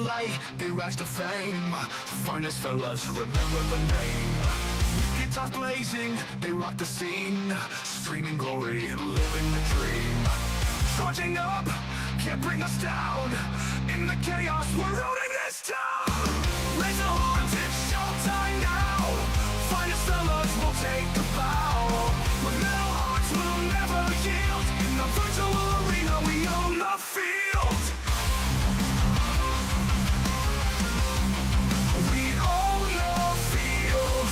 spotlight, they rise to fame. Finest fellas, remember the name. Guitars blazing, they rock the scene. Streaming glory, living the dream. Charging up, can't bring us down. In the chaos, we're ruling this town. Raise the horns, it's showtime now. Finest fellas will take a bow. But metal hearts will never yield. In the virtual arena, we own the field. We own the field.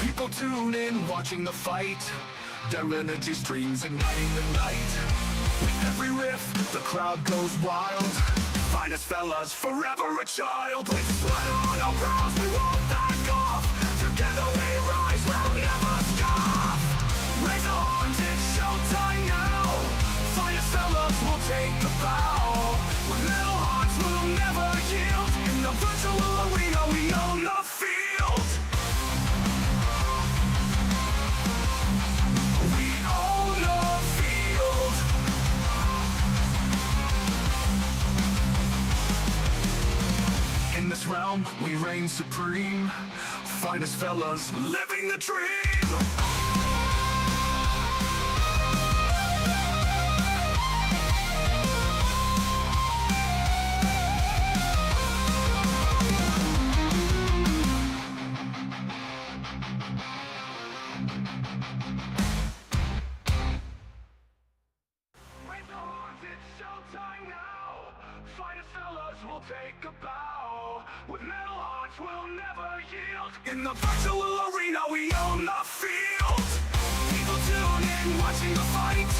People tune in, watching the fight. Their energy streams igniting the night. With every riff, the crowd goes wild. Finest fellas, forever a child. With sweat on our brows, we won't back off. Together we rise, we'll never stop. Raise the horns, it's showtime now. Finest fellas will take the bow. With metal hearts, we'll never yield. In the virtual arena, we own the field. We own the field. In this realm, we reign supreme. Finest fellas, living the dream. Raise the horns, it's showtime now. Finest fellas will take a bow. With metal hearts, we'll never yield. In the virtual arena, we own the field. People tune in, watching the fight.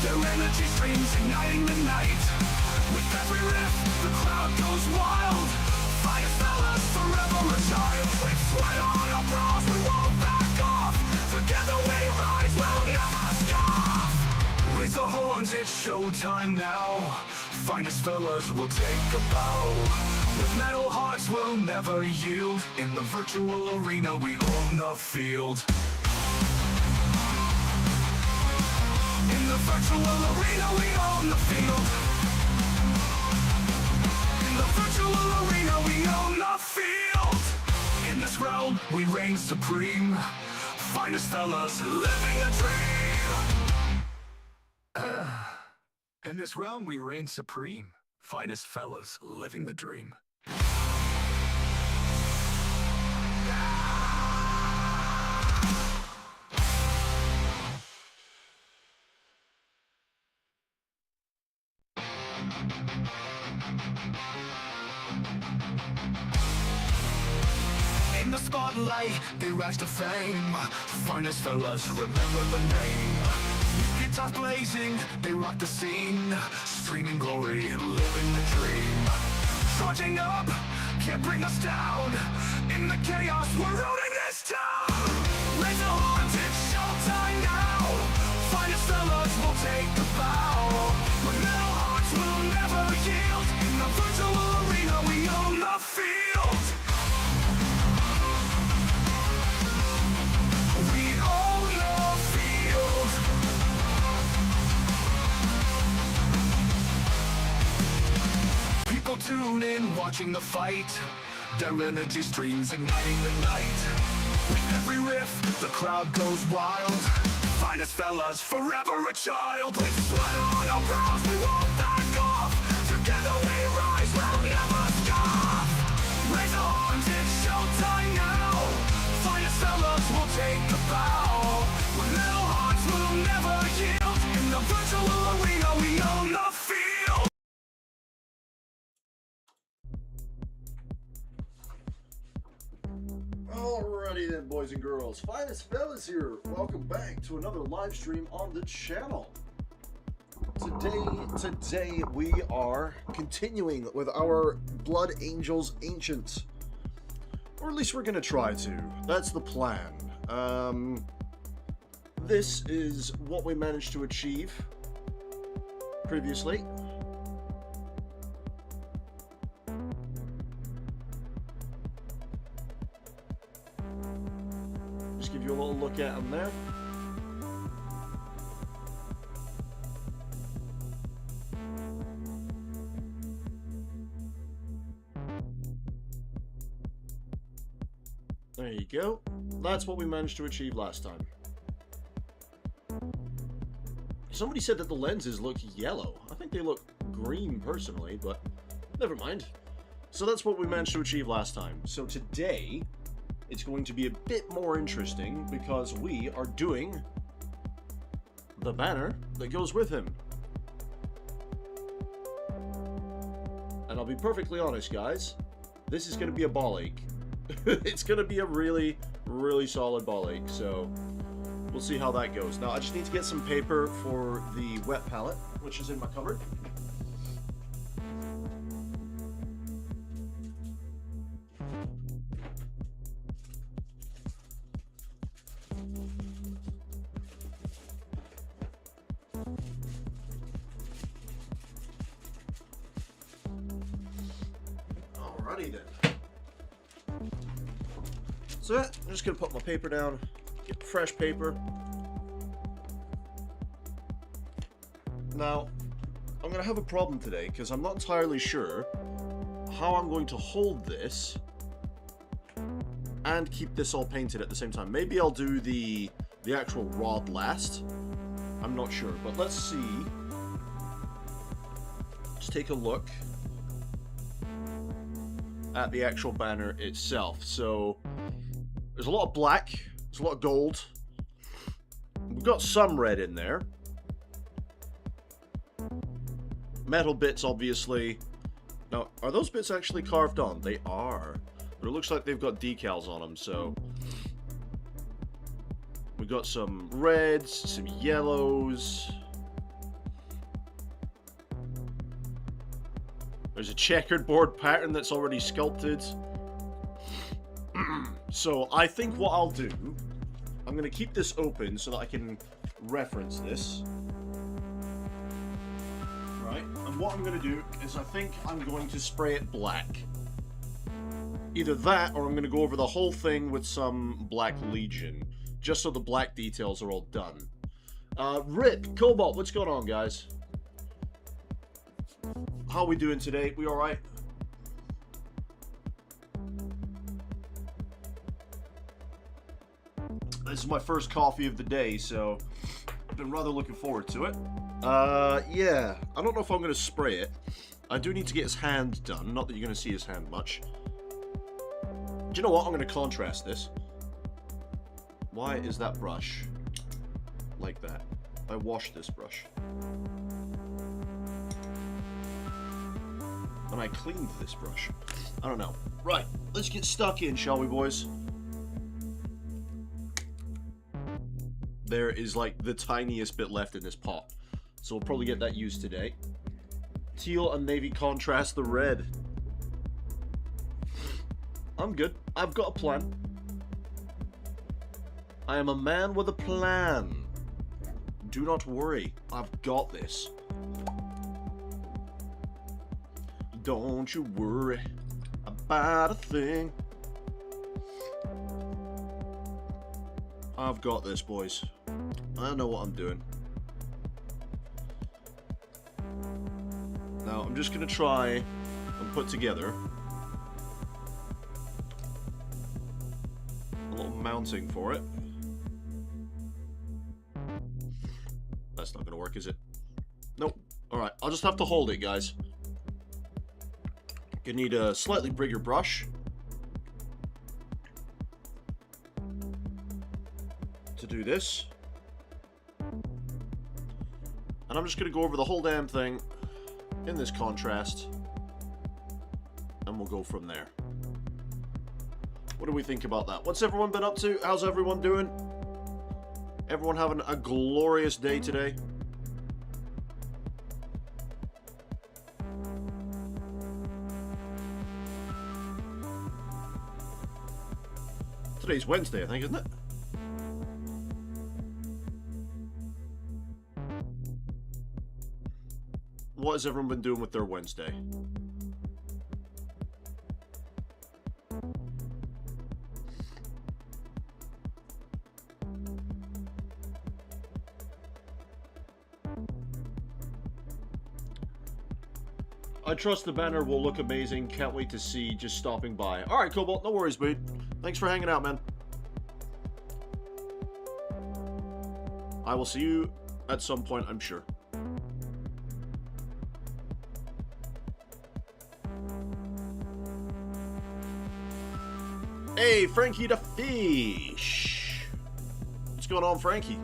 Their energy streams igniting the night. With every riff, the crowd goes wild. Finest fellas, forever a child. With sweat on our brows, we won't back off. Together we rise, we'll never stop. Raise the horns, it's showtime now. Finest fellas will take a bow. With metal hearts, we'll never yield. In the virtual arena, we own the field. In the virtual arena, we own the field. In the virtual arena, we own the field. In this realm, we reign supreme. Finest fellas, living a dream. In this realm, we reign supreme. Finest fellas, living the dream. In the spotlight, they rise to fame. Finest fellas, remember the name. Guitars blazing, they rock the scene. Streaming glory, living the dream. Charging up, can't bring us down. In the chaos, we're ruling this town. Raise the horns, it's showtime now. Finest fellas will take the bow. But metal hearts will never yield. In the virtual arena, we own the field. We own the field. People tune in, watching the fight. Their energy streams igniting the night. With every riff, the crowd goes wild. Finest fellas, forever a child. With sweat on our brows, we won't back off. Together we rise, we'll never stop. Raise the horns, it's showtime now. Finest fellas will take the bow. With metal hearts, we'll never yield. In the virtual arena, we own the field. Alrighty then, boys and girls. Finest fellas here. Welcome back to another live stream on the channel. Today we are continuing with our Blood Angels Ancient. Or at least we're gonna try to. That's the plan. This is what we managed to achieve previously. Just give you a little look at them there. There you go. That's what we managed to achieve last time. Somebody said that the lenses look yellow. I think they look green personally, but never mind. So that's what we managed to achieve last time. So today, it's going to be a bit more interesting because we are doing the banner that goes with him. And I'll be perfectly honest, guys, this is going to be a ball ache. It's going to be a really, really solid ball ache, so we'll see how that goes. Now, I just need to get some paper for the wet palette, which is in my cupboard. Alrighty then. So yeah, I'm just gonna put my paper down, get fresh paper. Now, I'm gonna have a problem today because I'm not entirely sure how I'm going to hold this and keep this all painted at the same time. Maybe I'll do the actual rod last. I'm not sure, but let's see. Let's take a look at the actual banner itself. So there's a lot of black, there's a lot of gold. We've got some red in there. Metal bits, obviously. Now, are those bits actually carved on? They are. But it looks like they've got decals on them, so we've got some reds, some yellows. There's a checkered board pattern that's already sculpted. So I think what I'll do, I'm going to keep this open so that I can reference this. Right, and what I'm going to do is I think I'm going to spray it black. Either that, or I'm going to go over the whole thing with some Black Legion, just so the black details are all done. Rip, Cobalt, what's going on, guys? How are we doing today? We alright? This is my first coffee of the day, so I've been rather looking forward to it. Yeah, I don't know if I'm going to spray it. I do need to get his hand done, not that you're going to see his hand much. Do you know what? I'm going to contrast this. Why is that brush like that? I washed this brush. And I cleaned this brush. I don't know. Right, let's get stuck in, shall we, boys? There is like the tiniest bit left in this pot. So we'll probably get that used today. Teal and navy contrast the red. I'm good. I've got a plan. I am a man with a plan. Do not worry. I've got this. Don't you worry about a thing. I've got this, boys. I know what I'm doing. Now, I'm just going to try and put together a little mounting for it. That's not going to work, is it? Nope. Alright, I'll just have to hold it, guys. You need a slightly bigger brush to do this. And I'm just going to go over the whole damn thing in this contrast. And we'll go from there. What do we think about that? What's everyone been up to? How's everyone doing? Everyone having a glorious day today? Today's Wednesday, I think, isn't it? What has everyone been doing with their Wednesday? I trust the banner will look amazing. Can't wait to see. Just stopping by. Alright, Cobalt. No worries, dude. Thanks for hanging out, man. I will see you at some point, I'm sure. Hey, Frankie the Fish! What's going on, Frankie?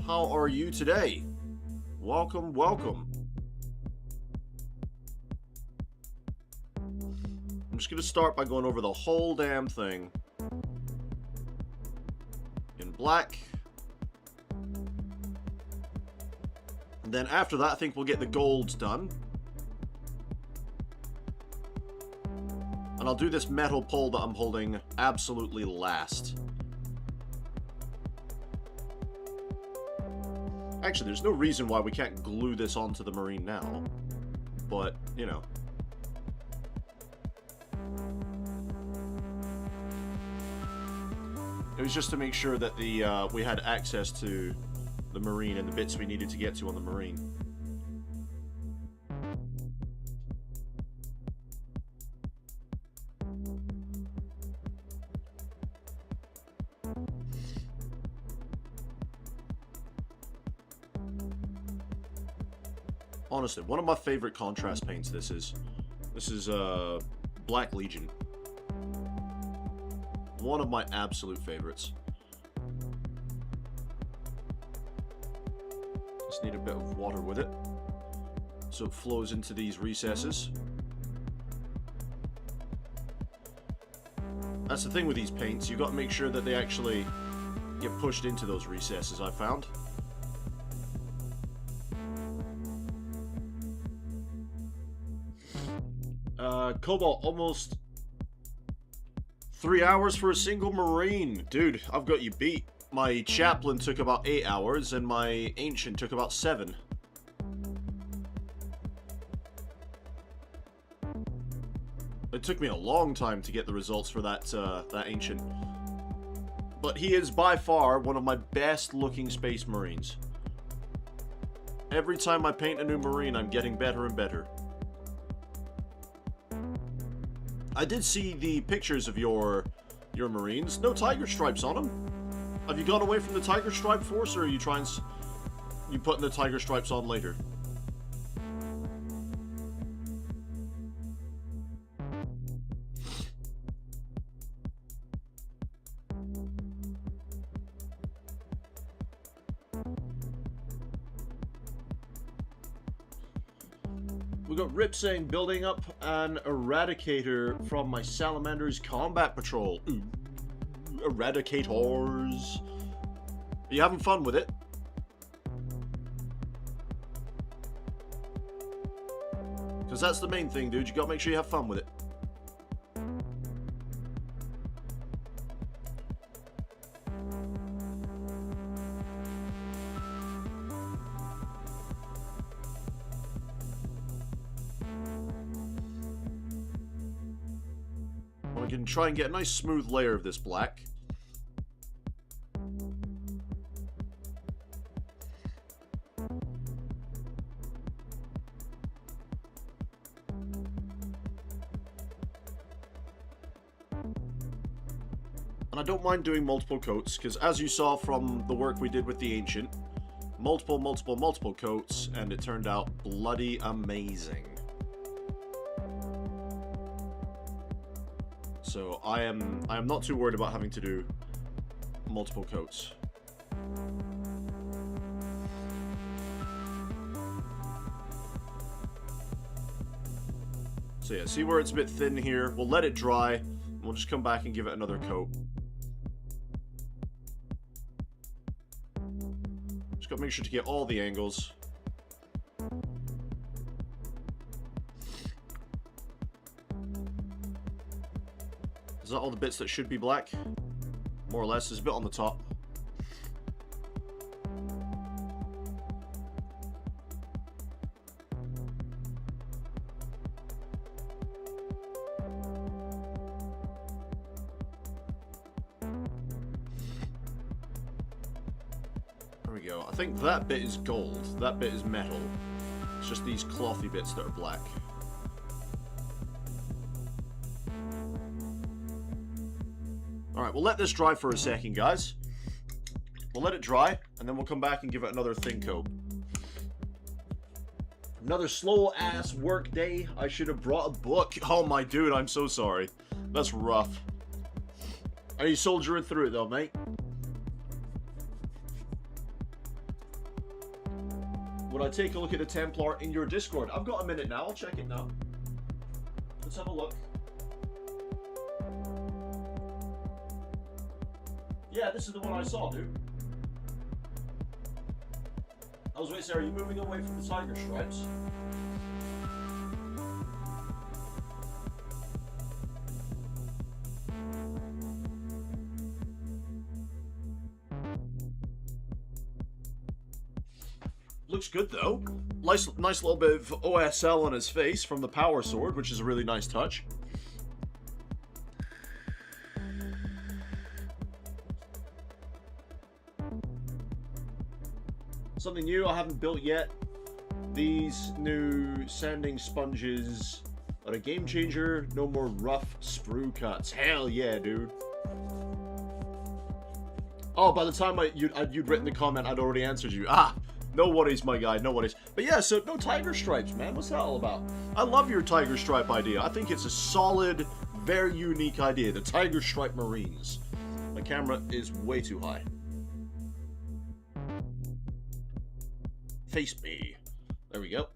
How are you today? Welcome, welcome. I'm just going to start by going over the whole damn thing in black. And then after that, I think we'll get the golds done. And I'll do this metal pole that I'm holding absolutely last. Actually, there's no reason why we can't glue this onto the Marine now. But, you know. It was just to make sure that the we had access to the Marine and the bits we needed to get to on the Marine. Honestly, one of my favorite contrast paints this is Black Legion. One of my absolute favorites. Just need a bit of water with it so it flows into these recesses. That's the thing with these paints, you've got to make sure that they actually get pushed into those recesses, I found. Cobalt, almost 3 hours for a single Marine. Dude, I've got you beat. My Chaplain took about 8 hours, and my Ancient took about 7. It took me a long time to get the results for that Ancient. But he is by far one of my best looking Space Marines. Every time I paint a new Marine, I'm getting better and better. I did see the pictures of your Marines. No tiger stripes on them. Have you gone away from the tiger stripe force, or are you you putting the tiger stripes on later? We got Rip saying, building up an Eradicator from my Salamander's Combat Patrol. Ooh, Eradicators. Are you having fun with it? Because that's the main thing, dude. You gotta make sure you have fun with it. We can try and get a nice smooth layer of this black. And I don't mind doing multiple coats, because as you saw from the work we did with the Ancient, multiple coats, and it turned out bloody amazing. So I am not too worried about having to do multiple coats. So yeah, see where it's a bit thin here? We'll let it dry, and we'll just come back and give it another coat. Just gotta make sure to get all the angles. Is that all the bits that should be black? More or less. There's a bit on the top. There we go. I think that bit is gold. That bit is metal. It's just these clothy bits that are black. Alright, we'll let this dry for a second, guys. We'll let it dry, and then we'll come back and give it another thin coat. Another slow-ass work day. I should have brought a book. Oh, my dude, I'm so sorry. That's rough. Are you soldiering through it, though, mate? Would I take a look at the Templar in your Discord? I've got a minute now. I'll check it now. Let's have a look. Yeah, this is the one I saw, dude. I was waiting to say, are you moving away from the tiger stripes? Looks good though. Nice little bit of OSL on his face from the power sword, which is a really nice touch. Something new I haven't built yet. These new sanding sponges are a game changer. No more rough sprue cuts. Hell yeah, dude. Oh, by the time you'd written the comment, I'd already answered you. Ah, no worries, my guy, no worries. But yeah, so no tiger stripes, man. What's that all about? I love your tiger stripe idea. I think it's a solid, very unique idea. The tiger stripe Marines. My camera is way too high. Face me. There we go.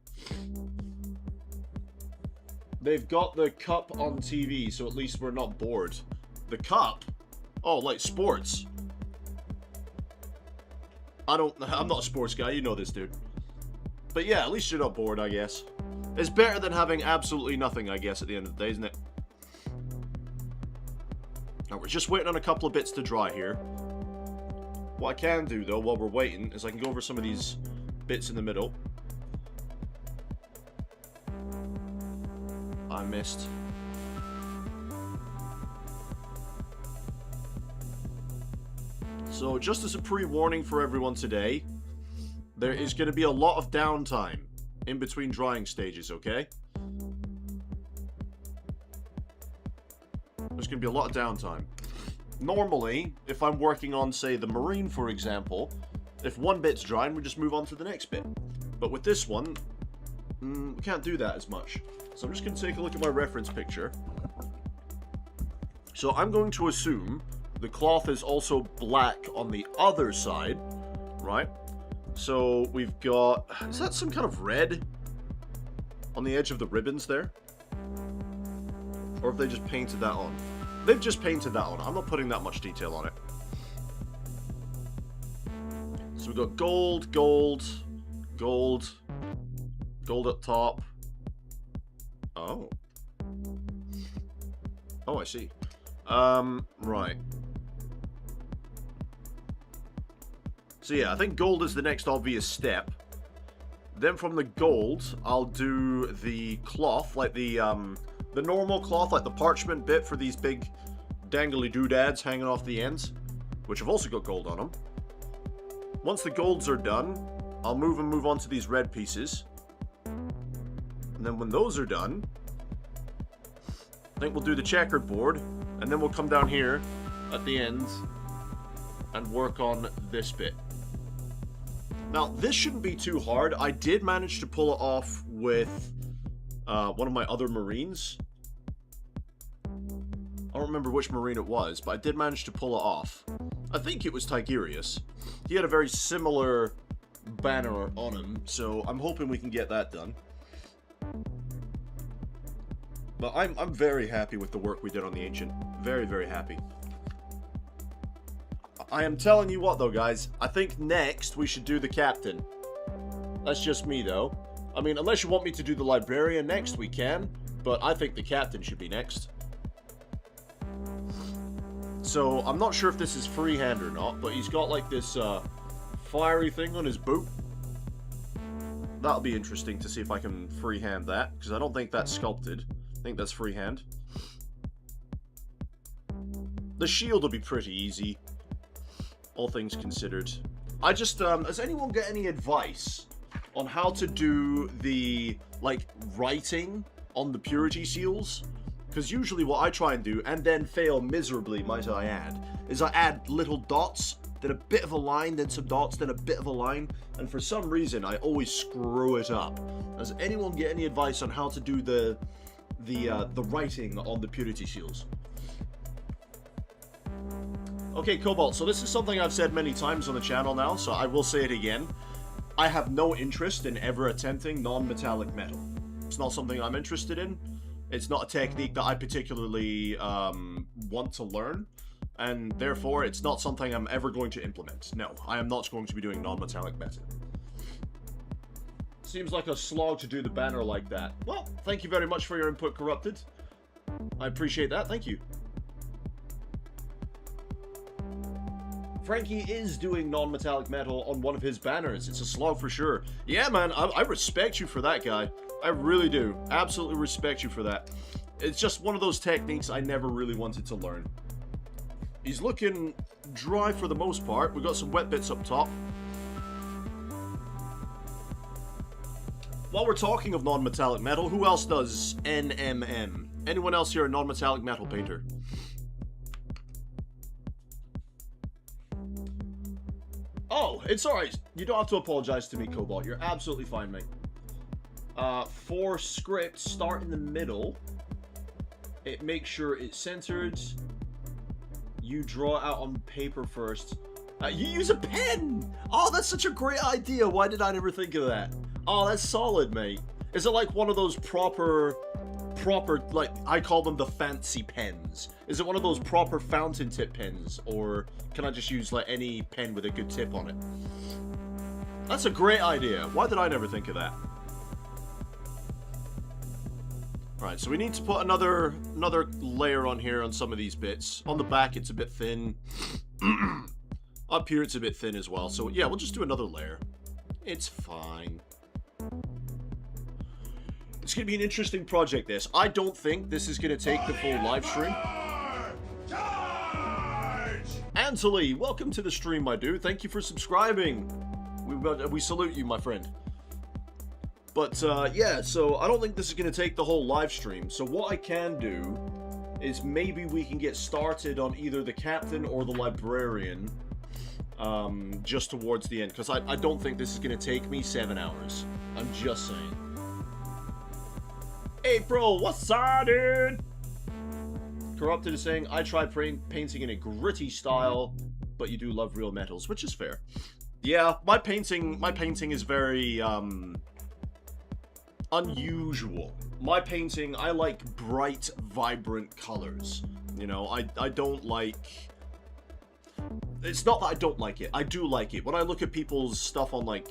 They've got the cup on TV, so at least we're not bored. The cup? Oh, like sports. I'm not a sports guy, you know this, dude. But yeah, at least you're not bored, I guess. It's better than having absolutely nothing, I guess, at the end of the day, isn't it? Now, we're just waiting on a couple of bits to dry here. What I can do, though, while we're waiting, is I can go over some of these bits in the middle. I missed. So, just as a pre-warning for everyone today, there is going to be a lot of downtime in between drying stages, okay? There's going to be a lot of downtime. Normally, if I'm working on, say, the Marine, for example, if one bit's drying, we just move on to the next bit. But with this one, we can't do that as much. So I'm just going to take a look at my reference picture. So I'm going to assume the cloth is also black on the other side, right? So we've got... Is that some kind of red on the edge of the ribbons there? Or have they just painted that on? They've just painted that on. I'm not putting that much detail on it. So we've got gold, gold, gold, gold up top. Oh. Oh, I see. Right. So yeah, I think gold is the next obvious step. Then from the gold, I'll do the cloth, like the normal cloth, like the parchment bit for these big dangly doodads hanging off the ends, which have also got gold on them. Once the golds are done, I'll move on to these red pieces. And then when those are done, I think we'll do the checkered board, and then we'll come down here at the end and work on this bit. Now, this shouldn't be too hard. I did manage to pull it off with one of my other Marines. I don't remember which Marine it was, but I did manage to pull it off. I think it was Tigurius. He had a very similar banner on him, so I'm hoping we can get that done. But I'm very happy with the work we did on the Ancient. Very, very happy. I am telling you what, though, guys. I think next we should do the Captain. That's just me, though. I mean, unless you want me to do the Librarian next, we can. But I think the Captain should be next. So, I'm not sure if this is freehand or not, but he's got, like, this fiery thing on his boot. That'll be interesting to see if I can freehand that, because I don't think that's sculpted. I think that's freehand. The shield will be pretty easy, all things considered. I just, has anyone got any advice on how to do the, like, writing on the purity seals? Because usually what I try and do, and then fail miserably, might I add, is I add little dots, then a bit of a line, then some dots, then a bit of a line, and for some reason I always screw it up. Does anyone get any advice on how to do the writing on the purity seals? Okay, Cobalt, so this is something I've said many times on the channel now, so I will say it again. I have no interest in ever attempting non-metallic metal. It's not something I'm interested in. It's not a technique that I particularly want to learn, and therefore it's not something I'm ever going to implement. No, I am not going to be doing non-metallic metal. Seems like a slog to do the banner like that. Well, thank you very much for your input, Corrupted. I appreciate that, thank you. Frankie is doing non-metallic metal on one of his banners. It's a slog for sure. Yeah, man, I respect you for that, guy. I really do. Absolutely respect you for that. It's just one of those techniques I never really wanted to learn. He's looking dry for the most part. We've got some wet bits up top. While we're talking of non-metallic metal, who else does NMM? Anyone else here a non-metallic metal painter? Oh, it's alright. You don't have to apologize to me, Cobalt. You're absolutely fine, mate. For script, start in the middle. It makes sure it's centered. You draw it out on paper first. You use a pen! Oh, that's such a great idea. Why did I never think of that? Oh, that's solid, mate. Is it like one of those proper, like, I call them the fancy pens. Is it one of those proper fountain tip pens? Or can I just use, like, any pen with a good tip on it? That's a great idea. Why did I never think of that? Alright, so we need to put another layer on here on some of these bits. On the back, it's a bit thin. Up here, it's a bit thin as well. So, yeah, we'll just do another layer. It's fine. It's going to be an interesting project, this. I don't think this is going to take the full live stream. Antony, welcome to the stream, my dude. Thank you for subscribing. We salute you, my friend. But, yeah, so I don't think this is going to take the whole live stream. So what I can do is maybe we can get started on either the captain or the librarian just towards the end. Because I don't think this is going to take me 7 hours. I'm just saying. April, what's up, dude? Corrupted is saying, I tried painting in a gritty style, but you do love real metals, which is fair. Yeah, my painting is very, unusual. My painting, I like bright, vibrant colors. You know, I don't like... It's not that I don't like it. I do like it. When I look at people's stuff on, like,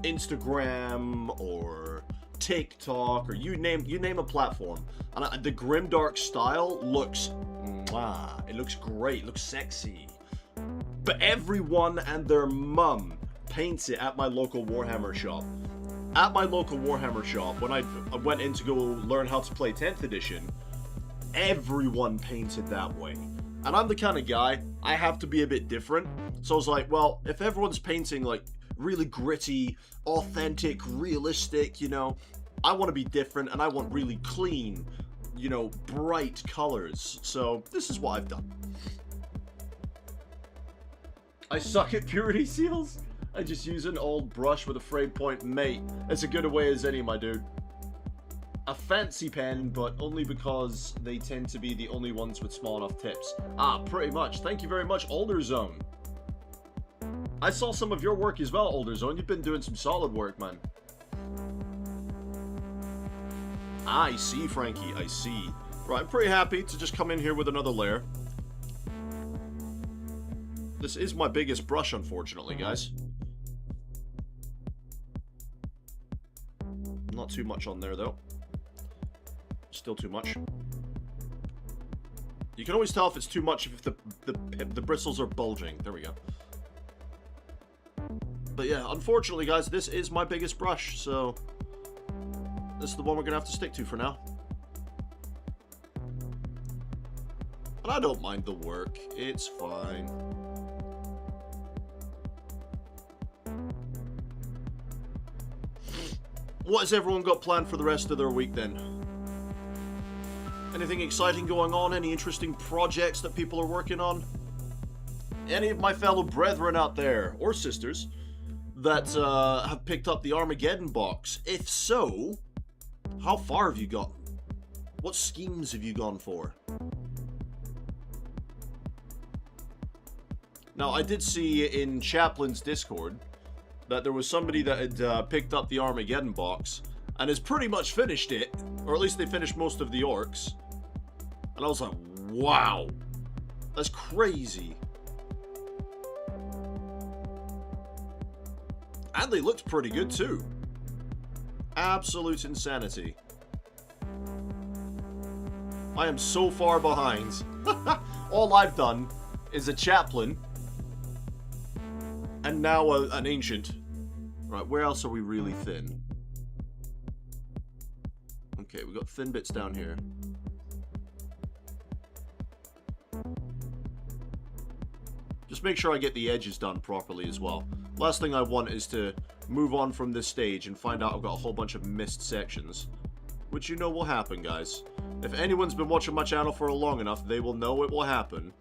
Instagram or TikTok or you name a platform, and the grimdark style looks... Mwah, it looks great. It looks sexy. But everyone and their mum paints it at my local Warhammer shop. At my local Warhammer shop, when I went in to go learn how to play 10th edition, everyone painted that way. And I'm the kind of guy, I have to be a bit different. So I was like, well, if everyone's painting like really gritty, authentic, realistic, you know, I want to be different and I want really clean, you know, bright colors. So this is what I've done. I suck at purity seals. I just use an old brush with a frayed point, mate. It's as good a way as any, my dude. A fancy pen, but only because they tend to be the only ones with small enough tips. Ah, pretty much. Thank you very much, Older Zone. I saw some of your work as well, Older Zone. You've been doing some solid work, man. I see, Frankie. I see. Right, I'm pretty happy to just come in here with another layer. This is my biggest brush, unfortunately, guys. Not too much on there, though. Still too much. You can always tell if it's too much if the bristles are bulging. There we go. But yeah, unfortunately, guys, this is my biggest brush, so this is the one we're gonna have to stick to for now. And I don't mind the work. It's fine. What has everyone got planned for the rest of their week, then? Anything exciting going on? Any interesting projects that people are working on? Any of my fellow brethren out there, or sisters, that have picked up the Armageddon box? If so, how far have you gotten? What schemes have you gone for? Now, I did see in Chaplin's Discord that there was somebody that had picked up the Armageddon box and has pretty much finished it, or at least they finished most of the orcs. And I was like, wow, that's crazy. And they looked pretty good too. Absolute insanity. I am so far behind. All I've done is a chaplain and now an ancient. Right, where else are we really thin? Okay, we got thin bits down here. Just make sure I get the edges done properly as well. Last thing I want is to move on from this stage and find out I've got a whole bunch of missed sections. Which you know will happen, guys. If anyone's been watching my channel for long enough, they will know it will happen.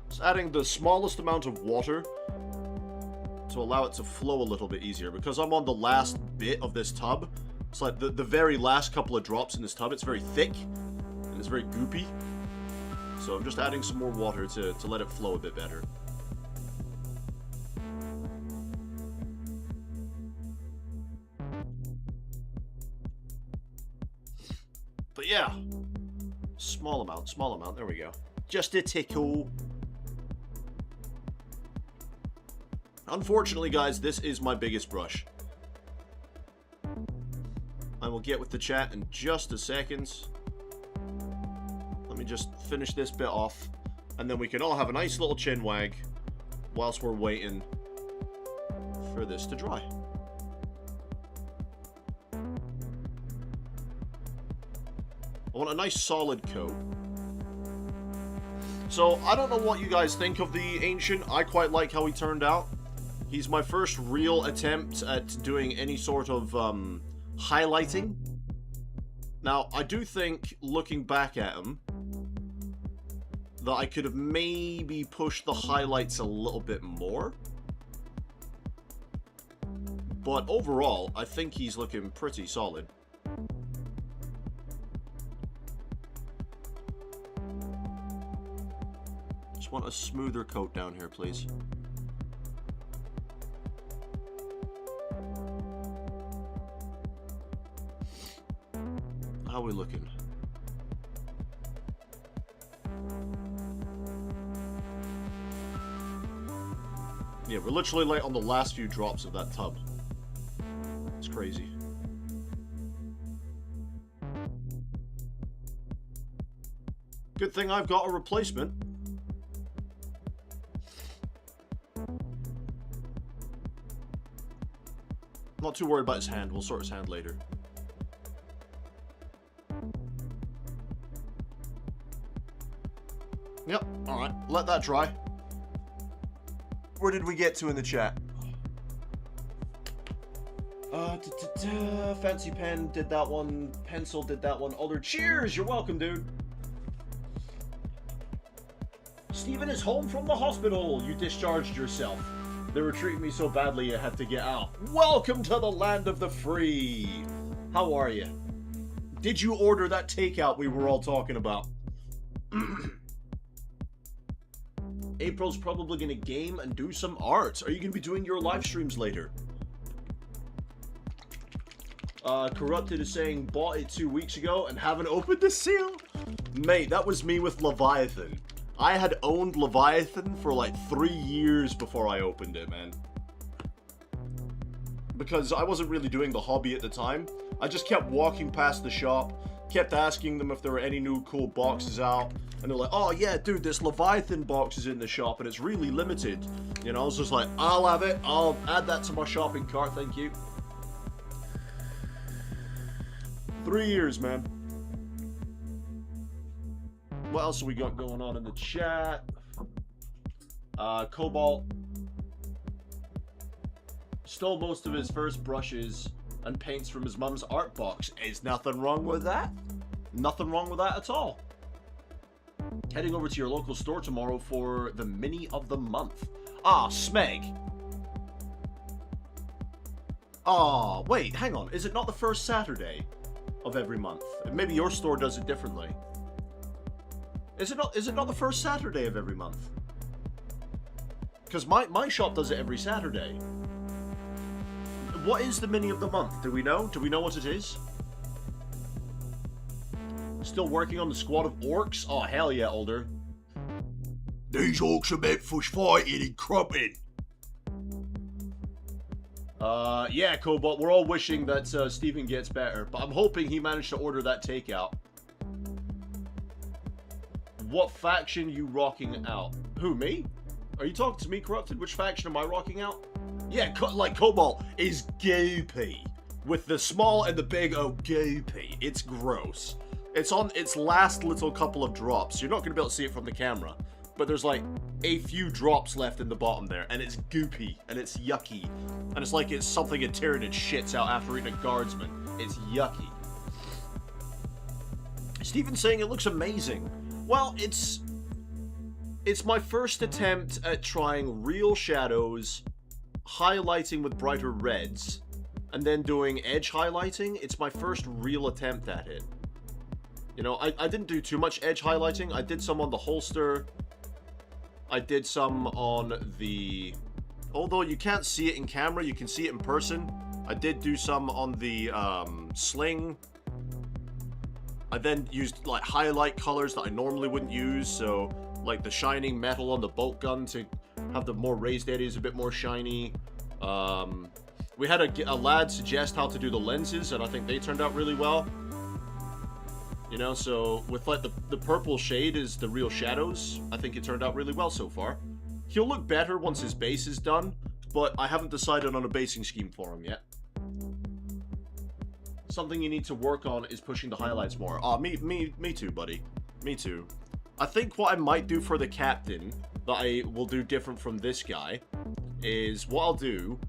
Just adding the smallest amount of water to allow it to flow a little bit easier. Because I'm on the last bit of this tub. It's like the very last couple of drops in this tub. It's very thick and it's very goopy. So I'm just adding some more water to let it flow a bit better. But yeah, small amount, there we go. Just a tickle. Unfortunately, guys, this is my biggest brush. I will get with the chat in just a second. Let me just finish this bit off, and then we can all have a nice little chin wag whilst we're waiting for this to dry. I want a nice solid coat. So, I don't know what you guys think of the Ancient. I quite like how he turned out. He's my first real attempt at doing any sort of highlighting. Now, I do think, looking back at him, that I could have maybe pushed the highlights a little bit more. But overall, I think he's looking pretty solid. Just want a smoother coat down here, please. How are we looking? Yeah, we're literally like on the last few drops of that tub. It's crazy. Good thing I've got a replacement. Not too worried about his hand. We'll sort his hand later. Yep, alright. Let that dry. Where did we get to in the chat? Fancy Pen did that one. Pencil did that one. Other cheers! You're welcome, dude. Steven is home from the hospital. You discharged yourself. They were treating me so badly you had to get out. Welcome to the land of the free. How are you? Did you order that takeout we were all talking about? April's probably going to game and do some art. Are you going to be doing your live streams later? Corrupted is saying, bought it 2 weeks ago and haven't opened the seal? Mate, that was me with Leviathan. I had owned Leviathan for like 3 years before I opened it, man. Because I wasn't really doing the hobby at the time. I just kept walking past the shop, kept asking them if there were any new cool boxes out. And they're like, oh yeah, dude, this Leviathan box is in the shop and it's really limited. You know, I was just like, I'll have it. I'll add that to my shopping cart, thank you. 3 years, man. What else have we got going on in the chat? Cobalt stole most of his first brushes and paints from his mum's art box. Is nothing wrong with that. Nothing wrong with that at all. Heading over to your local store tomorrow for the mini of the month. Ah, Smeg. Ah, wait, hang on. Is it not the first Saturday of every month? Maybe your store does it differently. Is it not the first Saturday of every month? Because my shop does it every Saturday. What is the mini of the month? Do we know? Do we know what it is? Still working on the squad of orcs? Oh, hell yeah, Older. These orcs are meant for fighting and crumping. Yeah, Cobalt, we're all wishing that Steven gets better, but I'm hoping he managed to order that takeout. What faction you rocking out? Who, me? Are you talking to me, Corrupted? Which faction am I rocking out? Yeah, like Cobalt is goopy. With the small and the big, oh, goopy. It's gross. It's on its last little couple of drops. You're not going to be able to see it from the camera. But there's like a few drops left in the bottom there. And it's goopy. And it's yucky. And it's like it's something a Tyranid shits out after eating a guardsman. It's yucky. Steven's saying it looks amazing. Well, it's my first attempt at trying real shadows, highlighting with brighter reds, and then doing edge highlighting. It's my first real attempt at it. You know, I didn't do too much edge highlighting. I did some on the holster. I did some on the... Although you can't see it in camera, you can see it in person. I did do some on the sling. I then used like highlight colors that I normally wouldn't use, so like the shining metal on the bolt gun to have the more raised areas a bit more shiny. We had a lad suggest how to do the lenses, and I think they turned out really well. You know, so with like the purple shade is the real shadows, I think it turned out really well so far. He'll look better once his base is done, but I haven't decided on a basing scheme for him yet. Something you need to work on is pushing the highlights more. Ah, me too, buddy. Me too. I think what I might do for the captain, that I will do different from this guy, is what I'll do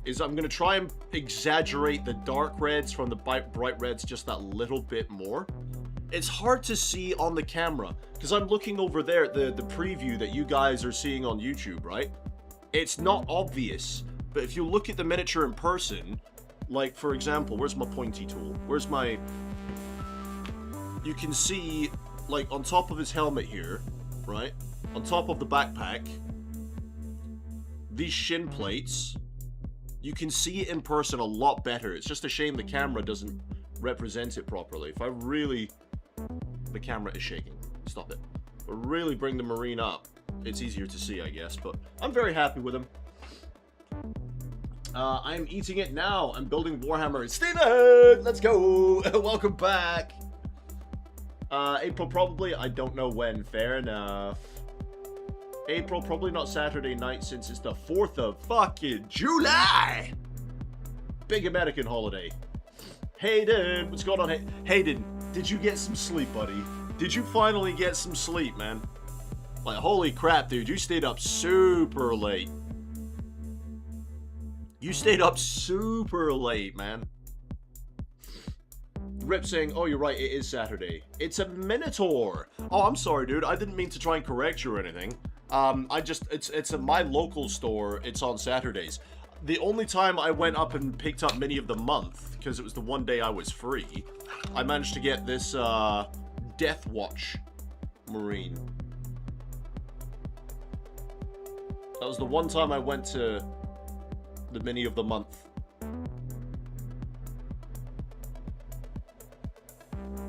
is I'm going to try and exaggerate the dark reds from the bright reds just that little bit more. It's hard to see on the camera, because I'm looking over there at the preview that you guys are seeing on YouTube, right? It's not obvious, but if you look at the miniature in person, like, for example, where's my pointy tool? Where's my... You can see, like, on top of his helmet here, right? On top of the backpack, these shin plates, you can see it in person a lot better. It's just a shame the camera doesn't represent it properly. If I really... The camera is shaking. Stop it. But really bring the Marine up, it's easier to see, I guess. But I'm very happy with him. I'm eating it now. I'm building Warhammer. Steven! Let's go! Welcome back! April probably. I don't know when. Fair enough. April, probably not Saturday night since it's the 4th of fucking July! Big American holiday. Hayden! What's going on, Hayden? Did you get some sleep, buddy? Did you finally get some sleep, man? Like, holy crap, dude. You stayed up super late. You stayed up super late, man. Rip saying, oh, you're right, it is Saturday. It's a Minotaur. Oh, I'm sorry, dude. I didn't mean to try and correct you or anything. It's at my local store. It's on Saturdays. The only time I went up and picked up Mini of the Month, because it was the one day I was free, I managed to get this, Death Watch Marine. That was the one time I went to the Mini of the Month.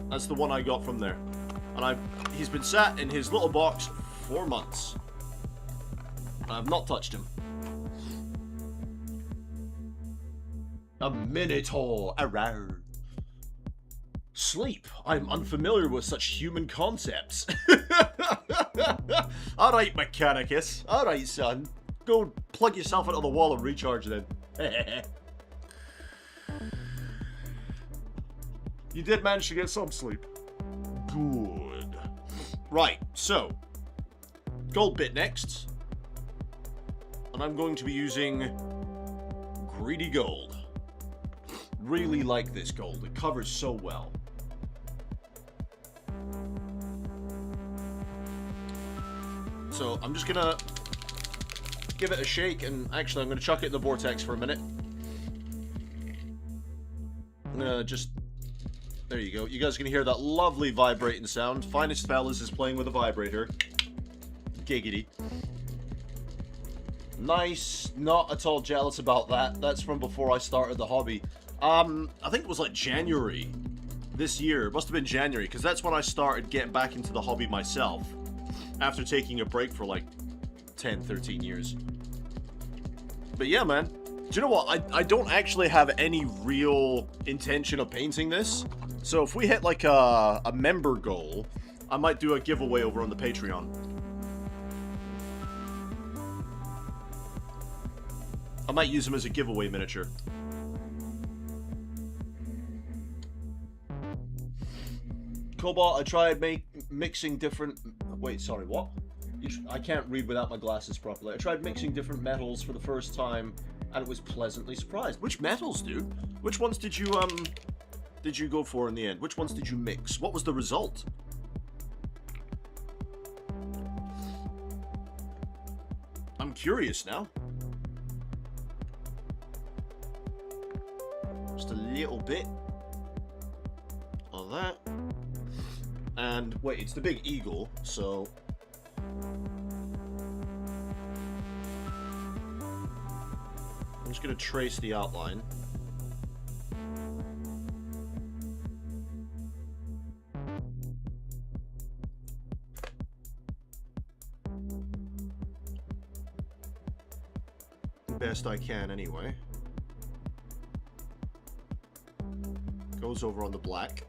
That's the one I got from there. And he's been sat in his little box for 4 months. I've not touched him. A Minotaur around. Sleep. I'm unfamiliar with such human concepts. Alright, Mechanicus. Alright, son. Go plug yourself into the wall and recharge then. You did manage to get some sleep. Good. Right, so. Gold bit next. And I'm going to be using Greedy Gold. Really like this gold. It covers so well. So I'm just gonna give it a shake, and actually I'm gonna chuck it in the vortex for a minute. I'm gonna just... There you go. You guys can hear that lovely vibrating sound. Finest Fellas is playing with a vibrator. Giggity. Nice. Not at all jealous about that. That's from before I started the hobby. I think it was like January this year. It must have been January, because that's when I started getting back into the hobby myself. After taking a break for like 10, 13 years. But yeah, man. Do you know what? I don't actually have any real intention of painting this. So if we hit like a member goal, I might do a giveaway over on the Patreon. I might use them as a giveaway miniature. Cobalt, I tried mixing different... Wait, sorry, what? I can't read without my glasses properly. I tried mixing different metals for the first time, and it was pleasantly surprised. Which metals, dude? Which ones did you go for in the end? Which ones did you mix? What was the result? I'm curious now. Just a little bit of that. And wait, it's the big eagle, so I'm just gonna trace the outline. Best I can, anyway. Goes over on the black.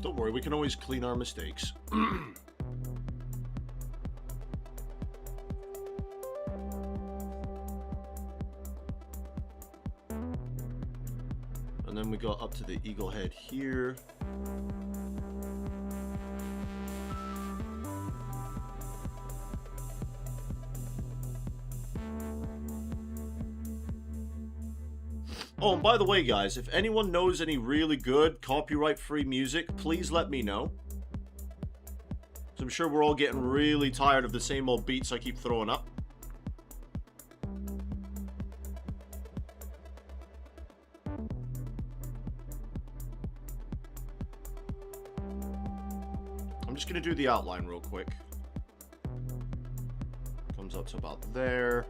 Don't worry, we can always clean our mistakes. And then we got up to the eagle head here. Oh, and by the way, guys, if anyone knows any really good copyright-free music, please let me know. So I'm sure we're all getting really tired of the same old beats I keep throwing up. I'm just going to do the outline real quick. Comes up to about there.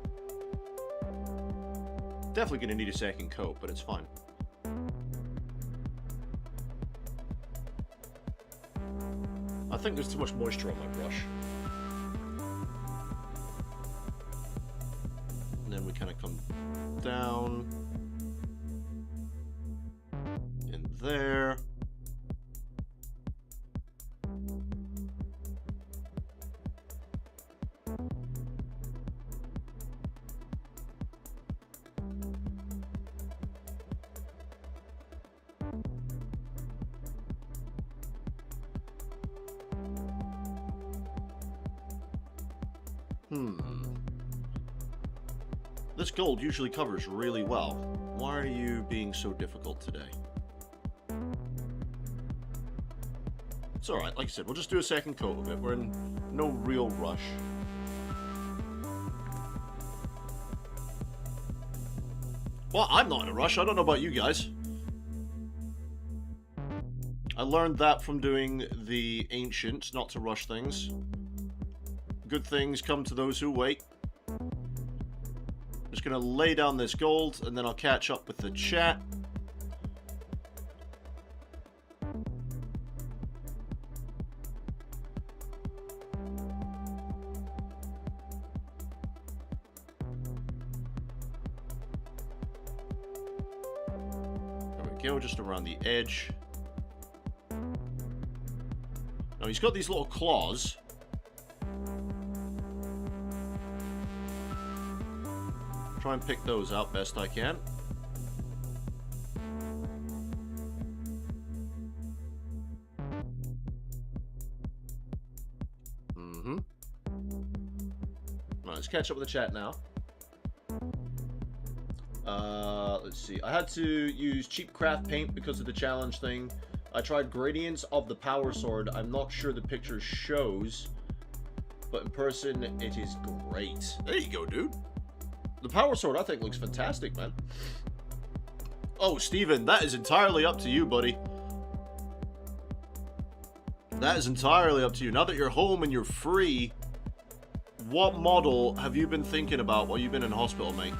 Definitely going to need a second coat, but it's fine. I think there's too much moisture on my brush. And then we kind of come down in there. This gold usually covers really well. Why are you being so difficult today? It's alright, like I said, we'll just do a second coat of it. We're in no real rush. Well, I'm not in a rush. I don't know about you guys. I learned that from doing the Ancient, not to rush things. Good things come to those who wait. Just gonna lay down this gold, and then I'll catch up with the chat. There we go, just around the edge. Now he's got these little claws. Try and pick those out best I can. Right, let's catch up with the chat now. Let's see. I had to use cheap craft paint because of the challenge thing. I tried gradients of the power sword. I'm not sure the picture shows, but in person, it is great. There you go, dude. The power sword, I think, looks fantastic, man. Oh, Steven, that is entirely up to you, buddy. That is entirely up to you. Now that you're home and you're free, what model have you been thinking about while you've been in hospital, mate?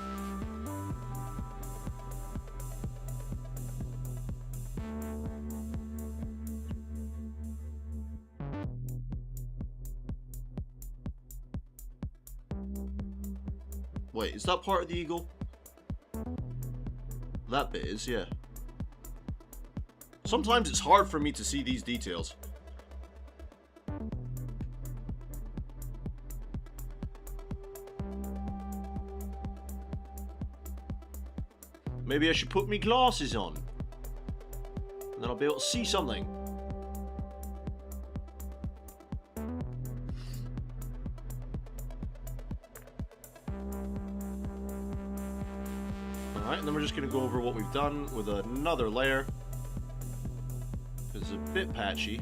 Wait, is that part of the eagle? That bit is, yeah. Sometimes it's hard for me to see these details. Maybe I should put my glasses on. And then I'll be able to see something. Alright, and then we're just going to go over what we've done with another layer. It's a bit patchy.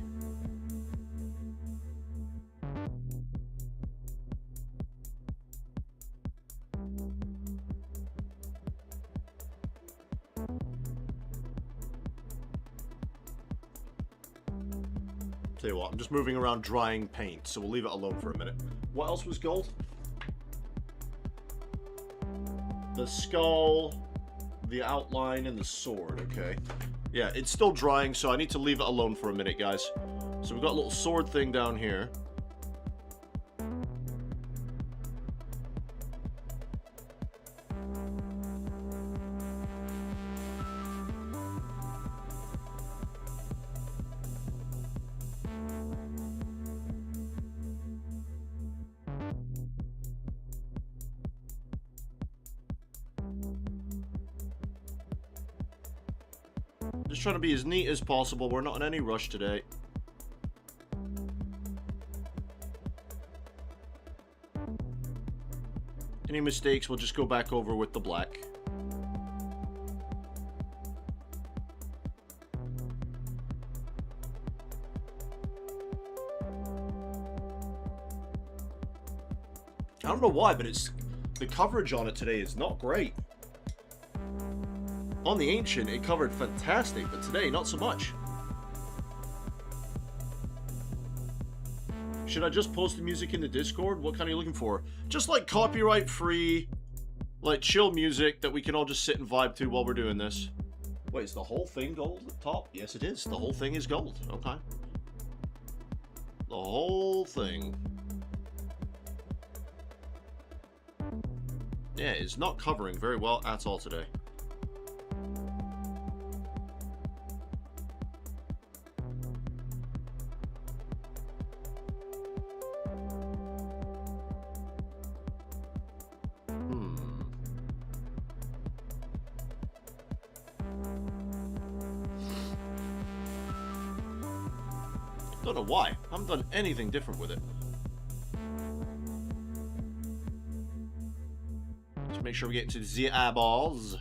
Tell you what, I'm just moving around drying paint, so we'll leave it alone for a minute. What else was gold? The skull, the outline, and the sword, okay. Yeah, it's still drying, so I need to leave it alone for a minute, guys. So we've got a little sword thing down here. Just trying to be as neat as possible. We're not in any rush today. Any mistakes, we'll just go back over with the black. I don't know why, but the coverage on it today is not great. On the Ancient, it covered fantastic, but today, not so much. Should I just post the music in the Discord? What kind are you looking for? Just like copyright-free, like chill music that we can all just sit and vibe to while we're doing this. Wait, is the whole thing gold at the top? Yes, it is. The whole thing is gold. Okay. The whole thing. Yeah, it's not covering very well at all today. Don't know why. I haven't done anything different with it. Let's make sure we get to the eyeballs.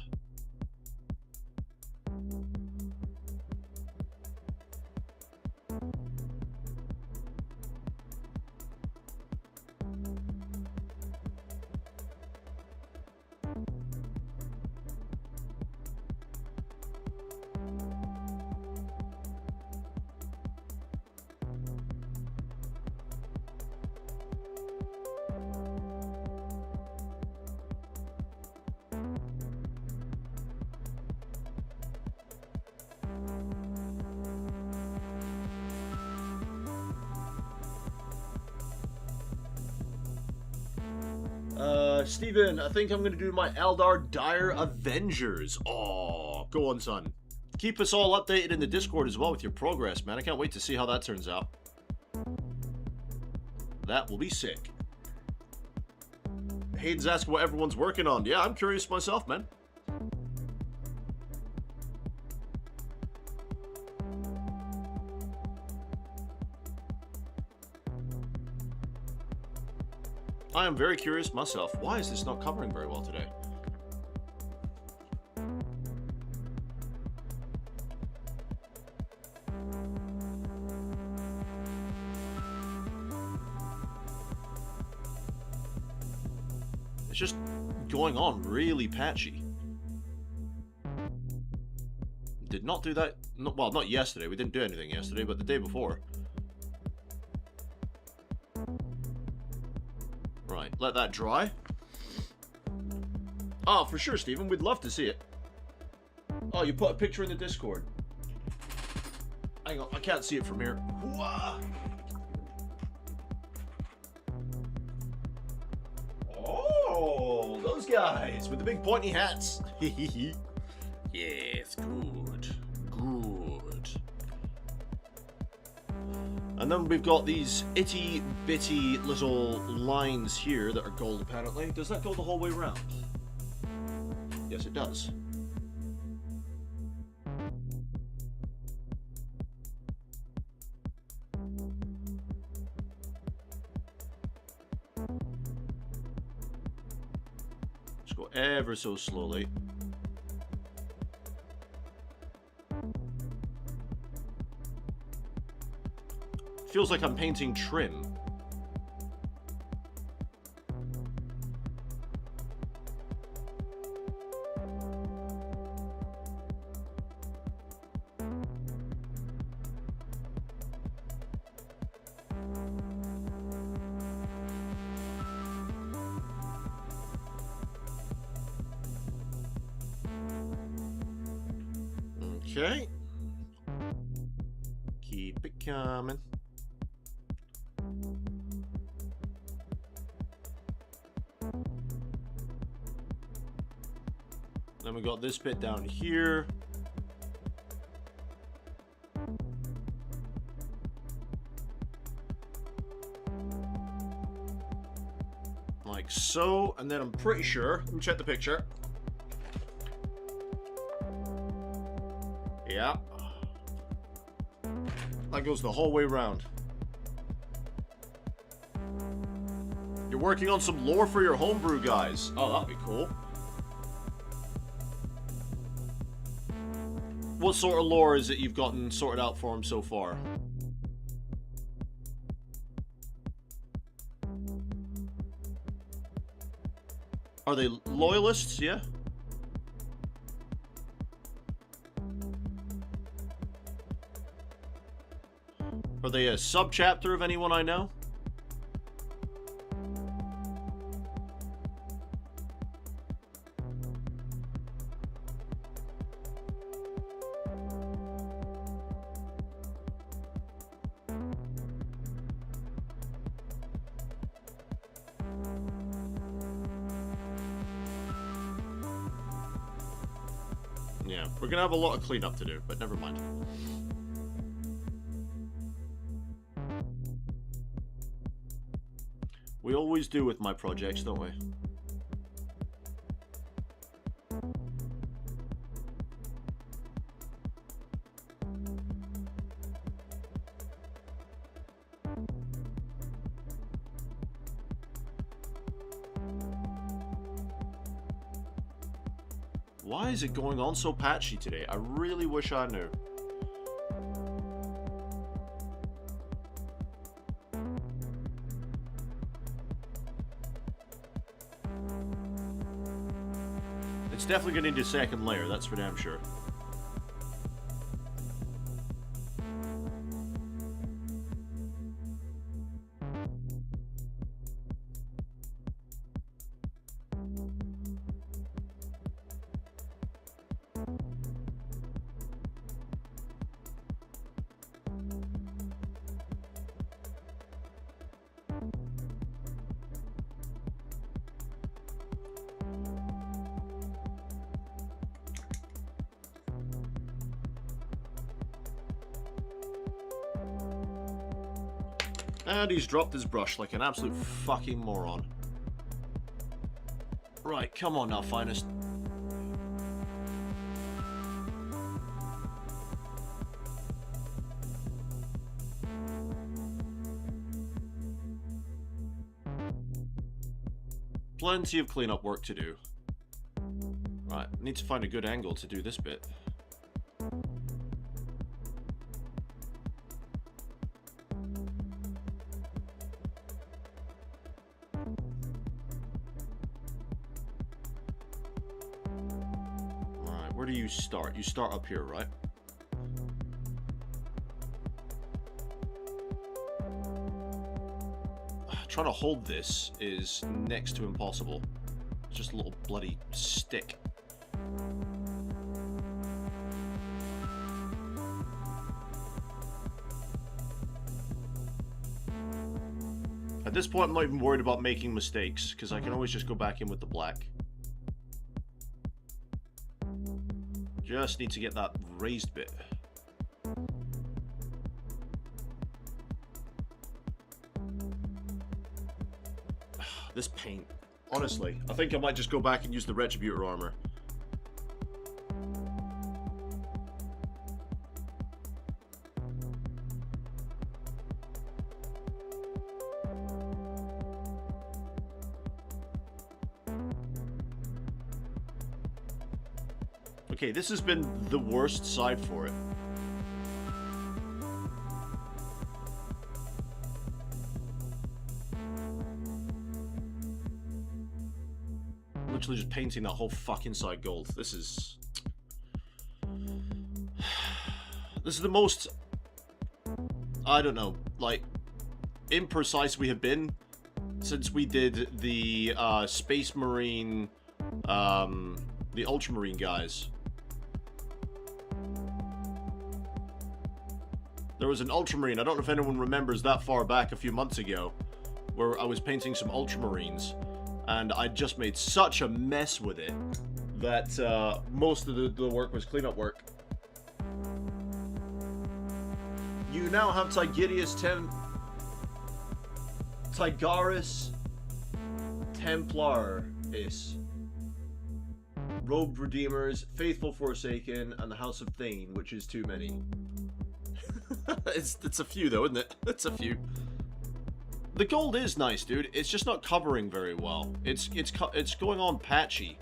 Steven, I think I'm going to do my Eldar Dire Avengers. Oh, go on, son. Keep us all updated in the Discord as well with your progress, man. I can't wait to see how that turns out. That will be sick. Hayden's asking what everyone's working on. Yeah, I'm curious myself, man. I am very curious myself. Why is this not covering very well today? It's just going on really patchy. Did not do that. No, well, not yesterday. We didn't do anything yesterday, but the day before. Right, let that dry. Oh, for sure, Stephen. We'd love to see it. Oh, you put a picture in the Discord. Hang on, I can't see it from here. Whoa. Oh, those guys with the big pointy hats. Yes, good. Good. And then we've got these itty bitty little lines here that are gold apparently. Does that go the whole way around? Yes, it does. Just go ever so slowly. Feels like I'm painting trim. Okay. Keep it coming. Then we got this bit down here. Like so, and then I'm pretty sure, let me check the picture. Yeah. That goes the whole way around. You're working on some lore for your homebrew, guys. Oh, that'd be cool. What sort of lore is it you've gotten sorted out for him so far? Are they loyalists? Yeah. Are they a sub-chapter of anyone I know? Yeah, we're gonna have a lot of cleanup to do, but never mind. We always do with my projects, don't we? Why is it going on so patchy today? I really wish I knew. It's definitely going to need a second layer, that's for damn sure. And he's dropped his brush like an absolute fucking moron. Right, come on now, finest. Plenty of cleanup work to do. Right, need to find a good angle to do this bit. Where do you start? You start up here, right? Trying to hold this is next to impossible. It's just a little bloody stick. At this point, I'm not even worried about making mistakes, because I can always just go back in with the black. Just need to get that raised bit. This paint. Honestly, I think I might just go back and use the Retributor armor. Okay, this has been the worst side for it. Literally just painting that whole fucking side gold. This is the most, I don't know, like, imprecise we have been since we did the Space Marine, the Ultramarine guys. There was an Ultramarine, I don't know if anyone remembers that far back a few months ago, where I was painting some Ultramarines, and I just made such a mess with it that most of the work was cleanup work. You now have Tigurius Tigaris Templaris, Robed Redeemers, Faithful Forsaken, and the House of Thane, which is too many. It's a few though, isn't it? It's a few. The gold is nice, dude. It's just not covering very well. It's going on patchy,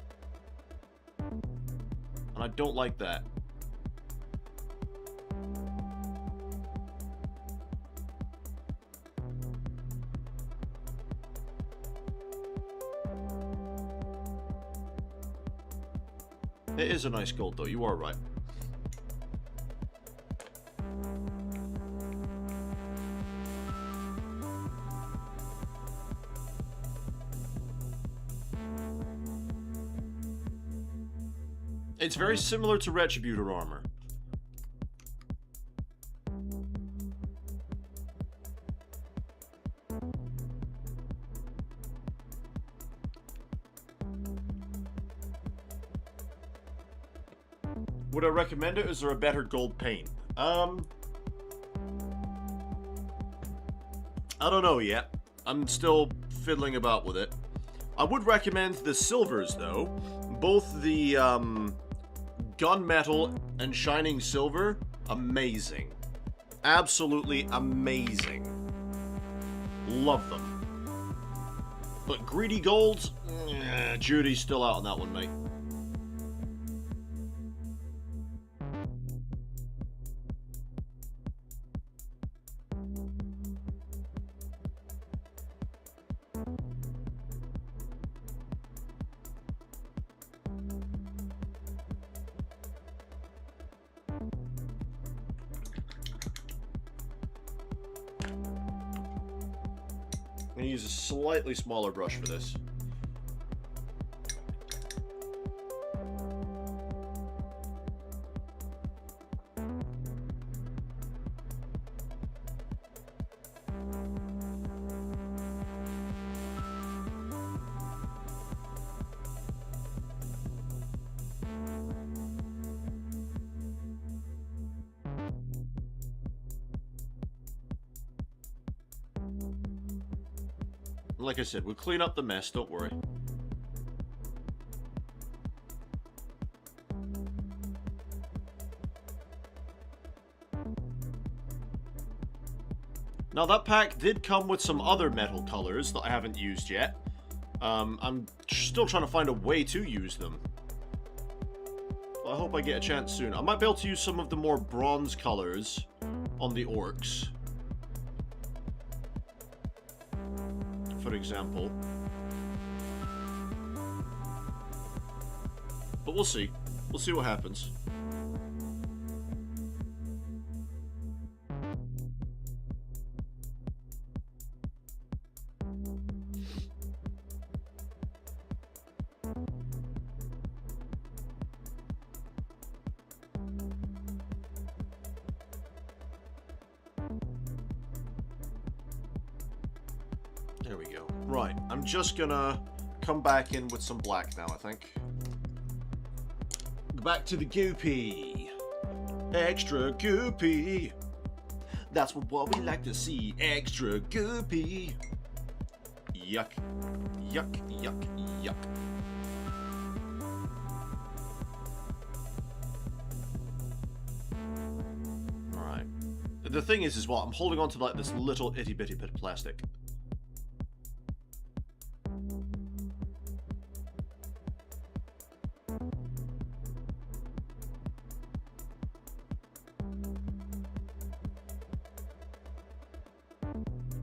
and I don't like that. It is a nice gold though. You are right. It's very similar to Retributor armor. Would I recommend it? Is there a better gold paint? I don't know yet. I'm still fiddling about with it. I would recommend the silvers though. Both the gunmetal and shining silver, amazing. Absolutely amazing. Love them. But greedy golds, Judy's still out on that one, mate. I'm going to use a slightly smaller brush for this. Like I said, we'll clean up the mess, don't worry. Now that pack did come with some other metal colors that I haven't used yet. I'm still trying to find a way to use them. I hope I get a chance soon. I might be able to use some of the more bronze colors on the orcs, for example. But we'll see. We'll see what happens. There we go. Right, I'm just gonna come back in with some black now, I think. Back to the goopy. Extra goopy. That's what we like to see. Extra goopy. Yuck. Yuck, yuck, yuck. Alright. The thing is what? I'm holding on to like this little itty bitty bit of plastic.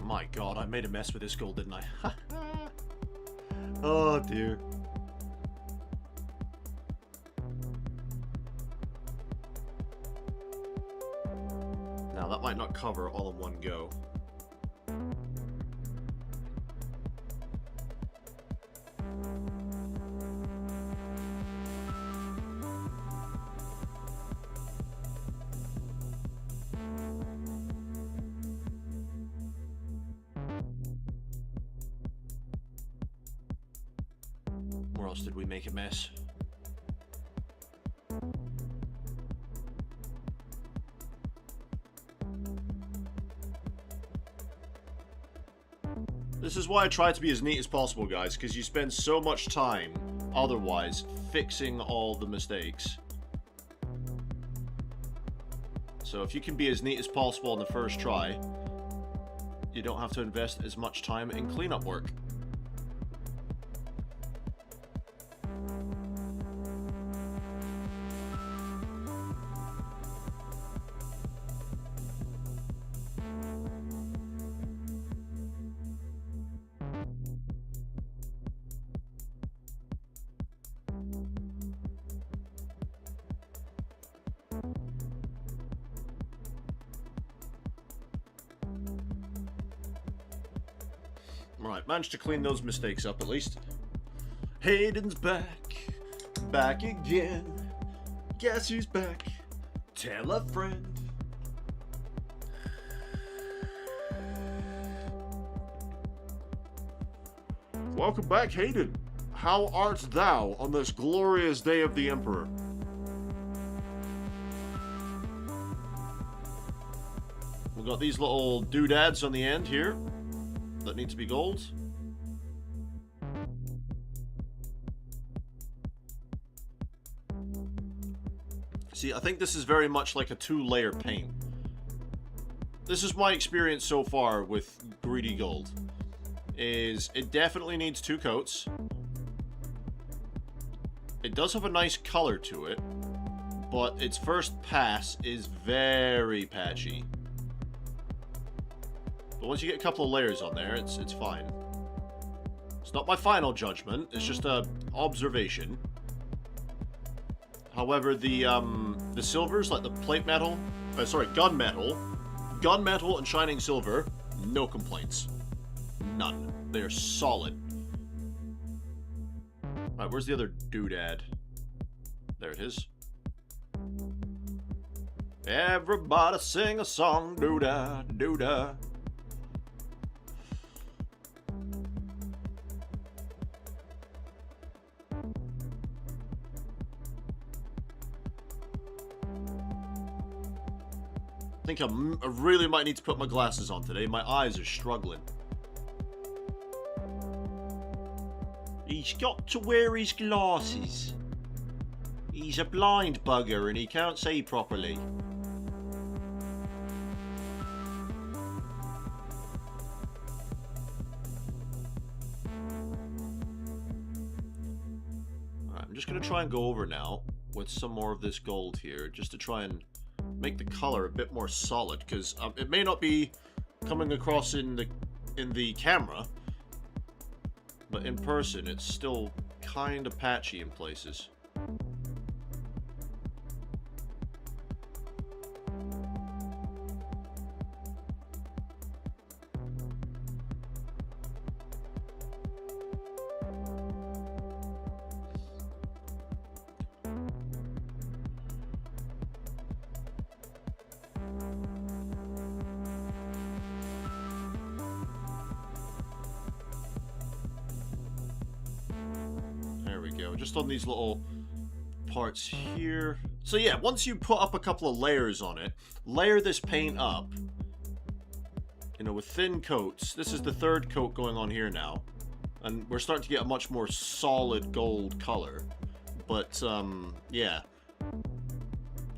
My god, I made a mess with this gold, didn't I? Oh dear. Now that might not cover all in one go. Where else did we make a mess? This is why I try to be as neat as possible, guys, because you spend so much time, otherwise, fixing all the mistakes. So if you can be as neat as possible on the first try, you don't have to invest as much time in cleanup work. Right, managed to clean those mistakes up at least. Hayden's back, back again. Guess who's back? Tell a friend. Welcome back, Hayden. How art thou on this glorious day of the Emperor? We've got these little doodads on the end here that need to be gold. See, I think this is very much like a two-layer paint. This is my experience so far with Greedy Gold. Is it definitely needs two coats. It does have a nice color to it, but its first pass is very patchy. But once you get a couple of layers on there, it's fine. It's not my final judgment, it's just a observation. However, the silvers, like the plate metal, gunmetal and shining silver, no complaints. None. They're solid. Right, where's the other doodad? There it is. Everybody sing a song, doodah, doodah. I think I really might need to put my glasses on today. My eyes are struggling. He's got to wear his glasses. He's a blind bugger and he can't see properly. Alright, I'm just going to try and go over now with some more of this gold here, just to try and make the color a bit more solid, because it may not be coming across in the camera, but in person it's still kind of patchy in places. go. Just on these little parts here. So yeah, once you put up a couple of layers on it, layer this paint up, you know, with thin coats. This is the third coat going on here now. And we're starting to get a much more solid gold color. But, yeah.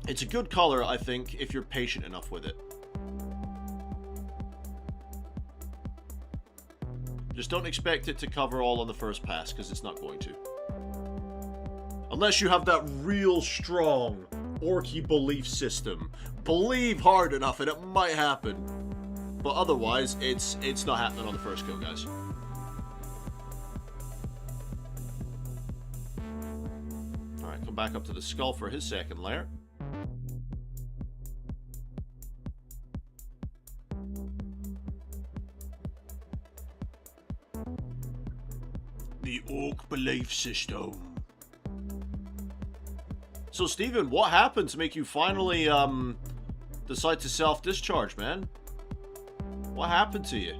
It's a good color, I think, if you're patient enough with it. Just don't expect it to cover all on the first pass, because it's not going to. Unless you have that real strong Orky belief system. Believe hard enough and it might happen. But otherwise, it's not happening on the first go, guys. Alright, come back up to the skull for his second layer. The Orc belief system. So, Steven, what happened to make you finally, decide to self-discharge, man? What happened to you?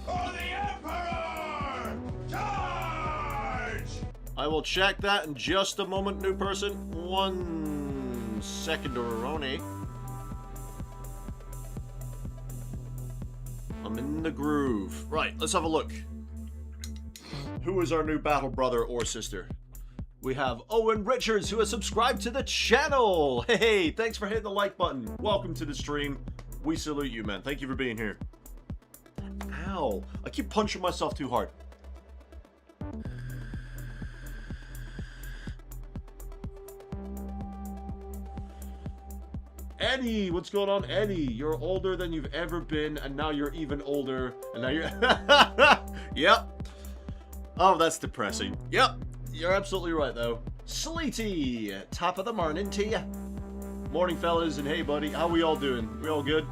For the Emperor! Charge! I will check that in just a moment, new person. 1 second, Oroni. I'm in the groove. Right, let's have a look. Who is our new battle brother or sister? We have Owen Richards, who has subscribed to the channel. Hey, thanks for hitting the like button. Welcome to the stream. We salute you, man. Thank you for being here. Ow. I keep punching myself too hard. Eddie, what's going on, Eddie? You're older than you've ever been, and now you're even older, and now you're... Yep. Oh, that's depressing. Yep. You're absolutely right, though. Sleety, top of the morning to you. Morning, fellas, and hey, buddy. How we all doing? We all good?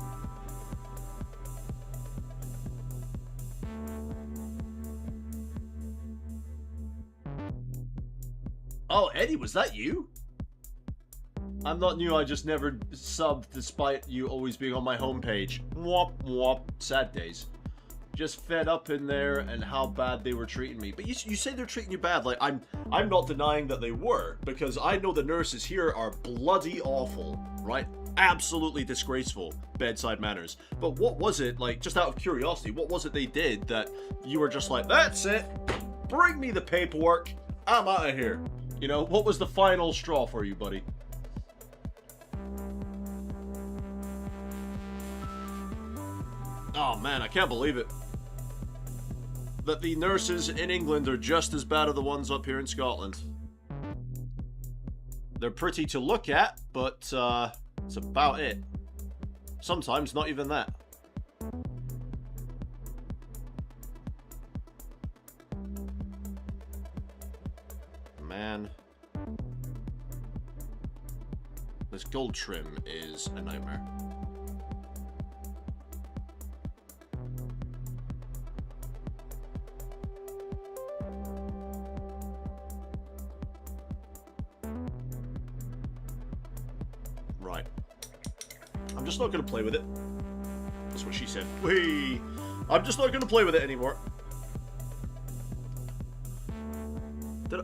Oh, Eddie, was that you? I'm not new, I just never subbed despite you always being on my homepage. Womp womp. Sad days. Just fed up in there and how bad they were treating me. But you say they're treating you bad. Like, I'm not denying that they were, because I know the nurses here are bloody awful, right? Absolutely disgraceful bedside manners. But what was it, like, just out of curiosity, what was it they did that you were just like, that's it, bring me the paperwork, I'm out of here. You know, what was the final straw for you, buddy? Oh man, I can't believe it. That the nurses in England are just as bad as the ones up here in Scotland. They're pretty to look at, but it's about it. Sometimes not even that. Man. This gold trim is a nightmare. Right. I'm just not going to play with it. That's what she said. Whee! I'm just not going to play with it anymore.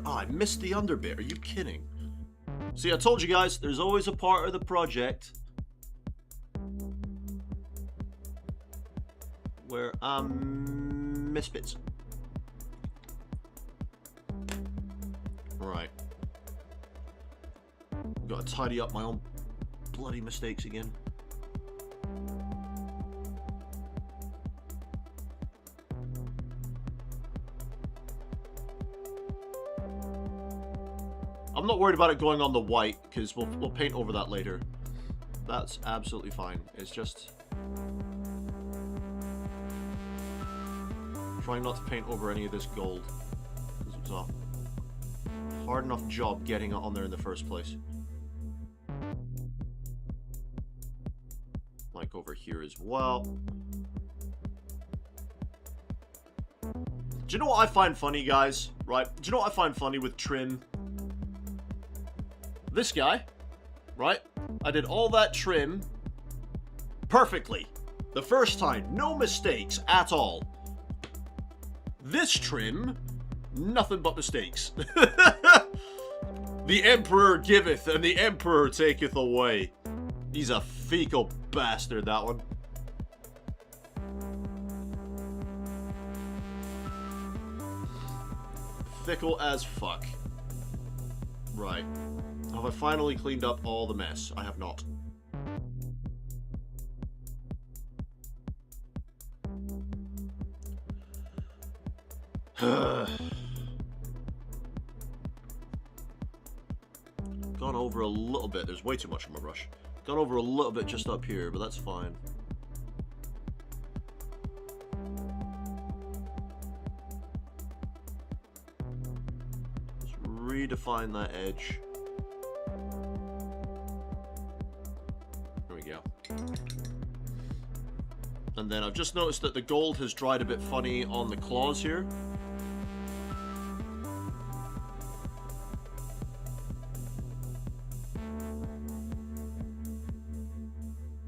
I missed the under bit. Are you kidding? See, I told you guys, there's always a part of the project where I miss bits. Right. Got to tidy up my own bloody mistakes again. I'm not worried about it going on the white, because we'll paint over that later. That's absolutely fine. It's just trying not to paint over any of this gold, because it was a hard enough job getting it on there in the first place. Like over here as well. Do you know what I find funny, guys? Right? Do you know what I find funny with trim? This guy, right? I did all that trim perfectly. The first time, no mistakes at all. This trim, nothing but mistakes. The Emperor giveth and the Emperor taketh away. He's a fecal bastard, that one. Fickle as fuck. Right. Have I finally cleaned up all the mess? I have not. Gone over a little bit. There's way too much on my brush. Gone over a little bit just up here, but that's fine. Let's redefine that edge. There we go. And then I've just noticed that the gold has dried a bit funny on the claws here.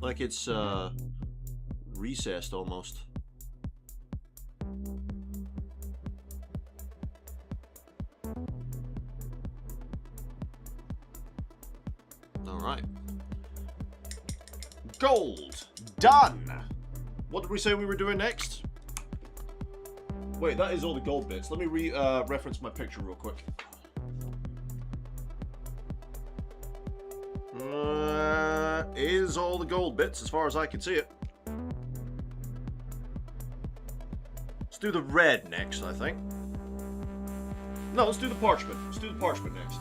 Like it's recessed almost. Alright. Gold! Done! What did we say we were doing next? Wait, that is all the gold bits. Let me reference my picture real quick. Is all the gold bits as far as I can see it. Let's do the red next, I think. No, let's do the parchment. Let's do the parchment next.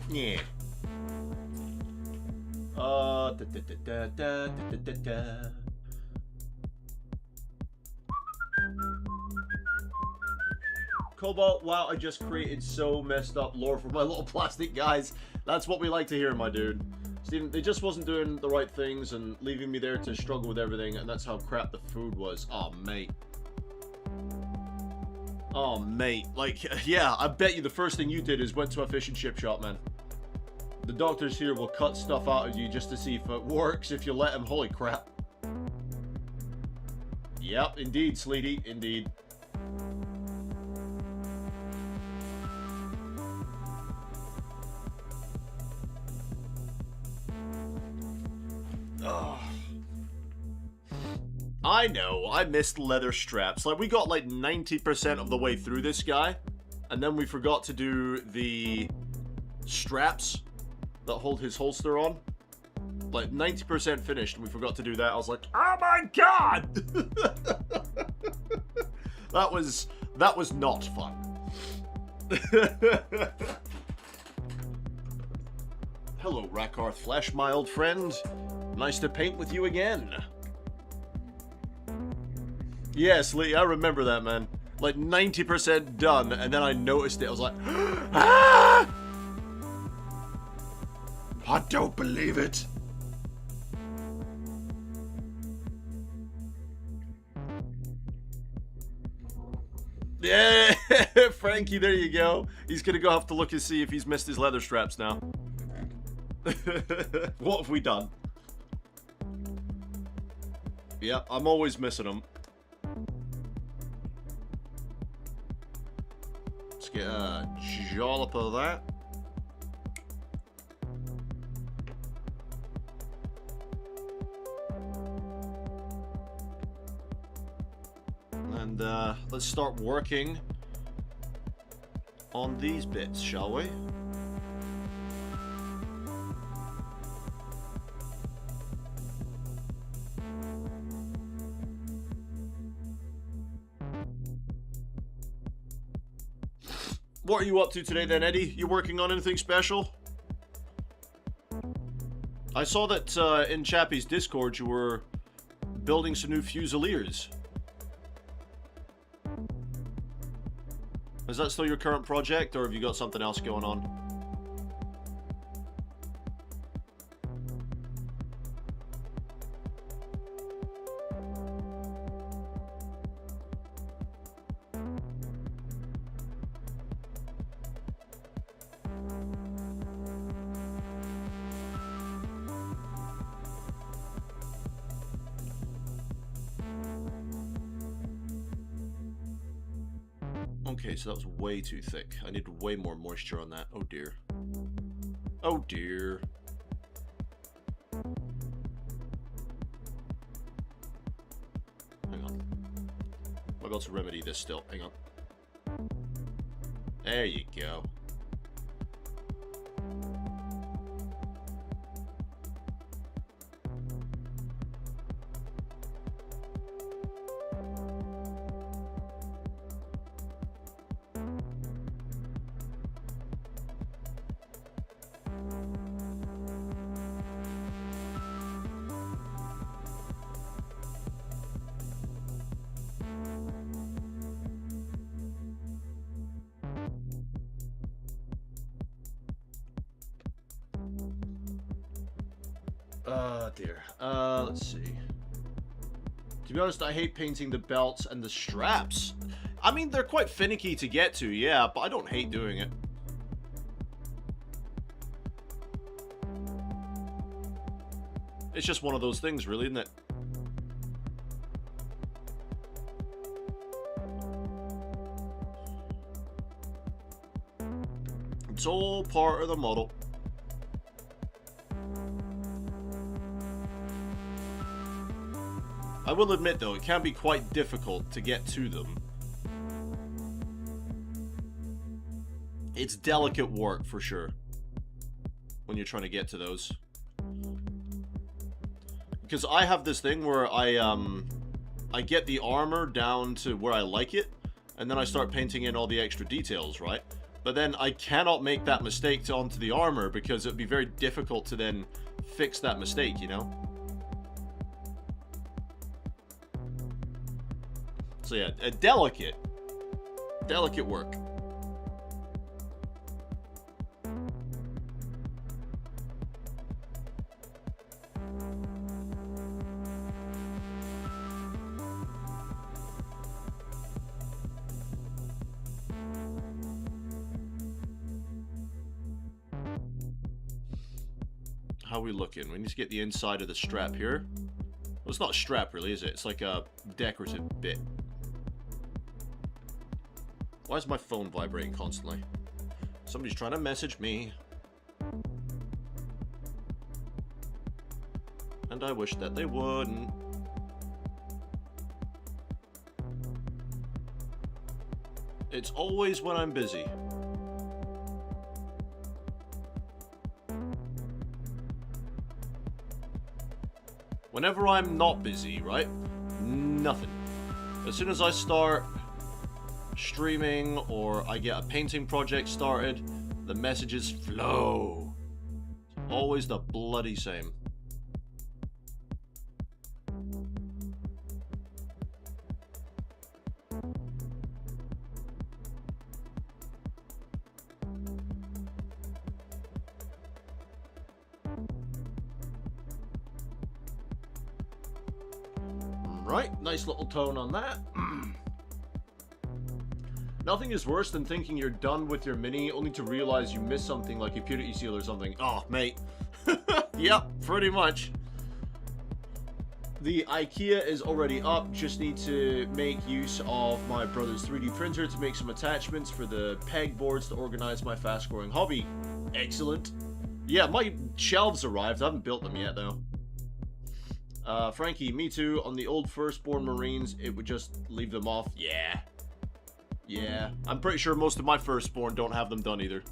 Yeah. Cobalt, wow, I just created so messed up lore for my little plastic guys. That's what we like to hear, my dude. Steven, they just wasn't doing the right things and leaving me there to struggle with everything, and that's how crap the food was. Oh, mate. Oh, mate. Like, yeah, I bet you the first thing you did is went to a fish and chip shop, man. The doctors here will cut stuff out of you just to see if it works if you let them. Holy crap. Yep, indeed, Sleety, indeed. Ugh. I know, I missed leather straps. Like, we got like 90% of the way through this guy, and then we forgot to do the straps that hold his holster on. Like, 90% finished, and we forgot to do that. I was like, oh my god! That was not fun. Hello, Rakarth Flesh, my old friend. Nice to paint with you again. Yes, Lee, I remember that, man. Like 90% done, and then I noticed it. I was like, ah! I don't believe it. Yeah, Frankie, there you go. He's gonna go have to look and see if he's missed his leather straps now. What have we done? Yeah, I'm always missing them. Let's get a jollop of that. And let's start working on these bits, shall we? What are you up to today then, Eddie? You working on anything special? I saw that in Chappie's Discord you were building some new Fusiliers. Is that still your current project, or have you got something else going on? Okay, so that was way too thick. I need way more moisture on that. Oh dear. Oh dear. Hang on. I'm about to remedy this still. Hang on. There you go. Dear. Let's see. To be honest, I hate painting the belts and the straps. I mean, they're quite finicky to get to, yeah, but I don't hate doing it. It's just one of those things, really, isn't it? It's all part of the model. I will admit, though, it can be quite difficult to get to them. It's delicate work, for sure, when you're trying to get to those. Because I have this thing where I get the armor down to where I like it, and then I start painting in all the extra details, right? But then I cannot make that mistake onto the armor, because it would be very difficult to then fix that mistake, you know? So yeah, a delicate work. How are we looking? We need to get the inside of the strap here. Well, it's not a strap really, is it? It's like a decorative bit. Why is my phone vibrating constantly? Somebody's trying to message me. And I wish that they wouldn't. It's always when I'm busy. Whenever I'm not busy, right? Nothing. As soon as I start streaming or I get a painting project started, the messages flow. It's always the bloody same. Right, nice little tone on that. Nothing is worse than thinking you're done with your mini only to realize you missed something like a purity seal or something. Oh, mate. Yep, pretty much. The IKEA is already up. Just need to make use of my brother's 3D printer to make some attachments for the pegboards to organize my fast-growing hobby. Excellent. Yeah, my shelves arrived. I haven't built them yet, though. Frankie, me too. On the old Firstborn Marines, it would just leave them off. Yeah. Yeah. I'm pretty sure most of my Firstborn don't have them done either.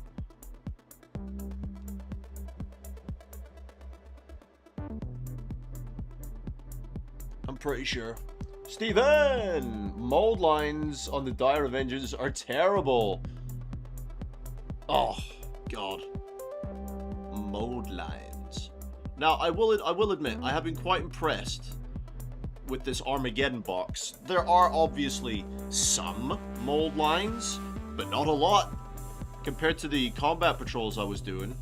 I'm pretty sure. Steven! Mold lines on the Dire Avengers are terrible. Oh, God. Mold lines. Now, I will admit, I have been quite impressed with this Armageddon box. There are obviously some mold lines, but not a lot compared to the combat patrols I was doing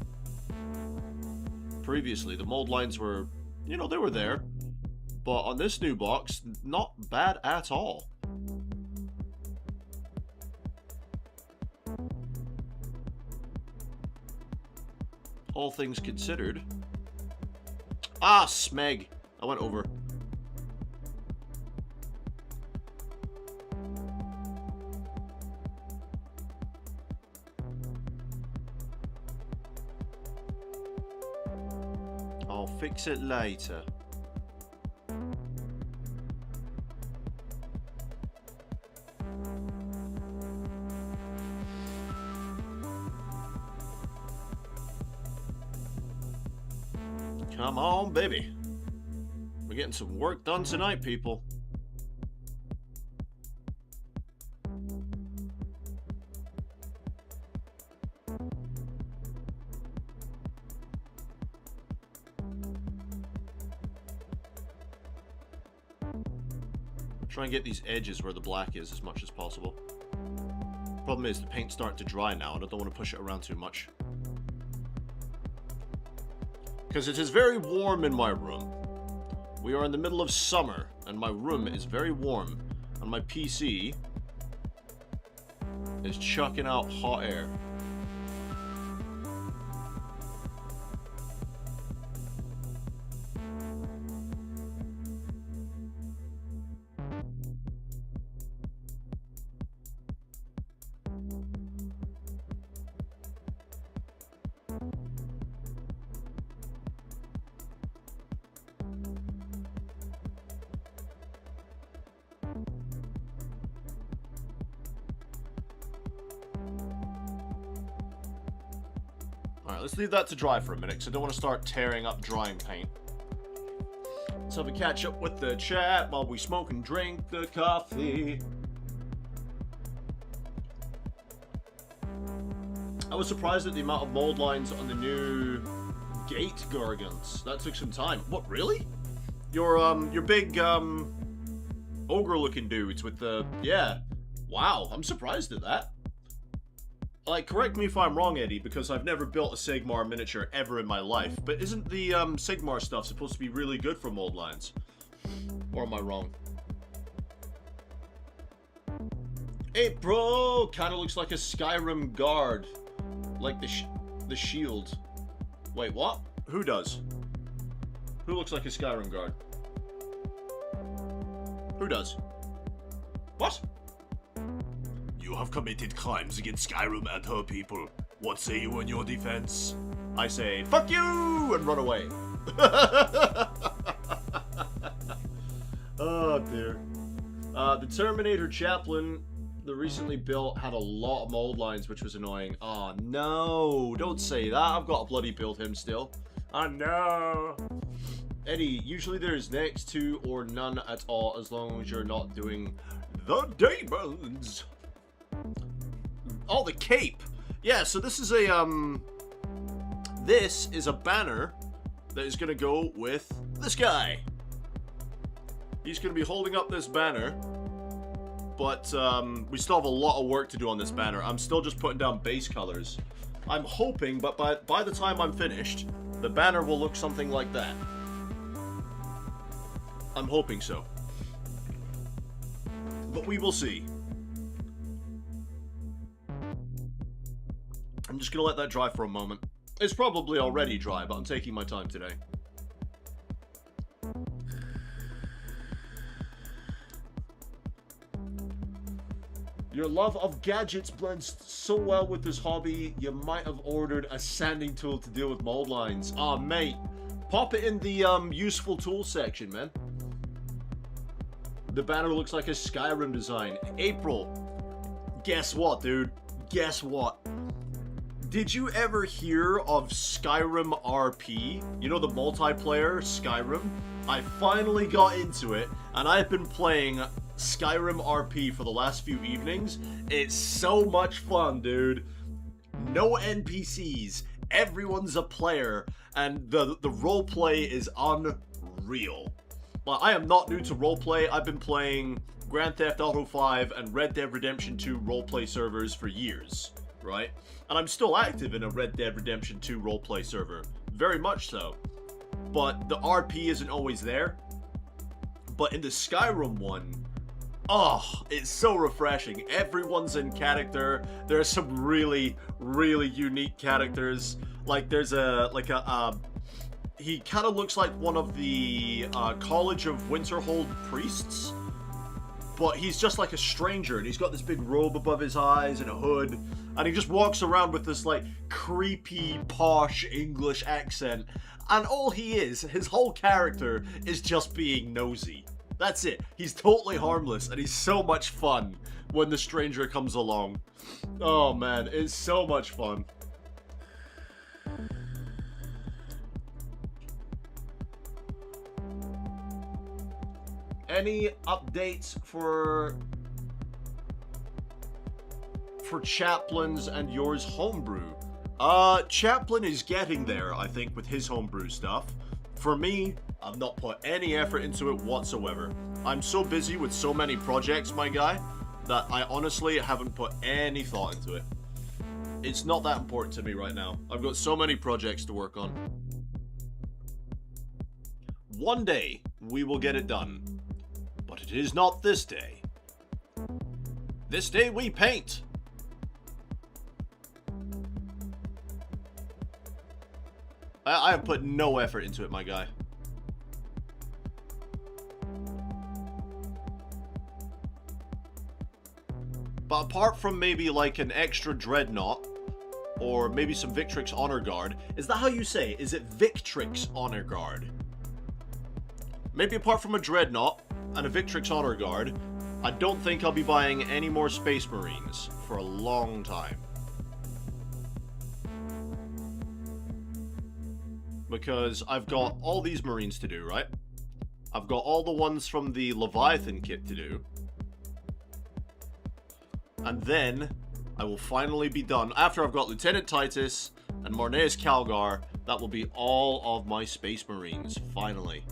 previously. The mold lines were, you know, they were there, but on this new box, not bad at all. All things considered. Ah, Smeg. I went over. fix it later. Come on, baby. We're getting some work done tonight, people. Try and get these edges where the black is as much as possible. Problem is, the paint's starting to dry now, and I don't want to push it around too much. Because it is very warm in my room. We are in the middle of summer, and my room is very warm, and my PC is chucking out hot air. Alright, let's leave that to dry for a minute, because I don't want to start tearing up drying paint. Let's have a catch up with the chat while we smoke and drink the coffee. I was surprised at the amount of mold lines on the new gate gargants. That took some time. What, really? Your big, ogre-looking dudes with the... Yeah. Wow, I'm surprised at that. Like, correct me if I'm wrong, Eddie, because I've never built a Sigmar miniature ever in my life, but isn't the, Sigmar stuff supposed to be really good for mold lines? Or am I wrong? April! Kinda looks like a Skyrim guard. Like the shield. Wait, what? Who does? Who looks like a Skyrim guard? Who does? What? You have committed crimes against Skyrim and her people. What say you in your defense? I say, fuck you! And run away. Oh, dear. The Terminator Chaplain, the recently built, had a lot of mold lines, which was annoying. Oh, no. Don't say that. I've got to bloody build him still. Oh, no. Eddie, usually there's next to or none at all, as long as you're not doing the demons. Oh, the cape. Yeah, so this is a, this is a banner that is going to go with this guy. He's going to be holding up this banner, but, we still have a lot of work to do on this banner. I'm still just putting down base colors. I'm hoping, but by the time I'm finished, the banner will look something like that. I'm hoping so. But we will see. I'm just gonna let that dry for a moment. It's probably already dry, but I'm taking my time today. Your love of gadgets blends so well with this hobby, you might have ordered a sanding tool to deal with mold lines. Aw, mate. Pop it in the, useful tools section, man. The banner looks like a Skyrim design. April. Guess what, dude? Guess what? Did you ever hear of Skyrim RP? You know, the multiplayer Skyrim? I finally got into it, and I've been playing Skyrim RP for the last few evenings. It's so much fun, dude. No NPCs. Everyone's a player, and the roleplay is unreal. Well, I am not new to roleplay. I've been playing Grand Theft Auto 5 and Red Dead Redemption 2 roleplay servers for years, right? And I'm still active in a Red Dead Redemption 2 roleplay server. Very much so. But the RP isn't always there. But in the Skyrim one, oh, it's so refreshing. Everyone's in character. There are some really, really unique characters. Like, there's he kind of looks like one of the College of Winterhold priests. but he's just like a stranger, and he's got this big robe above his eyes and a hood, and he just walks around with this like creepy, posh English accent, and all he is, his whole character, is just being nosy. That's it. He's totally harmless, and he's so much fun when the stranger comes along. Oh man, it's so much fun. Any updates for Chaplin's and yours homebrew? Chaplin is getting there, I think, with his homebrew stuff. For me, I've not put any effort into it whatsoever. I'm so busy with so many projects, my guy, that I honestly haven't put any thought into it. It's not that important to me right now. I've got so many projects to work on. One day, we will get it done. But it is not this day. This day we paint. I have put no effort into it, my guy. But apart from maybe like an extra dreadnought, or maybe some Victrix Honor Guard, is that how you say it? Is it Victrix Honor Guard? Maybe apart from a dreadnought and a Victrix Honor Guard, I don't think I'll be buying any more Space Marines for a long time. Because I've got all these Marines to do, right? I've got all the ones from the Leviathan kit to do. And then I will finally be done. After I've got Lieutenant Titus and Marneus Calgar, that will be all of my Space Marines, finally.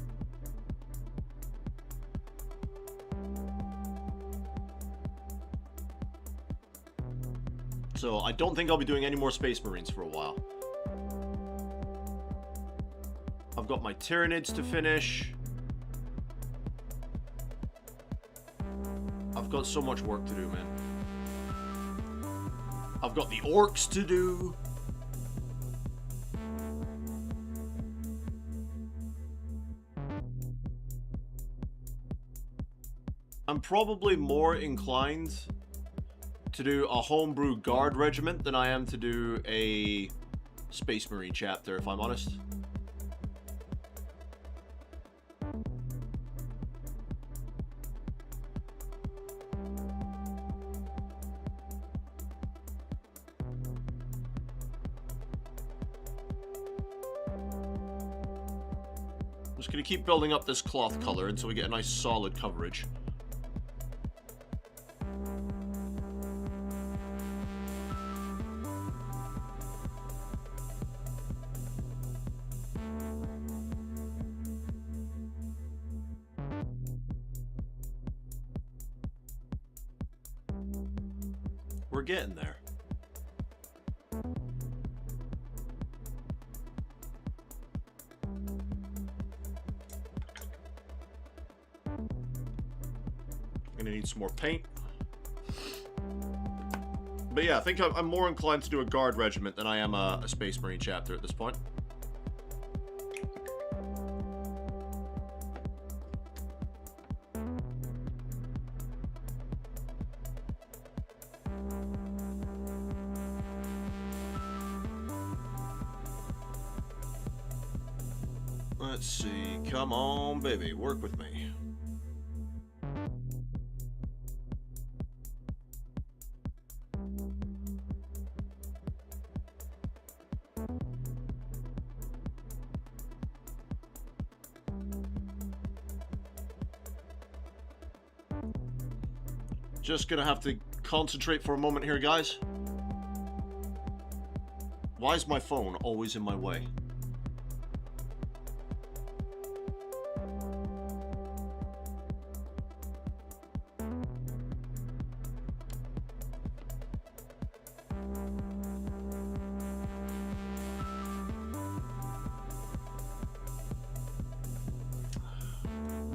So I don't think I'll be doing any more Space Marines for a while. I've got my Tyranids to finish. I've got so much work to do, man. I've got the Orcs to do. I'm probably more inclined to do a homebrew guard regiment than I am to do a Space Marine chapter, if I'm honest. I'm just going to keep building up this cloth color until we get a nice solid coverage. We're getting there. Gonna need some more paint. But yeah, I think I'm more inclined to do a guard regiment than I am a Space Marine chapter at this point. Let's see. Come on, baby. Work with me. Just gonna have to concentrate for a moment here, guys. Why is my phone always in my way?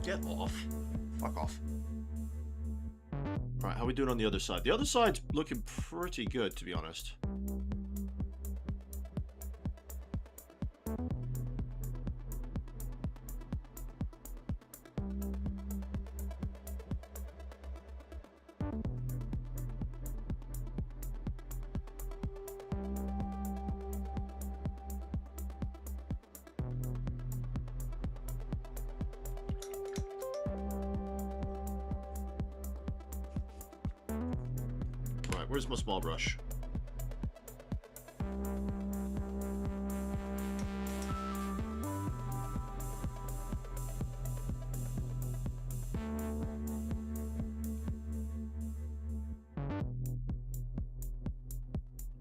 Get off. Fuck off. Alright, how are we doing on the other side? The other side's looking pretty good, to be honest. Right, where's my small brush?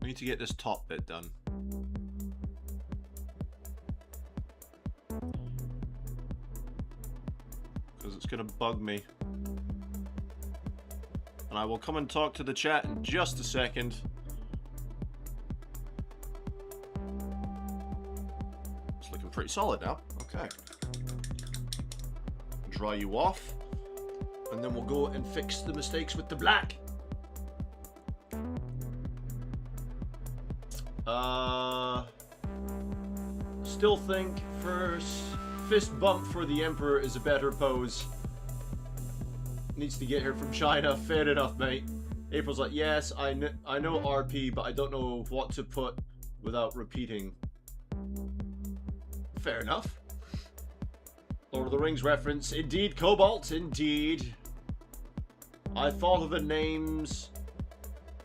I need to get this top bit done. Because it's going to bug me. And I will come and talk to the chat in just a second. It's looking pretty solid now. Okay. Dry you off. And then we'll go and fix the mistakes with the black. Still think fist bump for the Emperor is a better pose. Needs to get here from China. Fair enough, mate. April's like, yes, I know RP, but I don't know what to put without repeating. Fair enough. Lord of the Rings reference. Indeed, Cobalt. Indeed. I thought of the names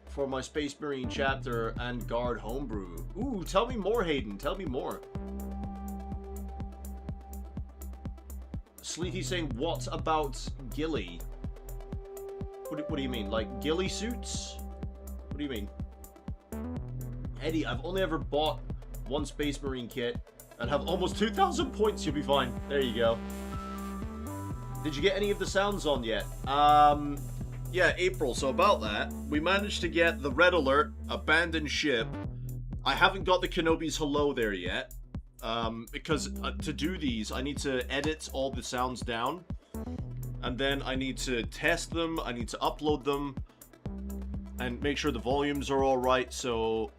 for my Space Marine chapter and Guard homebrew. Ooh, tell me more, Hayden. Tell me more. Sleeky saying, what about Gilly? What do you mean? Like ghillie suits? What do you mean? Eddie, I've only ever bought one Space Marine kit and have almost 2,000 points. You'll be fine. There you go. Did you get any of the sounds on yet? Yeah, April. So about that, we managed to get the Red Alert, Abandoned Ship. I haven't got the Kenobi's Hello there yet. Because to do these, I need to edit all the sounds down. And then I need to test them, I need to upload them, and make sure the volumes are alright, so...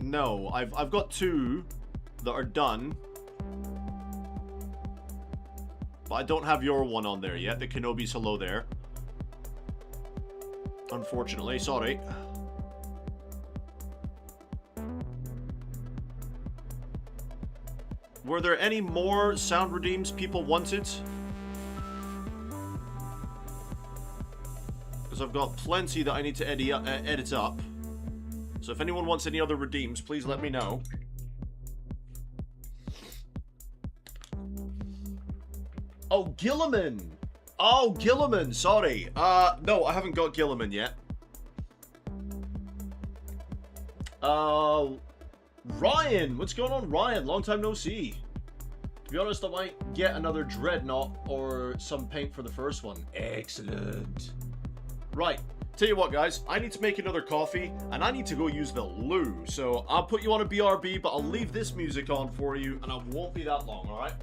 No, I've got 2 that are done. But I don't have your one on there yet, the Kenobi's Hello there. Unfortunately, sorry. Were there any more sound redeems people wanted? Because I've got plenty that I need to edit up. So if anyone wants any other redeems, please let me know. Oh, Gilliman! Oh, Gilliman, sorry. No, I haven't got Gilliman yet. Ryan! What's going on, Ryan? Long time no see. To be honest, I might get another Dreadnought or some paint for the first one. Excellent. Right. Tell you what, guys. I need to make another coffee, and I need to go use the loo. So I'll put you on a BRB, but I'll leave this music on for you, and I won't be that long, alright?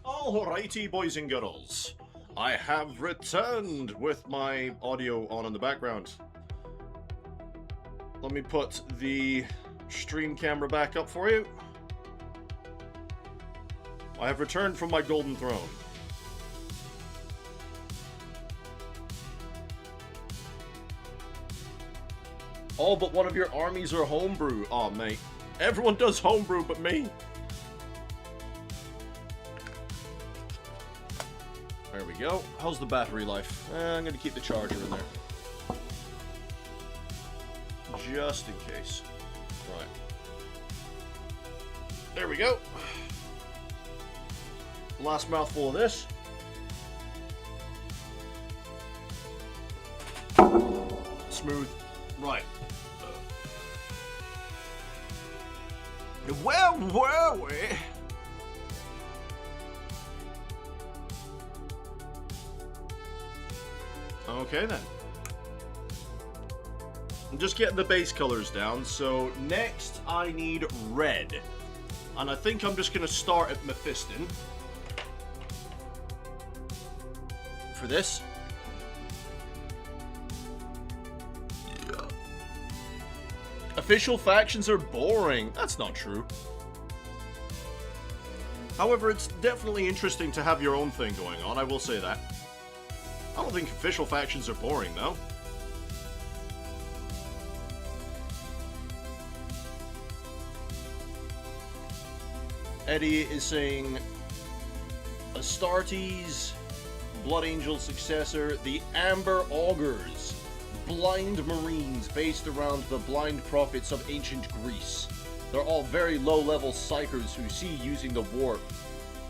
Alrighty, boys and girls. I have returned with my audio on in the background. Let me put the stream camera back up for you. I have returned from my golden throne. All but one of your armies are homebrew. Aw, mate. Everyone does homebrew but me. There we go. How's the battery life? I'm going to keep the charger in there. Just in case. Right. There we go. Last mouthful of this. Smooth. Right. Where were we? Okay then. I'm just getting the base colors down, so next I need red. And I think I'm just going to start at Mephiston. For this. Official factions are boring. That's not true. However, it's definitely interesting to have your own thing going on, I will say that. I don't think official factions are boring, though. Eddie is saying Astartes, Blood Angel successor, the Amber Augurs, blind marines based around the blind prophets of ancient Greece. They're all very low-level psychers who see using the warp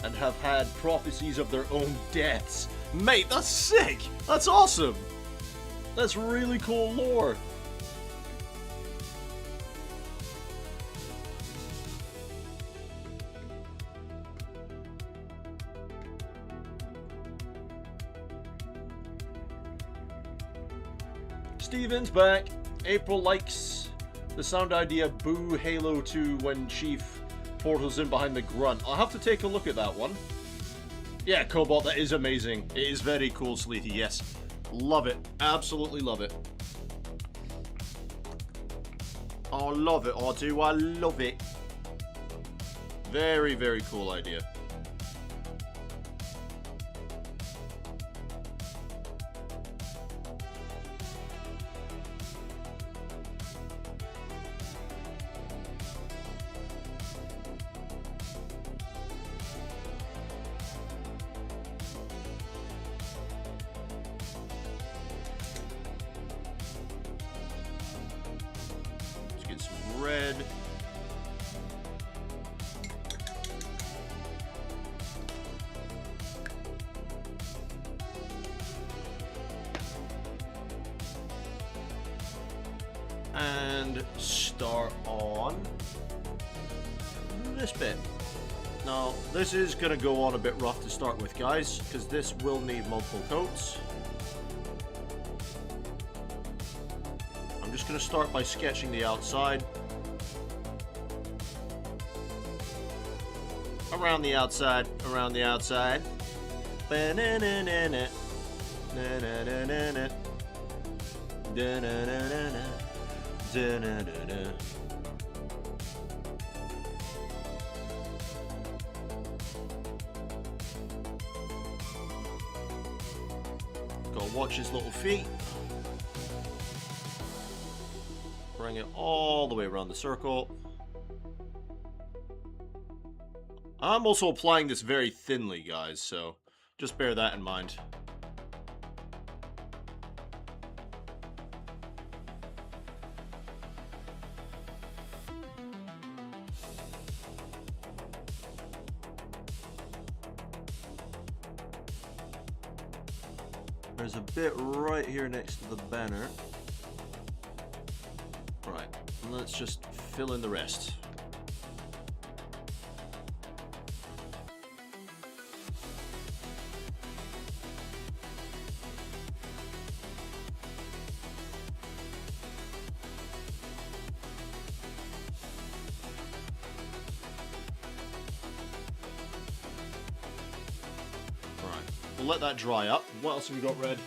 and have had prophecies of their own deaths. Mate, that's sick! That's awesome! That's really cool lore. Steven's back. April likes the sound idea boo Halo 2 when Chief portals in behind the grunt. I'll have to take a look at that one. Yeah, Cobalt, that is amazing. It is very cool, Sleethy, yes. Love it. Absolutely love it. I love it, I do. I love it. Very, very cool idea. Red. And start on this bit. Now, this is going to go on a bit rough to start with, guys, because this will need multiple coats. I'm just going to start by sketching the outside. Around the outside, around the outside. Ba-na-na-na-na. Na-na-na-na-na. Da-na-na-na-na. Da-na-na-na. Gotta watch his little feet. Bring it all the way around the circle. I'm also applying this very thinly, guys, so just bear that in mind. There's a bit right here next to the banner. Right, let's just fill in the rest. We'll let that dry up. What else have we got red?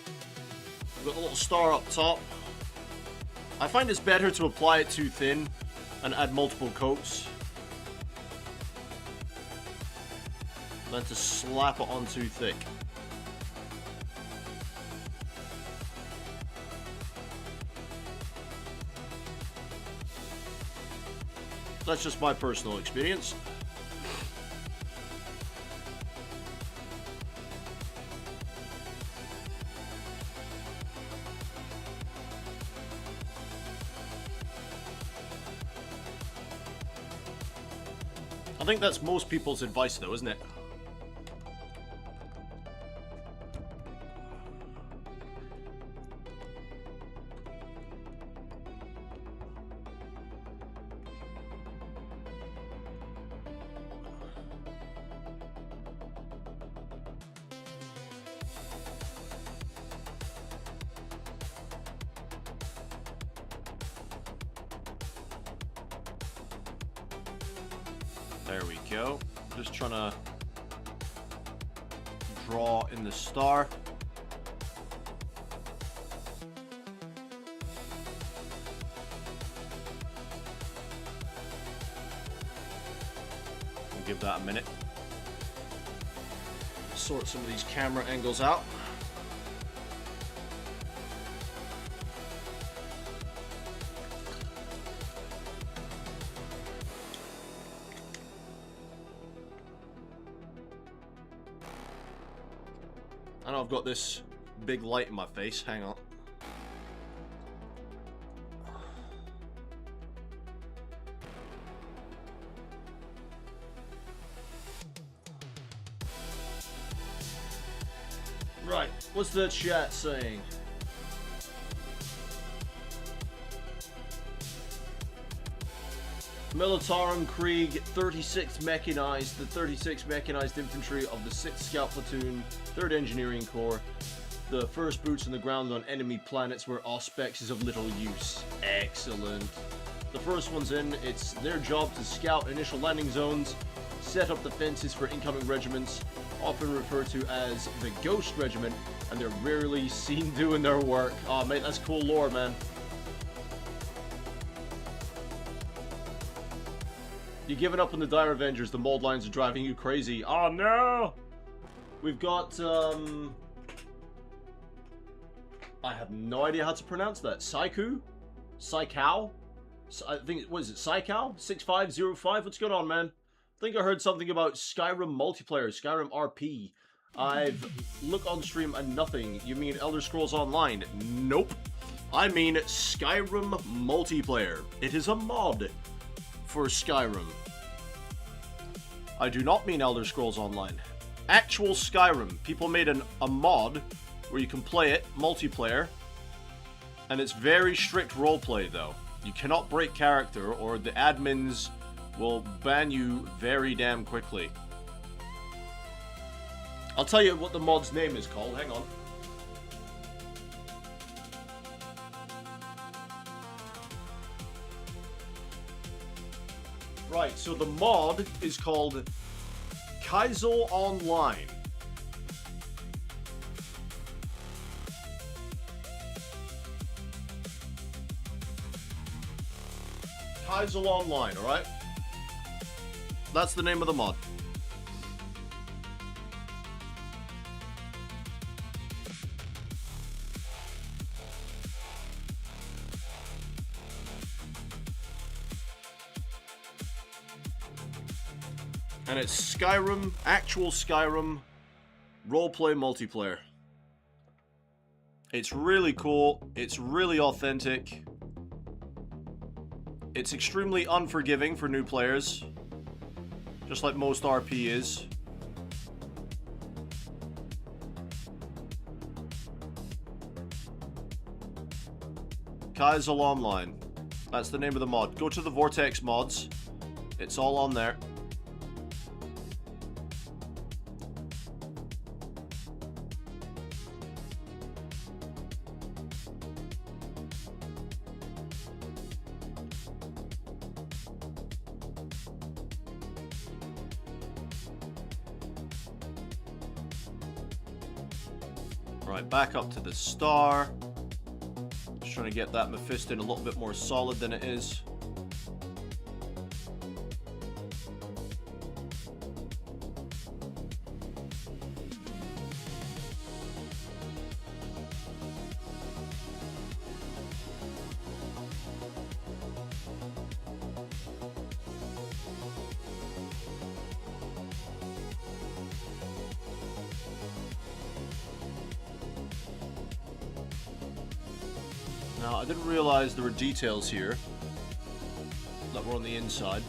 We've got a little star up top. I find it's better to apply it too thin and add multiple coats than to slap it on too thick. That's just my personal experience. I think that's most people's advice though, isn't it? There we go. Just trying to draw in the star. We'll give that a minute. Sort some of these camera angles out. I know I've got this big light in my face. Hang on. Right, what's the chat saying? Militarum Krieg, 36th Mechanized, the 36th Mechanized Infantry of the 6th Scout Platoon, 3rd Engineering Corps. The first boots on the ground on enemy planets where Auspex is of little use. Excellent. The first one's in, it's their job to scout initial landing zones, set up defenses for incoming regiments, often referred to as the Ghost Regiment, and they're rarely seen doing their work. Oh mate, that's cool lore, man. You're giving up on the Dire Avengers, the mold lines are driving you crazy. Oh no! We've got, I have no idea how to pronounce that. Saiku? Saikao? I think, what is it, Saikao? 6505? What's going on, man? I think I heard something about Skyrim multiplayer, Skyrim RP. I've looked on stream and nothing. You mean Elder Scrolls Online? Nope. I mean Skyrim multiplayer. It is a mod for Skyrim. I do not mean Elder Scrolls Online. Actual Skyrim. People made a mod where you can play it, multiplayer, and it's very strict roleplay though. You cannot break character or the admins will ban you very damn quickly. I'll tell you what the mod's name is called, hang on. Right, so the mod is called Kaizo Online. Kaizo Online, alright? That's the name of the mod. And it's Skyrim, actual Skyrim, roleplay multiplayer. It's really cool, it's really authentic. It's extremely unforgiving for new players, just like most RP is. Kaizo Online. That's the name of the mod. Go to the Vortex mods. It's all on there. Right, back up to the star. Just trying to get that Mephiston a little bit more solid than it is. Now, I didn't realize there were details here that were on the inside.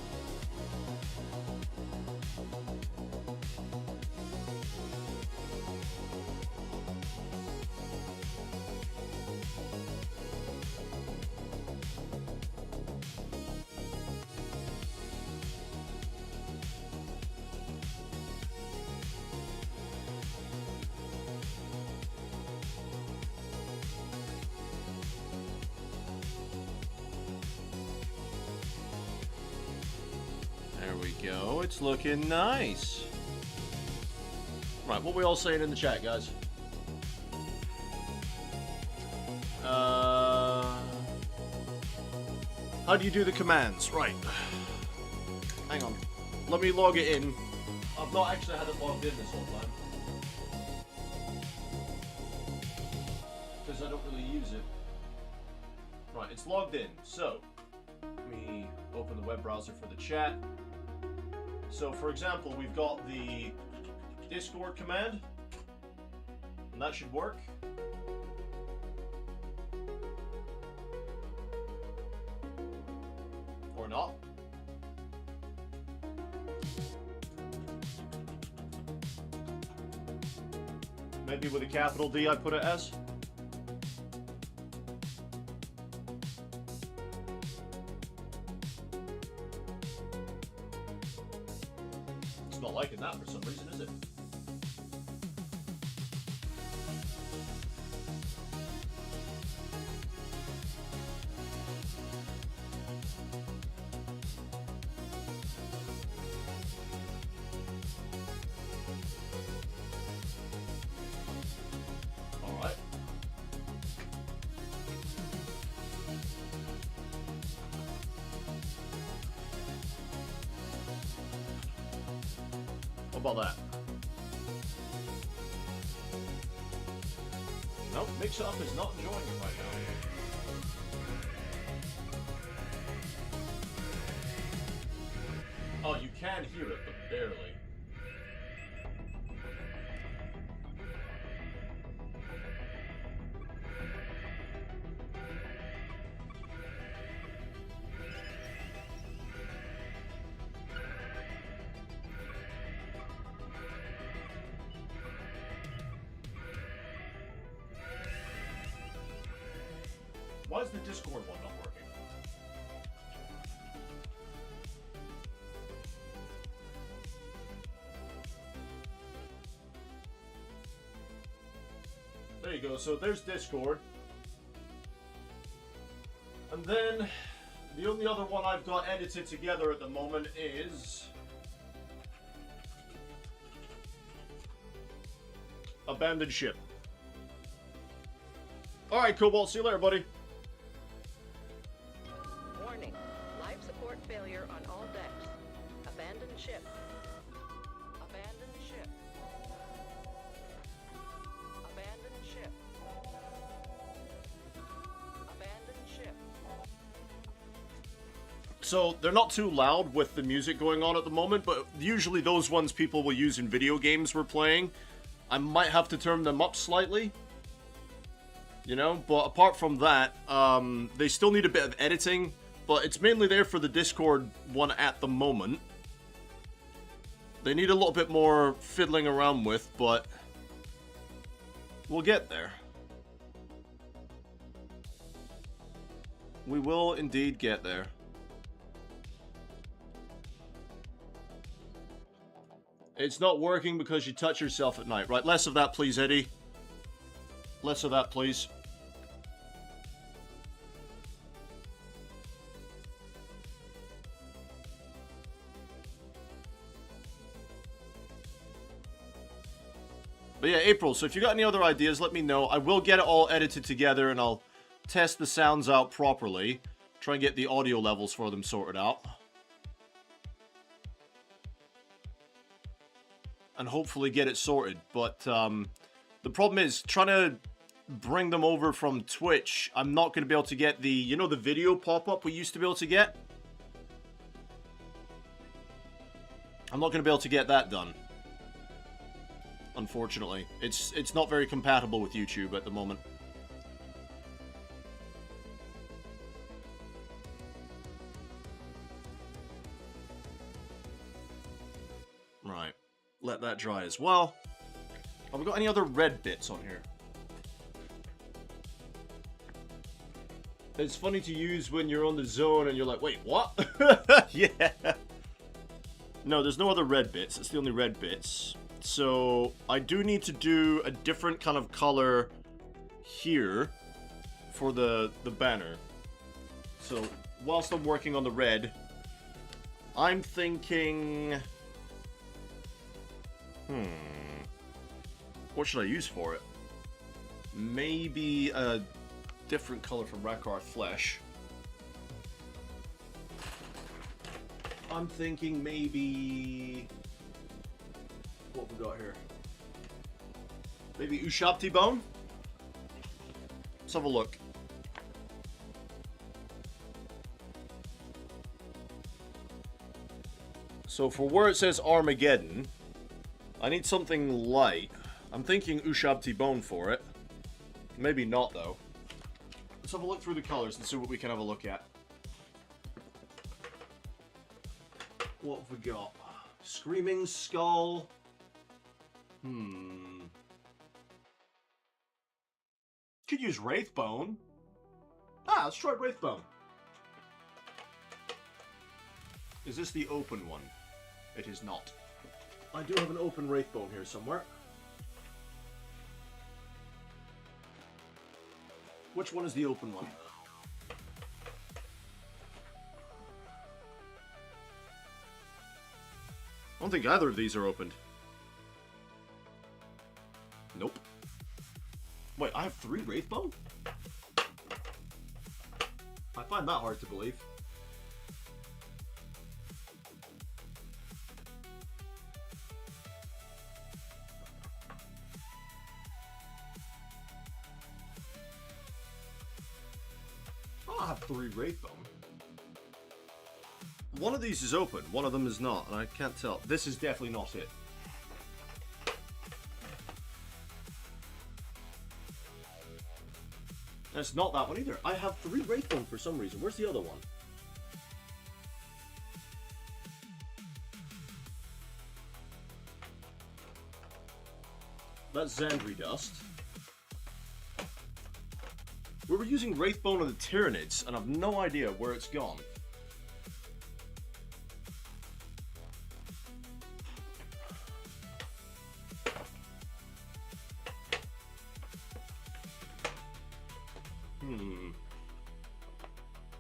There we go. It's looking nice. Right, what we all saying in the chat, guys? How do you do the commands? Right. Hang on. Let me log it in. I've not actually had it logged in this whole time. Because I don't really use it. Right, it's logged in. So, let me open the web browser for the chat. So, for example, we've got the Discord command, and that should work. Or not. Maybe with a capital D I put it as. It's not liking that for some reason, is it? Alright. What about that? Nope, Mix-Up is not enjoying it right now. Oh, you can hear it, but barely. Why is the Discord one not working? There you go, so there's Discord. And then, the only other one I've got edited together at the moment is Abandoned Ship. Alright, Cobalt, see you later, buddy. Warning. Life support failure on all decks. Abandoned ship. Abandoned ship. Abandoned ship. Abandoned ship. So, they're not too loud with the music going on at the moment, but usually those ones people will use in video games we're playing. I might have to turn them up slightly. You know, but apart from that, they still need a bit of editing, but it's mainly there for the Discord one at the moment. They need a little bit more fiddling around with, but we'll get there. We will indeed get there. It's not working because you touch yourself at night. Right, less of that, please, Eddie. Less of that, please. But yeah, April, so if you got any other ideas, let me know. I will get it all edited together, and I'll test the sounds out properly. Try and get the audio levels for them sorted out. And hopefully get it sorted. But the problem is, trying to bring them over from Twitch, I'm not going to be able to get the, you know, the video pop-up we used to be able to get? I'm not going to be able to get that done. Unfortunately. It's not very compatible with YouTube at the moment. Right. Let that dry as well. Have we got any other red bits on here? It's funny to use when you're on the zone and you're like, wait, what? Yeah. No, there's no other red bits. It's the only red bits. So, I do need to do a different kind of color here for the banner. So, whilst I'm working on the red, I'm thinking... what should I use for it? Maybe a different color from Rakarth Flesh. I'm thinking maybe... what have we got here? Maybe Ushabti Bone? Let's have a look. So for where it says Armageddon, I need something light. I'm thinking Ushabti Bone for it. Maybe not, though. Let's have a look through the colors and see what we can have a look at. What have we got? Screaming Skull. Could use Wraithbone. Let's try Wraithbone. Is this the open one? It is not. I do have an open Wraithbone here somewhere. Which one is the open one? I don't think either of these are opened. Nope. Wait, I have 3 Wraithbone? I find that hard to believe. I have 3 Wraithbone. One of these is open, one of them is not, and I can't tell. This is definitely not it. And it's not that one either. I have 3 Wraithbone for some reason. Where's the other one? That's Xandri Dust. We were using Wraithbone on the Tyranids, and I've no idea where it's gone.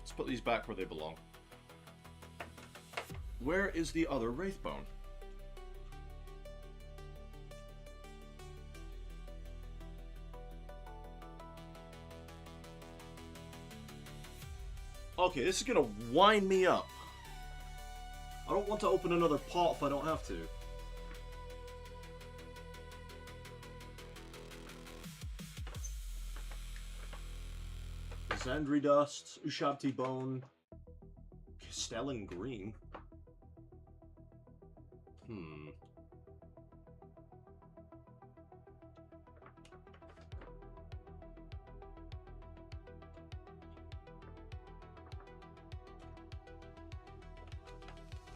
Let's put these back where they belong. Where is the other Wraithbone? Okay, this is gonna wind me up. I don't want to open another pot if I don't have to. Xandri Dust, Ushabti Bone, Castellan Green.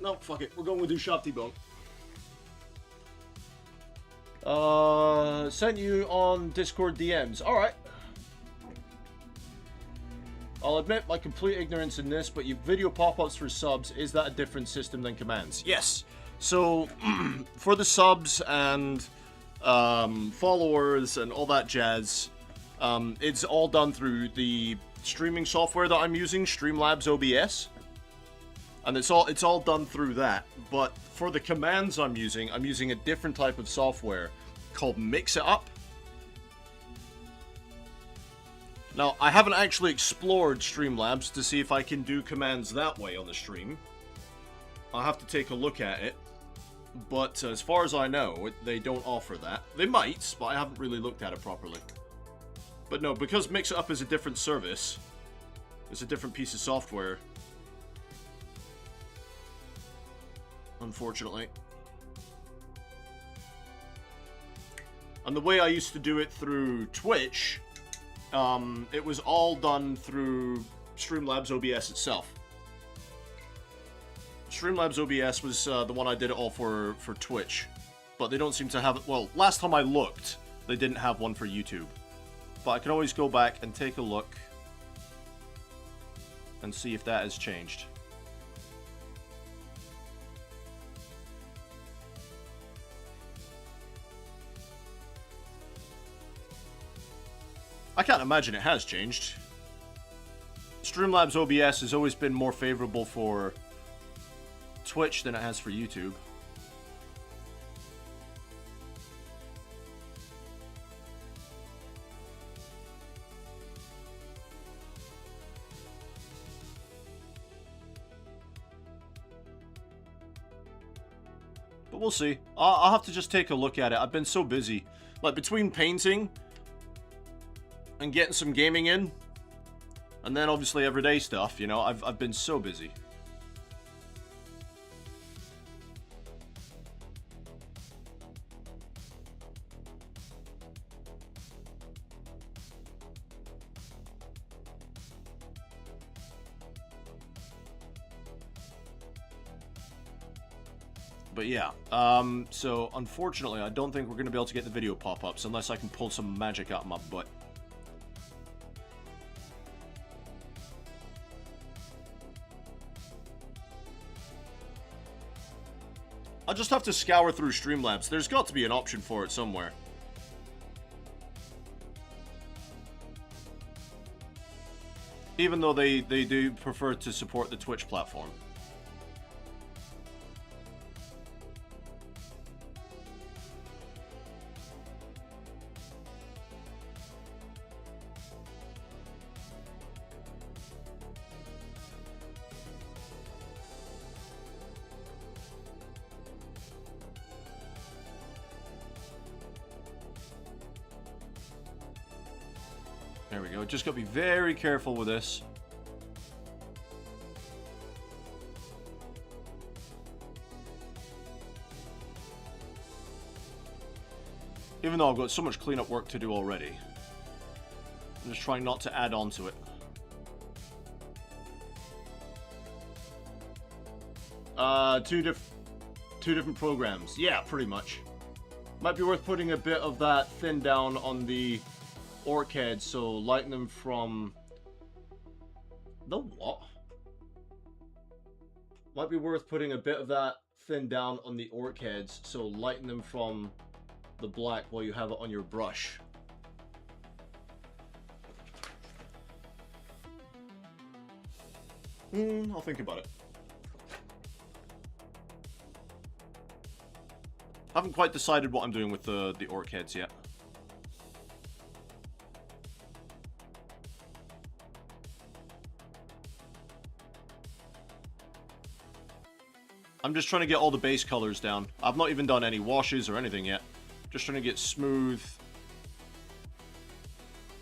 No, fuck it. We're going with Ushabti Bone. Sent you on Discord DMs. Alright. I'll admit my complete ignorance in this, but you video pop-ups for subs, is that a different system than commands? Yes. So, for the subs and followers and all that jazz, it's all done through the streaming software that I'm using, Streamlabs OBS. And it's all done through that. But for the commands I'm using a different type of software called Mix It Up. Now, I haven't actually explored Streamlabs to see if I can do commands that way on the stream. I'll have to take a look at it. But as far as I know, they don't offer that. They might, but I haven't really looked at it properly. But no, because Mix It Up is a different service, it's a different piece of software, unfortunately. And the way I used to do it through Twitch, it was all done through Streamlabs OBS itself. Streamlabs OBS was the one I did it all for Twitch. But they don't seem to have it. Well, last time I looked, they didn't have one for YouTube. But I could always go back and take a look and see if that has changed. I can't imagine it has changed. Streamlabs OBS has always been more favorable for Twitch than it has for YouTube. But we'll see. I'll have to just take a look at it. I've been so busy. Like, between painting and getting some gaming in, and then obviously everyday stuff, you know, I've been so busy. But yeah, so unfortunately I don't think we're going to be able to get the video pop-ups unless I can pull some magic out of my butt. I'll just have to scour through Streamlabs. There's got to be an option for it somewhere. Even though they do prefer to support the Twitch platform. There we go. Just got to be very careful with this. Even though I've got so much cleanup work to do already. I'm just trying not to add on to it. Two different programs. Yeah, pretty much. Might be worth putting a bit of that thin down on the orc heads, so lighten them from the what? Might be worth putting a bit of that thin down on the orc heads, so lighten them from the black while you have it on your brush. I'll think about it. Haven't quite decided what I'm doing with the orc heads yet. I'm just trying to get all the base colors down. I've not even done any washes or anything yet. Just trying to get smooth.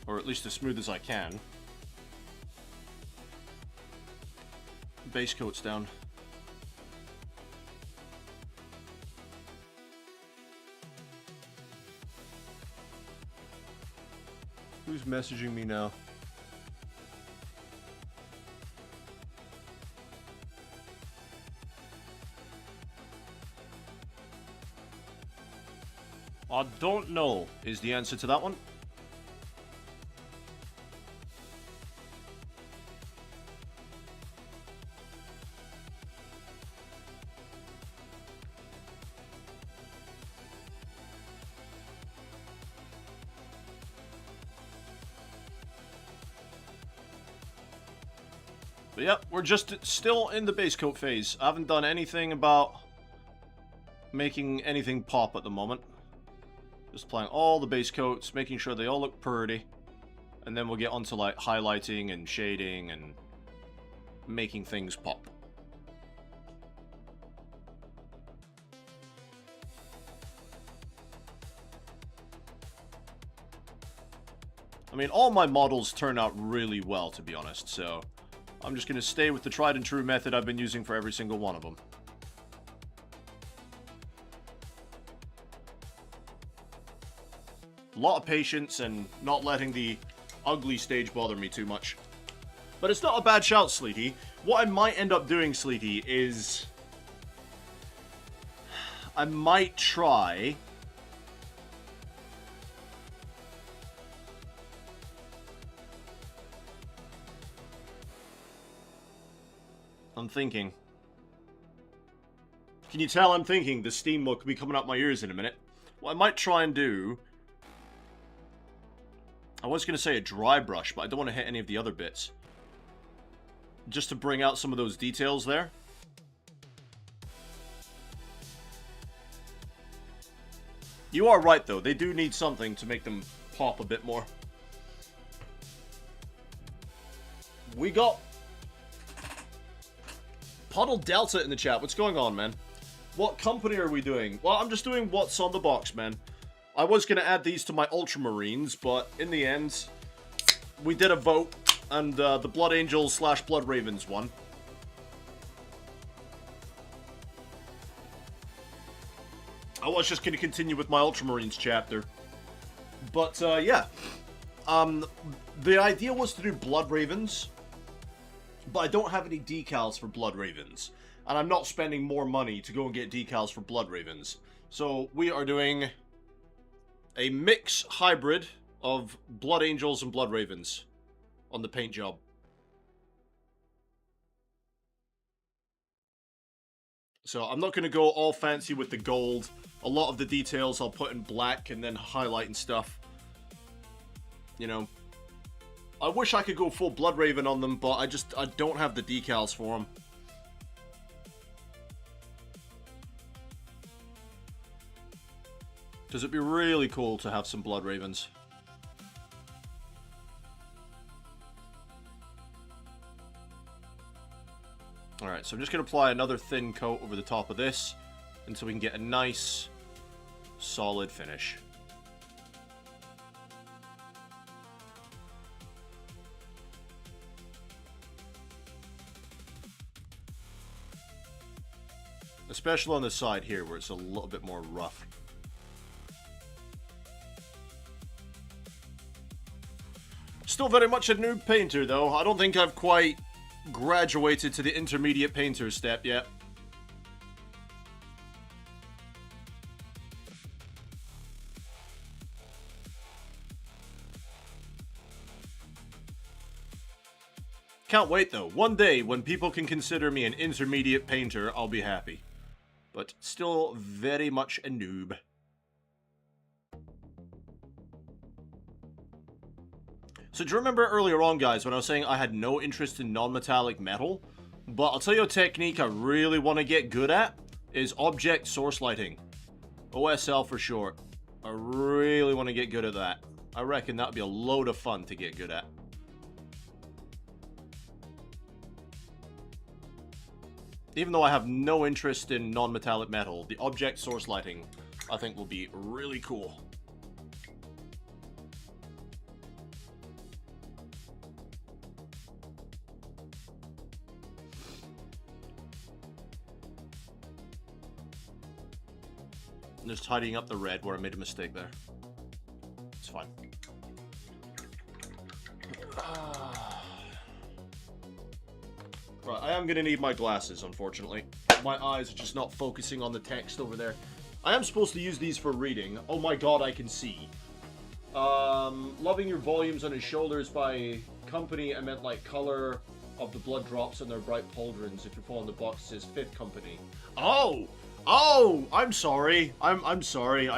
Or at least as smooth as I can. Base coats down. Who's messaging me now? I don't know, is the answer to that one. But yeah, we're just still in the base coat phase. I haven't done anything about making anything pop at the moment. Just applying all the base coats, making sure they all look pretty. And then we'll get onto like highlighting and shading and making things pop. I mean, all my models turn out really well, to be honest, so I'm just going to stay with the tried and true method I've been using for every single one of them. A lot of patience and not letting the ugly stage bother me too much. But it's not a bad shout, Sleety. What I might end up doing, Sleety, is I might try... I'm thinking. Can you tell I'm thinking? The steam will be coming out my ears in a minute. What I might try and do... I was going to say a dry brush, but I don't want to hit any of the other bits. Just to bring out some of those details there. You are right, though. They do need something to make them pop a bit more. We got Puddle Delta in the chat. What's going on, man? What company are we doing? Well, I'm just doing what's on the box, man. I was going to add these to my Ultramarines, but in the end, we did a vote, and the Blood Angels / Blood Ravens won. I was just going to continue with my Ultramarines chapter. But, yeah. The idea was to do Blood Ravens, but I don't have any decals for Blood Ravens. And I'm not spending more money to go and get decals for Blood Ravens. So, we are doing a mix hybrid of Blood Angels and Blood Ravens on the paint job. So I'm not going to go all fancy with the gold. A lot of the details I'll put in black and then highlight and stuff. You know, I wish I could go full Blood Raven on them, but I don't have the decals for them. Because it'd be really cool to have some Blood Ravens. Alright, so I'm just going to apply another thin coat over the top of this until we can get a nice, solid finish. Especially on the side here where it's a little bit more rough. Still very much a noob painter, though. I don't think I've quite graduated to the intermediate painter step yet. Can't wait, though. One day, when people can consider me an intermediate painter, I'll be happy. But still very much a noob. So do you remember earlier on, guys, when I was saying I had no interest in non-metallic metal? But I'll tell you a technique I really want to get good at is object source lighting. OSL for short. I really want to get good at that. I reckon that would be a load of fun to get good at. Even though I have no interest in non-metallic metal, the object source lighting, I think, will be really cool. Just tidying up the red where I made a mistake there. It's fine. Right, I am going to need my glasses, unfortunately. My eyes are just not focusing on the text over there. I am supposed to use these for reading. Oh my god, I can see. Loving your volumes on his shoulders by company, I meant like color of the blood drops on their bright pauldrons. If you're following the box, it says fifth company. Oh! Oh! I'm sorry. I'm sorry.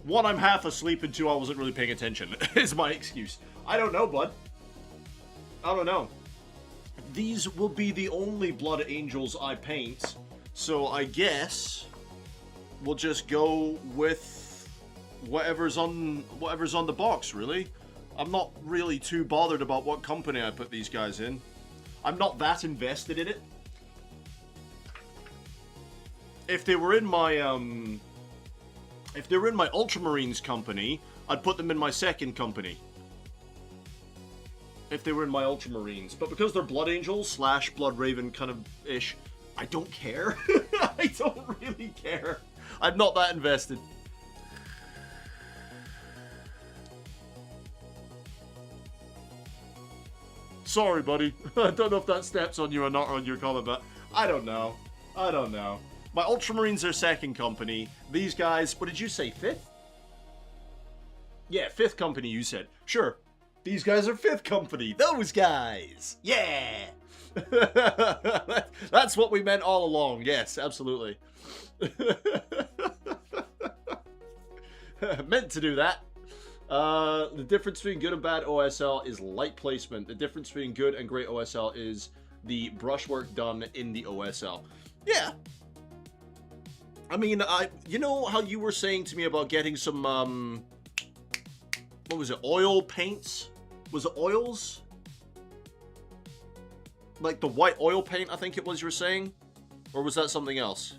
One, I'm half asleep, and two, I wasn't really paying attention. Is my excuse. I don't know, bud. I don't know. These will be the only Blood Angels I paint, so I guess we'll just go with whatever's on the box, really. I'm not really too bothered about what company I put these guys in. I'm not that invested in it. If they were in my Ultramarines company, I'd put them in my second company. If they were in my Ultramarines. But because they're Blood Angels / Blood Raven kind of ish, I don't care. I don't really care. I'm not that invested. Sorry, buddy. I don't know if that steps on you or not on your comment, but I don't know. I don't know. My Ultramarines are second company. These guys, what did you say, fifth? Yeah, fifth company, you said. Sure. These guys are fifth company. Those guys. Yeah. That's what we meant all along. Yes, absolutely. Meant to do that. The difference between good and bad OSL is light placement. The difference between good and great OSL is the brushwork done in the OSL. Yeah. I mean, you know how you were saying to me about getting some, what was it, oil paints? Was it oils? Like the white oil paint, I think it was you were saying? Or was that something else?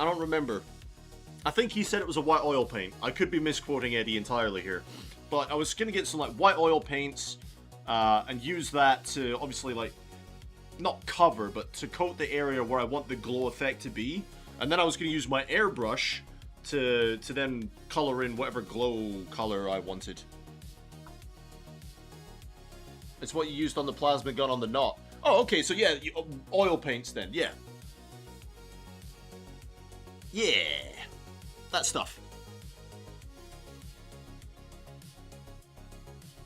I don't remember. I think he said it was a white oil paint. I could be misquoting Eddie entirely here. But I was going to get some like white oil paints and use that to obviously like, not cover, but to coat the area where I want the glow effect to be. And then I was going to use my airbrush to then color in whatever glow color I wanted. It's what you used on the plasma gun on the knot. Oh, okay, so yeah, oil paints then, yeah. Yeah. That stuff.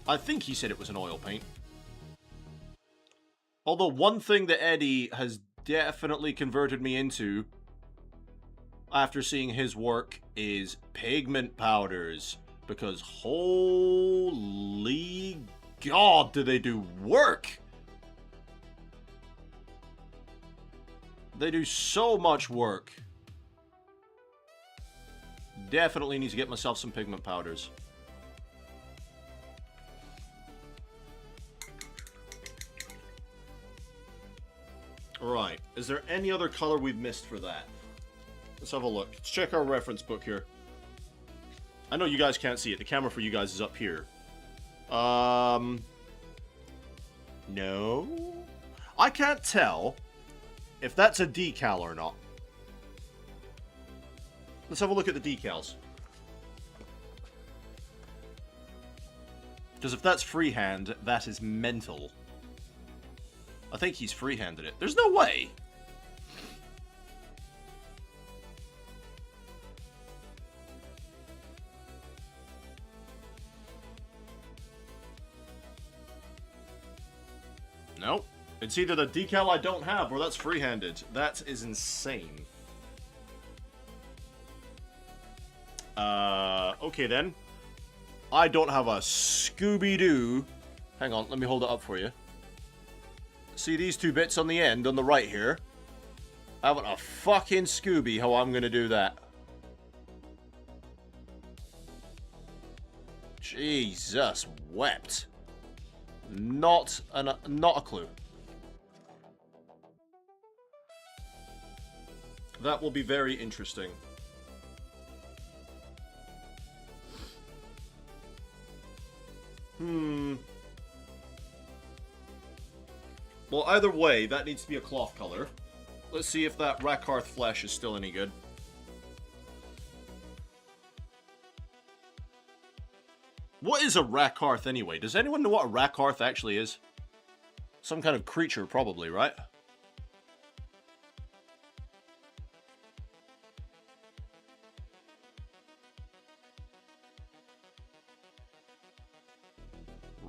I think he said it was an oil paint. Although one thing that Eddie has definitely converted me into after seeing his work is pigment powders. Because holy God, do they do work! They do so much work. Definitely need to get myself some pigment powders. Right. Is there any other color we've missed for that? Let's have a look. Let's check our reference book here. I know you guys can't see it. The camera for you guys is up here. No. I can't tell if that's a decal or not. Let's have a look at the decals. Because if that's freehand, that is mental. I think he's freehanded it. There's no way! Nope. It's either the decal I don't have or that's freehanded. That is insane. Okay then. I don't have a Scooby-Doo. Hang on, let me hold it up for you. See these two bits on the end, on the right here? I haven't a fucking Scooby how I'm gonna do that. Jesus wept. Not a clue. That will be very interesting. Well, either way, that needs to be a cloth color. Let's see if that Rakarth flesh is still any good. What is a Rakarth anyway? Does anyone know what a Rakarth actually is? Some kind of creature, probably, right?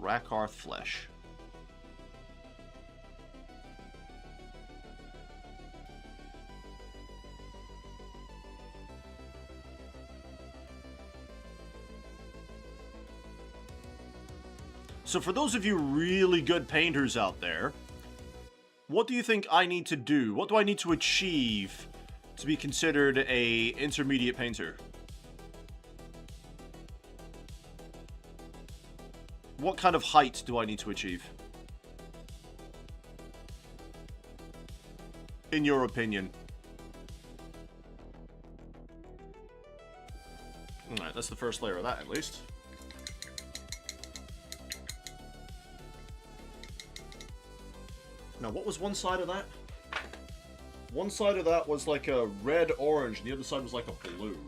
Rakarth flesh. So for those of you really good painters out there, what do you think I need to do? What do I need to achieve to be considered a intermediate painter? What kind of height do I need to achieve? In your opinion. Alright, that's the first layer of that, at least. Now, what was one side of that? One side of that was like a red-orange, and the other side was like a blue.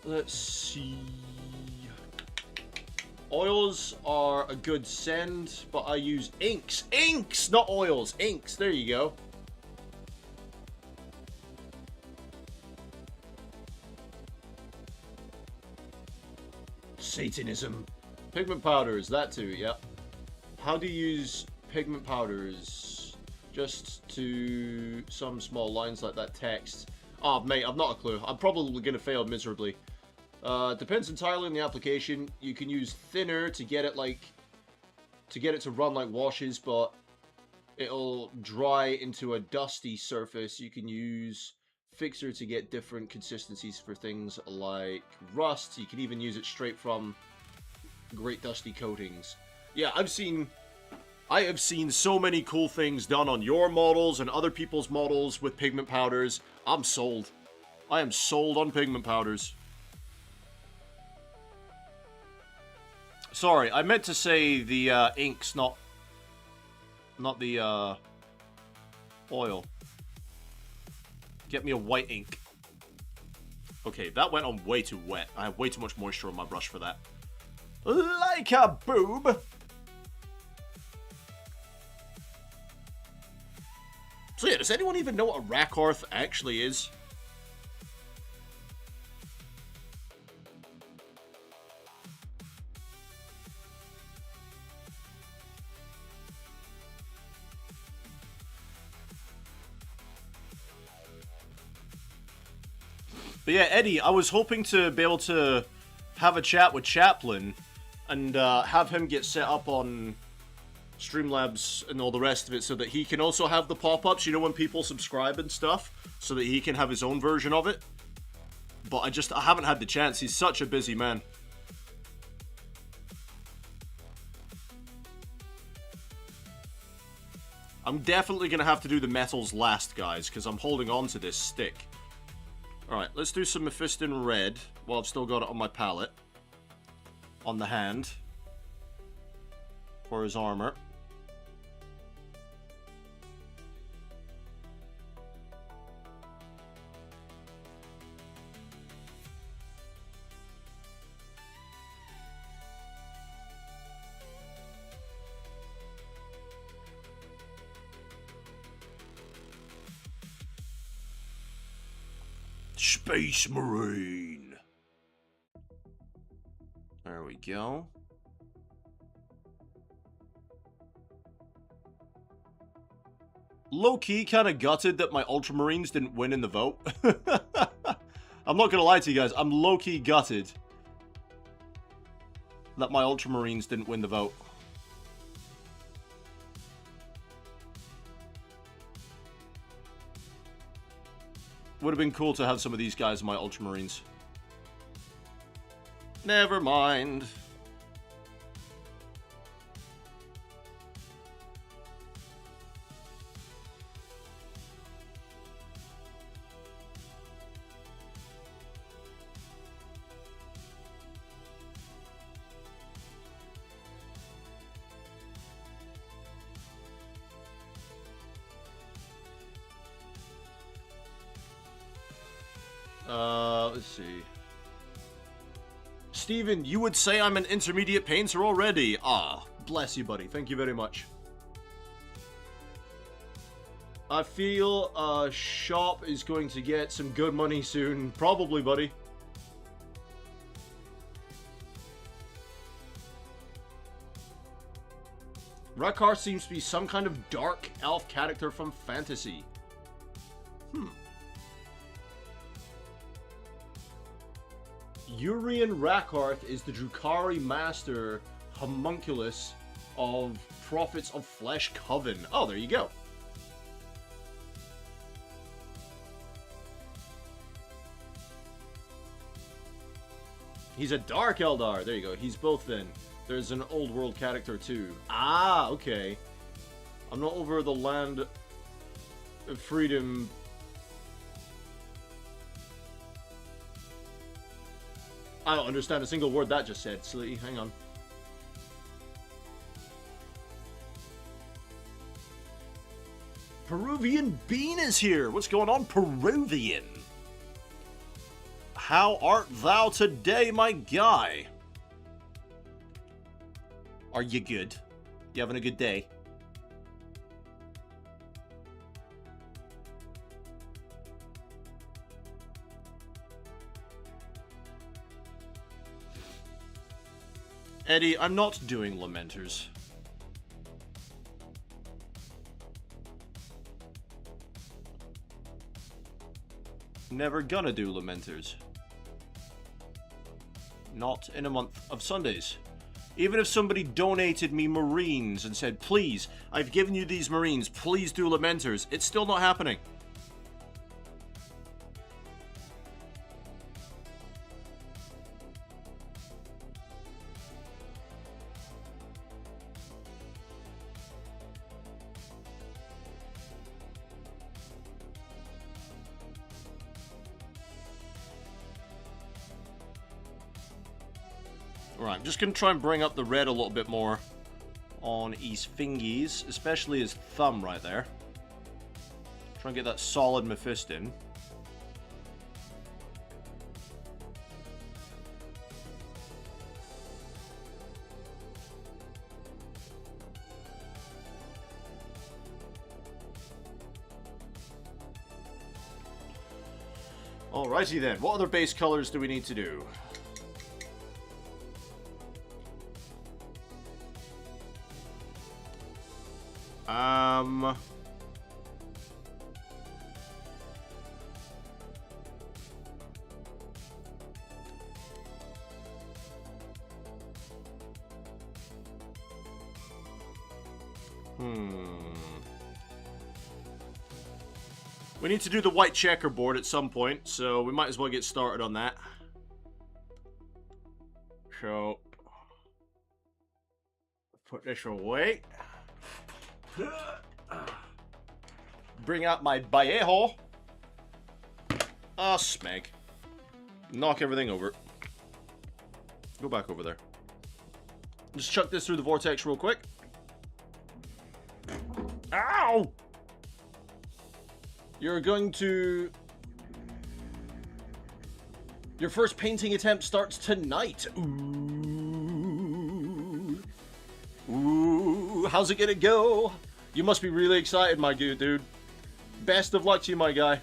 Let's see... Oils are a good send, but I use inks. Inks! Not oils, inks. There you go. Satanism. Pigment powders, that too, yep. How do you use pigment powders? Just to some small lines like that text. Oh, mate, I've not a clue. I'm probably going to fail miserably. Depends entirely on the application. You can use thinner to get it to run like washes, but it'll dry into a dusty surface. You can use fixer to get different consistencies for things like rust. You can even use it straight from great dusty coatings. Yeah, I have seen so many cool things done on your models and other people's models with pigment powders. I'm sold. I am sold on pigment powders. Sorry, I meant to say the inks, not the oil. Get me a white ink. Okay, that went on way too wet. I have way too much moisture on my brush for that. Like a boob! So yeah, does anyone even know what a Rakarth actually is? But yeah, Eddie, I was hoping to be able to have a chat with Chaplin and have him get set up on Streamlabs and all the rest of it so that he can also have the pop-ups, you know, when people subscribe and stuff, so that he can have his own version of it. But I haven't had the chance. He's such a busy man. I'm definitely going to have to do the metals last, guys, because I'm holding on to this stick. Alright, let's do some Mephiston Red while I've still got it on my palette. On the hand. For his armor. Space Marine. There we go. Low-key kind of gutted that my Ultramarines didn't win in the vote. I'm not gonna lie to you guys, I'm low-key gutted that my Ultramarines didn't win the vote. Would have been cool to have some of these guys in my Ultramarines. Never mind. Let's see. Steven, you would say I'm an intermediate painter already. Ah, bless you, buddy. Thank you very much. I feel shop is going to get some good money soon. Probably, buddy. Rakarth seems to be some kind of dark elf character from fantasy. Urian Rakarth is the Drukhari master homunculus of Prophets of Flesh Coven. Oh, there you go. He's a Dark Eldar. There you go. He's both then. There's an old world character too. Ah, okay. I'm not over the land of freedom. I don't understand a single word that just said, Slitty. Hang on. Peruvian Bean is here. What's going on, Peruvian? How art thou today, my guy? Are you good? You having a good day? Eddie, I'm not doing Lamenters. Never gonna do Lamenters. Not in a month of Sundays. Even if somebody donated me Marines and said, please, I've given you these Marines, please do Lamenters, it's still not happening. Alright, I'm just going to try and bring up the red a little bit more on his fingies, especially his thumb right there. Try and get that solid Mephiston. Alrighty then, what other base colors do we need to do? We need to do the white checkerboard at some point, so we might as well get started on that. So, put this away. Bring out my Vallejo. Ah, smeg. Knock everything over. Go back over there. Just chuck this through the vortex real quick. Ow! You're going to... Your first painting attempt starts tonight. Ooh. Ooh, how's it gonna go? You must be really excited, my dude. Best of luck to you, my guy.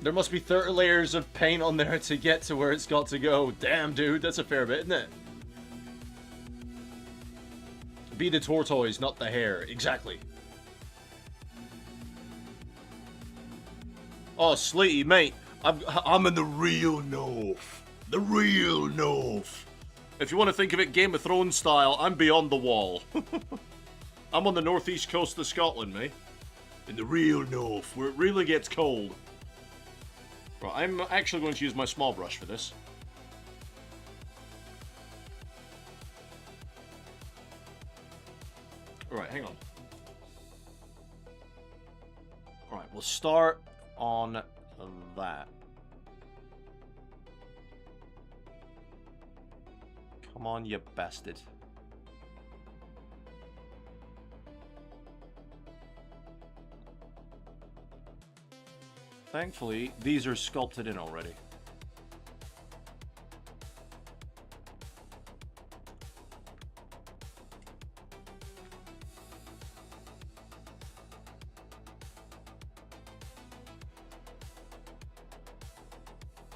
There must be 30 layers of paint on there to get to where it's got to go. Damn, dude, that's a fair bit, isn't it? Be the tortoise, not the hare. Exactly. Oh, Sleety, mate. I'm in the real north. The real north. If you want to think of it Game of Thrones style, I'm beyond the wall. I'm on the northeast coast of Scotland, mate. In the real north, where it really gets cold. Right, I'm actually going to use my small brush for this. Alright, hang on. Alright, we'll start on that. Come on, you bastard. Thankfully, these are sculpted in already.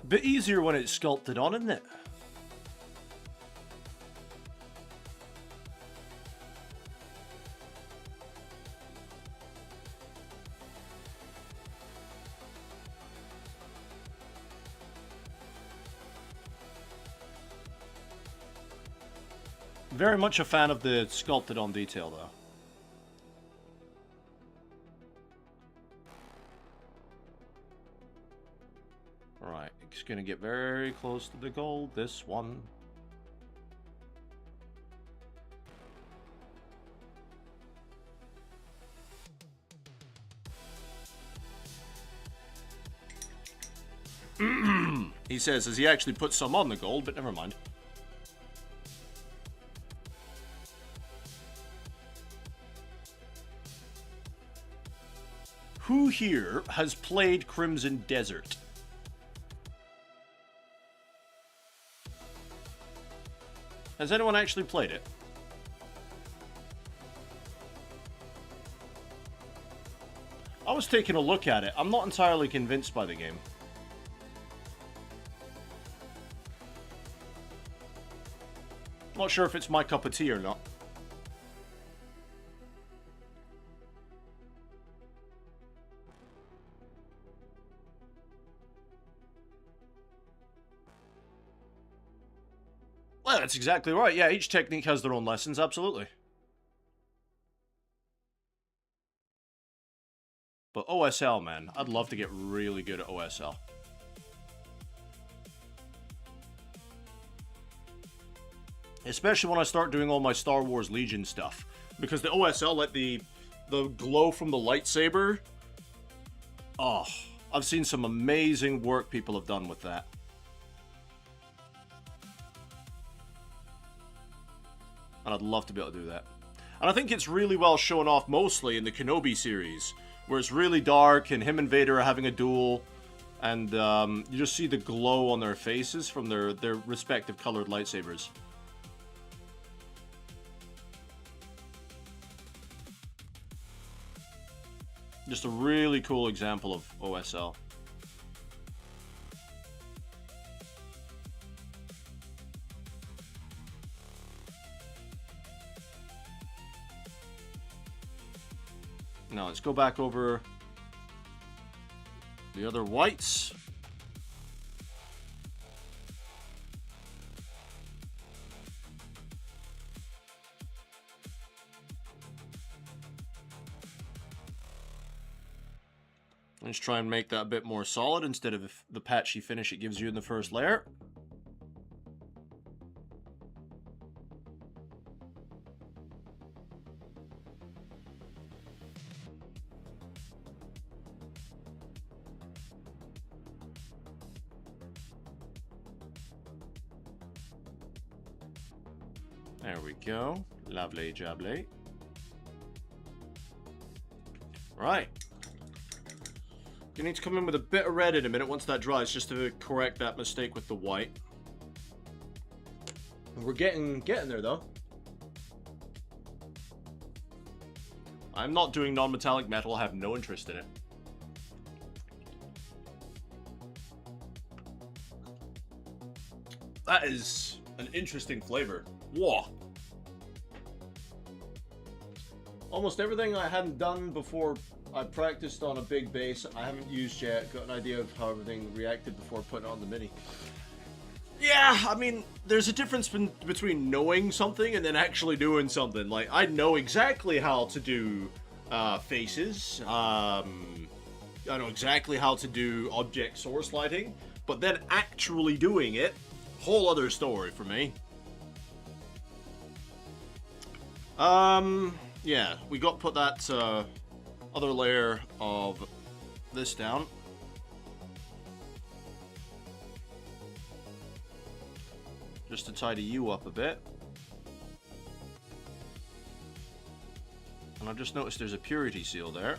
Bit easier when it's sculpted on, isn't it? Very much a fan of the sculpted on detail, though. Alright, it's gonna get very close to the gold, this one. He says, as he actually put some on the gold, but never mind. Who here has played Crimson Desert? Has anyone actually played it? I was taking a look at it. I'm not entirely convinced by the game. Not sure if it's my cup of tea or not. Well, that's exactly right. Yeah, each technique has their own lessons, absolutely. But OSL, man. I'd love to get really good at OSL. Especially when I start doing all my Star Wars Legion stuff. Because the OSL, like the glow from the lightsaber... Oh, I've seen some amazing work people have done with that. And I'd love to be able to do that. And I think it's really well shown off mostly in the Kenobi series, where it's really dark and him and Vader are having a duel, and you just see the glow on their faces from their respective colored lightsabers. Just a really cool example of OSL. Now let's go back over the other whites. Let's try and make that a bit more solid instead of the patchy finish it gives you in the first layer. There we go. Lovely jubbly. Right. You need to come in with a bit of red in a minute once that dries, just to correct that mistake with the white. We're getting there though. I'm not doing non-metallic metal. I have no interest in it. That is an interesting flavor. Whoa. Almost everything I hadn't done before I practiced on a big bass, I haven't used yet. Got an idea of how everything reacted before putting it on the Mini. Yeah, I mean, there's a difference between knowing something and then actually doing something. Like, I know exactly how to do faces. I know exactly how to do object source lighting. But then actually doing it, whole other story for me. Yeah, we got to put that other layer of this down. Just to tidy you up a bit. And I've just noticed there's a purity seal there.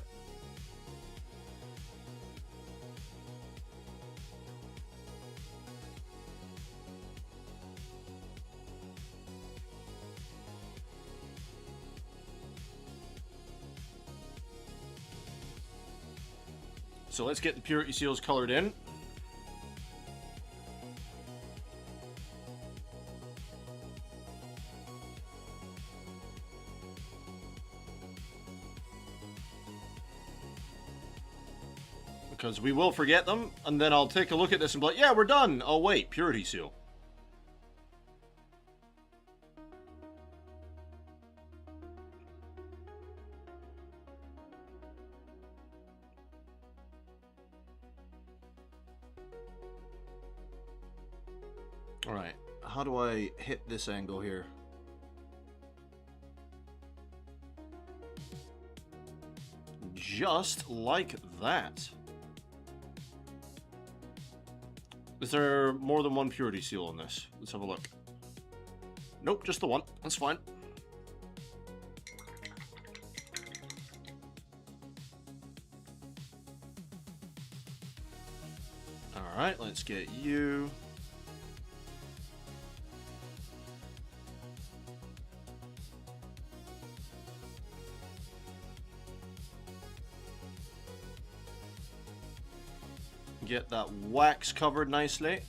So let's get the purity seals colored in. Because we will forget them, and then I'll take a look at this and be like, yeah, we're done. Oh wait, purity seal. Alright, how do I hit this angle here? Just like that. Is there more than one purity seal on this? Let's have a look. Nope, just the one. That's fine. Alright, let's get you. Get that wax covered nicely.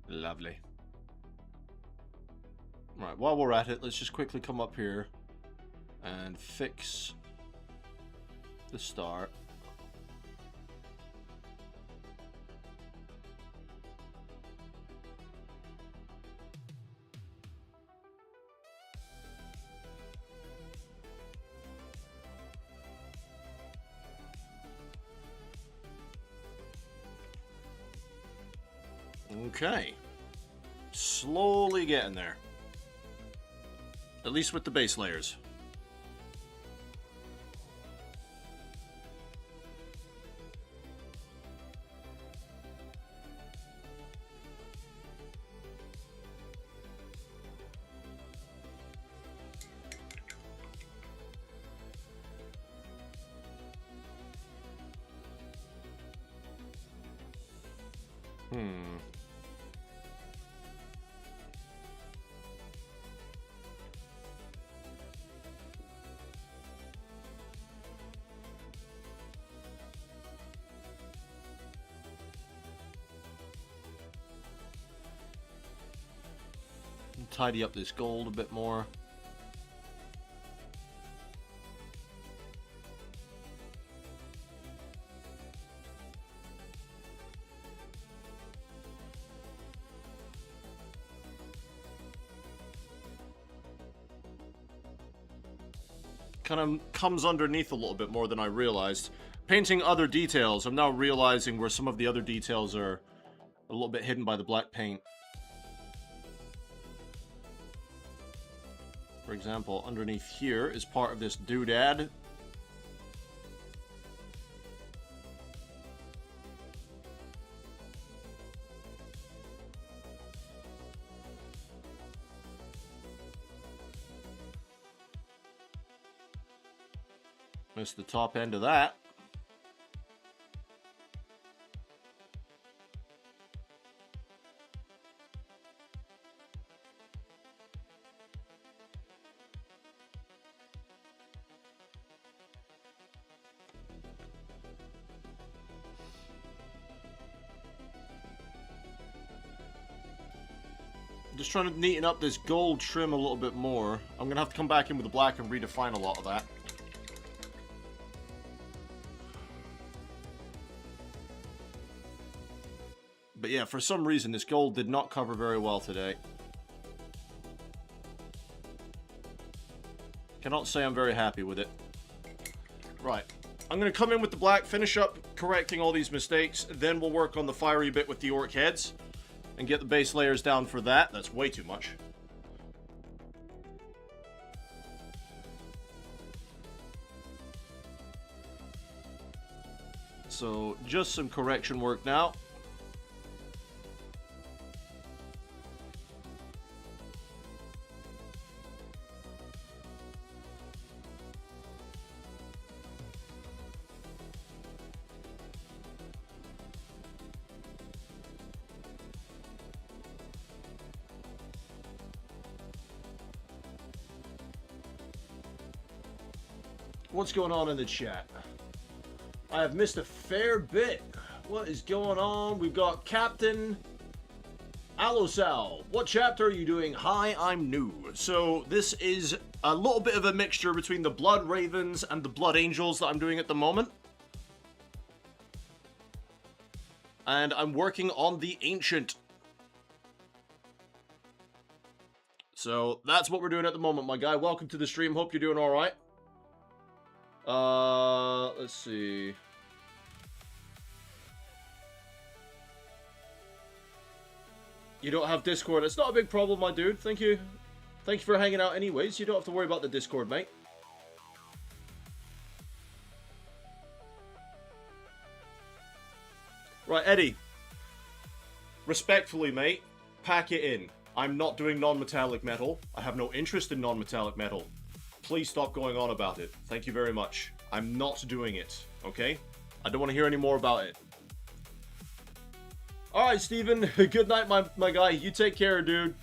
Lovely. Right, while we're at it, let's just quickly come up here and fix the start. Okay. Slowly getting there. At least with the base layers. Tidy up this gold a bit more. Kind of comes underneath a little bit more than I realized. Painting other details, I'm now realizing where some of the other details are a little bit hidden by the black paint. For example, underneath here is part of this doodad. Missed the top end of that. Just trying to neaten up this gold trim a little bit more. I'm going to have to come back in with the black and redefine a lot of that. But yeah, for some reason this gold did not cover very well today. Cannot say I'm very happy with it. Right. I'm going to come in with the black, finish up correcting all these mistakes, then we'll work on the fiery bit with the orc heads. And get the base layers down for that. That's way too much. So, just some correction work now. What's going on in the chat? I have missed a fair bit. What is going on? We've got Captain Alosal, what chapter are you doing? Hi, I'm new. So this is a little bit of a mixture between the Blood Ravens and the Blood Angels that I'm doing at the moment. And I'm working on the Ancient. So that's what we're doing at the moment, my guy. Welcome to the stream. Hope you're doing alright. Let's see. You don't have Discord. It's not a big problem, my dude. Thank you. Thank you for hanging out anyways. You don't have to worry about the Discord, mate. Right, Eddie. Respectfully, mate, pack it in. I'm not doing non-metallic metal. I have no interest in non-metallic metal. Please stop going on about it. Thank you very much. I'm not doing it, okay? I don't want to hear any more about it. Alright, Steven. Good night, my guy. You take care, dude.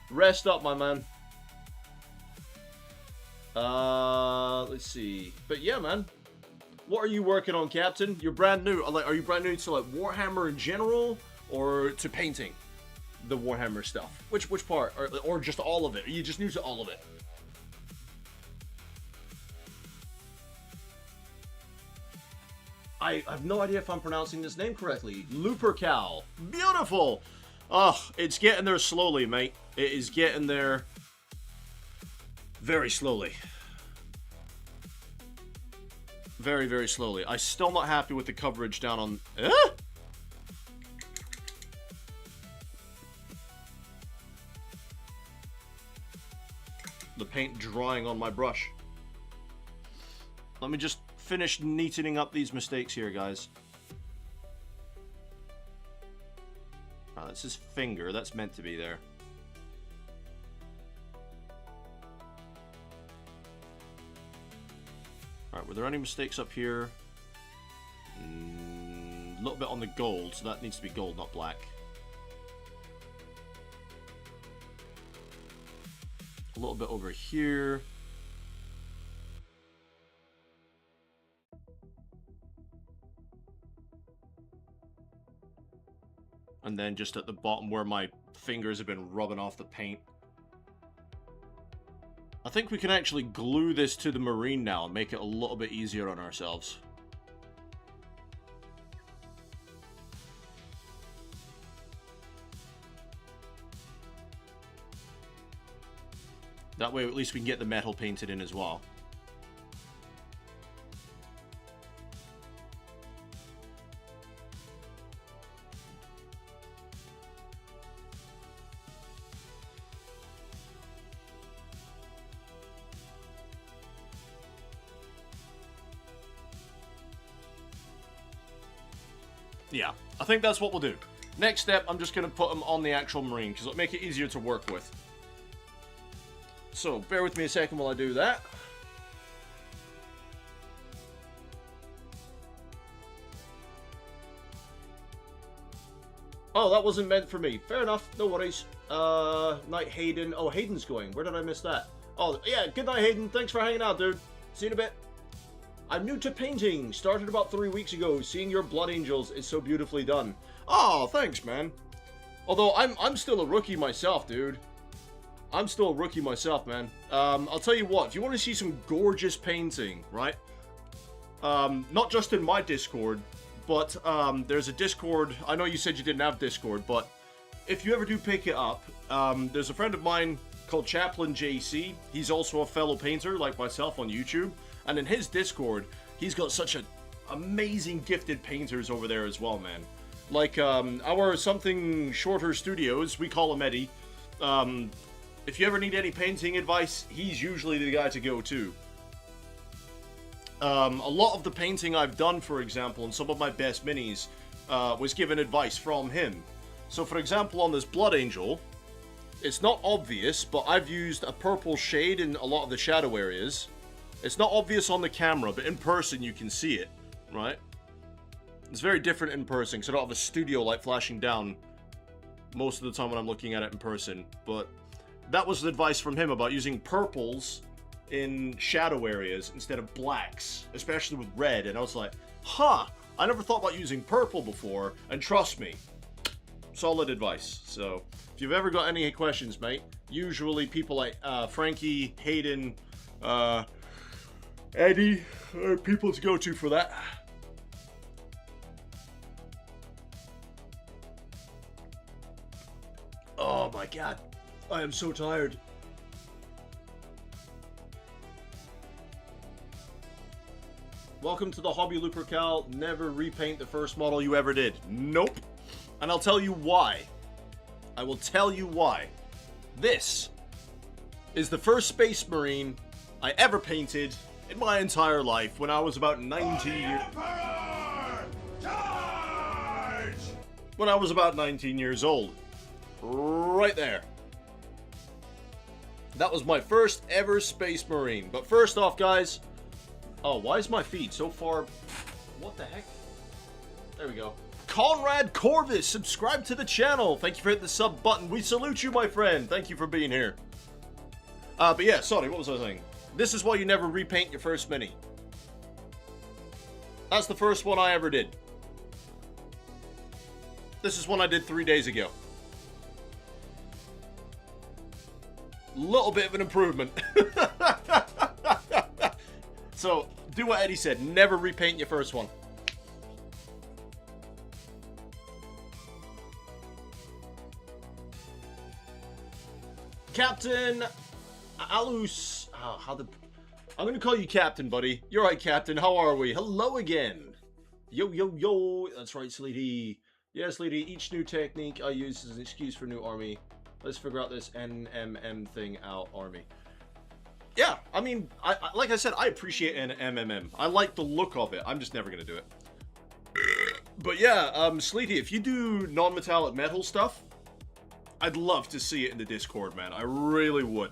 Rest up, my man. Let's see. But yeah, man. What are you working on, Captain? You're brand new. Are you brand new to like Warhammer in general, or to painting the Warhammer stuff? Which part? Or just all of it? Are you just new to all of it? I have no idea if I'm pronouncing this name correctly. Lupercal. Beautiful! Oh, it's getting there slowly, mate. It is getting there very slowly. Very, very slowly. I'm still not happy with the coverage down on... The paint drying on my brush. Let me just finish neatening up these mistakes here, guys. Oh, that's his finger. That's meant to be there. Alright, were there any mistakes up here? A little bit on the gold, so that needs to be gold, not black. A little bit over here. And then just at the bottom where my fingers have been rubbing off the paint. I think we can actually glue this to the marine now and make it a little bit easier on ourselves. That way at least we can get the metal painted in as well. Yeah, I think that's what we'll do. Next step, I'm just going to put them on the actual marine, because it'll make it easier to work with. So, bear with me a second while I do that. Oh, that wasn't meant for me. Fair enough, no worries. Night Hayden. Oh, Hayden's going. Where did I miss that? Oh, yeah, good night, Hayden. Thanks for hanging out, dude. See you in a bit. I'm new to painting. Started about 3 weeks ago. Seeing your Blood Angels is so beautifully done. Oh, thanks, man. Although, I'm still a rookie myself, dude. I'm still a rookie myself, man. I'll tell you what. If you want to see some gorgeous painting, right? Not just in my Discord, but there's a Discord. I know you said you didn't have Discord, but if you ever do pick it up, there's a friend of mine called Chaplain JC. He's also a fellow painter like myself on YouTube. And in his Discord, he's got such an amazing gifted painters over there as well, man. Like, our Something Shorter Studios, we call him Eddie. If you ever need any painting advice, he's usually the guy to go to. A lot of the painting I've done, for example, and some of my best minis, was given advice from him. So, for example, on this Blood Angel, it's not obvious, but I've used a purple shade in a lot of the shadow areas. It's not obvious on the camera, but in person you can see it, right? It's very different in person, because I don't have a studio light flashing down most of the time when I'm looking at it in person. But that was the advice from him about using purples in shadow areas instead of blacks, especially with red. And I was like, huh, I never thought about using purple before, and trust me, solid advice. So, if you've ever got any questions, mate, usually people like Frankie, Hayden, Eddie are people to go to for that. Oh my god, I am so tired. Welcome to the hobby, Lupercal. Never repaint the first model you ever did. Nope. And I'll tell you why. I will tell you why. This is the first Space Marine I ever painted in my entire life when I was about 19 years... When I was about 19 years old. Right there. That was my first ever Space Marine. But first off, guys... Oh, why is my feed so far... What the heck? There we go. Conrad Corvus, subscribe to the channel. Thank you for hitting the sub button. We salute you, my friend. Thank you for being here. But yeah, sorry, what was I saying? This is why you never repaint your first mini. That's the first one I ever did. This is one I did 3 days ago. Little bit of an improvement. So, do what Eddie said. Never repaint your first one. Captain Alus. I'm going to call you Captain, buddy. You're right, Captain. How are we? Hello again. Yo, yo, yo. That's right, Sleety. Yeah, Sleety. Each new technique I use is an excuse for new army. Let's figure out this NMM thing out, army. Yeah, I mean, like I said, I appreciate an MMM. I like the look of it. I'm just never going to do it. But yeah, Sleety, if you do non-metallic metal stuff, I'd love to see it in the Discord, man. I really would.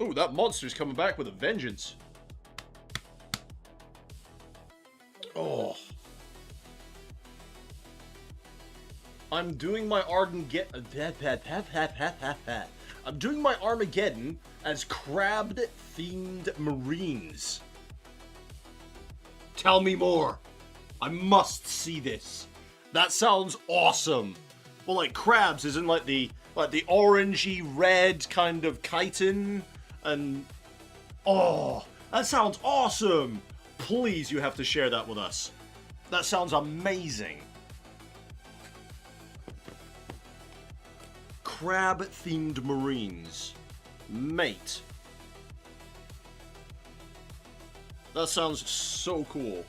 Ooh, that monster's coming back with a vengeance. Oh. I'm doing my I'm doing my Armageddon as crab-themed Marines. Tell me more. I must see this. That sounds awesome. Well, like crabs isn't like the orangey red kind of chitin, and oh, that sounds awesome. Please, you have to share that with us. That sounds amazing. Crab-themed Marines. Mate. That sounds so cool.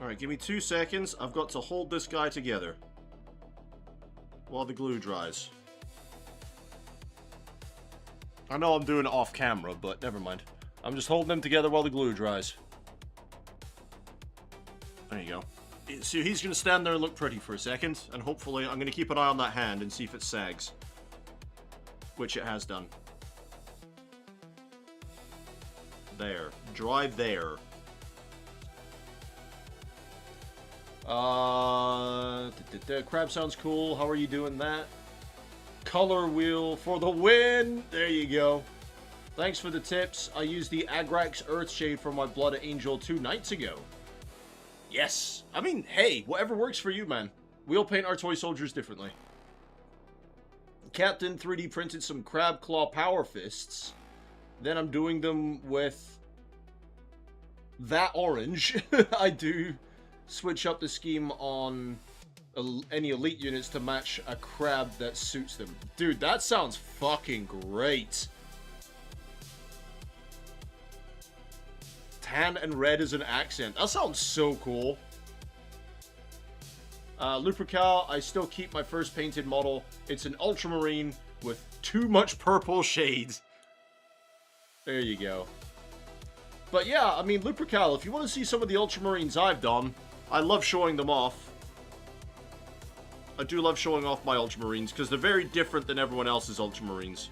Alright, give me 2 seconds. I've got to hold this guy together while the glue dries. I know I'm doing it off camera, but never mind. I'm just holding them together while the glue dries. There you go. So he's going to stand there and look pretty for a second, and hopefully I'm going to keep an eye on that hand and see if it sags. Which it has done. There. Dry there. Crab sounds cool. How are you doing that? Color wheel for the win! There you go. Thanks for the tips. I used the Agrax Earthshade for my Blood Angel 2 nights ago. Yes! I mean, hey, whatever works for you, man. We'll paint our toy soldiers differently. Captain 3D printed some Crab Claw Power Fists. Then I'm doing them with that orange. I do switch up the scheme on any elite units to match a crab that suits them. Dude, that sounds fucking great. Tan and red as an accent. That sounds so cool. Lupercal, I still keep my first painted model. It's an ultramarine with too much purple shades. There you go. But yeah, I mean, Lupercal, if you want to see some of the ultramarines I've done, I love showing them off. I do love showing off my Ultramarines, because they're very different than everyone else's Ultramarines.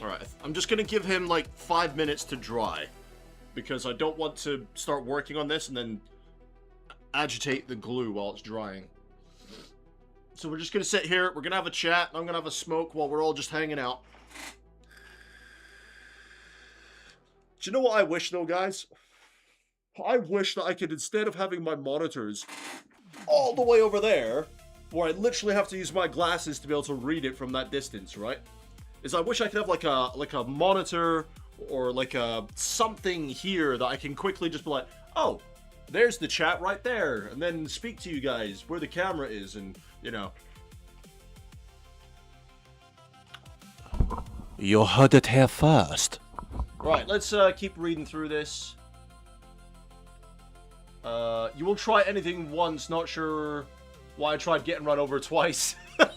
Alright, I'm just gonna give him, like, 5 minutes to dry. Because I don't want to start working on this and then agitate the glue while it's drying. So we're just gonna sit here, we're gonna have a chat, and I'm gonna have a smoke while we're all just hanging out. Do you know what I wish, though, guys? I wish that I could, instead of having my monitors all the way over there, where I literally have to use my glasses to be able to read it from that distance, right? Is I wish I could have like a monitor or like a something here that I can quickly just be like, oh, there's the chat right there, and then speak to you guys where the camera is, and you know. You heard it here first. Right, let's keep reading through this. You will try anything once, not sure why I tried getting run over twice. There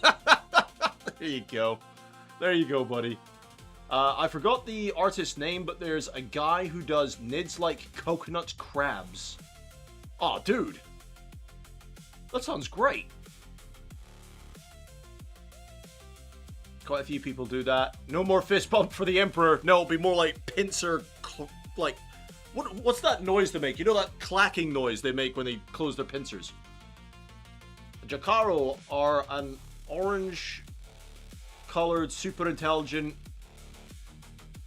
you go. There you go, buddy. I forgot the artist's name, but there's a guy who does Nids like coconut crabs. Aw, dude. That sounds great. Quite a few people do that. No more fist bump for the Emperor. No, it'll be more like pincer, like... What's that noise they make? You know that clacking noise they make when they close their pincers? Jakaro are an orange-colored, super intelligent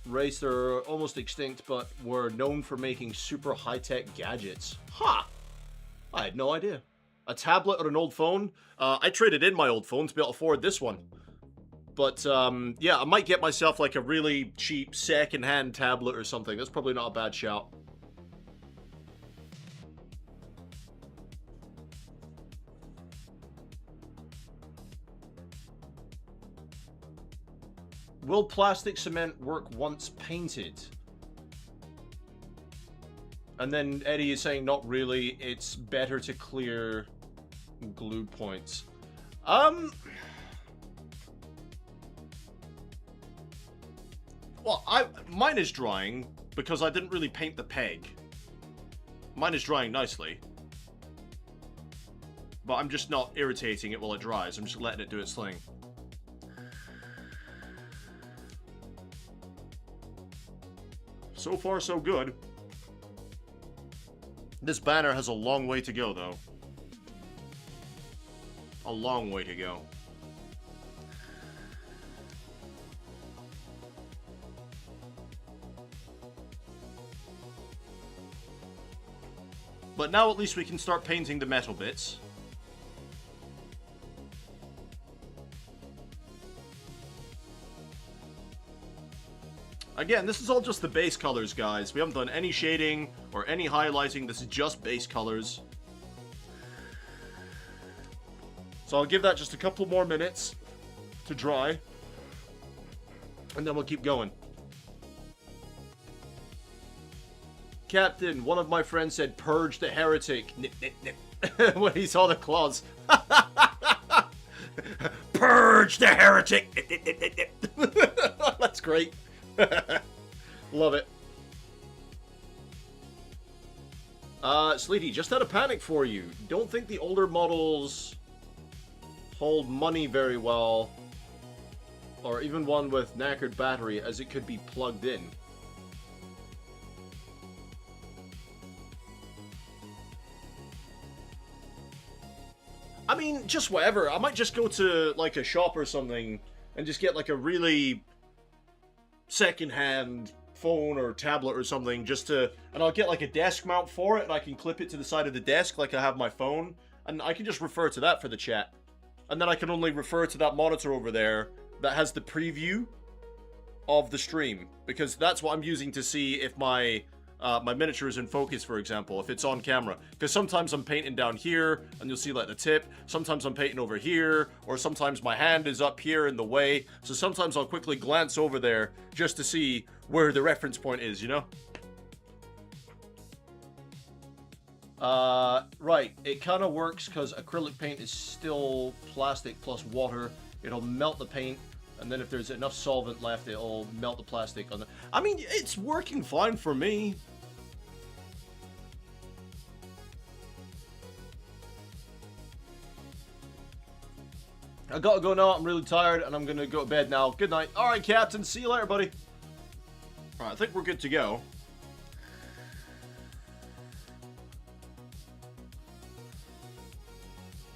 race. They're almost extinct, but were known for making super high-tech gadgets. Ha! I had no idea. A tablet or an old phone? I traded in my old phone to be able to afford this one. But, yeah, I might get myself like a really cheap second-hand tablet or something. That's probably not a bad shout. Will plastic cement work once painted? And then Eddie is saying not really, it's better to clear glue points. Well, mine is drying because I didn't really paint the peg. Mine is drying nicely. But I'm just not irritating it while it dries. I'm just letting it do its thing. So far, so good. This banner has a long way to go, though. A long way to go. But now at least we can start painting the metal bits. Again, this is all just the base colors, guys. We haven't done any shading or any highlighting. This is just base colors. So I'll give that just a couple more minutes to dry. And then we'll keep going. Captain, one of my friends said, purge the heretic. Nip, nip, nip. When he saw the claws. Purge the heretic. Nip, nip, nip, nip, nip. That's great. Love it. Sleety, just had a panic for you. Don't think the older models hold money very well, or even one with knackered battery, as it could be plugged in. I mean, just whatever. I might just go to, like, a shop or something and just get, like, a really second-hand phone or tablet or something just to... And I'll get, like, a desk mount for it, and I can clip it to the side of the desk like I have my phone, and I can just refer to that for the chat. And then I can only refer to that monitor over there that has the preview of the stream, because that's what I'm using to see if my my miniature is in focus, for example, if it's on camera. Because sometimes I'm painting down here, and you'll see like the tip. Sometimes I'm painting over here, or sometimes my hand is up here in the way. So sometimes I'll quickly glance over there just to see where the reference point is, you know? Right, it kind of works because acrylic paint is still plastic plus water. It'll melt the paint, and then if there's enough solvent left, it'll melt the plastic on the... I mean, it's working fine for me. I gotta go now. I'm really tired, and I'm gonna go to bed now. Good night. Alright, Captain. See you later, buddy. Alright, I think we're good to go.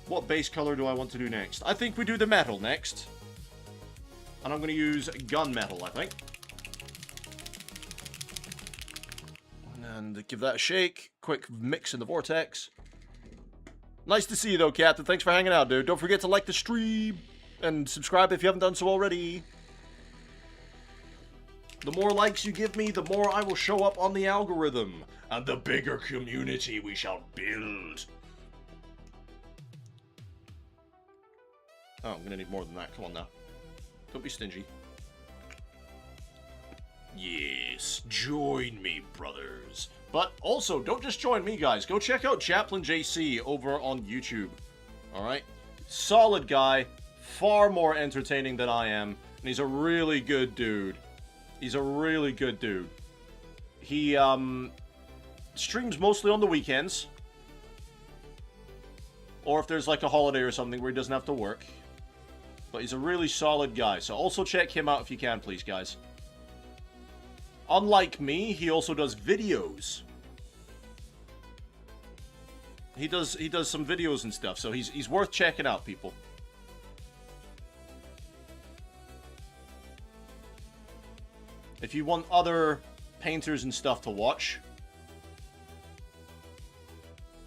What base color do I want to do next? I think we do the metal next. And I'm gonna use gunmetal, I think. And give that a shake. Quick mix in the vortex. Nice to see you though, Captain. Thanks for hanging out, dude. Don't forget to like the stream. And subscribe if you haven't done so already. The more likes you give me, the more I will show up on the algorithm. And the bigger community we shall build. Oh, I'm gonna need more than that. Come on now. Don't be stingy. Yes, join me, brothers. But also, don't just join me, guys. Go check out Chaplain JC over on YouTube. Alright? Solid guy. Far more entertaining than I am. And he's a really good dude. He's a really good dude. He, streams mostly on the weekends. Or if there's like a holiday or something where he doesn't have to work. But he's a really solid guy. So also check him out if you can, please, guys. Unlike me, he also does videos. He does some videos and stuff, so he's worth checking out, people. If you want other painters and stuff to watch,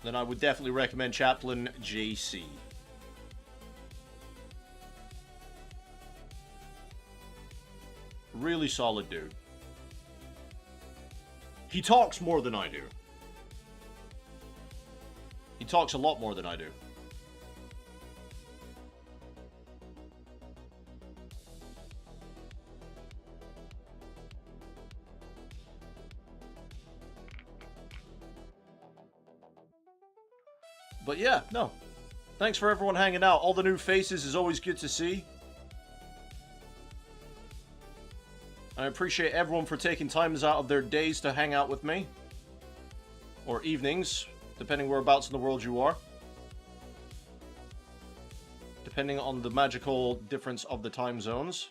then I would definitely recommend Chaplain JC. Really solid dude. He talks more than I do. He talks a lot more than I do. But yeah, no. Thanks for everyone hanging out. All the new faces is always good to see. I appreciate everyone for taking times out of their days to hang out with me. Or evenings, depending whereabouts in the world you are. Depending on the magical difference of the time zones.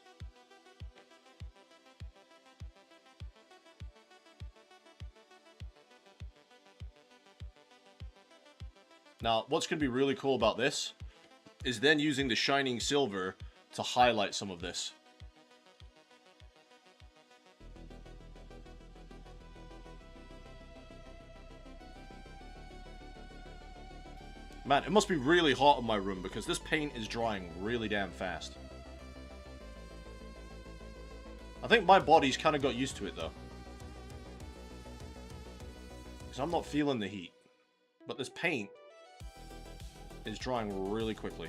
Now, what's going to be really cool about this is then using the Shining Silver to highlight some of this. Man, it must be really hot in my room because this paint is drying really damn fast. I think my body's kind of got used to it though. Because I'm not feeling the heat. But this paint is drying really quickly.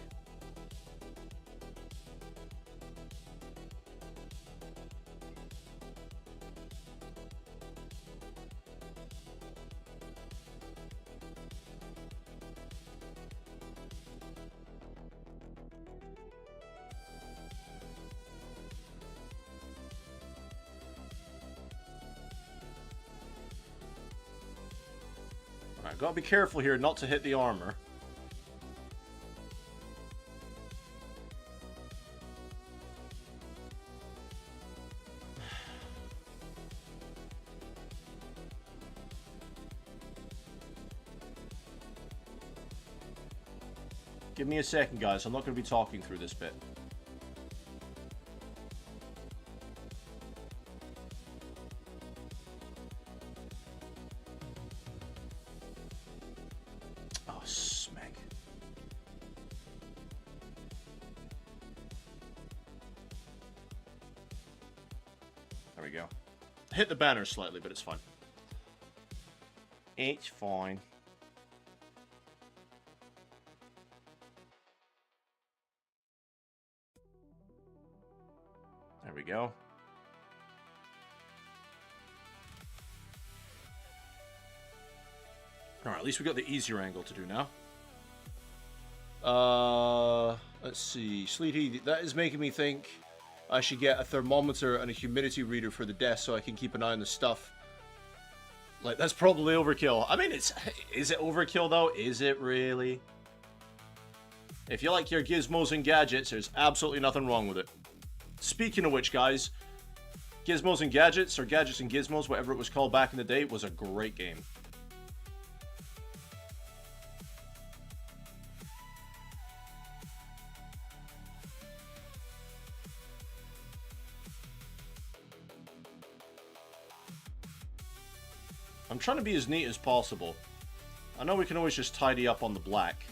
Alright, gotta be careful here not to hit the armor. Give me a second, guys. I'm not going to be talking through this bit. Oh, smeg. There we go. Hit the banner slightly, but it's fine. It's fine. There we go. Alright, at least we got the easier angle to do now. Let's see. Sleety, that is making me think I should get a thermometer and a humidity reader for the desk so I can keep an eye on the stuff. Like, that's probably overkill. I mean, is it overkill though? Is it really? If you like your gizmos and gadgets, there's absolutely nothing wrong with it. Speaking of which, guys, Gizmos and Gadgets, or Gadgets and Gizmos, whatever it was called back in the day, was a great game. I'm trying to be as neat as possible. I know we can always just tidy up on the black.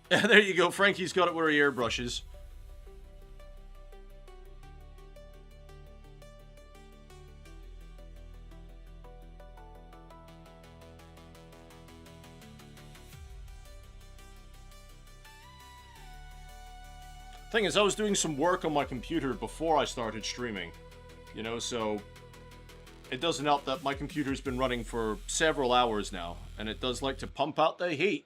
There you go, Frankie's got it where he airbrushes. Thing is, I was doing some work on my computer before I started streaming. You know, so it doesn't help that my computer's been running for several hours now, and it does like to pump out the heat.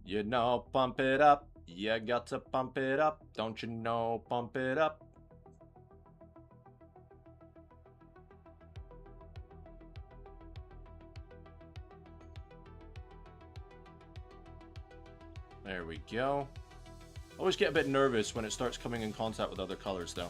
You know, pump it up. You got to pump it up. Don't you know, pump it up. There we go. I always get a bit nervous when it starts coming in contact with other colors, though.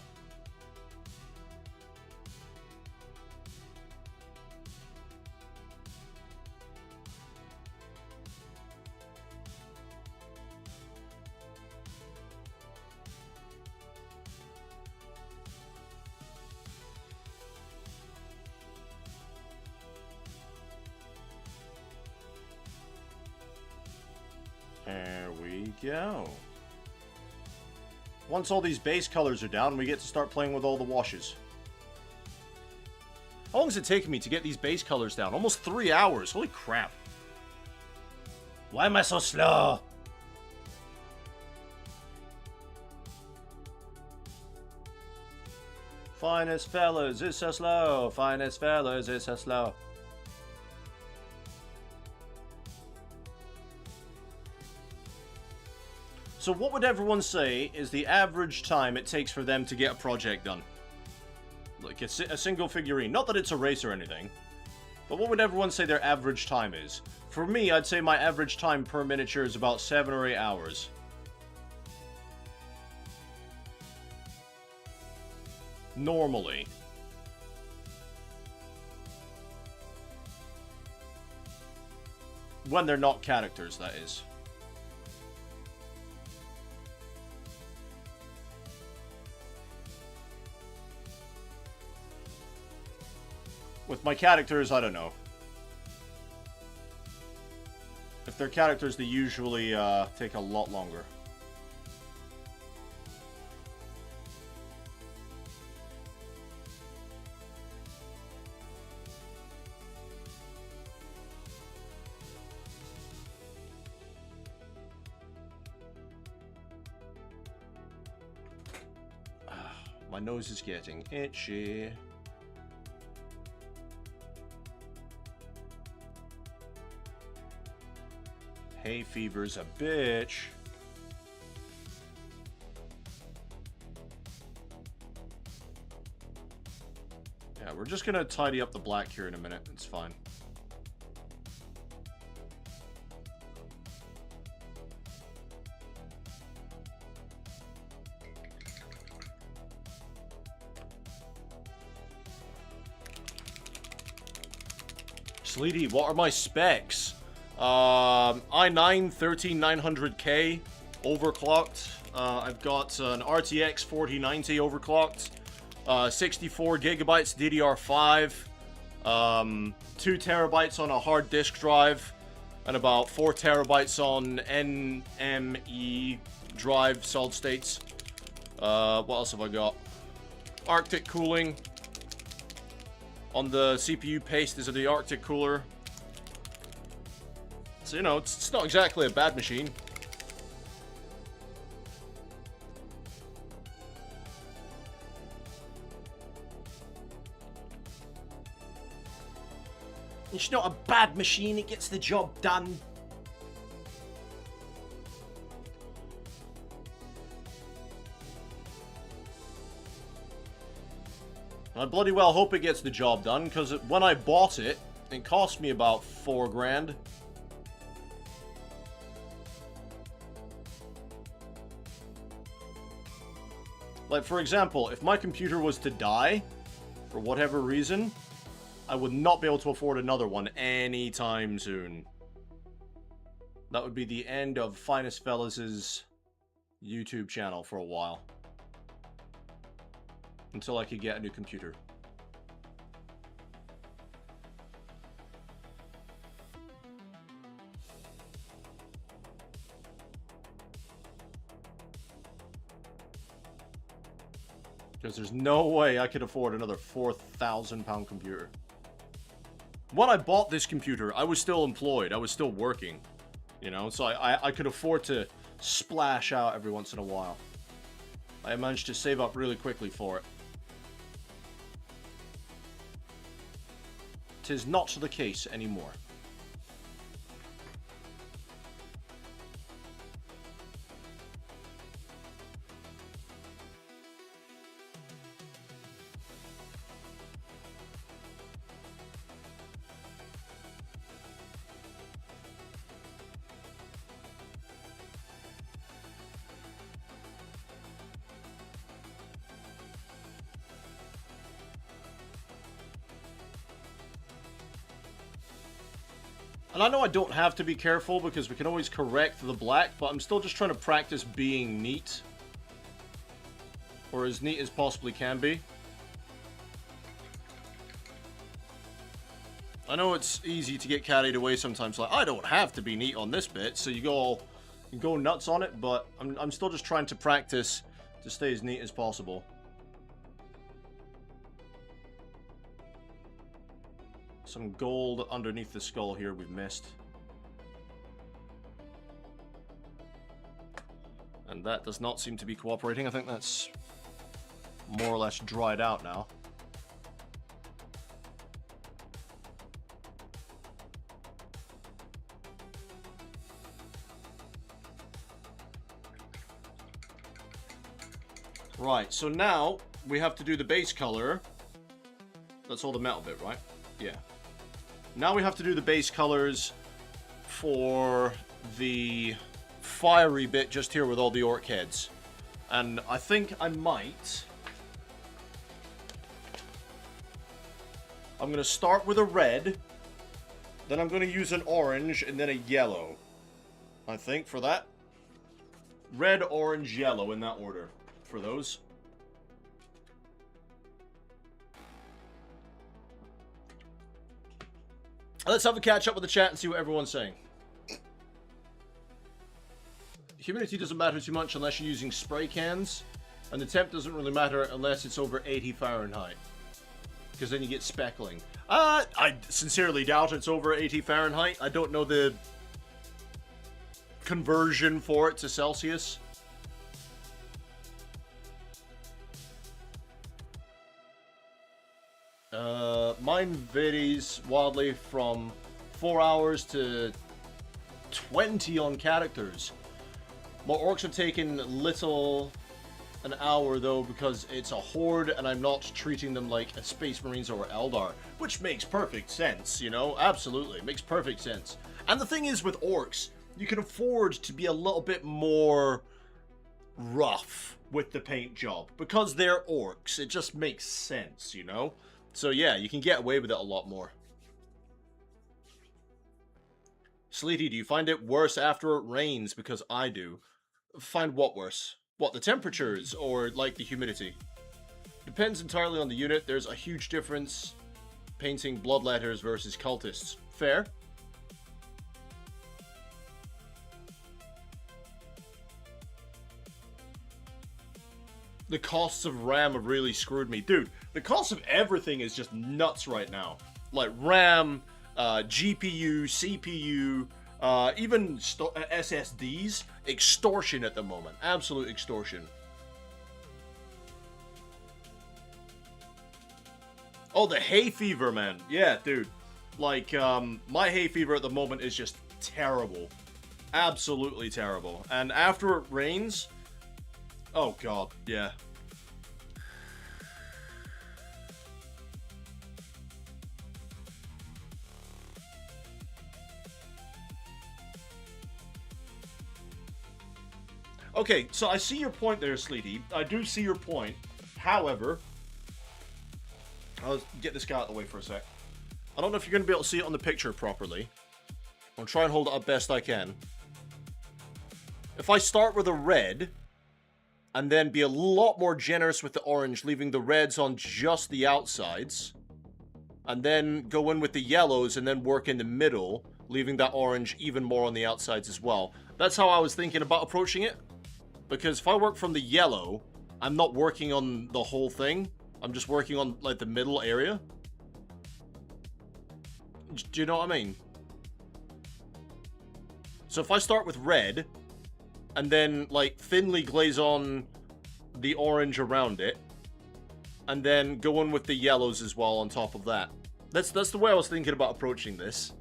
There we go. Once all these base colors are down, we get to start playing with all the washes. How long has it taken me to get these base colors down? Almost 3 hours. Holy crap. Why am I so slow? Finest fellas, it's so slow. Finest fellas, it's so slow. So what would everyone say is the average time it takes for them to get a project done? Like a single figurine. Not that it's a race or anything. But what would everyone say their average time is? For me, I'd say my average time per miniature is about 7 or 8 hours. Normally. When they're not characters, that is. With my characters, I don't know. If they're characters, they usually take a lot longer. My nose is getting itchy. Hay fever's a bitch. Yeah, we're just gonna tidy up the black here in a minute. It's fine. Sleety, what are my specs? i9 13900K overclocked. I've got an RTX 4090 overclocked. 64 gigabytes DDR5. 2 terabytes on a hard disk drive. And about 4 terabytes on NME drive, solid states. What else have I got? Arctic cooling. On the CPU paste is the Arctic cooler. So, you know, it's not exactly a bad machine. It's not a bad machine, it gets the job done. I bloody well hope it gets the job done, because when I bought it, it cost me about $4 grand. Like, for example, if my computer was to die, for whatever reason, I would not be able to afford another one anytime soon. That would be the end of Finest Fellas' YouTube channel for a while. Until I could get a new computer. Because there's no way I could afford another £4,000 computer. When I bought this computer, I was still employed. I was still working. You know, so I could afford to splash out every once in a while. I managed to save up really quickly for it. 'Tis not the case anymore. And I know I don't have to be careful because we can always correct the black, but I'm still just trying to practice being neat. Or as neat as possibly can be. I know it's easy to get carried away sometimes, like, I don't have to be neat on this bit, so you go nuts on it, but I'm still just trying to practice to stay as neat as possible. Some gold underneath the skull here we've missed. And that does not seem to be cooperating. I think that's more or less dried out now. Right, so now we have to do the base color. That's all the metal bit, right? Yeah. Now we have to do the base colors for the fiery bit just here with all the orc heads. And I think I might... I'm going to start with a red, then I'm going to use an orange, and then a yellow. I think, for that. Red, orange, yellow in that order for those. Let's have a catch up with the chat and see what everyone's saying. Humidity doesn't matter too much unless you're using spray cans, and the temp doesn't really matter unless it's over 80 Fahrenheit. Because then you get speckling. I sincerely doubt it's over 80 Fahrenheit. I don't know the conversion for it to Celsius. Mine varies wildly from 4 hours to 20 on characters. My orcs have taken little an hour though because it's a horde and I'm not treating them like a Space Marines or Eldar, which makes perfect sense, you know? Absolutely, makes perfect sense. And the thing is with orcs, you can afford to be a little bit more rough with the paint job because they're orcs. It just makes sense, you know? So yeah, you can get away with it a lot more. Sleety, do you find it worse after it rains? Because I do. Find what worse? What, the temperatures or like the humidity? Depends entirely on the unit. There's a huge difference painting bloodletters versus cultists. Fair. The costs of RAM have really screwed me. Dude, the cost of everything is just nuts right now. Like RAM, GPU, CPU, even SSDs. Extortion at the moment. Absolute extortion. Oh, the hay fever, man. Yeah, dude. Like, my hay fever at the moment is just terrible. Absolutely terrible. And after it rains... Oh, God. Yeah. Okay, so I see your point there, Sleety. I do see your point. However... I'll get this guy out of the way for a sec. I don't know if you're going to be able to see it on the picture properly. I'll try and hold it up best I can. If I start with a red, and then be a lot more generous with the orange, leaving the reds on just the outsides, and then go in with the yellows, and then work in the middle, leaving that orange even more on the outsides as well. That's how I was thinking about approaching it. Because if I work from the yellow, I'm not working on the whole thing. I'm just working on, like, the middle area. Do you know what I mean? So if I start with red, and then, like, thinly glaze on the orange around it, and then go in with the yellows as well on top of that. That's the way I was thinking about approaching this.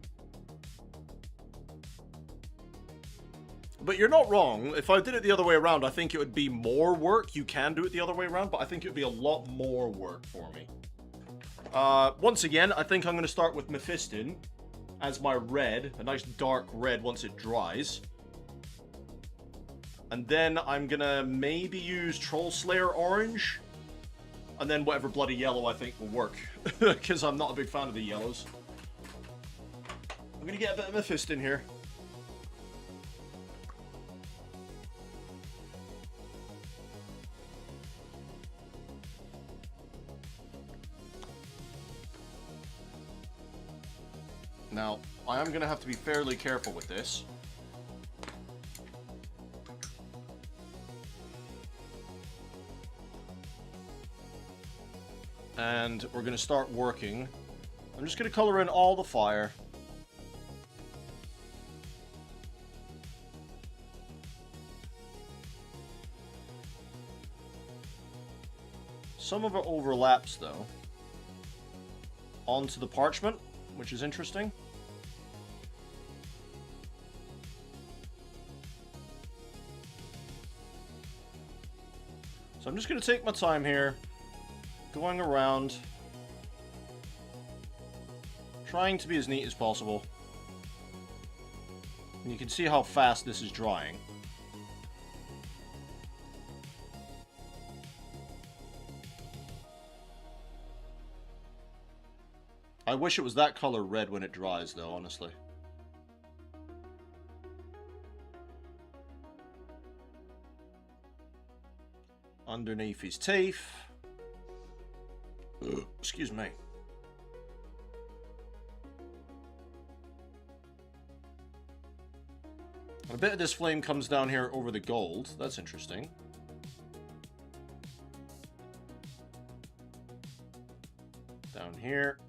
But you're not wrong. If I did it the other way around, I think it would be more work. You can do it the other way around, but I think it would be a lot more work for me. Once again, I think I'm going to start with Mephiston as my red. A nice dark red once it dries. And then I'm going to maybe use Troll Slayer orange. And then whatever bloody yellow I think will work. Because I'm not a big fan of the yellows. I'm going to get a bit of Mephiston here. Now, I am going to have to be fairly careful with this. And we're going to start working. I'm just going to color in all the fire. Some of it overlaps, though, onto the parchment, which is interesting. So I'm just going to take my time here, going around, trying to be as neat as possible. And you can see how fast this is drying. I wish it was that color red when it dries, though, honestly. Underneath his teeth. Excuse me. And a bit of this flame comes down here over the gold. That's interesting. Down here.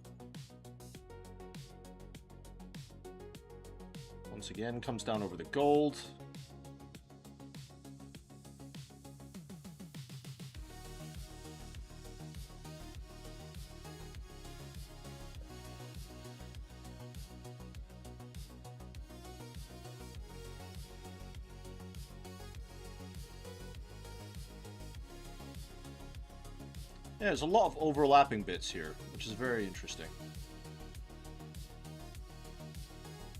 Once again, comes down over the gold. Yeah, there's a lot of overlapping bits here, which is very interesting.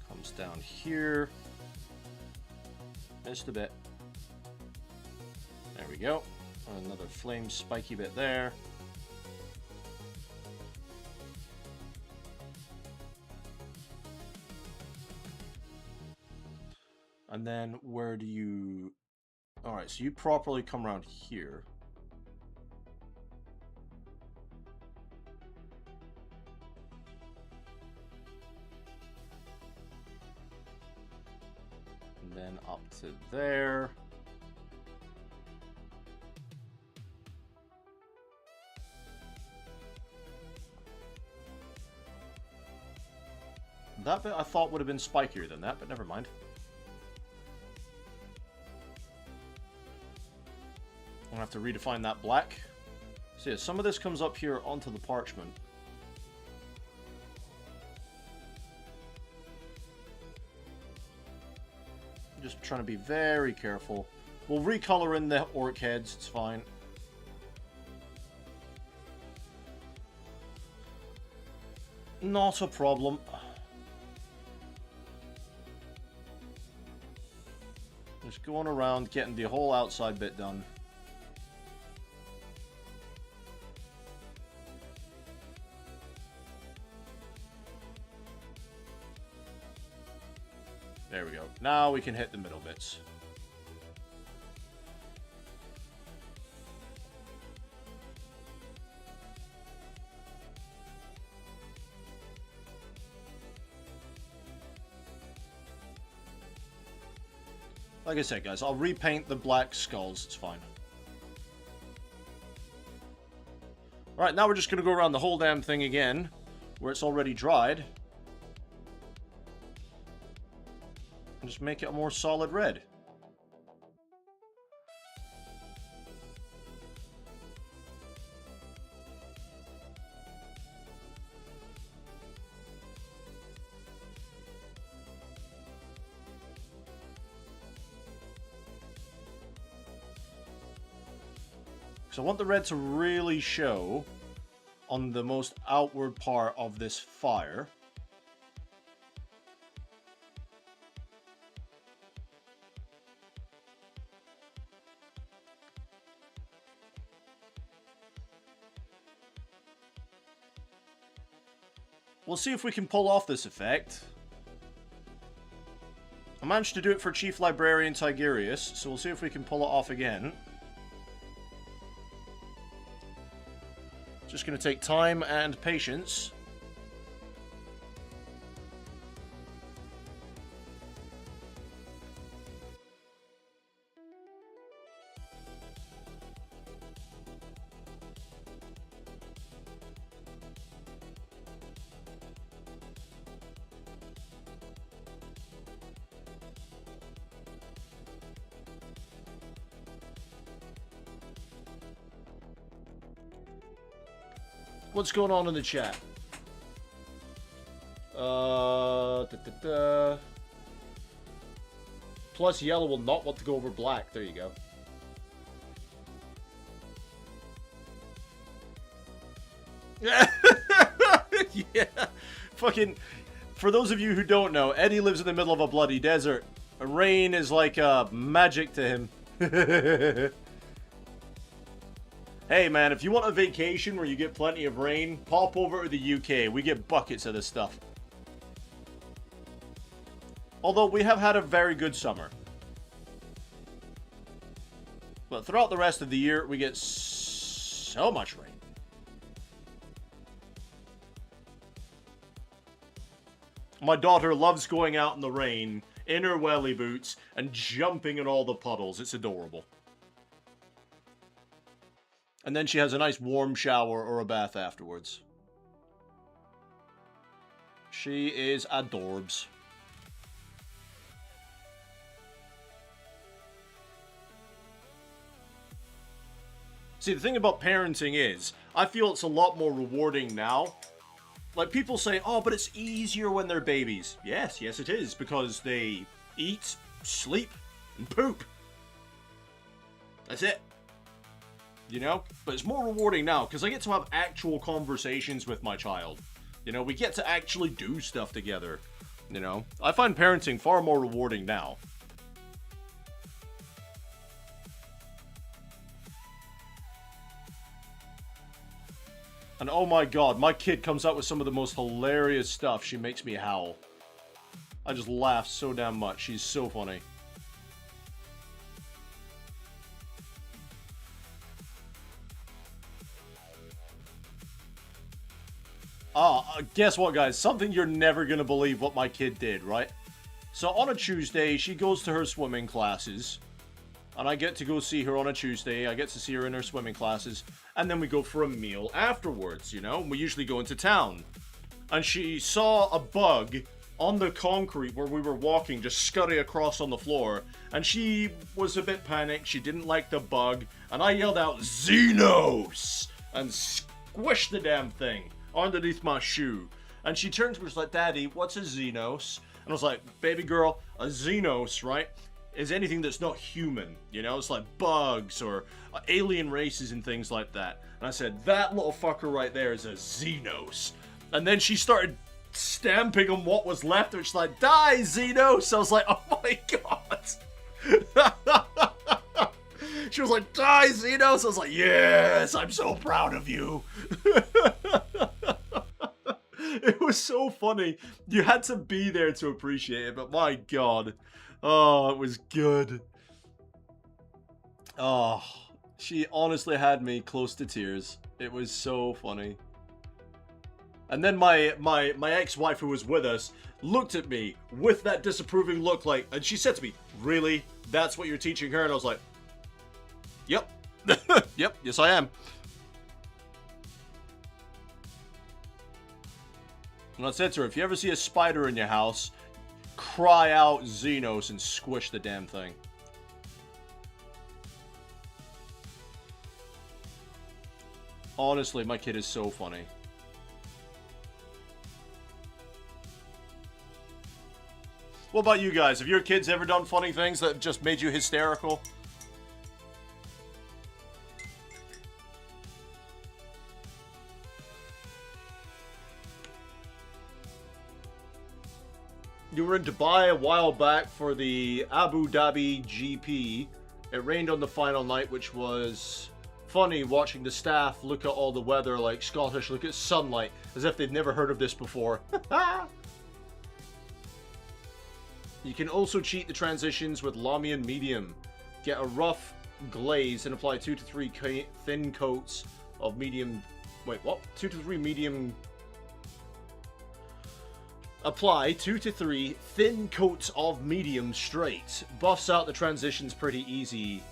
Comes down here. Missed a bit. There we go. Another flame spiky bit there. And then where do you... Alright, so you properly come around here. And then up to there. That bit I thought would have been spikier than that, but never mind. I'm going to have to redefine that black. So yeah, some of this comes up here onto the parchment. Just trying to be very careful. We'll recolor in the orc heads, it's fine. Not a problem. Just going around, getting the whole outside bit done. There we go. Now we can hit the middle bits. Like I said, guys, I'll repaint the black skulls. It's fine. Alright, now we're just going to go around the whole damn thing again, where it's already dried. And just make it a more solid red. So I want the red to really show on the most outward part of this fire. We'll see if we can pull off this effect. I managed to do it for Chief Librarian Tigurius, so we'll see if we can pull it off again. Just going to take time and patience. What's going on in the chat? Plus yellow will not want to go over black. There you go. Yeah. Yeah. Fucking, for those of you who don't know, Eddie lives in the middle of a bloody desert. Rain is like magic to him. Hey man, if you want a vacation where you get plenty of rain, pop over to the UK. We get buckets of this stuff. Although we have had a very good summer. But throughout the rest of the year, we get so much rain. My daughter loves going out in the rain, in her welly boots, and jumping in all the puddles. It's adorable. And then she has a nice warm shower or a bath afterwards. She is adorbs. See, the thing about parenting is, I feel it's a lot more rewarding now. Like, people say, oh, but it's easier when they're babies. Yes, yes it is, because they eat, sleep, and poop. That's it. You know? But it's more rewarding now, because I get to have actual conversations with my child. You know, we get to actually do stuff together. You know? I find parenting far more rewarding now. And oh my god, my kid comes out with some of the most hilarious stuff. She makes me howl. I just laugh so damn much. She's so funny. Guess what, guys? Something you're never gonna believe what my kid did, right? So on a Tuesday, she goes to her swimming classes. And I get to go see her on a Tuesday. I get to see her in her swimming classes. And then we go for a meal afterwards, you know? We usually go into town. And she saw a bug on the concrete where we were walking, just scurry across on the floor. And she was a bit panicked. She didn't like the bug. And I yelled out, Xenos! And squished the damn thing underneath my shoe. And she turned to me and was like, Daddy, what's a Xenos? And I was like, baby girl, a Xenos, right, is anything that's not human. You know, it's like bugs or alien races and things like that. And I said, that little fucker right there is a Xenos. And then she started stamping on what was left, which like, die, Xenos! I was like, oh my god. She was like, die, Xenos! I was like, yes, I'm so proud of you. It was so funny. You had to be there to appreciate it, but my god. Oh, it was good. Oh, she honestly had me close to tears. It was so funny. And then my ex-wife who was with us looked at me with that disapproving look like, and she said to me, really? That's what you're teaching her? And I was like, yep. Yep, yes I am. And I said to her, if you ever see a spider in your house, cry out Xenos and squish the damn thing. Honestly, my kid is so funny. What about you guys? Have your kids ever done funny things that just made you hysterical? You were in Dubai a while back for the Abu Dhabi GP. It rained on the final night, which was funny watching the staff look at all the weather like Scottish look at sunlight, as if they'd never heard of this before. You can also cheat the transitions with Lamian Medium. Get a rough glaze and apply 2 to 3 thin coats of medium... Wait, what? 2 to 3 medium... Apply 2 to 3 thin coats of medium straight. Buffs out the transitions pretty easy.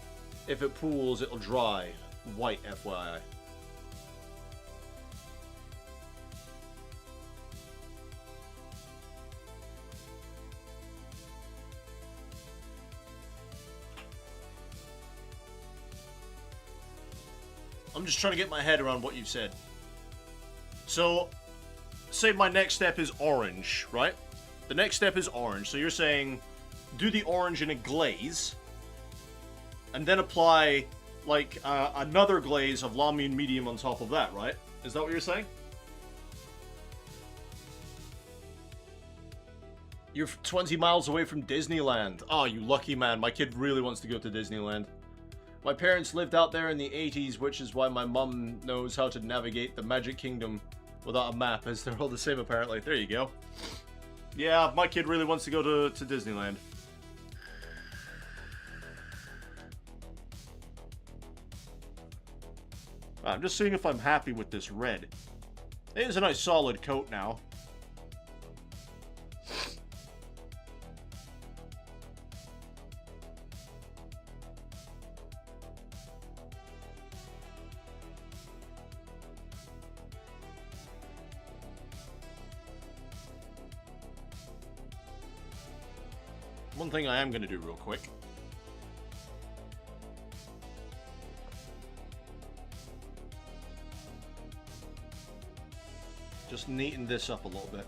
If it pools, it'll dry. White, FYI. I'm just trying to get my head around what you've said. So, say my next step is orange, right? The next step is orange. So you're saying, do the orange in a glaze, and then apply, like, another glaze of Lamian Medium on top of that, right? Is that what you're saying? You're 20 miles away from Disneyland. Oh, you lucky man. My kid really wants to go to Disneyland. My parents lived out there in the 80s, which is why my mum knows how to navigate the Magic Kingdom without a map, as they're all the same apparently. There you go. Yeah, my kid really wants to go to Disneyland. I'm just seeing if I'm happy with this red. It is a nice solid coat now. One thing I am going to do real quick. Just neaten this up a little bit.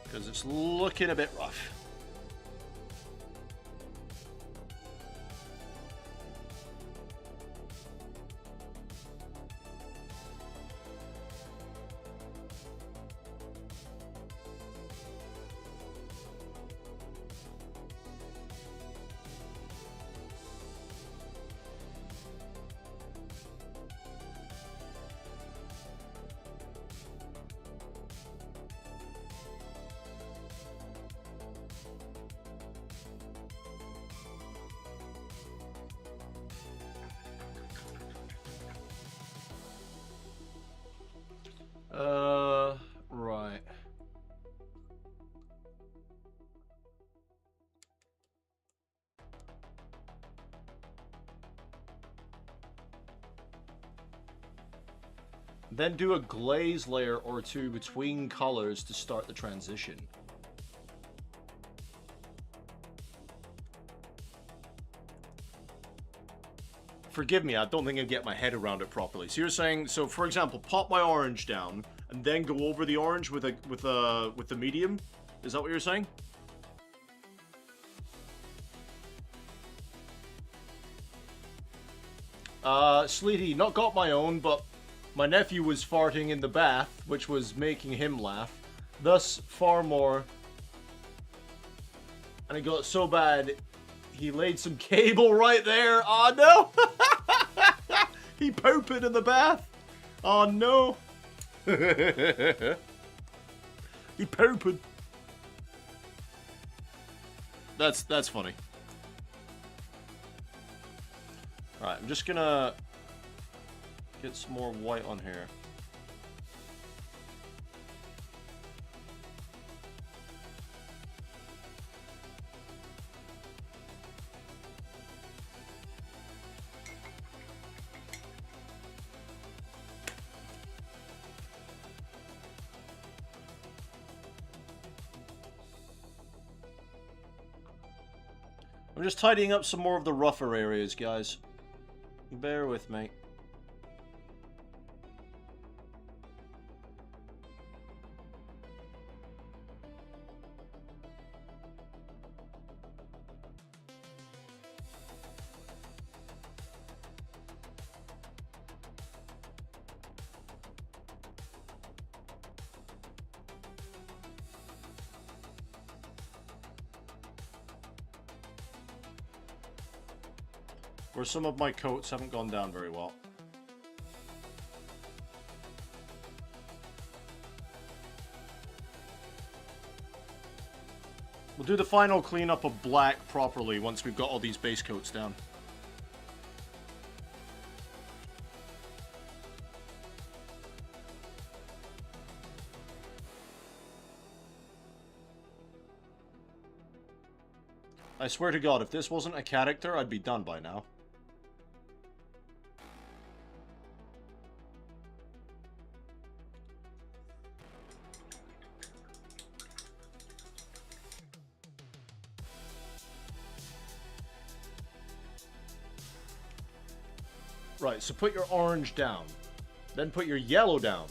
Because it's looking a bit rough. Then do a glaze layer or two between colors to start the transition. Forgive me, I don't think I get my head around it properly. So you're saying, so for example, pop my orange down and then go over the orange with the medium? Is that what you're saying? Sleety, not got my own, but my nephew was farting in the bath, which was making him laugh. Thus, far more. And it got so bad, he laid some cable right there. Oh no! He pooped in the bath. Oh no! He pooped. That's funny. Alright, I'm just gonna get some more white on here. I'm just tidying up some more of the rougher areas, guys. Bear with me. Where some of my coats haven't gone down very well. We'll do the final cleanup of black properly once we've got all these base coats down. I swear to God, if this wasn't a character, I'd be done by now. Right, so put your orange down. Then put your yellow down.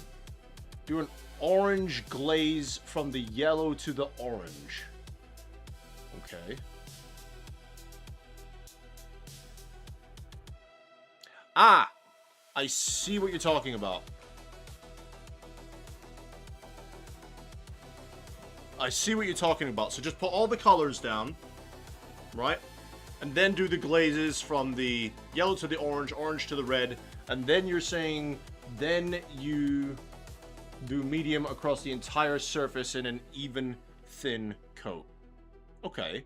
Do an orange glaze from the yellow to the orange. Okay. Ah! I see what you're talking about. I see what you're talking about. So just put all the colors down. Right? And then do the glazes from the yellow to the orange, orange to the red. And then you're saying, then you do medium across the entire surface in an even, thin coat. Okay.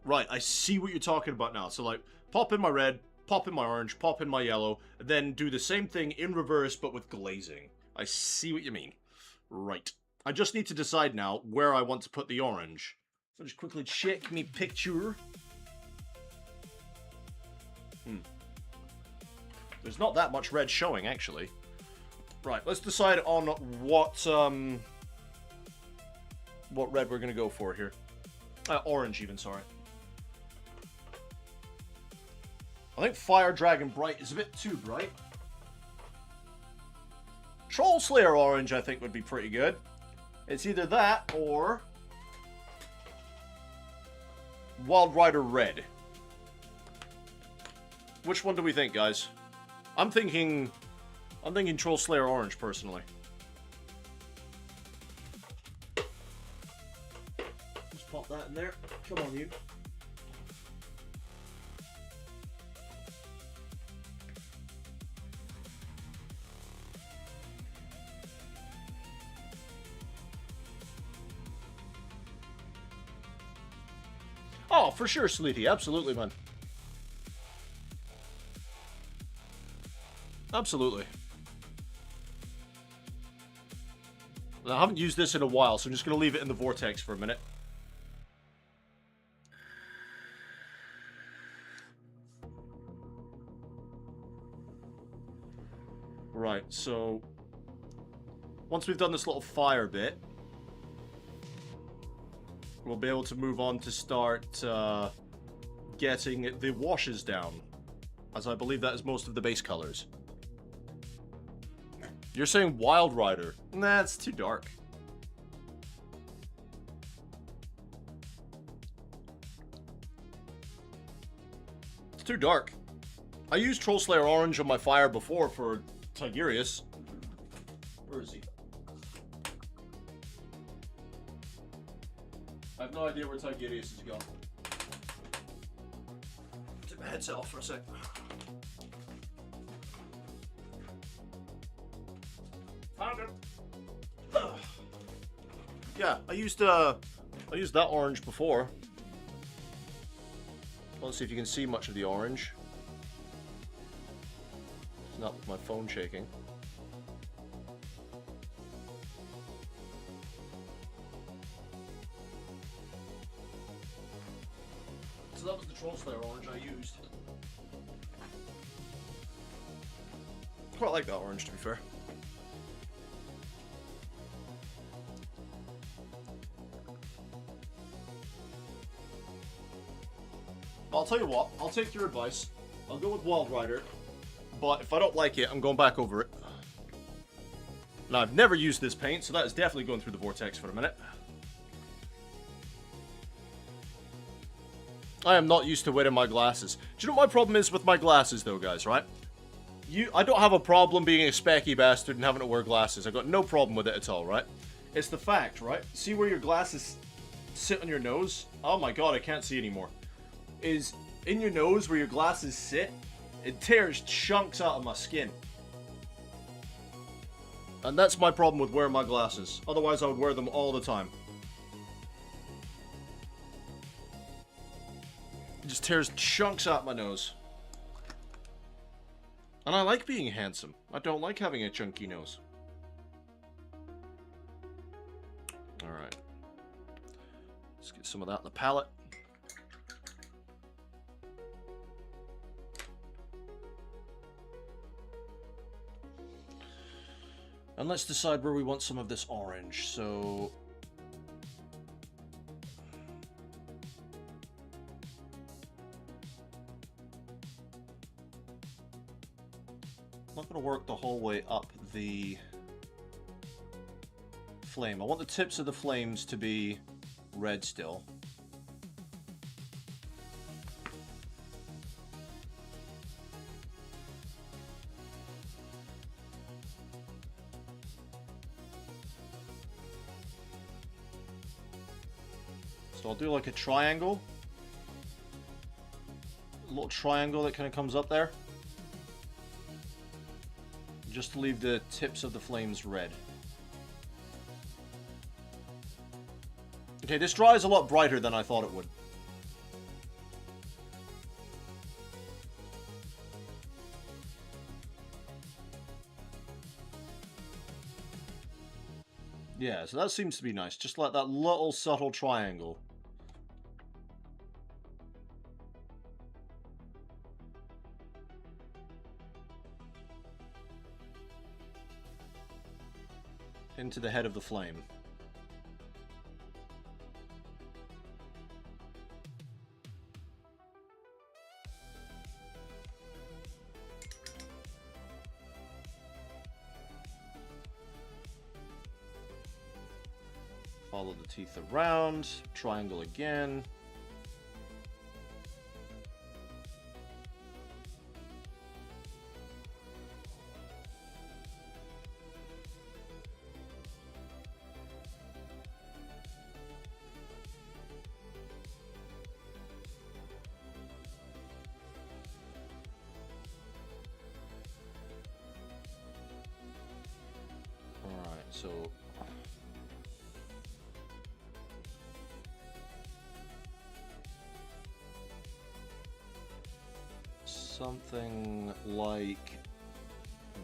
Right, I see what you're talking about now. So, like, pop in my red, pop in my orange, pop in my yellow, then do the same thing in reverse, but with glazing. I see what you mean. Right. I just need to decide now where I want to put the orange. So just quickly check me picture. There's not that much red showing, actually. Right, let's decide on what red we're gonna go for here. Orange, even, sorry. I think Fire Dragon Bright is a bit too bright. Troll Slayer Orange, I think, would be pretty good. It's either that or Wild Rider Red. Which one do we think, guys? I'm thinking Troll Slayer Orange, personally. Just pop that in there. Come on, you. Oh, for sure, Sleety. Absolutely, man. Absolutely. I haven't used this in a while, so I'm just going to leave it in the vortex for a minute. Right, so once we've done this little fire bit, we'll be able to move on to start getting the washes down, as I believe that is most of the base colors. You're saying Wild Rider? Nah, it's too dark. It's too dark. I used Troll Slayer Orange on my fire before for Tigurius. Where is he? I have no idea where Tigurius has gone. Take my headset off for a sec. Found him. Yeah, I used that orange before. Let's see if you can see much of the orange. It's not with my phone shaking. So that was the Troll Slayer orange I used. Quite like that orange, to be fair. I'll tell you what, I'll take your advice. I'll go with Wild Rider, but if I don't like it, I'm going back over it. Now, I've never used this paint, so that is definitely going through the vortex for a minute. I am not used to wearing my glasses. Do you know what my problem is with my glasses, though, guys, right? I don't have a problem being a specky bastard and having to wear glasses. I've got no problem with it at all, right? It's the fact, right? See where your glasses sit on your nose? Oh my god, I can't see anymore. Is in your nose where your glasses sit, it tears chunks out of my skin. And that's my problem with wearing my glasses. Otherwise, I would wear them all the time. It just tears chunks out my nose. And I like being handsome. I don't like having a chunky nose. Alright. Let's get some of that in the palette. And let's decide where we want some of this orange. So I'm not going to work the whole way up the flame. I want the tips of the flames to be red still. So I'll do like a triangle. A little triangle that kind of comes up there. Just to leave the tips of the flames red. Okay, this dries a lot brighter than I thought it would. Yeah, so that seems to be nice. Just like that little subtle triangle. Into the head of the flame. Follow the teeth around, triangle again. So something like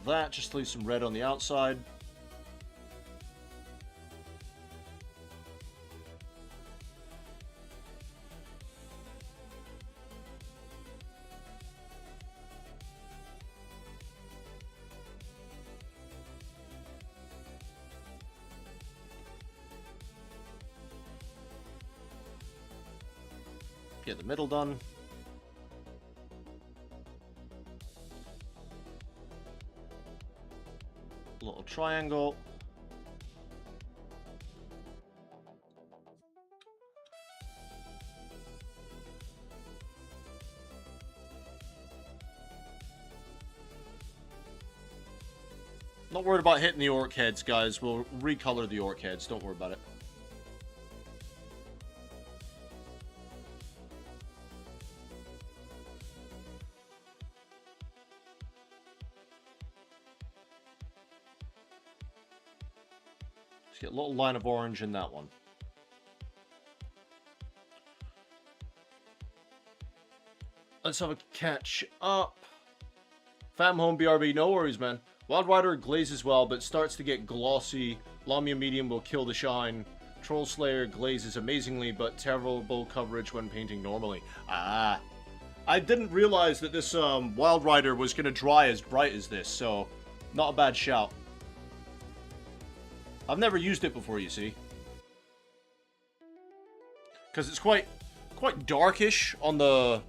that, just leave some red on the outside. get the middle done. Little triangle. Not worried about hitting the orc heads, guys. We'll recolor the orc heads. Don't worry about it. Just get a little line of orange in that one. Let's have a catch up. Fam home BRB, no worries, man. Wild Rider glazes well, but starts to get glossy. Lamia Medium will kill the shine. Troll Slayer glazes amazingly, but terrible coverage when painting normally. Ah. I didn't realize that this Wild Rider was going to dry as bright as this, so not a bad shout. I've never used it before, you see. Because it's quite darkish on the...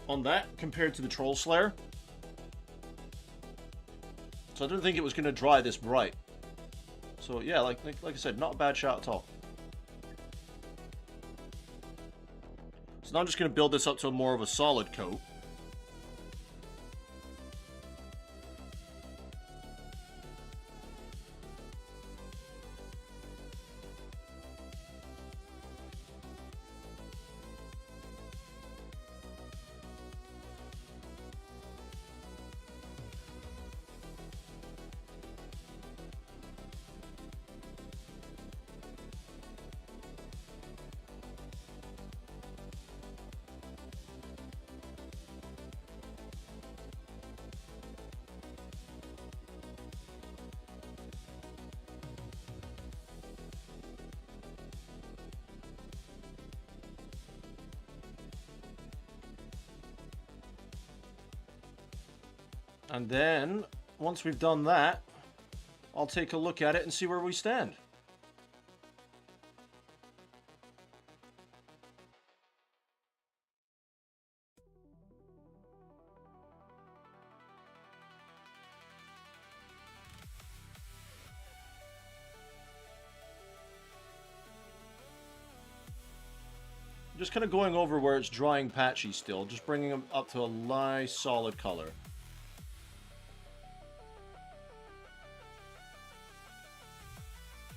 on that, compared to the Troll Slayer. So I didn't think it was going to dry this bright. So yeah, like I said, not a bad shot at all. So now I'm just going to build this up to more of a solid coat. And then, once we've done that, I'll take a look at it and see where we stand. Just kind of going over where it's drying patchy still, just bringing them up to a nice solid color.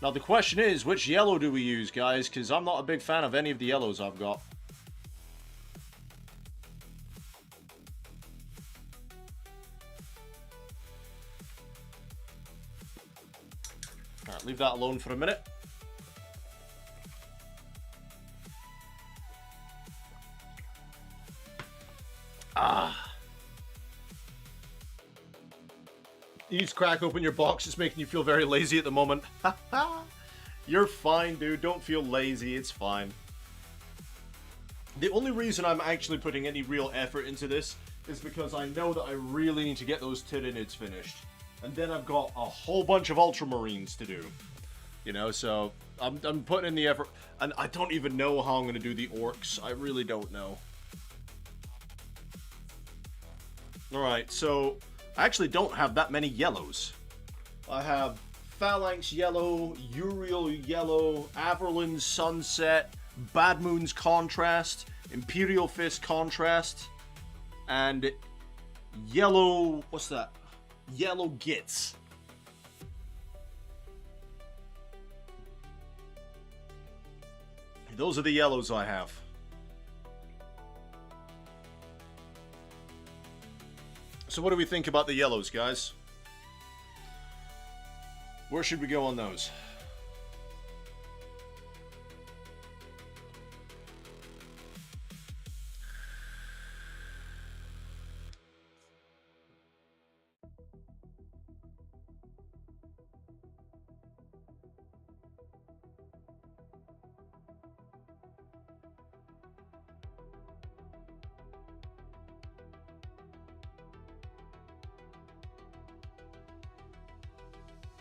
Now the question is, which yellow do we use, guys? Because I'm not a big fan of any of the yellows I've got. Alright, leave that alone for a minute. You need to crack open your box. It's making you feel very lazy at the moment. You're fine, dude. Don't feel lazy. It's fine. The only reason I'm actually putting any real effort into this is because I know that I really need to get those Tyranids finished. And then I've got a whole bunch of Ultramarines to do. You know, so I'm putting in the effort. And I don't even know how I'm going to do the Orcs. I really don't know. Alright, so... I actually don't have that many yellows. I have Phalanx Yellow, Uriel Yellow, Averland's Sunset, Bad Moon's Contrast, Imperial Fist Contrast, and Yellow... what's that? Yellow Gits. Those are the yellows I have. So what do we think about the yellows, guys? Where should we go on those?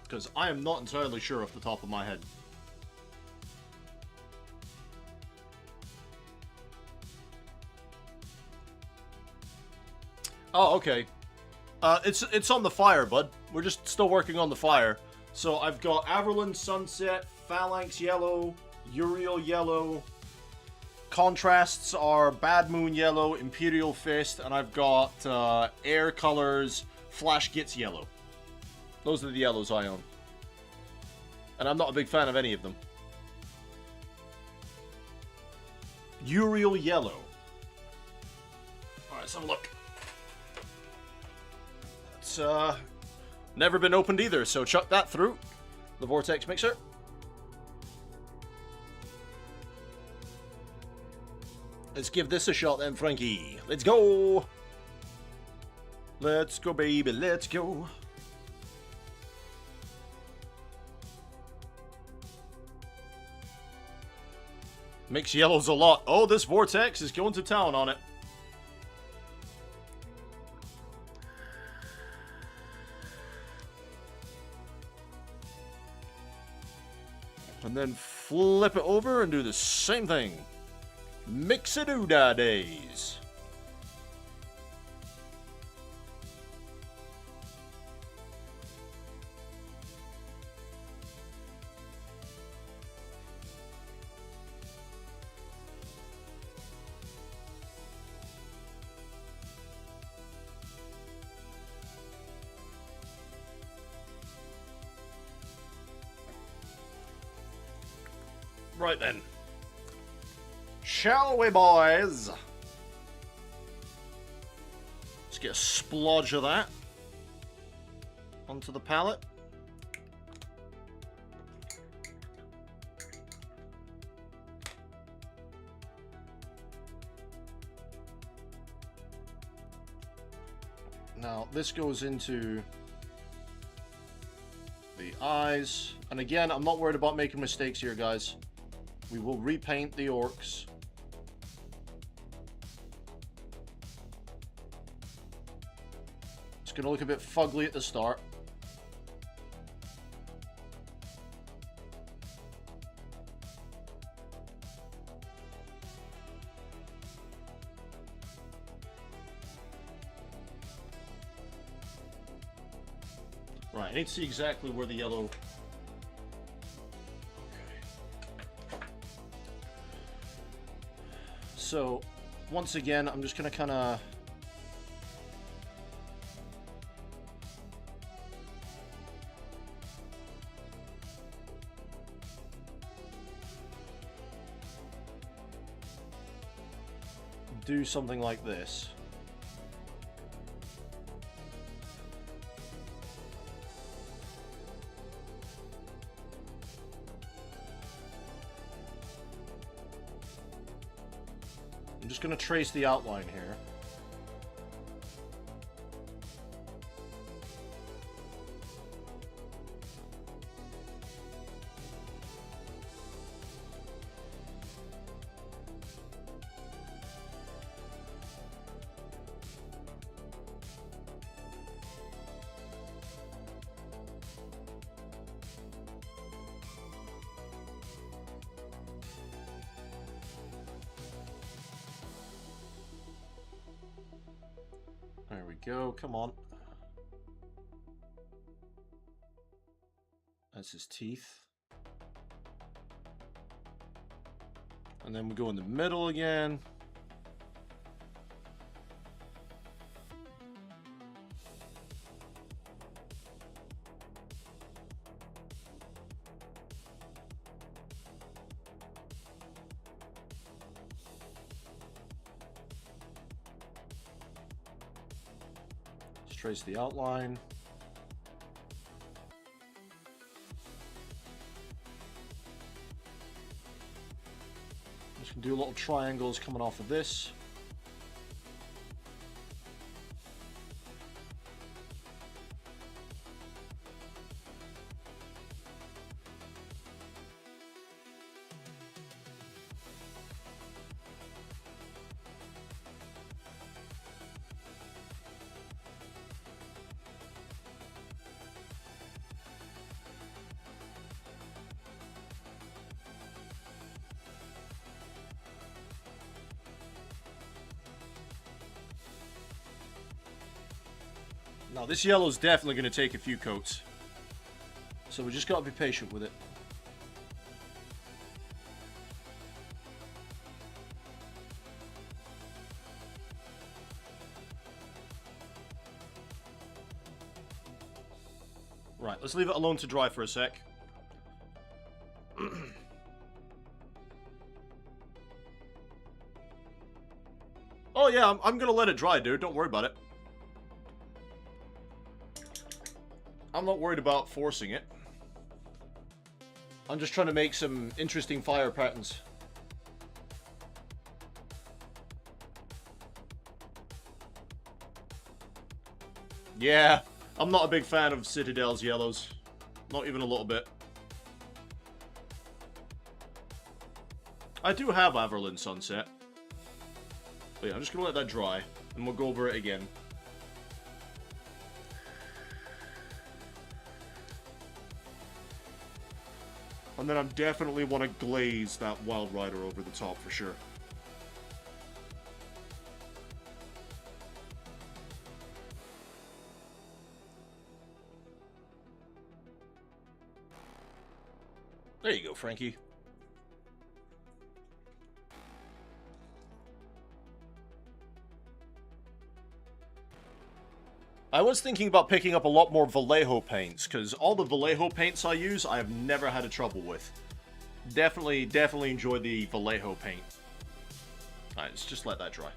Because I am not entirely sure off the top of my head. Oh, okay. It's on the fire, bud. We're just still working on the fire. So I've got Averland Sunset, Phalanx Yellow, Uriel Yellow. Contrasts are Bad Moon Yellow, Imperial Fist, and I've got Air Colors, Flash Gits Yellow. Those are the yellows I own. And I'm not a big fan of any of them. Uriel Yellow. Alright, let's have a look. It's never been opened either, so chuck that through the Vortex Mixer. Let's give this a shot then, Frankie. Let's go! Let's go, baby, let's go. Mix yellows a lot. Oh, this Vortex is going to town on it. And then flip it over and do the same thing. Mix-a-doo-dah days. Right then. Shall we, boys? Let's get a splodge of that onto the palette. Now, this goes into the eyes. And again, I'm not worried about making mistakes here, guys. We will repaint the orcs. It's going to look a bit fugly at the start. Right, I need to see exactly where the yellow... So, once again, I'm just going to kind of... do something like this. I'm just going to trace the outline here. There we go, come on. That's his teeth. And then we go in the middle again. Trace the outline. Just gonna do little triangles coming off of this. Oh, this yellow's definitely going to take a few coats. So we just got to be patient with it. Right, let's leave it alone to dry for a sec. Oh yeah, I'm gonna let it dry, dude. Don't worry about it. I'm not worried about forcing it. I'm just trying to make some interesting fire patterns. Yeah, I'm not a big fan of Citadel's yellows. Not even a little bit. I do have Averland Sunset. But yeah, I'm just gonna let that dry, and we'll go over it again. And then I definitely want to glaze that Wild Rider over the top for sure. There you go, Frankie. I was thinking about picking up a lot more Vallejo paints, because all the Vallejo paints I use, I have never had a trouble with. Definitely enjoy the Vallejo paint. Alright, let's just let that dry.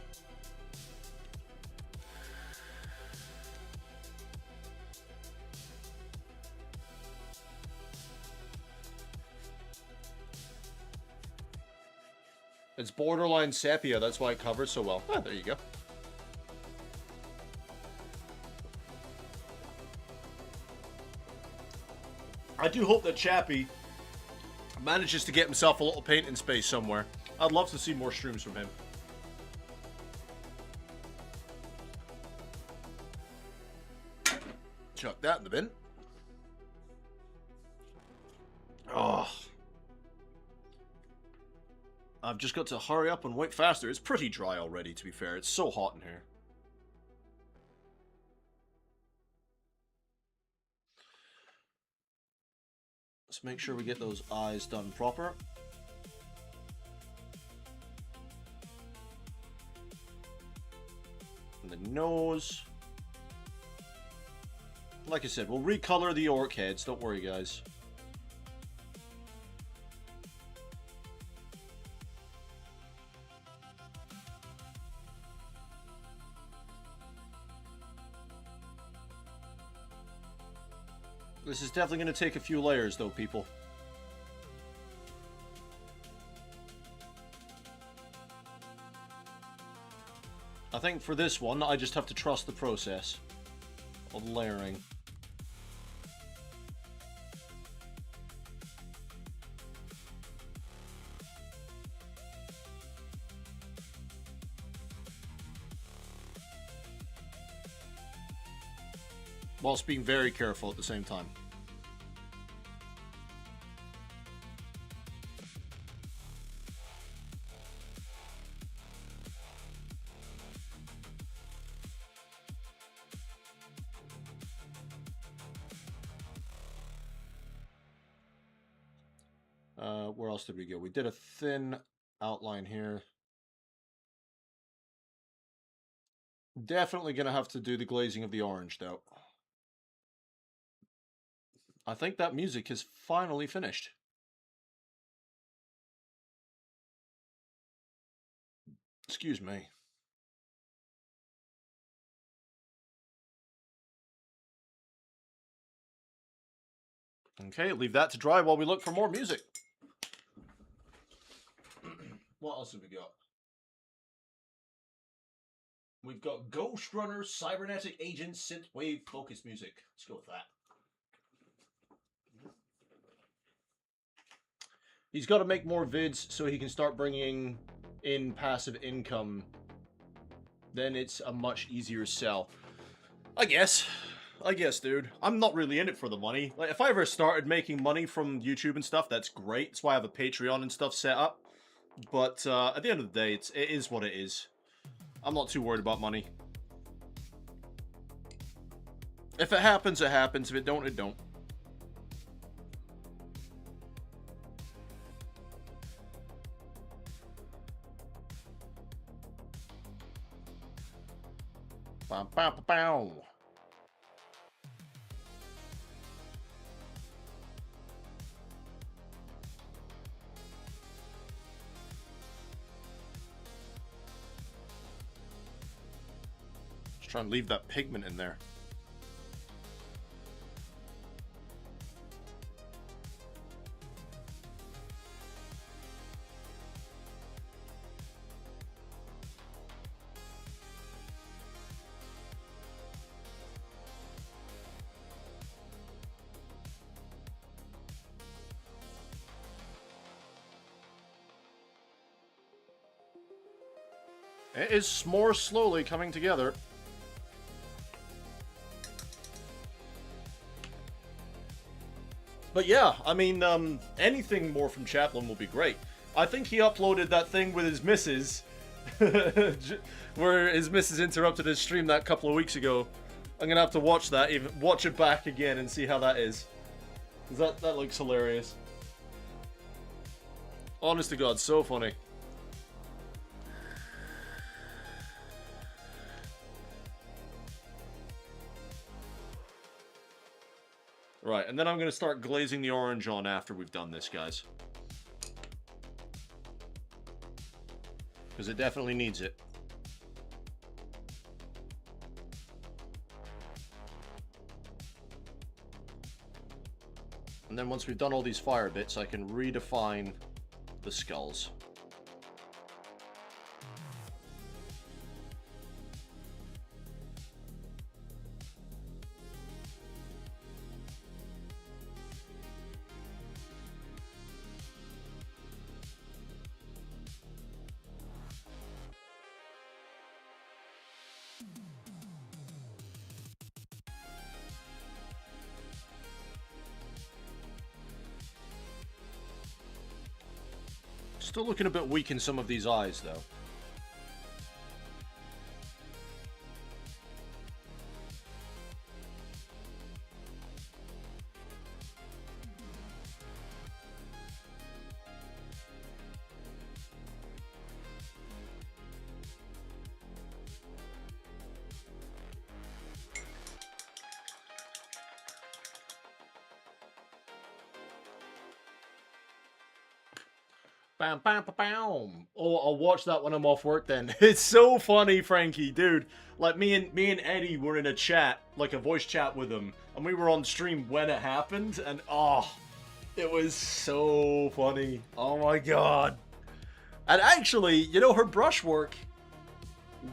It's borderline sepia, that's why it covers so well. Ah, there you go. I do hope that Chappie manages to get himself a little painting space somewhere. I'd love to see more streams from him. Chuck that in the bin. Oh. I've just got to hurry up and wait faster. It's pretty dry already, to be fair. It's so hot in here. Let's make sure we get those eyes done proper. And the nose. Like I said, we'll recolor the orc heads. Don't worry, guys. This is definitely going to take a few layers, though, people. I think for this one, I just have to trust the process of layering. Whilst being very careful at the same time. Where else did we go? We did a thin outline here. Definitely gonna have to do the glazing of the orange, though. I think that music is finally finished. Excuse me. Okay, leave that to dry while we look for more music. What else have we got? We've got Ghost Runner, Cybernetic Agent, Synthwave, Focus Music. Let's go with that. He's got to make more vids so he can start bringing in passive income. Then it's a much easier sell. I guess, dude. I'm not really in it for the money. Like, if I ever started making money from YouTube and stuff, that's great. That's why I have a Patreon and stuff set up. But at the end of the day, it is what it is. I'm not too worried about money. If it happens, it happens. If it don't, it don't. Bow, bow, bow, bow. Just try and leave that pigment in there. It is more slowly coming together. But yeah, I mean, anything more from Chaplin will be great. I think he uploaded that thing with his missus, where his missus interrupted his stream that couple of weeks ago. I'm gonna have to watch that, even watch it back again and see how that is. 'Cause that looks hilarious. Honest to God, so funny. Right, and then I'm going to start glazing the orange on after we've done this, guys. Because it definitely needs it. And then once we've done all these fire bits, I can redefine the skulls. Still looking a bit weak in some of these eyes, though. Bam, bam, bam, bam. Oh, I'll watch that when I'm off work then. It's so funny, Frankie, dude. Like me and Eddie were in a chat, like a voice chat with him, and we were on stream when it happened, and oh, it was so funny. Oh my god. And actually, you know, her brushwork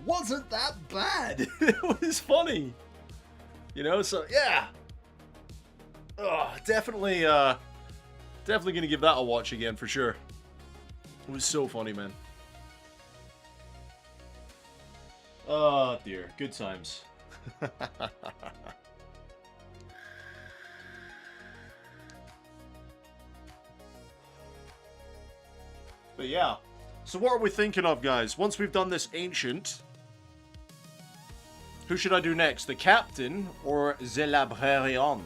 wasn't that bad. It was funny. You know, so yeah. Oh, definitely gonna give that a watch again for sure. It was so funny, man. Oh, dear. Good times. But yeah. So what are we thinking of, guys? Once we've done this ancient, who should I do next? The captain or the librarian?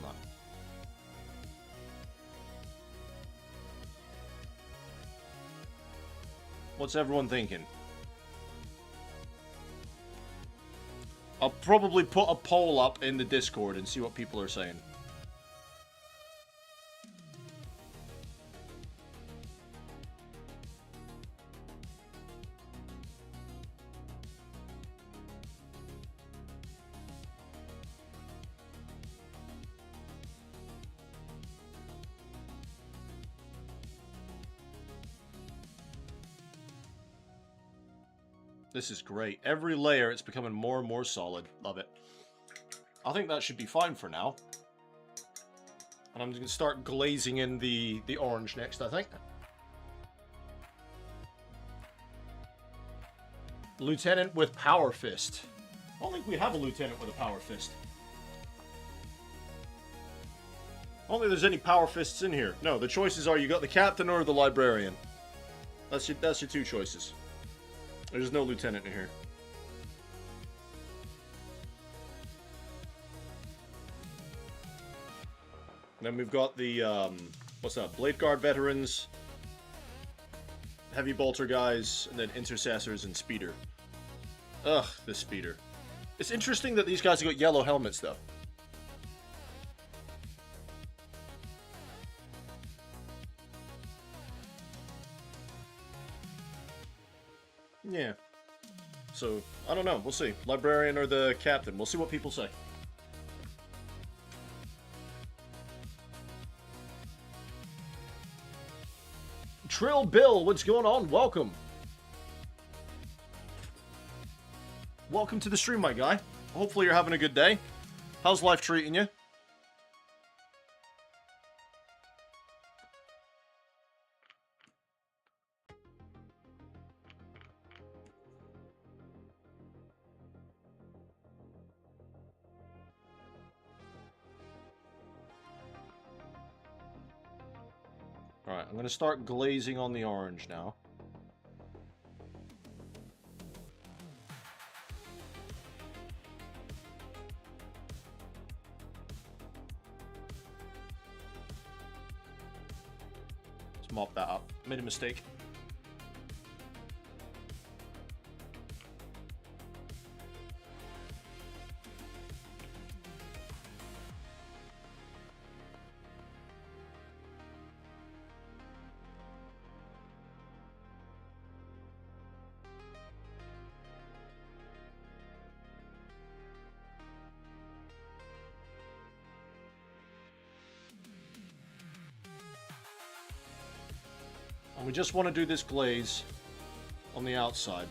What's everyone thinking? I'll probably put a poll up in the Discord and see what people are saying. This is great. Every layer, it's becoming more and more solid. Love it. I think that should be fine for now. And I'm going to start glazing in the orange next, I think. Lieutenant with Power Fist. I don't think we have a lieutenant with a Power Fist. I don't think there's any Power Fists in here. No, the choices are you got the captain or the librarian. That's your two choices. There's no lieutenant in here. Then we've got the, what's that? Blade Guard veterans, heavy bolter guys, and then intercessors and speeder. Ugh, the speeder. It's interesting that these guys have got yellow helmets, though. Yeah. So, I don't know. We'll see. Librarian or the captain. We'll see what people say. Trill Bill, what's going on? Welcome. Welcome to the stream, my guy. Hopefully you're having a good day. How's life treating you? Alright, I'm going to start glazing on the orange now. Let's mop that up. Made a mistake. And we just want to do this glaze on the outside.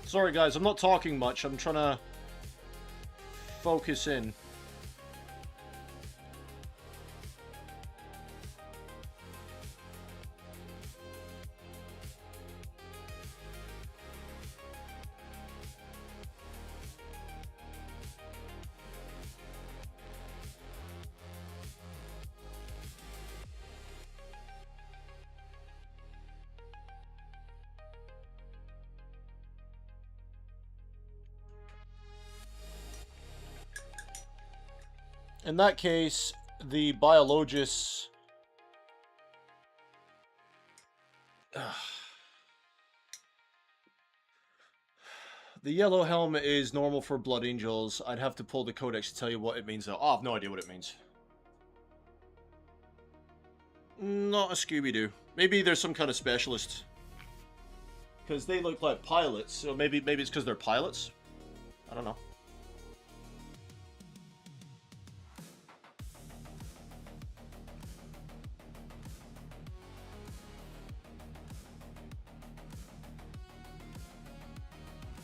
Sorry guys, I'm not talking much. I'm trying to focus in. In that case, the Biologus... The yellow helmet is normal for Blood Angels. I'd have to pull the codex to tell you what it means, though. Oh, I have no idea what it means. Not a Scooby-Doo. Maybe there's some kind of specialist. Because they look like pilots, so maybe it's because they're pilots? I don't know.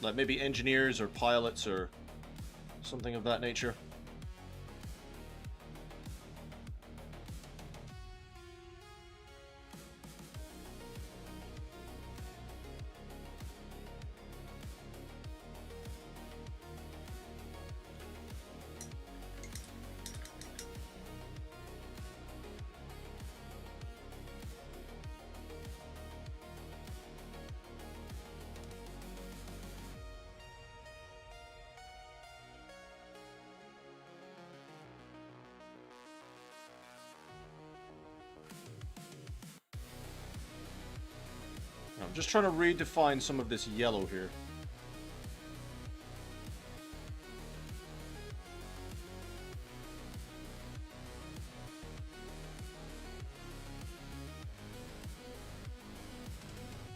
Like maybe engineers or pilots or something of that nature. I'm just trying to redefine some of this yellow here.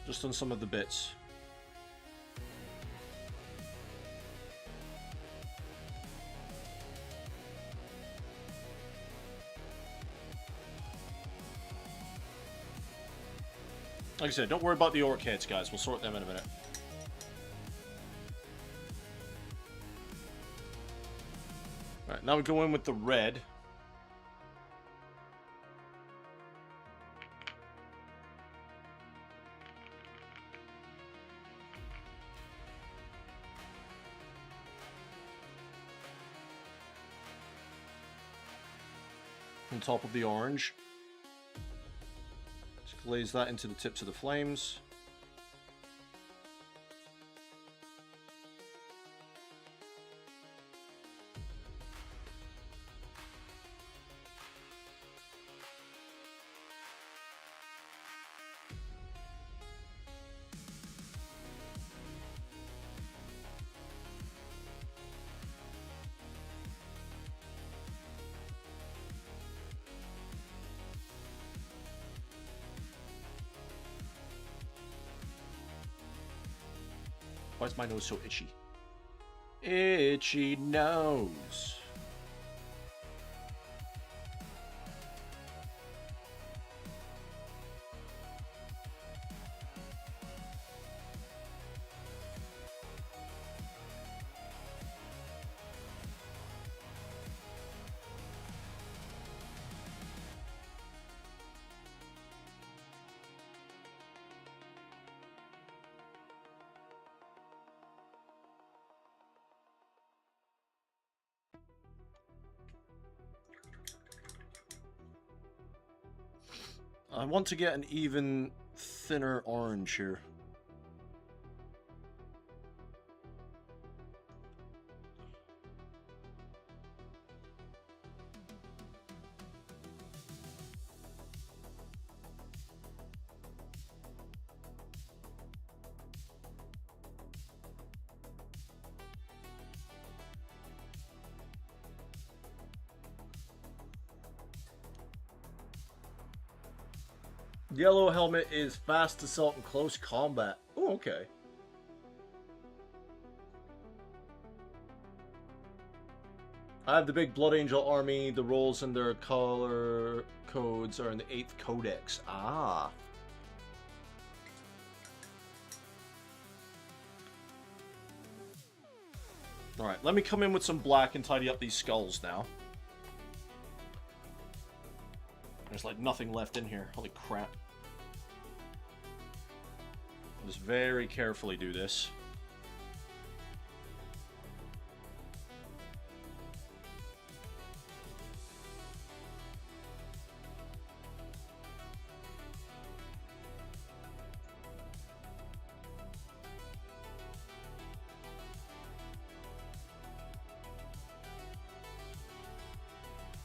Just on some of the bits. Like I said, don't worry about the orc heads, guys. We'll sort them in a minute. Alright, now we go in with the red. On top of the orange. Just glaze that into the tips of the flames. Why is my nose so itchy? Itchy nose. I want to get an even thinner orange here. Yellow helmet is fast assault and close combat. Oh, okay. I have the big Blood Angel army. The roles and their color codes are in the 8th Codex. Ah. Alright, let me come in with some black and tidy up these skulls now. There's like nothing left in here. Holy crap. I'll just very carefully do this.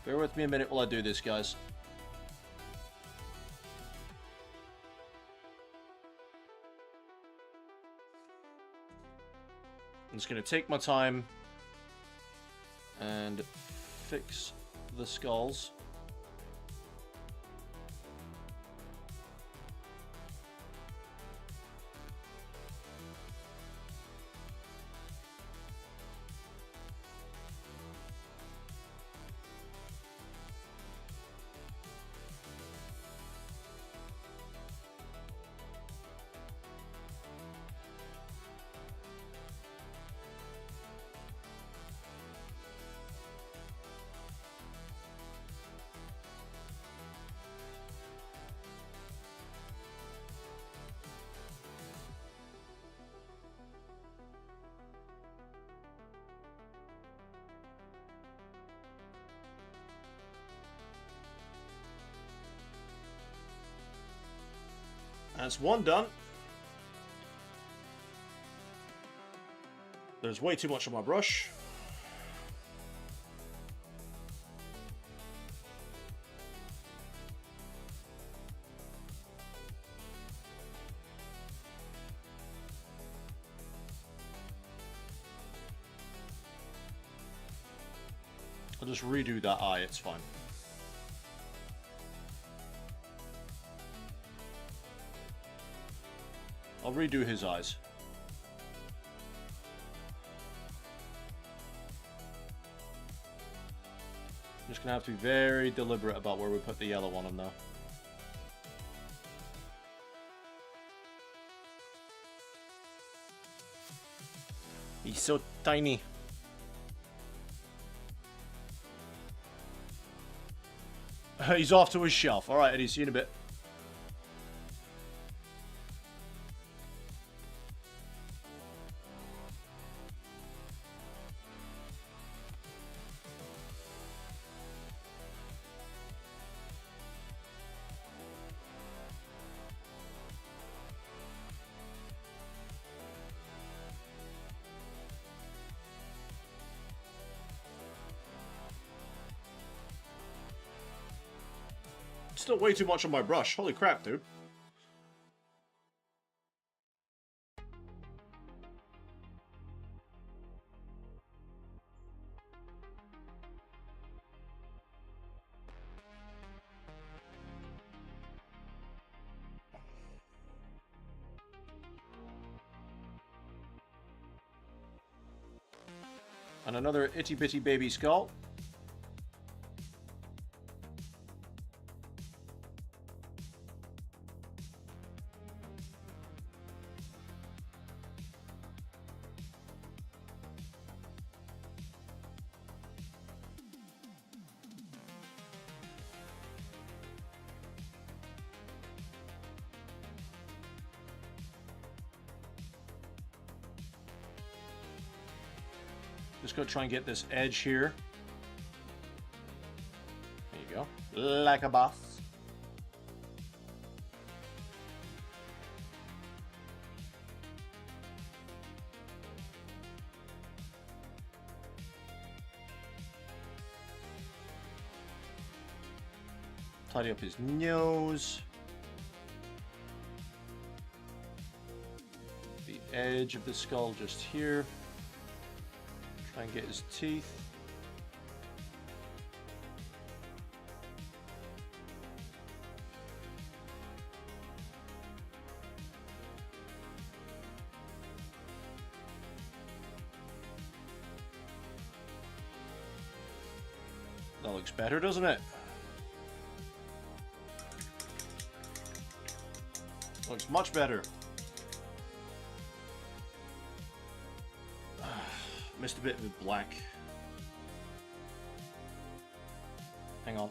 Bear with me a minute while I do this, guys. I'm just going to take my time and fix the skulls. That's one done. There's way too much on my brush. I'll just redo that eye, it's fine. I'll redo his eyes. Just gonna have to be very deliberate about where we put the yellow on him though. He's so tiny. He's off to his shelf. Alright, Eddie, see you in a bit. Still way too much on my brush. Holy crap, dude. And another itty bitty baby skull. Just gonna try and get this edge here. There you go. Like a boss. Tidy up his nose. The edge of the skull just here. Try and get his teeth. That looks better, doesn't it? Looks much better. Missed a bit of the black. Hang on.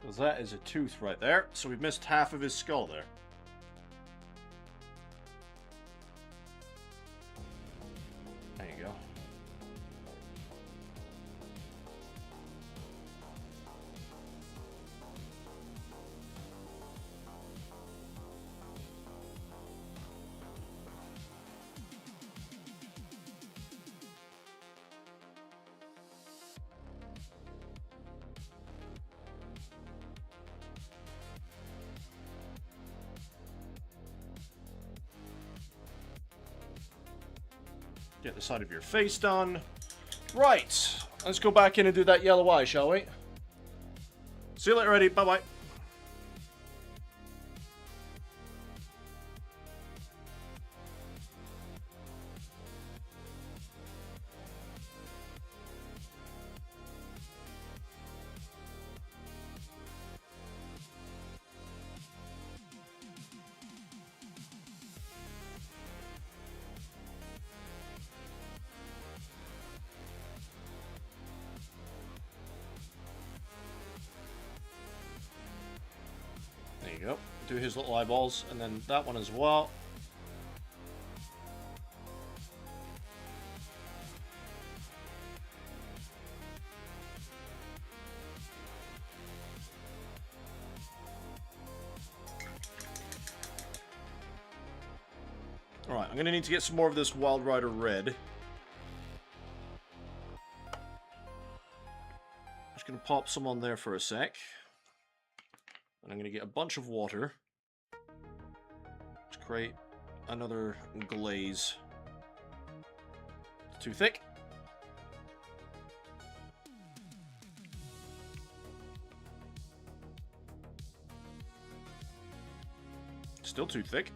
Because that is a tooth right there. So we've missed half of his skull there. There you go. Get the side of your face done. Right. Let's go back in and do that yellow eye, shall we? See you later, Eddie. Bye-bye. There you go. Do his little eyeballs, and then that one as well. Alright, I'm going to need to get some more of this Wild Rider Red. Just going to pop some on there for a sec. And I'm going to get a bunch of water to create another glaze. It's too thick. Still too thick.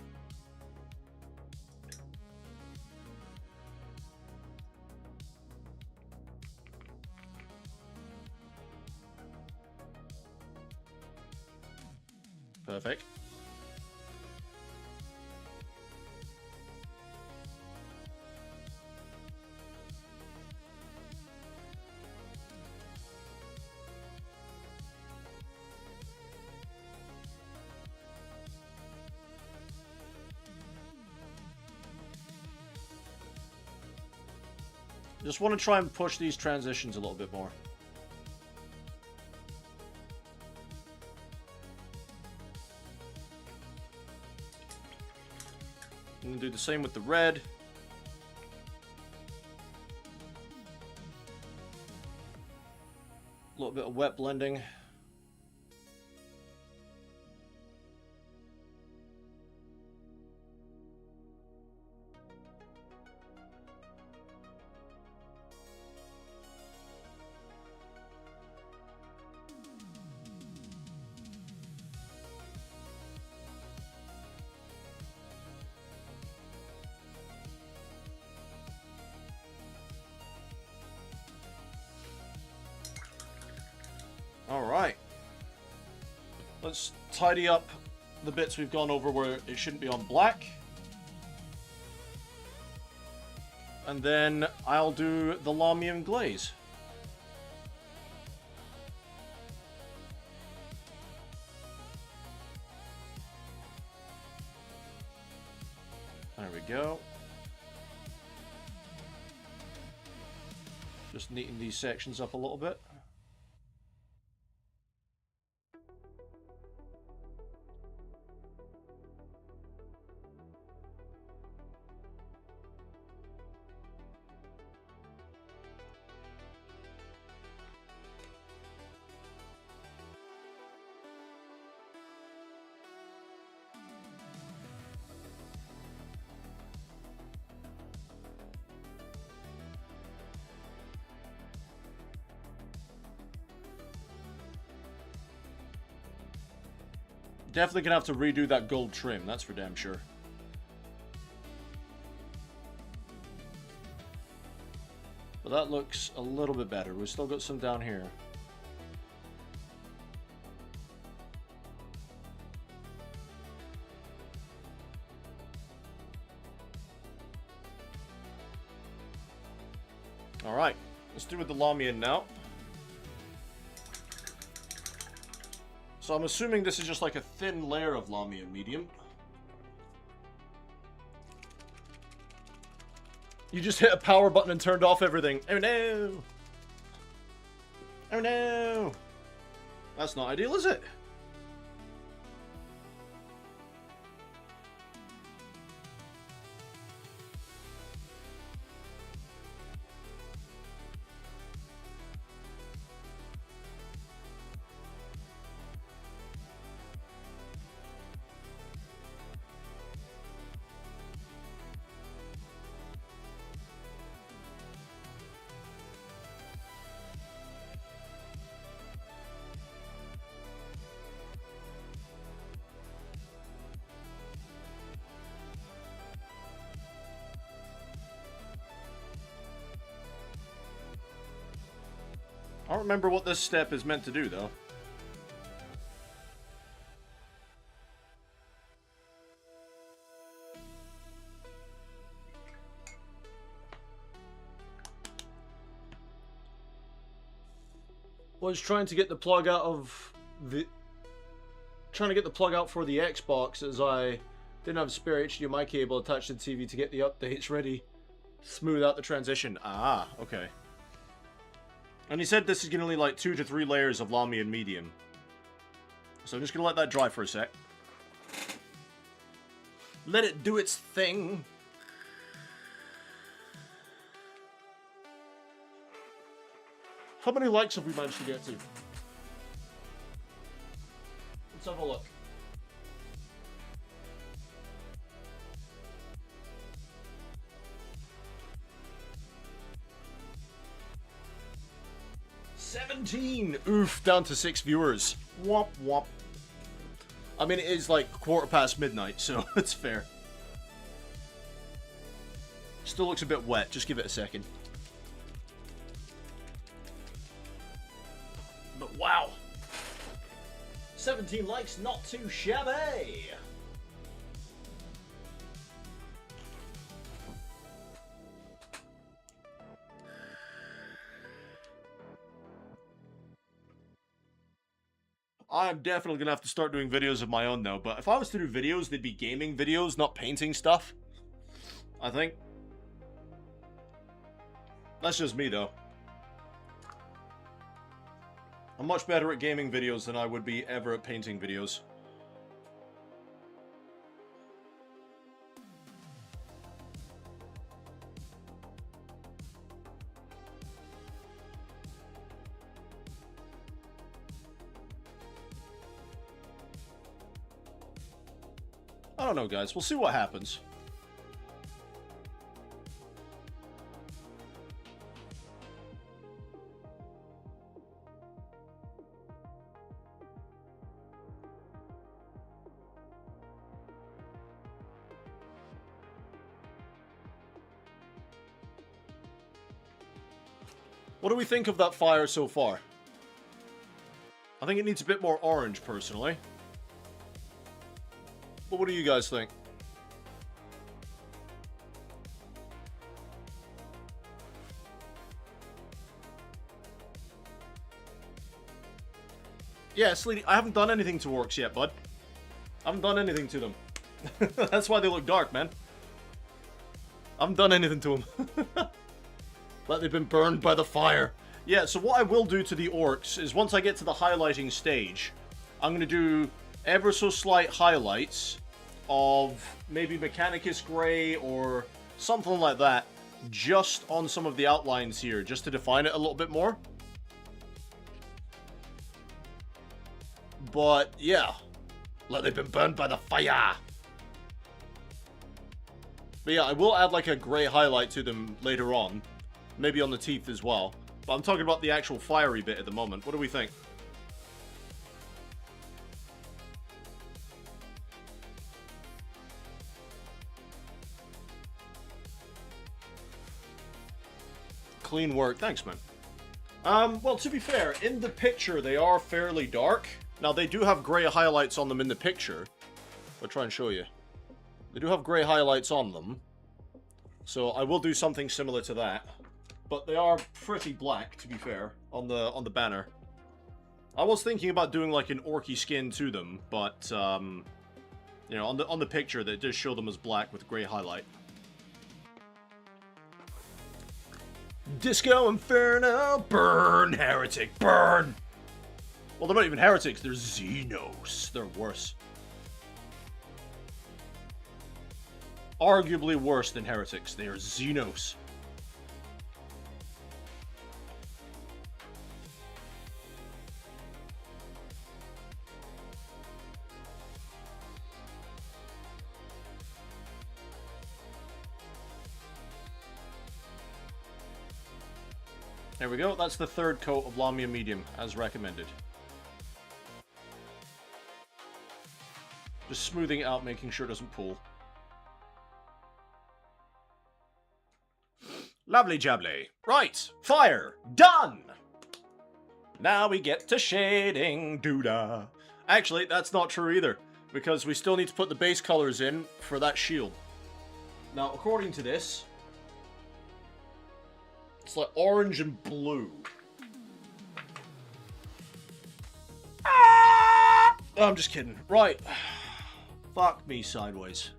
Perfect. Just want to try and push these transitions a little bit more. I'm going to do the same with the red. A little bit of wet blending. Alright. Let's tidy up the bits we've gone over where it shouldn't be on black. And then I'll do the Lamium glaze. There we go. Just neaten these sections up a little bit. Definitely gonna have to redo that gold trim, that's for damn sure. But that looks a little bit better. We've still got some down here. Alright, let's do with the Lamian now. So I'm assuming this is just like a thin layer of Lamian medium. You just hit a power button and turned off everything. Oh no! Oh no! That's not ideal, is it? I don't remember what this step is meant to do, though. Was trying to get the plug out of the... Trying to get the plug out for the Xbox, as I didn't have a spare HDMI cable attached to the TV to get the updates ready. Smooth out the transition. Ah, okay. And he said this is going to need like 2 to 3 layers of Lamian medium. So I'm just going to let that dry for a sec. Let it do its thing. How many likes have we managed to get to? Let's have a look. Oof, down to 6 viewers. Womp womp. I mean, it is like midnight, so it's fair. Still looks a bit wet, just give it a second. But wow. 17 likes, not too shabby. I'm definitely gonna have to start doing videos of my own though, but if I was to do videos, they'd be gaming videos, not painting stuff. I think. That's just me though. I'm much better at gaming videos than I would be ever at painting videos. I don't know, guys. We'll see what happens. What do we think of that fire so far? I think it needs a bit more orange, personally. But what do you guys think? Yeah, Sleety, I haven't done anything to orcs yet, bud. I haven't done anything to them. That's why they look dark, man. I haven't done anything to them. Like they've been burned by the fire. Yeah, so what I will do to the orcs is once I get to the highlighting stage, I'm going to do ever so slight highlights of maybe Mechanicus Grey or something like that, just on some of the outlines here, just to define it a little bit more. But yeah, like they've been burned by the fire. But yeah, I will add like a grey highlight to them later on, maybe on the teeth as well. But I'm talking about the actual fiery bit at the moment. What do we think? Clean work. Thanks, man. Well, to be fair, in the picture, they are fairly dark. Now, they do have grey highlights on them in the picture. I'll try and show you. They do have grey highlights on them. So I will do something similar to that. But they are pretty black, to be fair, on the banner. I was thinking about doing like an orky skin to them, but you know, on the picture, they just show them as black with grey highlight. Disco Inferno, burn, heretic, burn! Well, they're not even heretics, they're Xenos. They're worse. Arguably worse than heretics, they are Xenos. There we go, that's the third coat of Lamia Medium, as recommended. Just smoothing it out, making sure it doesn't pull. Lovely jubbly. Right, fire, done! Now we get to shading, doodah. Actually, that's not true either, because we still need to put the base colors in for that shield. Now, according to this, it's like orange and blue. Ah! Oh, I'm just kidding. Right. Fuck me sideways.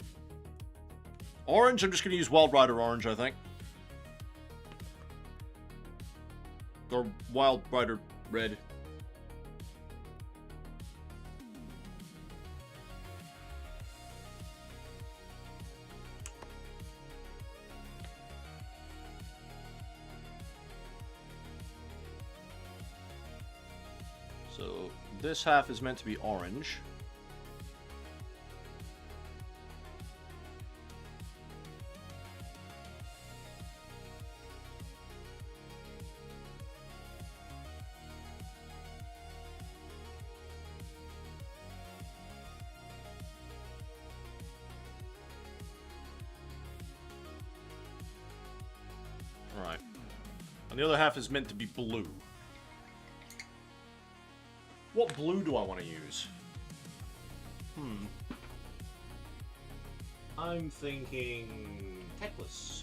Orange, I'm just going to use Wild Rider Orange, I think. Or Wild Rider Red. this half is meant to be orange. Right. And the other half is meant to be blue. What blue do I want to use? I'm thinking Teclis.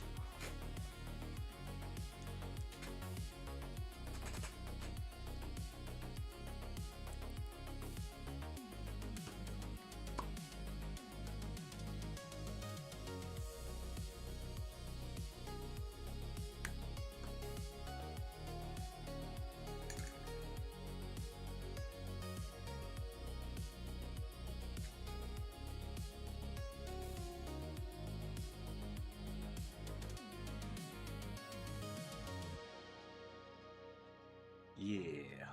Yeah,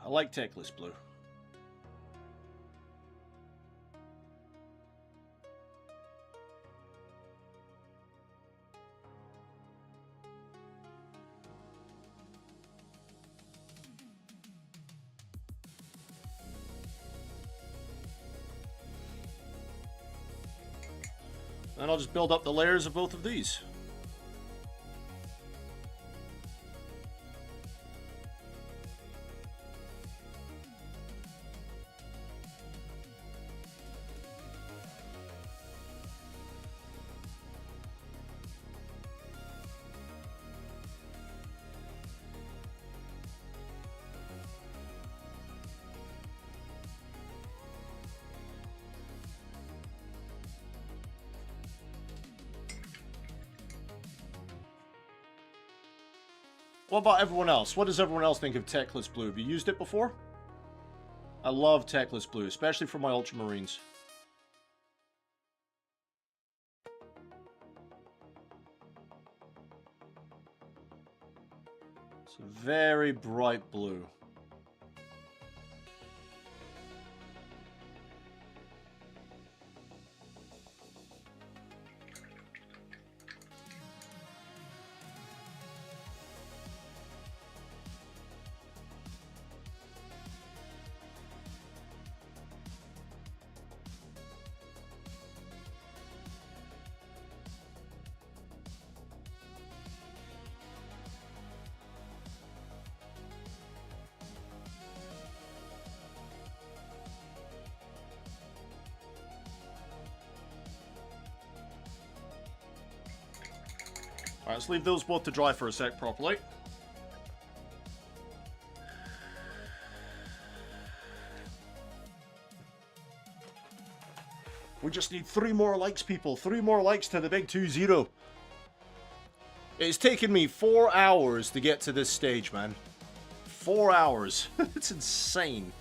I like Teclis blue. Then I'll just build up the layers of both of these. What about everyone else? What does everyone else think of Teclis Blue? Have you used it before? I love Teclis Blue, especially for my Ultramarines. It's a very bright blue. Alright, let's leave those both to dry for a sec properly. We just need 3 more likes, people. 3 more likes to the big 2-0. It's taken me 4 hours to get to this stage, man. 4 hours. It's insane.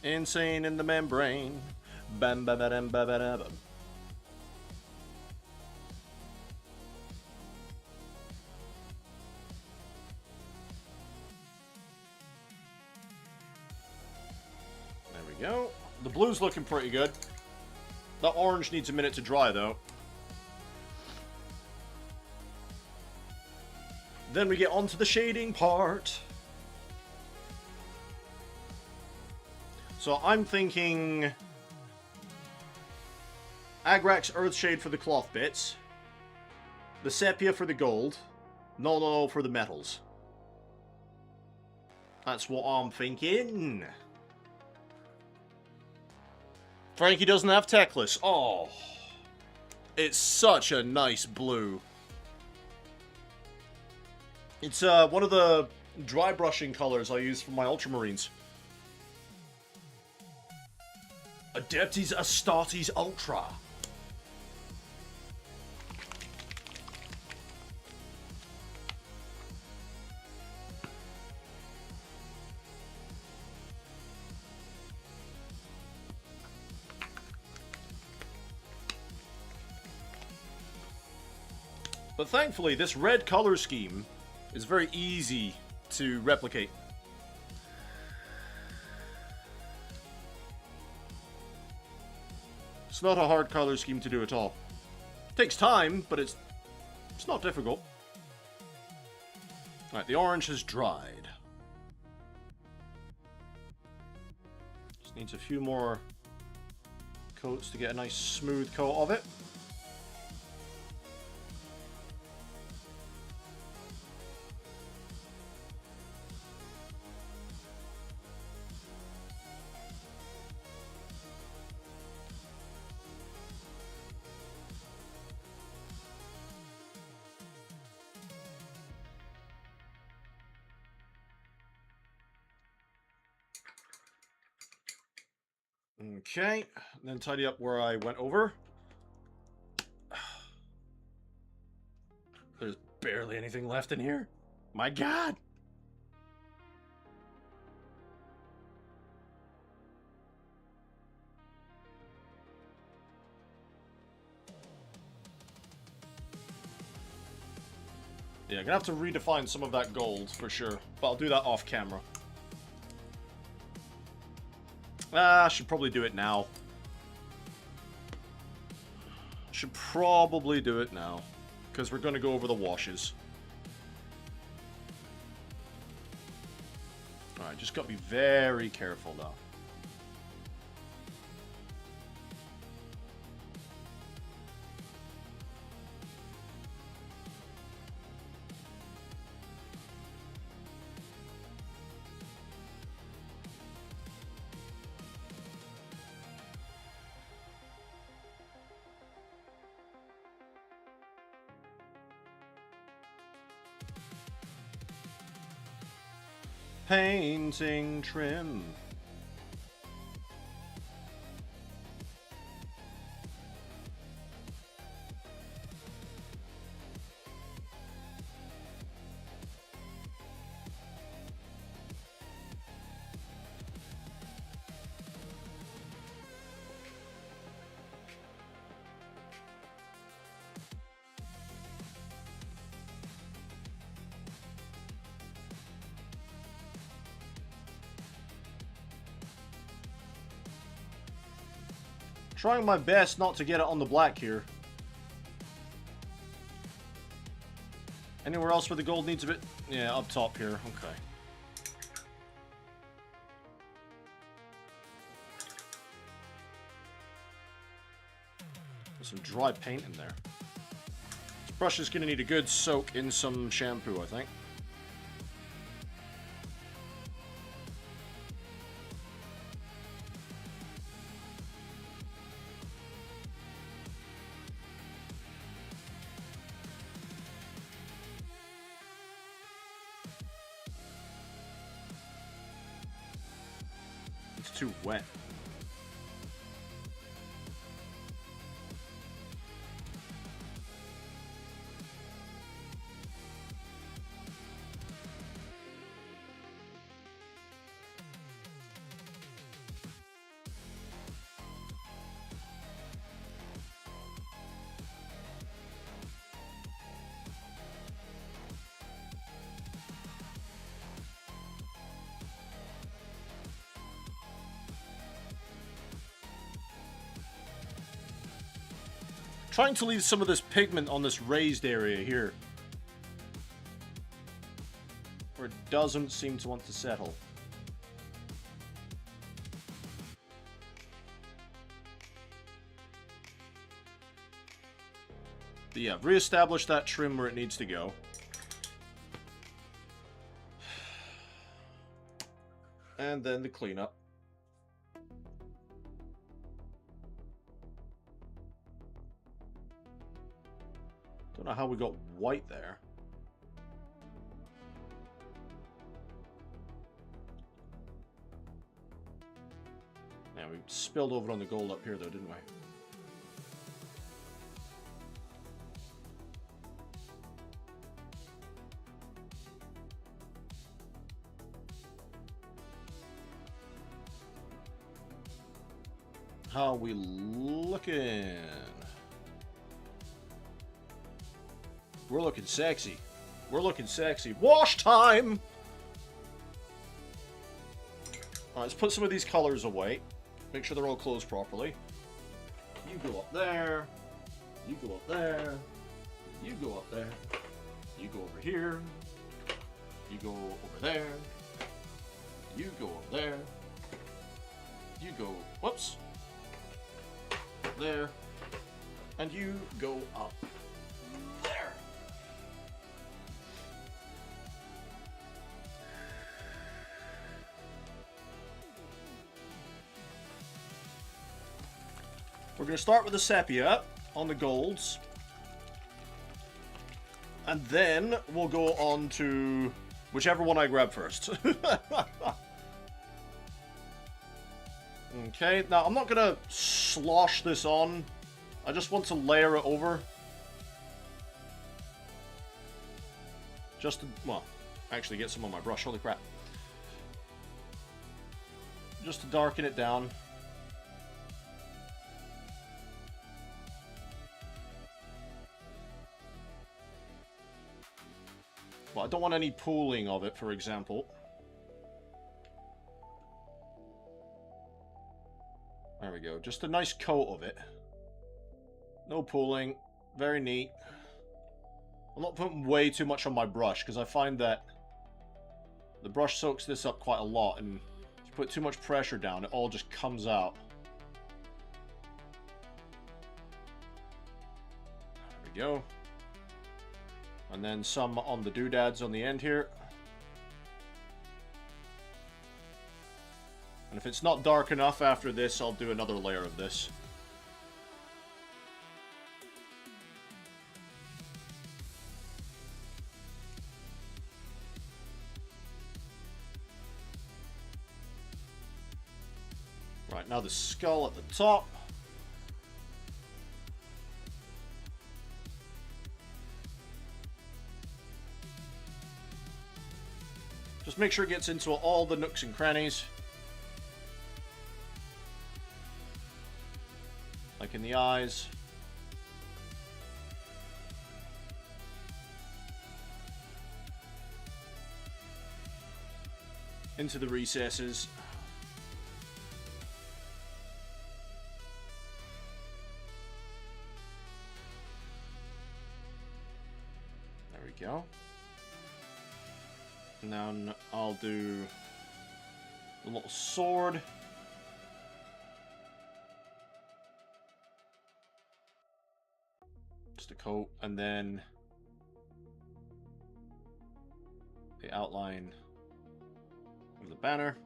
Insane in the membrane. Bam, bam, bam, bam, bam, bam. Go. The blue's looking pretty good. The orange needs a minute to dry, though. Then we get on to the shading part. So I'm thinking Agrax Earthshade for the cloth bits. The sepia for the gold. No for the metals. That's what I'm thinking. Frankie doesn't have Teclis. Oh. It's such a nice blue. It's one of the dry brushing colors I use for my Ultramarines. Adeptus Astartes Ultra. But thankfully, this red color scheme is very easy to replicate. It's not a hard color scheme to do at all. Takes time, but it's not difficult. Alright, the orange has dried. Just needs a few more coats to get a nice smooth coat of it. Okay, and then tidy up where I went over. There's barely anything left in here. My God! Yeah, I'm gonna have to redefine some of that gold for sure, but I'll do that off camera. I should probably do it now. Should probably do it now. Because we're going to go over the washes. Alright, just got to be very careful now. Painting trim. Trying my best not to get it on the black here. Anywhere else where the gold needs a bit? Yeah, up top here. Okay. There's some dry paint in there. This brush is going to need a good soak in some shampoo, I think. Too wet. Trying to leave some of this pigment on this raised area here, where it doesn't seem to want to settle. But yeah, reestablish that trim where it needs to go. And then the cleanup. Don't know how we got white there. Yeah, we spilled over on the gold up here though, didn't we? How are we looking? We're looking sexy. We're looking sexy. Wash time! Alright, let's put some of these colors away. Make sure they're all closed properly. You You go up there. You go up there. You go up there. You go over here. You go over there. You go up there. You go, whoops, there. And you go up there. We're going to start with the sepia on the golds. And then we'll go on to whichever one I grab first. Okay, now I'm not going to slosh this on. I just want to layer it over. Just to, well, actually get some on my brush, holy crap. Just to darken it down. Well, I don't want any pooling of it, for example. There we go. Just a nice coat of it. No pooling. Very neat. I'm not putting way too much on my brush, because I find that the brush soaks this up quite a lot, and if you put too much pressure down, it all just comes out. There we go. And then some on the doodads on the end here. And if it's not dark enough after this, I'll do another layer of this. Right, now the skull at the top. Just make sure it gets into all the nooks and crannies. Like in the eyes. Into the recesses. There we go. And then I'll do the little sword. Just a coat, and then the outline of the banner.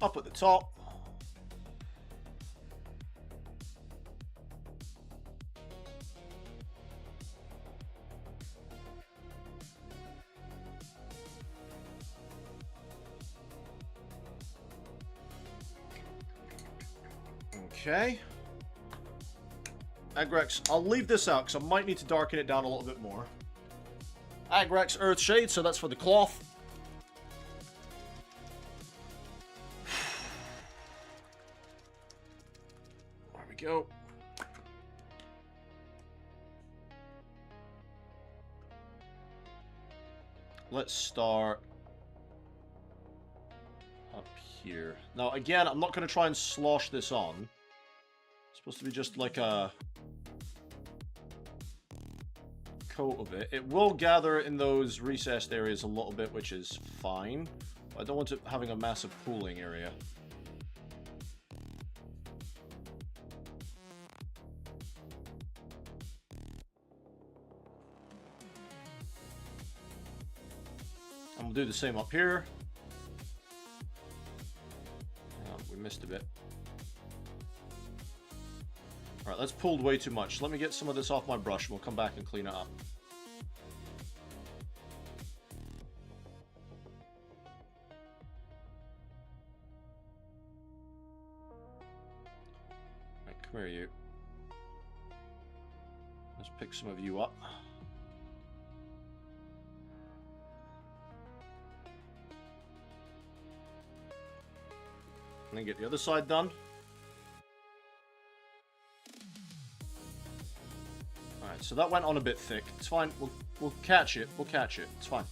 Up at the top. Okay. Agrax, I'll leave this out because I might need to darken it down a little bit more. Agrax Earthshade, so that's for the cloth. There we go. Let's start up here. Now, again, I'm not going to try and slosh this on. It's supposed to be just like a coat of it. It will gather in those recessed areas a little bit, which is fine. But I don't want it having a massive pooling area. And we'll do the same up here. Oh, we missed a bit. Alright, that's pulled way too much. Let me get some of this off my brush and we'll come back and clean it up. Right, come here, you. Let's pick some of you up. And then get the other side done. Alright, so that went on a bit thick. It's fine. We'll catch it. We'll catch it. It's fine.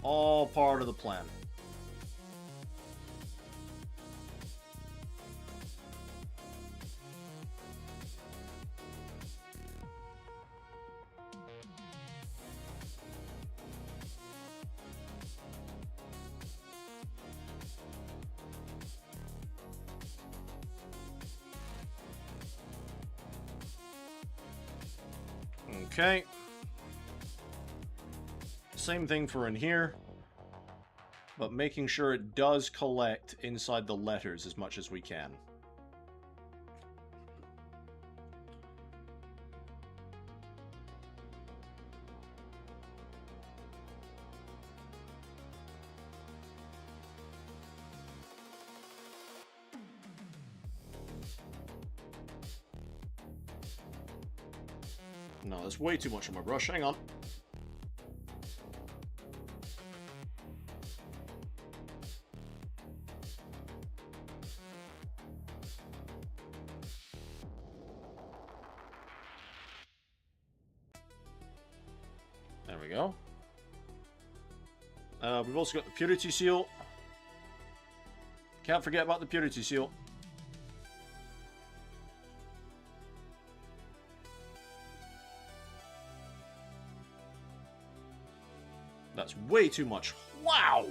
All part of the plan. Okay. Same thing for in here, but making sure it does collect inside the letters as much as we can. No, that's way too much on my brush. Hang on. There we go. We've also got the purity seal. Can't forget about the purity seal. That's way too much. Wow!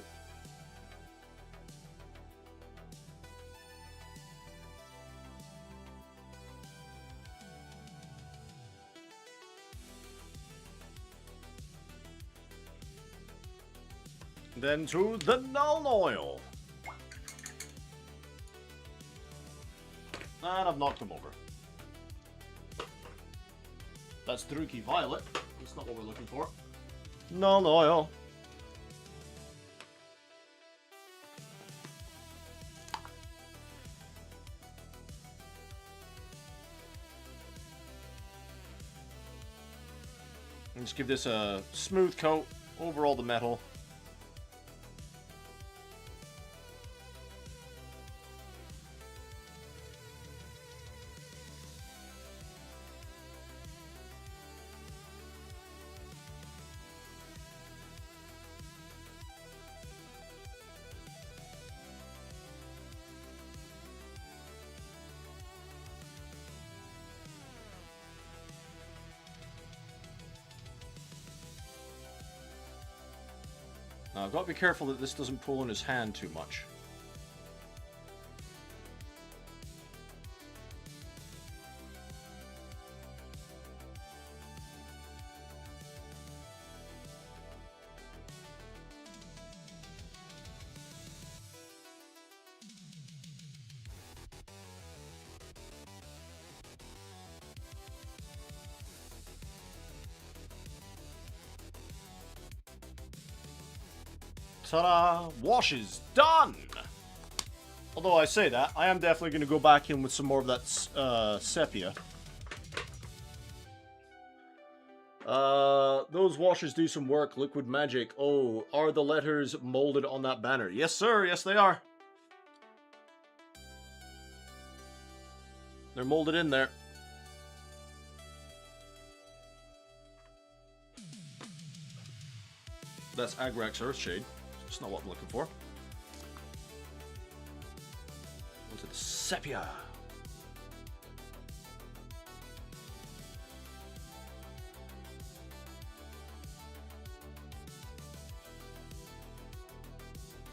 Then to the Null Oil. And I've knocked them over. That's Druchii Violet. That's not what we're looking for. Null Oil. And just give this a smooth coat over all the metal. Now, I've got to be careful that this doesn't pull in his hand too much. Ta-da! Wash is done! Although I say that, I am definitely going to go back in with some more of that sepia. Those washers do some work. Liquid magic. Oh, are the letters molded on that banner? Yes, sir. Yes, they are. They're molded in there. That's Agrax Earthshade. That's not what I'm looking for. Onto the sepia.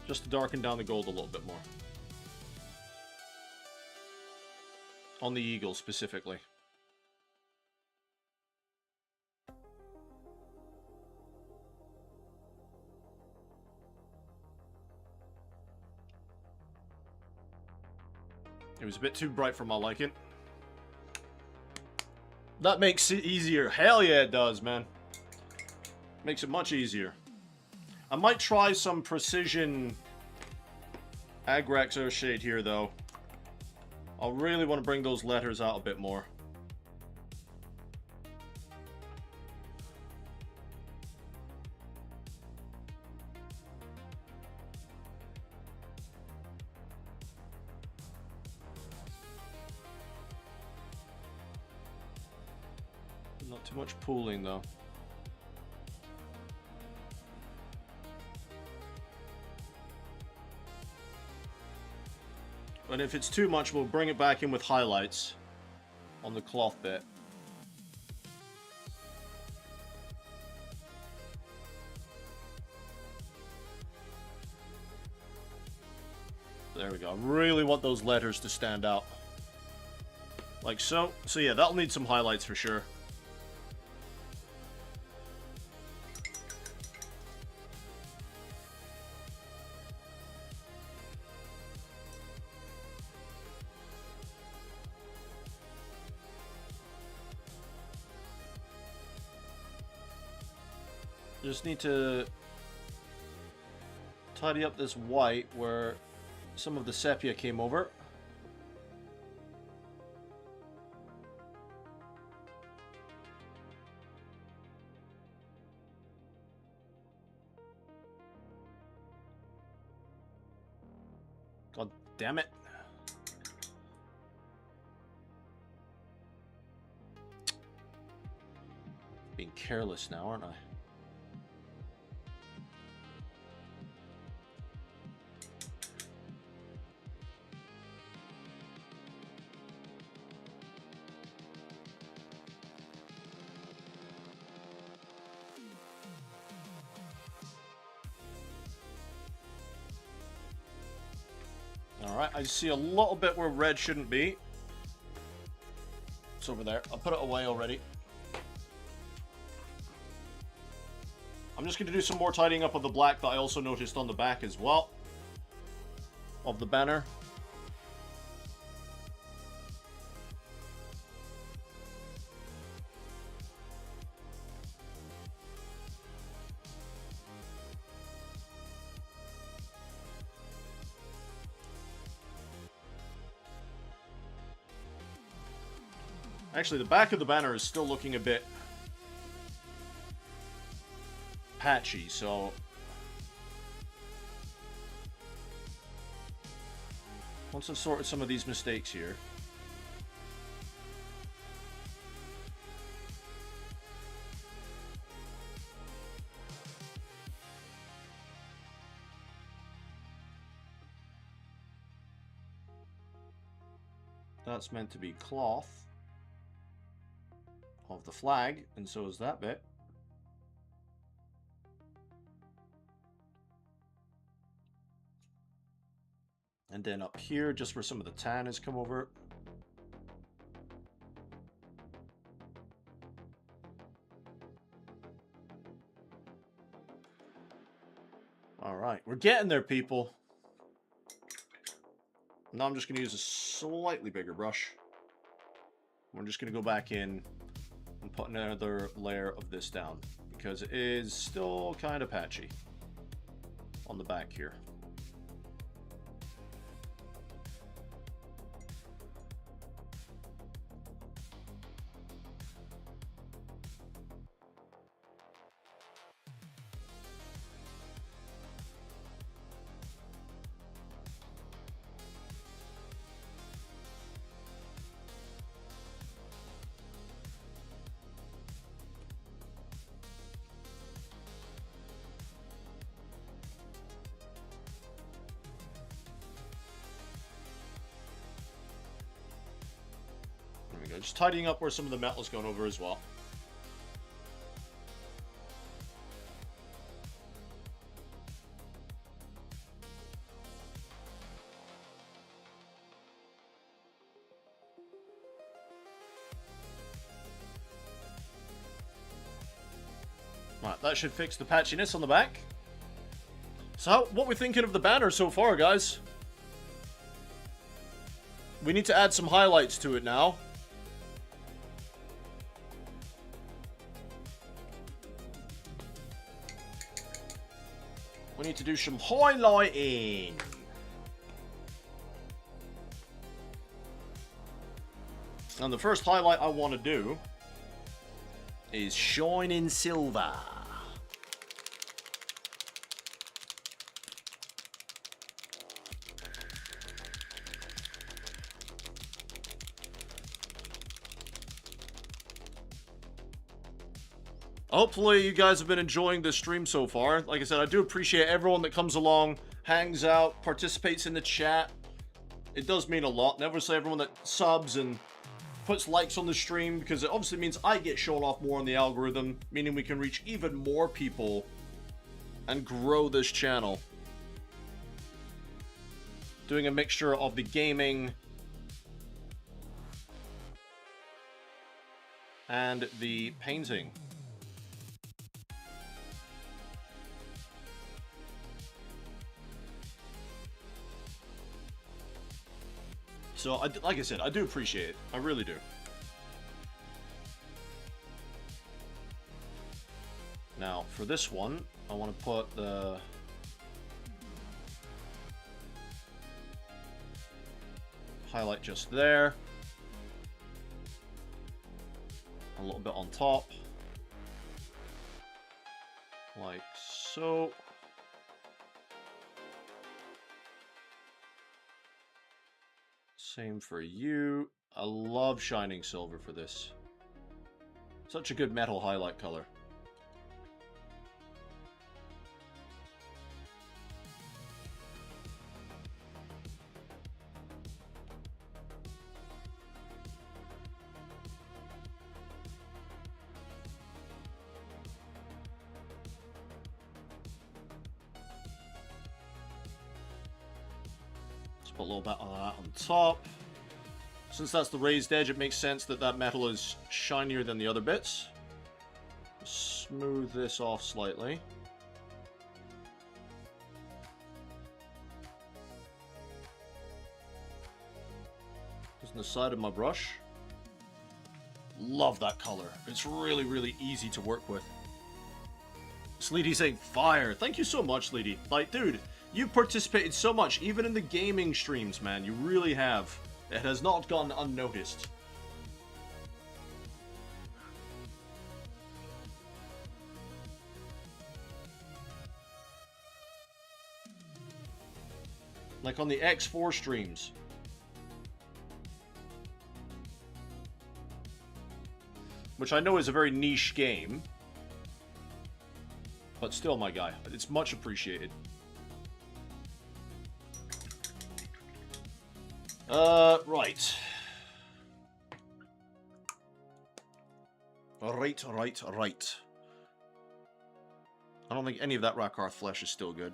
Just to darken down the gold a little bit more. On the eagle specifically. It was a bit too bright for my liking. That makes it easier. Hell yeah, it does, man. Makes it much easier. I might try some precision Agrax Earthshade here, though. I really want to bring those letters out a bit more. Not too much pooling though. And if it's too much, we'll bring it back in with highlights on the cloth bit. There we go. I really want those letters to stand out. Like so. So yeah, that'll need some highlights for sure. Just need to tidy up this white where some of the sepia came over. God damn it. Being careless now, aren't I? Alright, I see a little bit where red shouldn't be. It's over there. I'll put it away already. I'm just going to do some more tidying up of the black that I also noticed on the back as well of the banner. Actually, the back of the banner is still looking a bit patchy, so once I've sorted some of these mistakes here, that's meant to be cloth of the flag, and so is that bit. And then up here, just where some of the tan has come over. Alright, we're getting there, people. Now I'm just going to use a slightly bigger brush. We're just going to go back in and put another layer of this down, because it is still kind of patchy on the back here. Just tidying up where some of the metal's gone over as well. Right, that should fix the patchiness on the back. So, what we're thinking of the banner so far, guys? We need to add some highlights to it now. We need to do some highlighting. And the first highlight I want to do is Shining Silver. Hopefully you guys have been enjoying this stream so far. Like I said, I do appreciate everyone that comes along, hangs out, participates in the chat. It does mean a lot. And obviously everyone that subs and puts likes on the stream, because it obviously means I get shown off more on the algorithm, meaning we can reach even more people and grow this channel. Doing a mixture of the gaming and the painting. So, like I said, I do appreciate it. I really do. Now, for this one, I want to put the... highlight just there. A little bit on top. Like so. Same for you. I love Shining Silver for this. Such a good metal highlight color. Put a little bit of that on top. Since that's the raised edge, it makes sense that that metal is shinier than the other bits. Smooth this off slightly. Just on the side of my brush. Love that color. It's really, really easy to work with. Sleety saying fire. Thank you so much, Sleety. Like, dude, you've participated so much, even in the gaming streams, man. You really have. It has not gone unnoticed. Like on the X4 streams. Which I know is a very niche game. But still, my guy, it's much appreciated. Right. Right. I don't think any of that Rakarth flesh is still good.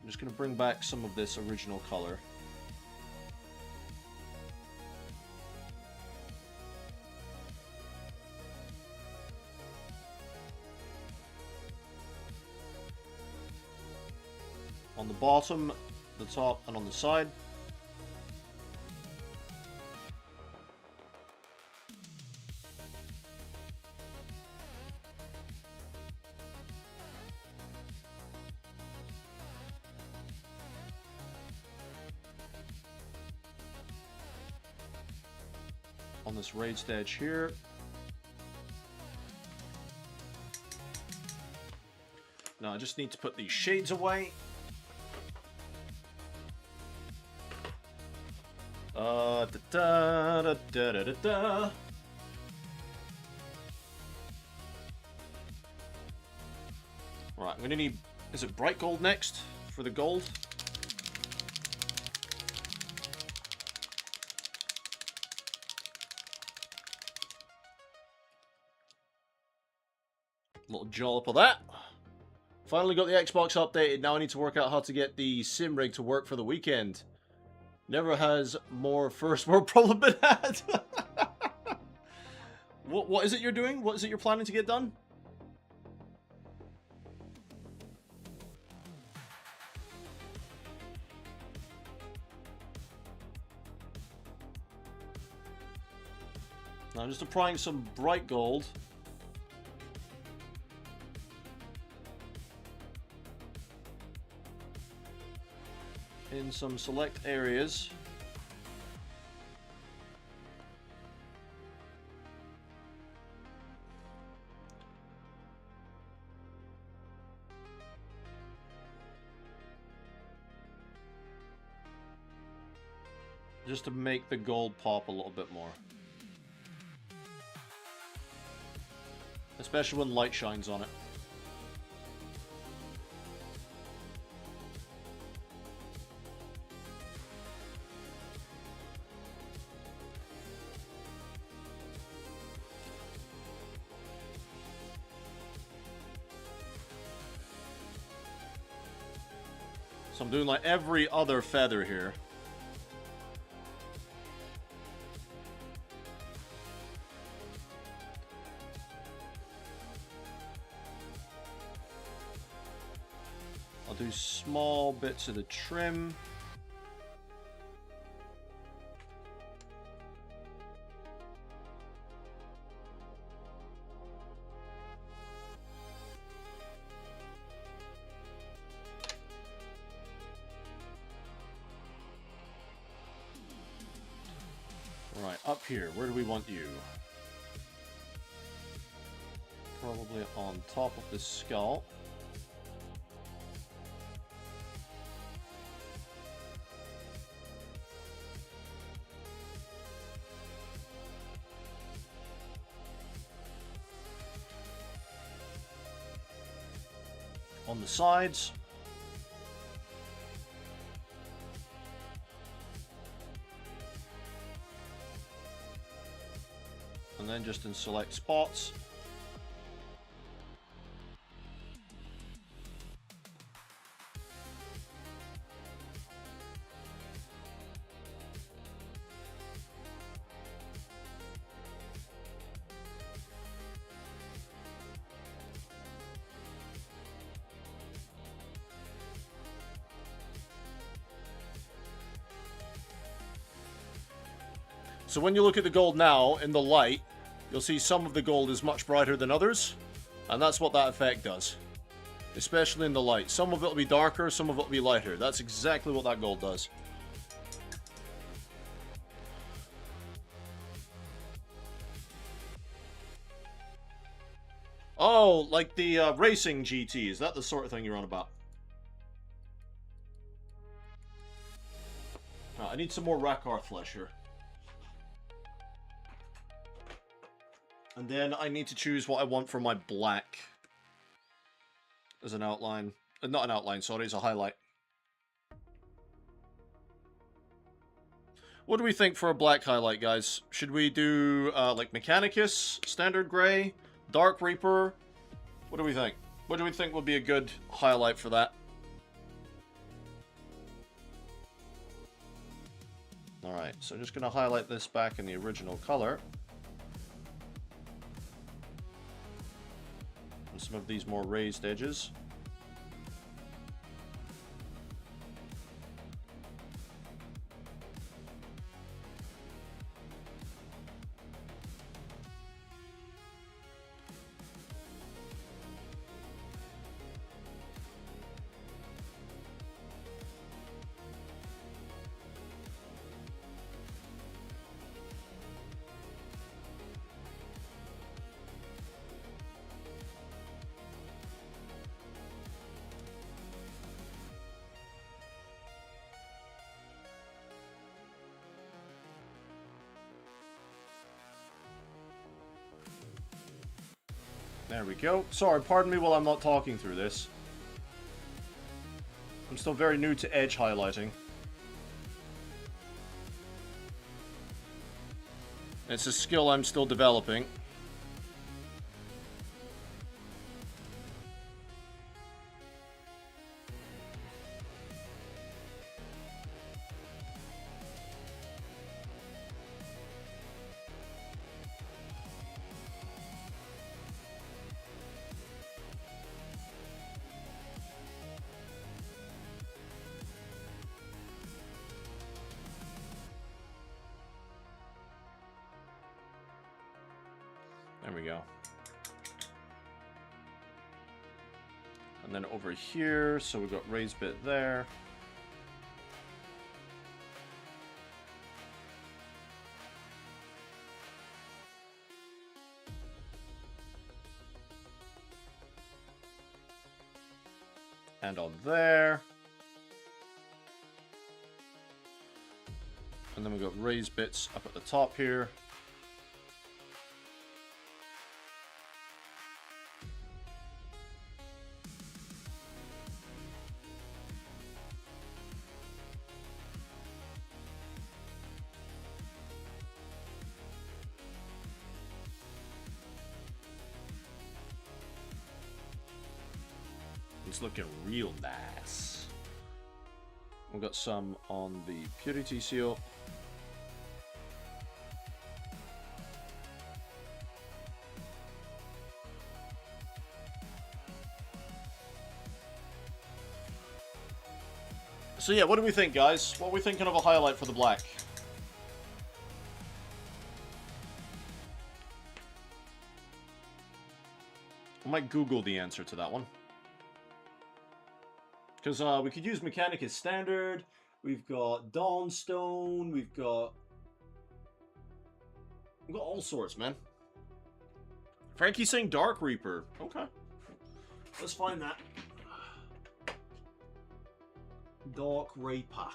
I'm just going to bring back some of this original color. On the bottom, the top, and on the side. On this raised edge here. Now I just need to put these shades away. Da, da, da, da, da, da. Right, I'm gonna need, is it bright gold next for the gold? Little jollop of that. Finally got the Xbox updated. Now I need to work out how to get the sim rig to work for the weekend. Never has more first world problem been had. What is it you're doing? What is it you're planning to get done? Now I'm just applying some bright gold. In some select areas. just to make the gold pop a little bit more. Especially when light shines on it. So I'm doing like every other feather here. I'll do small bits of the trim. Right, up here, where do we want you? Probably on top of the skull. On the sides. And then just in select spots. So when you look at the gold now in the light, you'll see some of the gold is much brighter than others, and that's what that effect does. Especially in the light. Some of it will be darker, some of it will be lighter. That's exactly what that gold does. Oh, like the racing GT. Is that the sort of thing you're on about? Oh, I need some more Rakarth flesh here. And then I need to choose what I want for my black as an outline. Not an outline, sorry, as a highlight. What do we think for a black highlight, guys? Should we do, like, Mechanicus, Standard Grey, Dark Reaper? What do we think? What do we think would be a good highlight for that? Alright, so I'm just going to highlight this back in the original color. And some of these more raised edges. There we go. Sorry, pardon me while I'm not talking through this. I'm still very new to edge highlighting. It's a skill I'm still developing. There we go. And then over here, so we've got raised bit there. And on there. And then we've got raised bits up at the top here. It's looking real nice. We've got some on the purity seal. So yeah, what do we think, guys? What are we thinking of a highlight for the black? I might Google the answer to that one. Because we could use Mechanicus Standard, we've got Dawnstone, we've got all sorts, man. Frankie's saying Dark Reaper. Okay. Let's find that. Dark Reaper.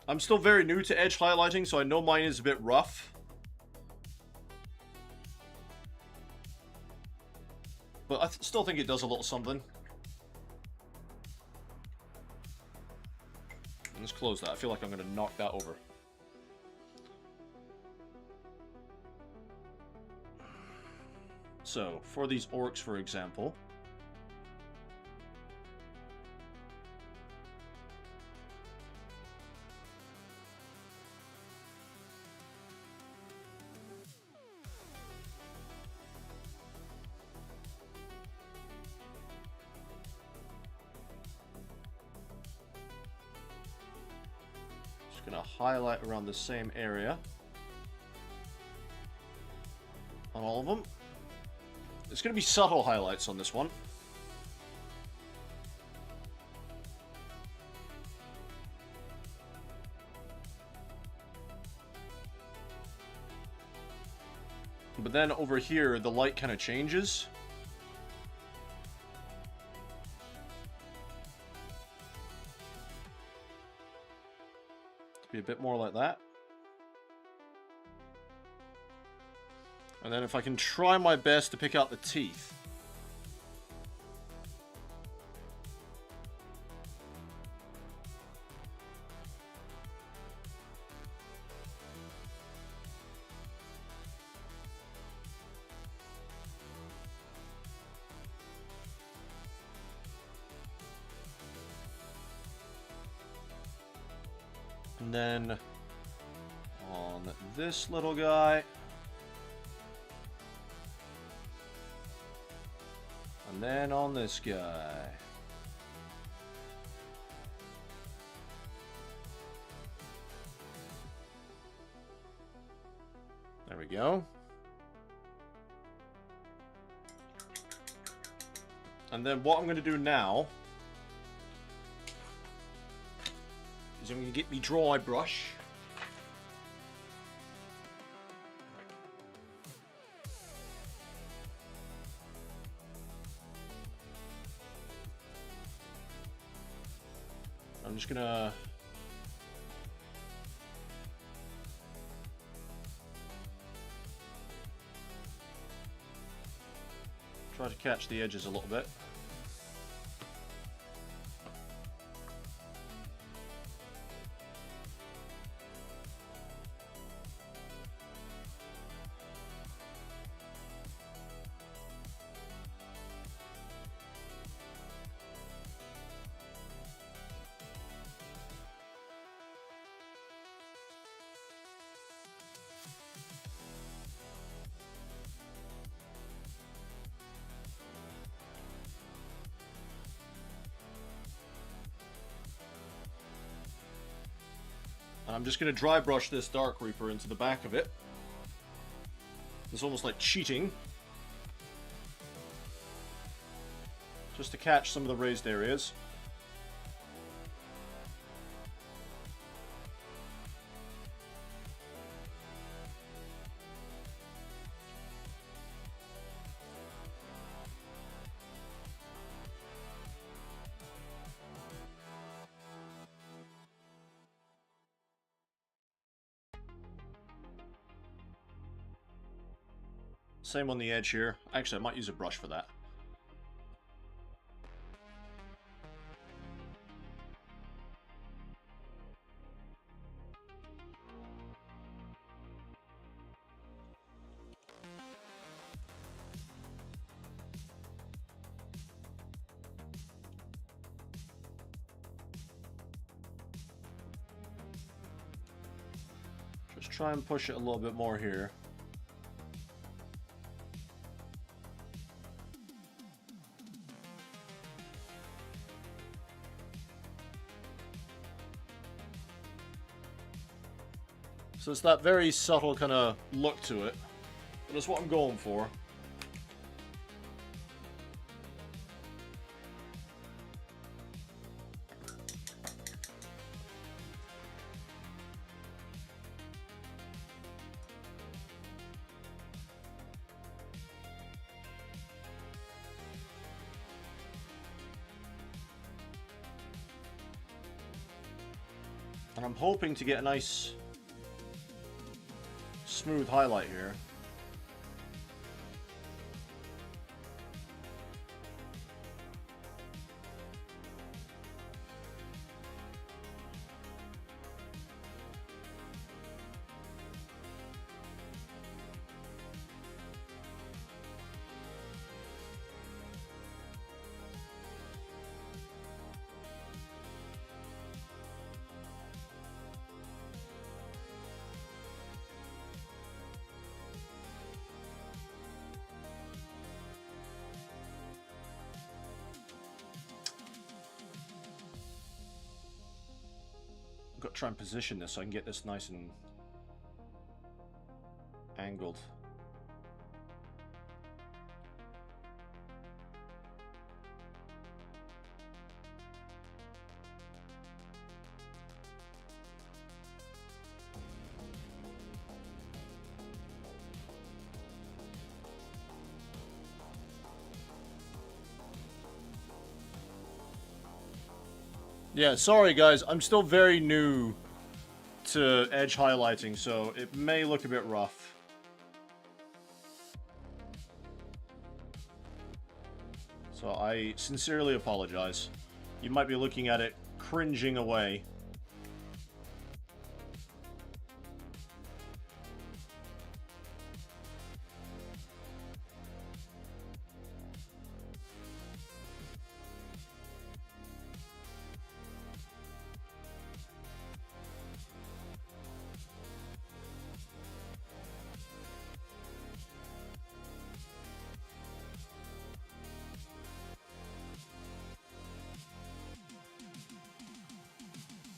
I'm still very new to edge highlighting, so I know mine is a bit rough. But I still think it does a little something. Let's close that. I feel like I'm going to knock that over. So, for these orcs, for example... Gonna highlight around the same area on all of them. It's gonna be subtle highlights on this one. But then over here, the light kind of changes. Be a bit more like that. And then if I can try my best to pick out the teeth. And then on this little guy. And then on this guy. There we go. And then what I'm going to do now is I'm going to get me dry brush. I'm just going to try to catch the edges a little bit. And I'm just going to dry brush this Dark Reaper into the back of it. It's almost like cheating. Just to catch some of the raised areas. Same on the edge here. Actually, I might use a brush for that. Just try and push it a little bit more here. So it's that very subtle kind of look to it. But that's what I'm going for. And I'm hoping to get a nice smooth highlight here. I've got to try and position this so I can get this nice and angled. Yeah, sorry guys, I'm still very new to edge highlighting, so it may look a bit rough. So I sincerely apologize. You might be looking at it cringing away.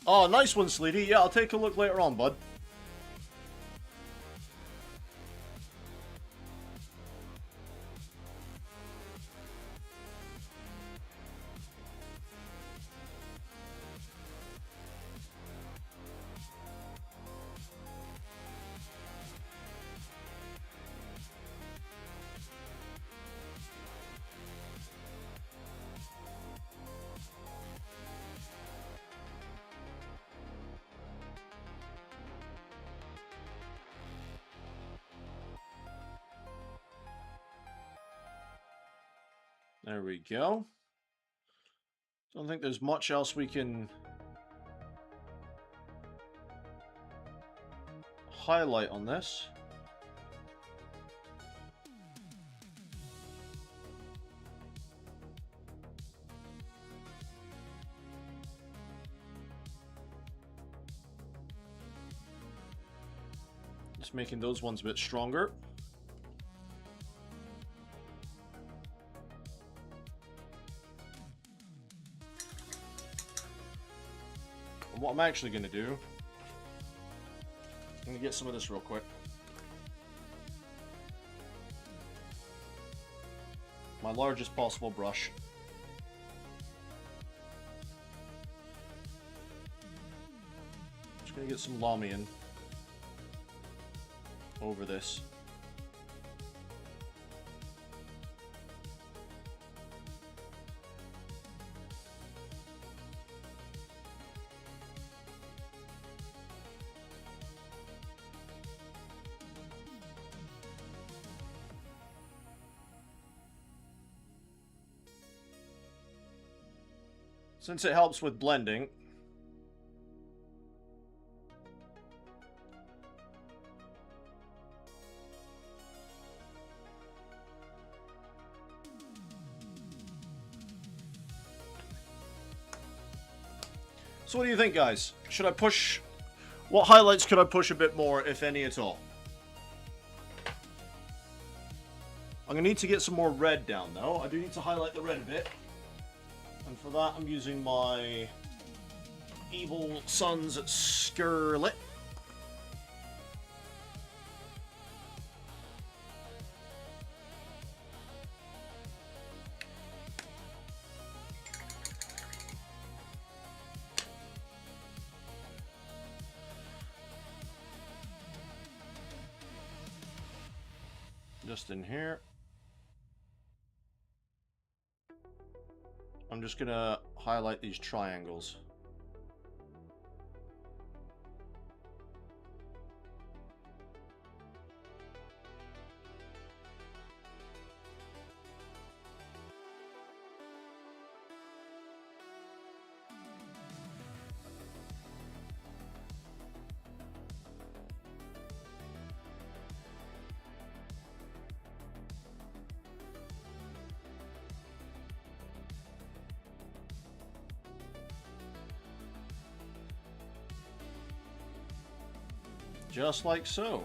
Oh, nice one, Sleety. Yeah, I'll take a look later on, bud. There we go. Don't think there's much else we can highlight on this. Just making those ones a bit stronger. What I'm actually going to do, I'm going to get some of this real quick. My largest possible brush. Just going to get some Lamian over this. Since it helps with blending. So what do you think, guys? Should I push... What highlights could I push a bit more, if any at all? I'm going to need to get some more red down, though. I do need to highlight the red a bit. And for that, I'm using my Evil Sun's Skirlet. Just in here. I'm just gonna highlight these triangles. Just like so.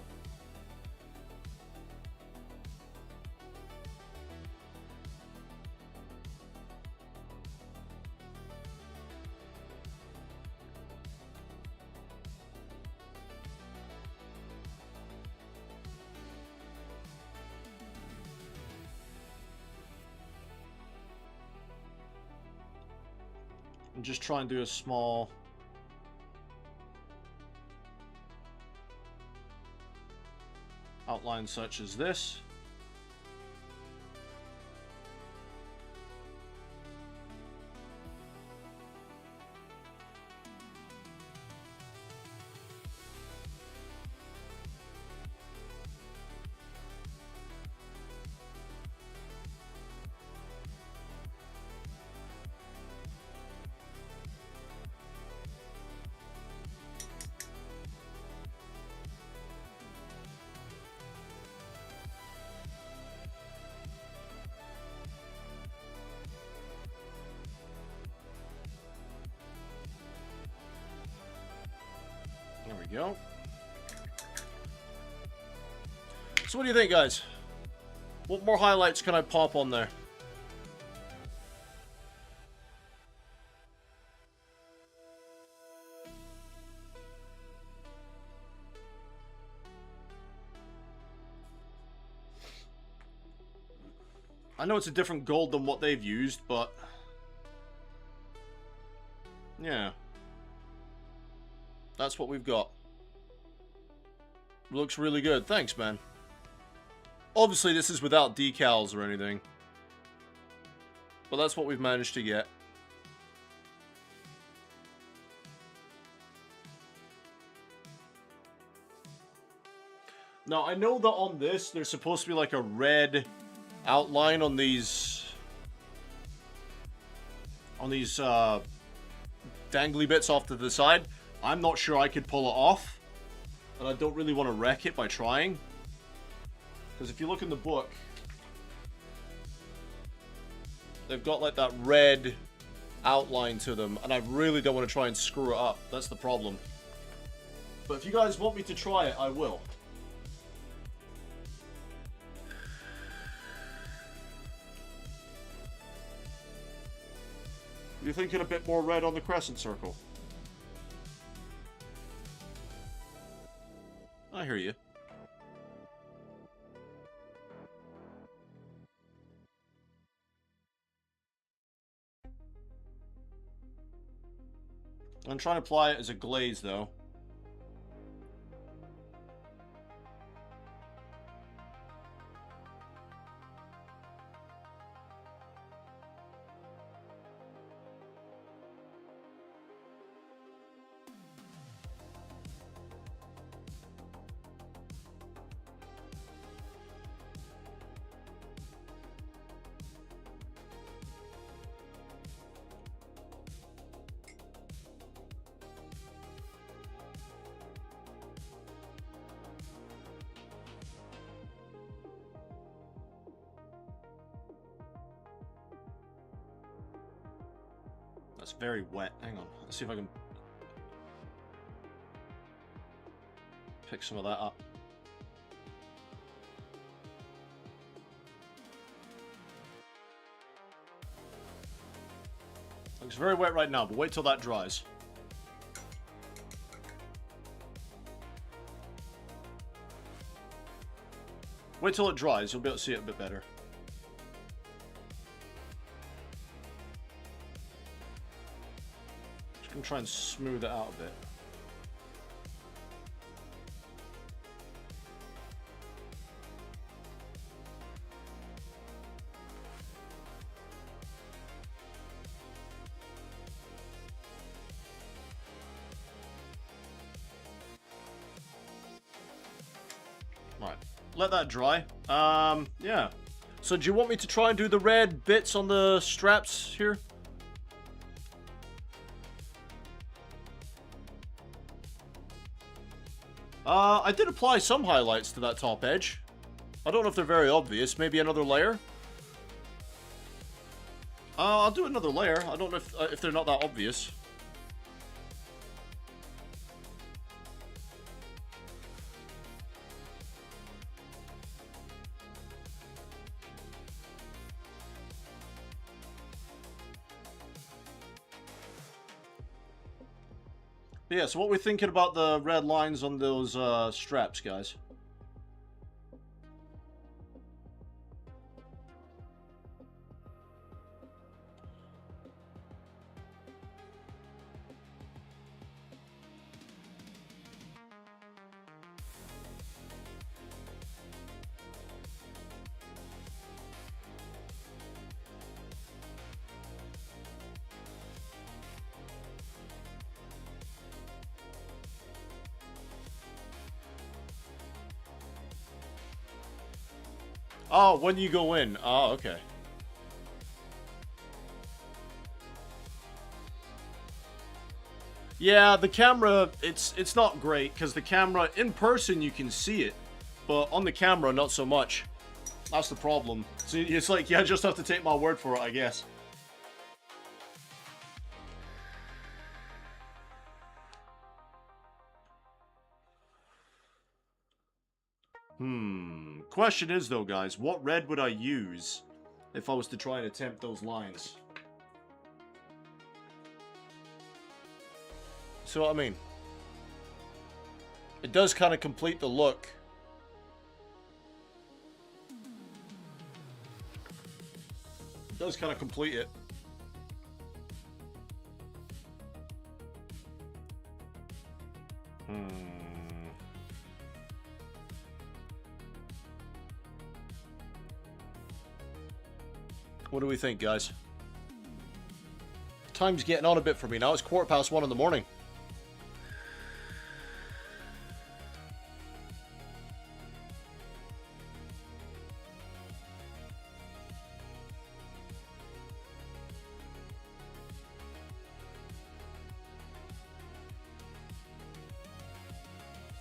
And just try and do a small outline such as this. There we go. So what do you think, guys? What more highlights can I pop on there? I know it's a different gold than what they've used, but yeah. That's what we've got. Looks really good. Thanks, man. Obviously, this is without decals or anything. But that's what we've managed to get. Now, I know that on this, there's supposed to be like a red outline on these dangly bits off to the side. I'm not sure I could pull it off, and I don't really want to wreck it by trying. Because if you look in the book, they've got like that red outline to them, and I really don't want to try and screw it up. That's the problem. But if you guys want me to try it, I will. You're thinking a bit more red on the crescent circle? I hear you. I'm trying to apply it as a glaze, though. That's very wet. Hang on. Let's see if I can pick some of that up. Looks very wet right now, but wait till that dries. Wait till it dries, you'll be able to see it a bit better. Just gonna try and smooth it out a bit. Right, let that dry. Yeah. So do you want me to try and do the red bits on the straps here? I did apply some highlights to that top edge. I don't know if they're very obvious. Maybe another layer? I'll do another layer. I don't know if they're not that obvious. Yeah, so what we're thinking about the red lines on those straps, guys? Oh, when you go in. Oh, okay. Yeah, the camera, it's not great, because the camera, in person you can see it, but on the camera, not so much. That's the problem. So it's like, yeah, I just have to take my word for it, I guess. Question is, though, guys, what red would I use if I was to try and attempt those lines? See what I mean? It does kind of complete the look. It does kind of complete it. What do we think, guys? Time's getting on a bit for me now. It's 1:15 in the morning.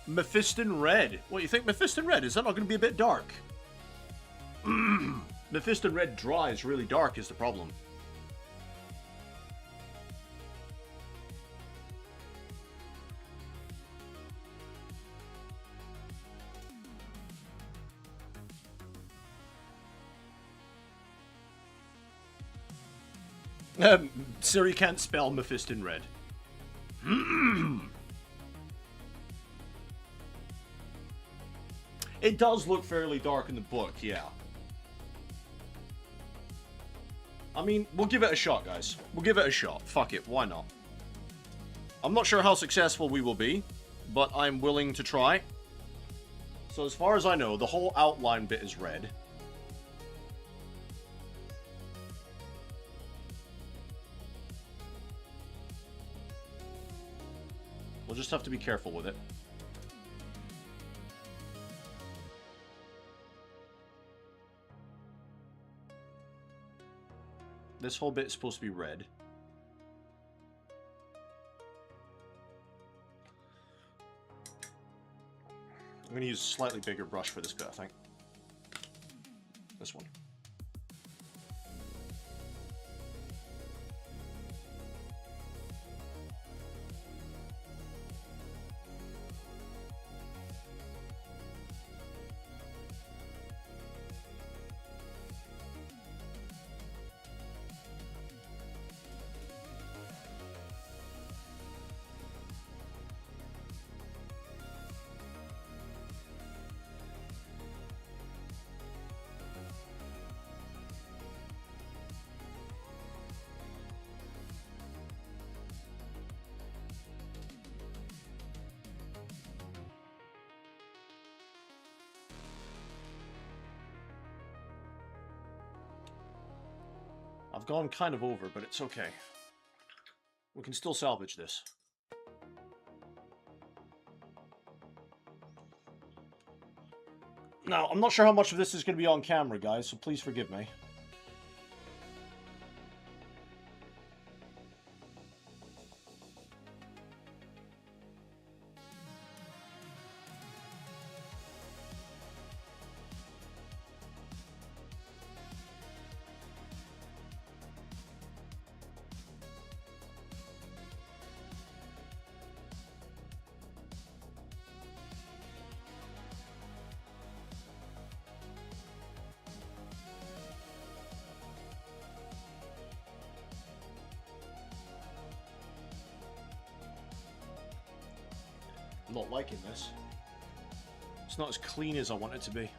Mephiston Red. What, you think Mephiston Red? Is that not going to be a bit dark? Mephiston Red dries really dark is the problem. Siri can't spell Mephiston Red. It does look fairly dark in the book, yeah. I mean, we'll give it a shot, guys. We'll give it a shot. Fuck it, why not? I'm not sure how successful we will be, but I'm willing to try. So as far as I know, the whole outline bit is red. We'll just have to be careful with it. This whole bit is supposed to be red. I'm going to use a slightly bigger brush for this bit, I think. This one. gone kind of over, but it's okay. We can still salvage this. Now, I'm not sure how much of this is going to be on camera, guys, so please forgive me. I'm not liking this. It's not as clean as I want it to be.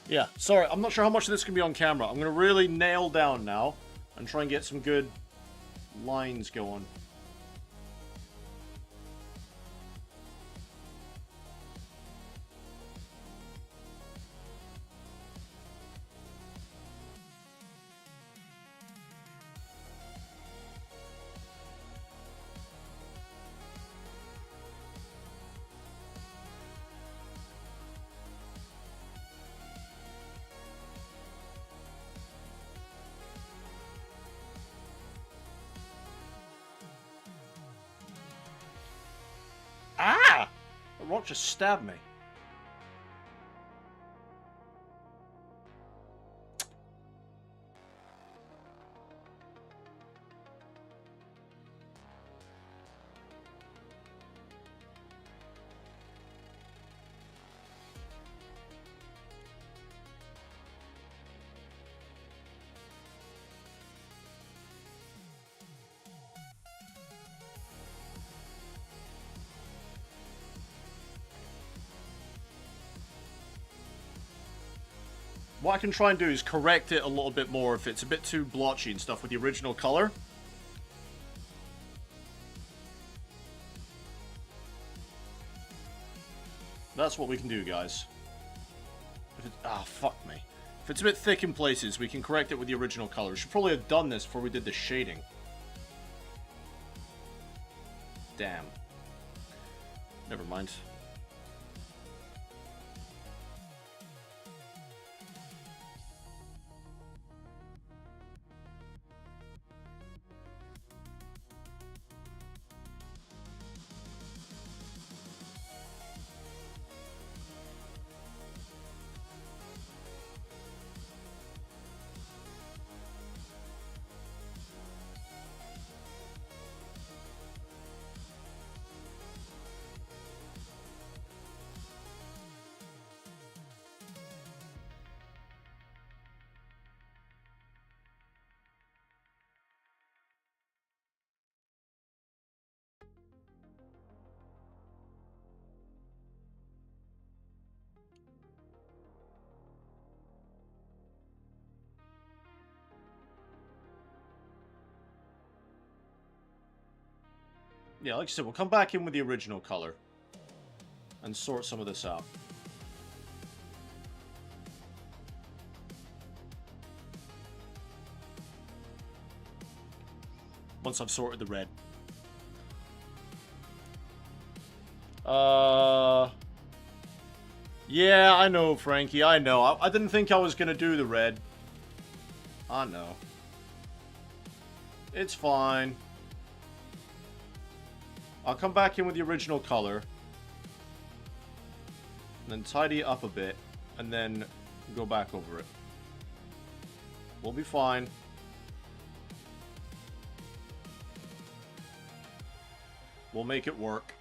Yeah, sorry, I'm not sure how much of this can be on camera. I'm going to really nail down now and try and get some good lines going. Ah! A rock just stabbed me. What I can try and do is correct it a little bit more if it's a bit too blotchy and stuff with the original color. That's what we can do, guys. If it, fuck me. If it's a bit thick in places, we can correct it with the original color. Should probably have done this before we did the shading. Damn. Never mind. Yeah, like I said, we'll come back in with the original color and sort some of this out. Once I've sorted the red. Yeah, I know, Frankie, I know. I didn't think I was gonna do the red. I know. It's fine. I'll come back in with the original color. And then tidy it up a bit. And then go back over it. We'll be fine. We'll make it work.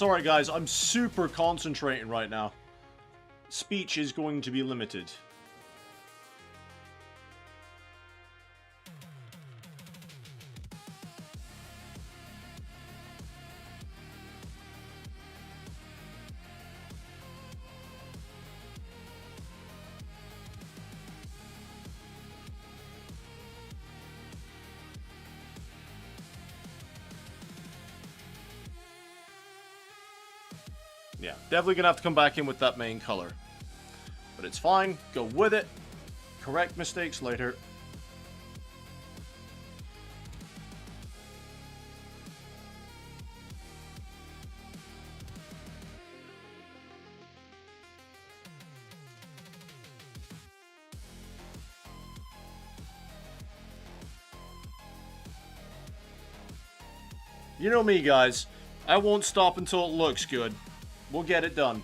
sorry guys, I'm super concentrating right now. Speech is going to be limited. Yeah, definitely gonna have to come back in with that main color. But it's fine, go with it. Correct mistakes later. You know me, guys. I won't stop until it looks good. We'll get it done.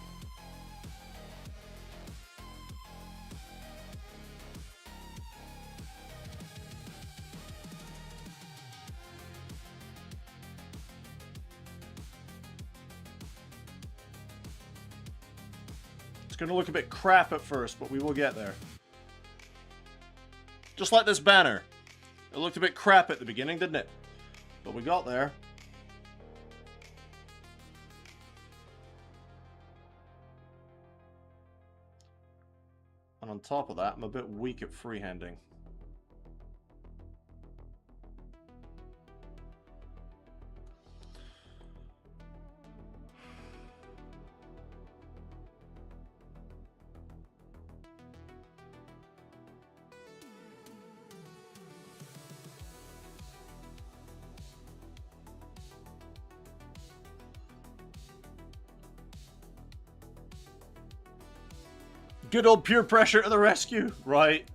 It's gonna look a bit crap at first, but we will get there. Just like this banner. It looked a bit crap at the beginning, didn't it? But we got there. And on top of that, I'm a bit weak at freehanding. Good old peer pressure to the rescue, right?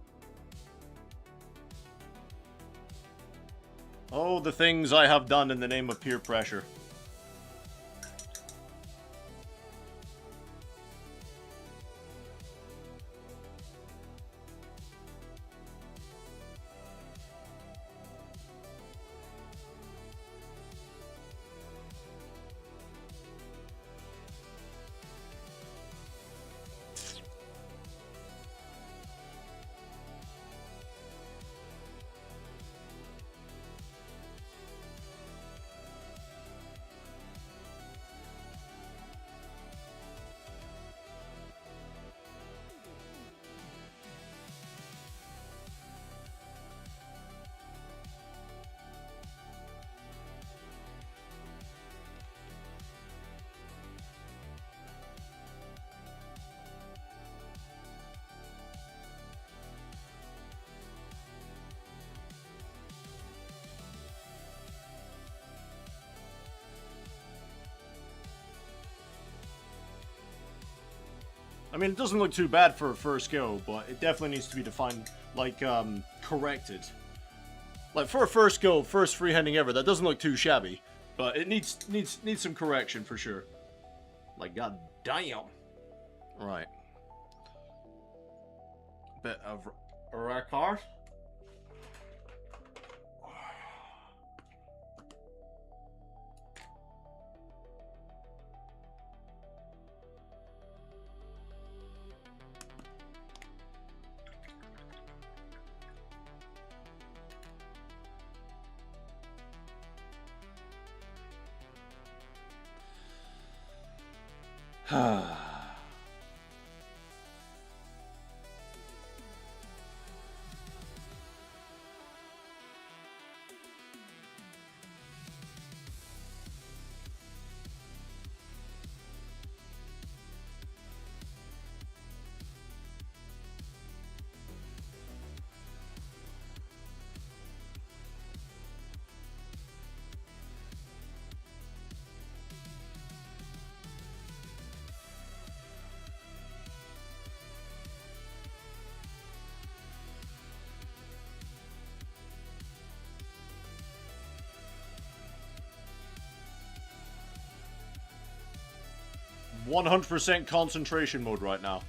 Oh, the things I have done in the name of peer pressure. I mean, it doesn't look too bad for a first go, but it definitely needs to be defined, like, corrected. Like, for a first go, first freehanding ever, that doesn't look too shabby. But it needs some correction, for sure. Like, god damn. Right. Bit of record. %100% concentration mode right now.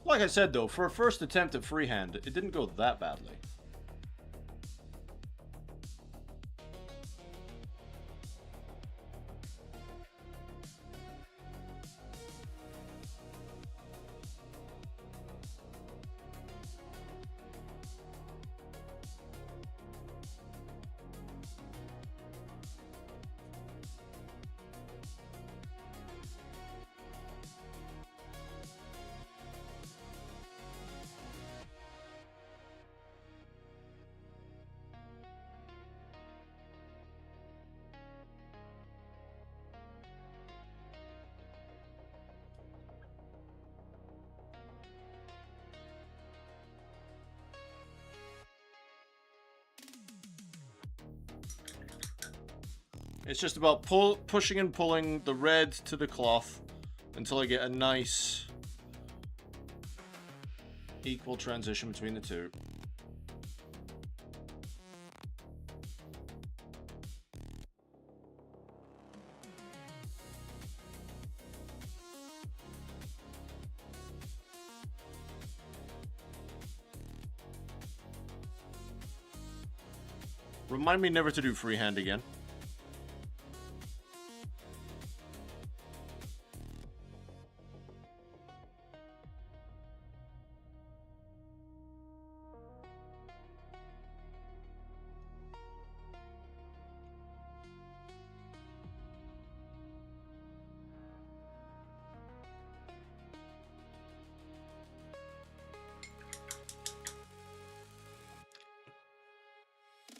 Like I said, though, for a first attempt at freehand, it didn't go that badly. It's just about pushing and pulling the red to the cloth until I get a nice equal transition between the two. Remind me never to do freehand again.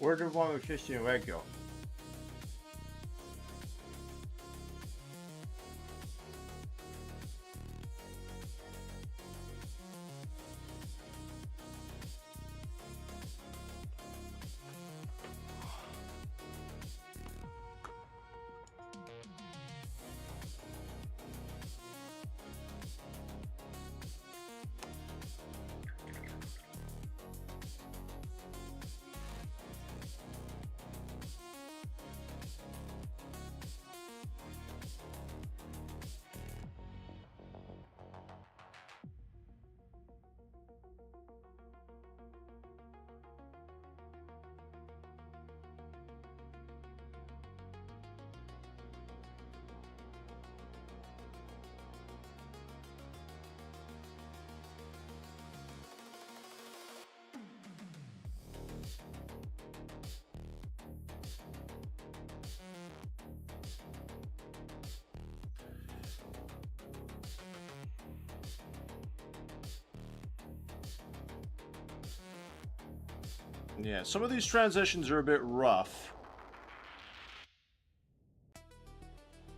Where did one with Christian Red go? Yeah, some of these transitions are a bit rough.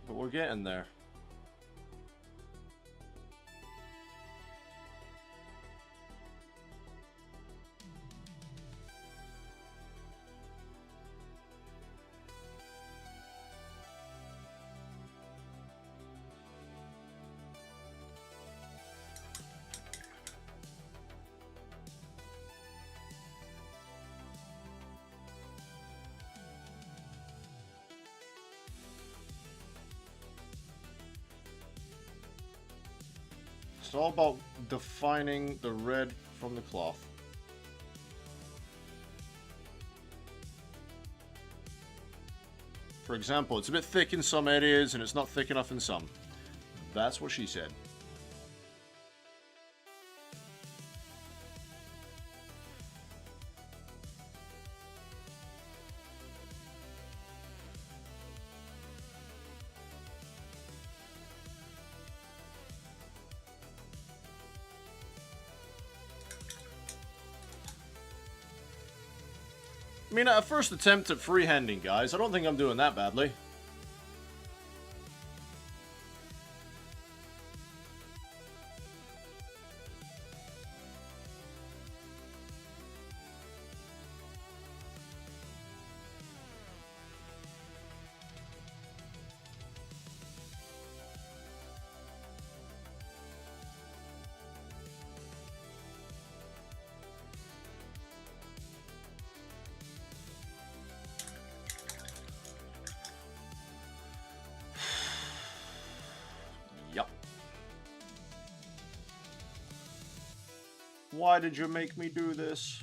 But we're getting there. It's all about defining the red from the cloth. For example, it's a bit thick in some areas and it's not thick enough in some. That's what she said. I mean, at a first attempt at freehanding, guys, I don't think I'm doing that badly. Why did you make me do this?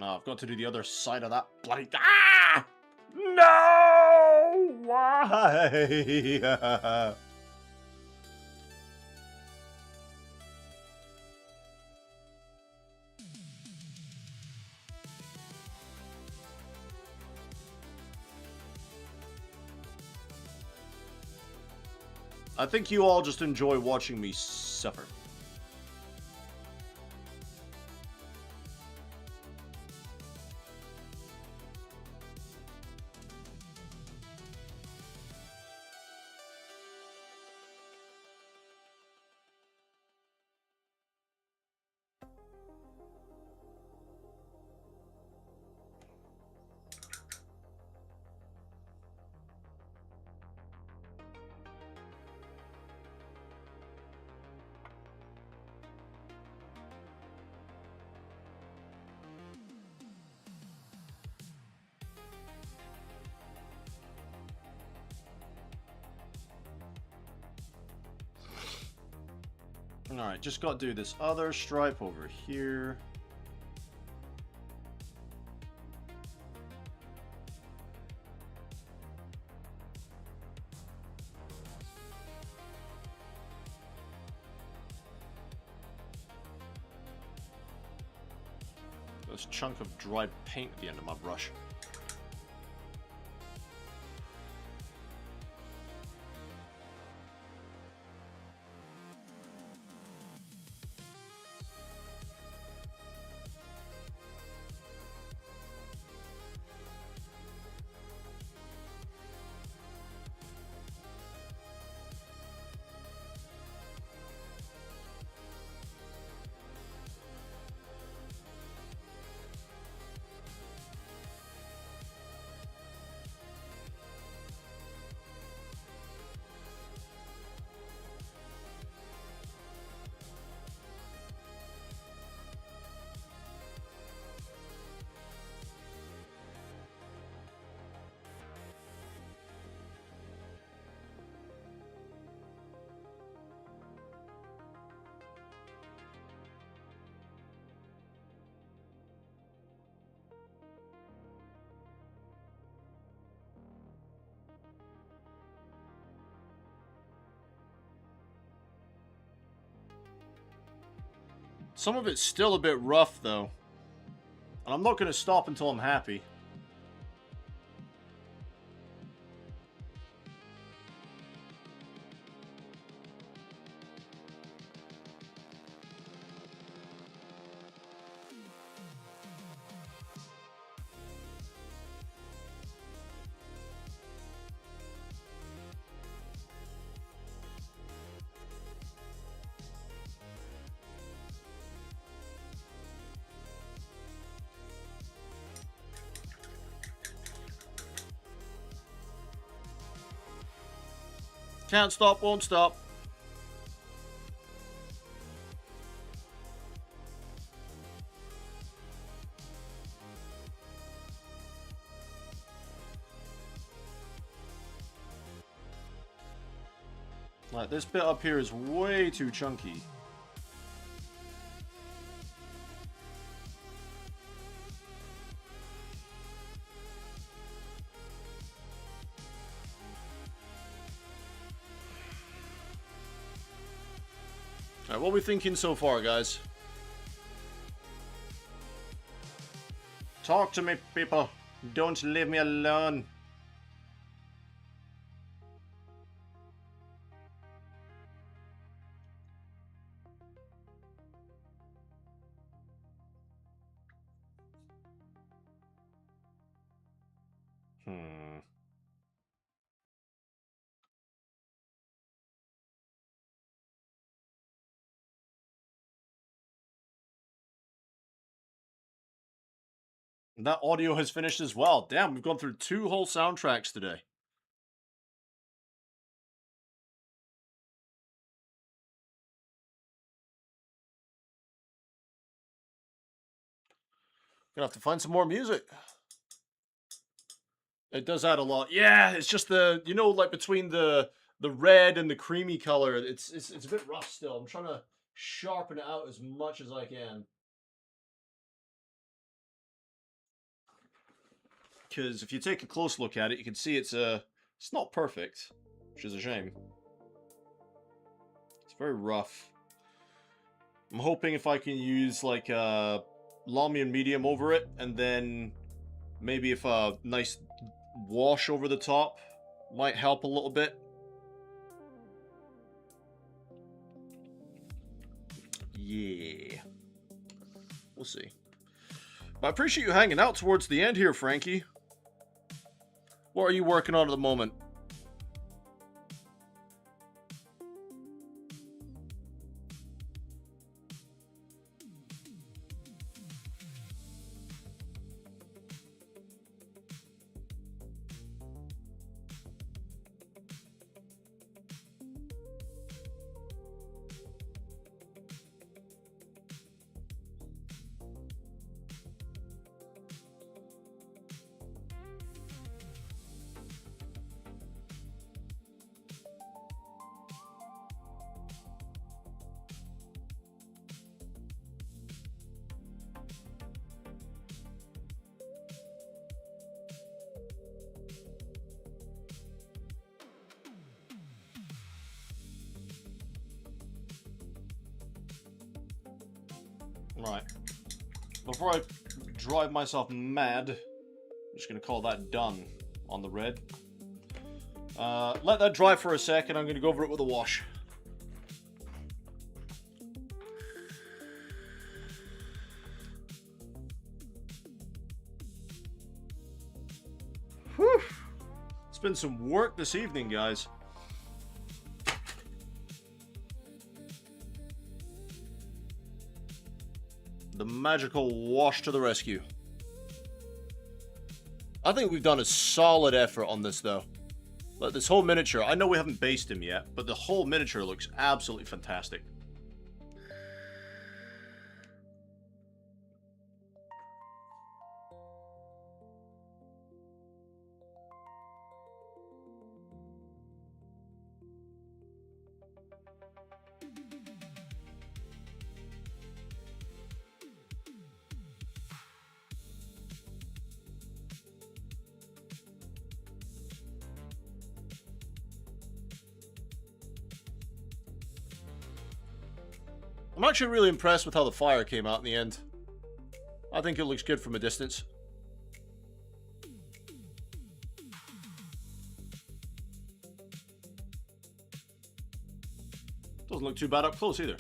No, I've got to do the other side of that bloody... Ah! No! Why? I think you all just enjoy watching me suffer. Alright, just got to do this other stripe over here. This chunk of dried paint at the end of my brush. Some of it's still a bit rough, though. And I'm not going to stop until I'm happy. Can't stop, won't stop. Like, this bit up here is way too chunky. Alright, what are we thinking so far, guys? Talk to me, people. Don't leave me alone. That audio has finished as well. Damn, we've gone through 2 whole soundtracks today. Gonna have to find some more music. It does add a lot. Yeah, it's just the, you know, like between the red and the creamy color, it's a bit rough still. I'm trying to sharpen it out as much as I can. Because if you take a close look at it, you can see it's not perfect, which is a shame. It's very rough. I'm hoping if I can use like Lamian medium over it, and then maybe if a nice wash over the top might help a little bit. Yeah. We'll see. But I appreciate you hanging out towards the end here, Frankie. What are you working on at the moment? Right. Before I drive myself mad, I'm just going to call that done on the red. Let that dry for a second. I'm going to go over it with a wash. Whew. It's been some work this evening, guys. The magical wash to the rescue. I think we've done a solid effort on this, though. Like, this whole miniature, I know we haven't based him yet, but the whole miniature looks absolutely fantastic. I'm actually really impressed with how the fire came out in the end. I think it looks good from a distance. Doesn't look too bad up close either.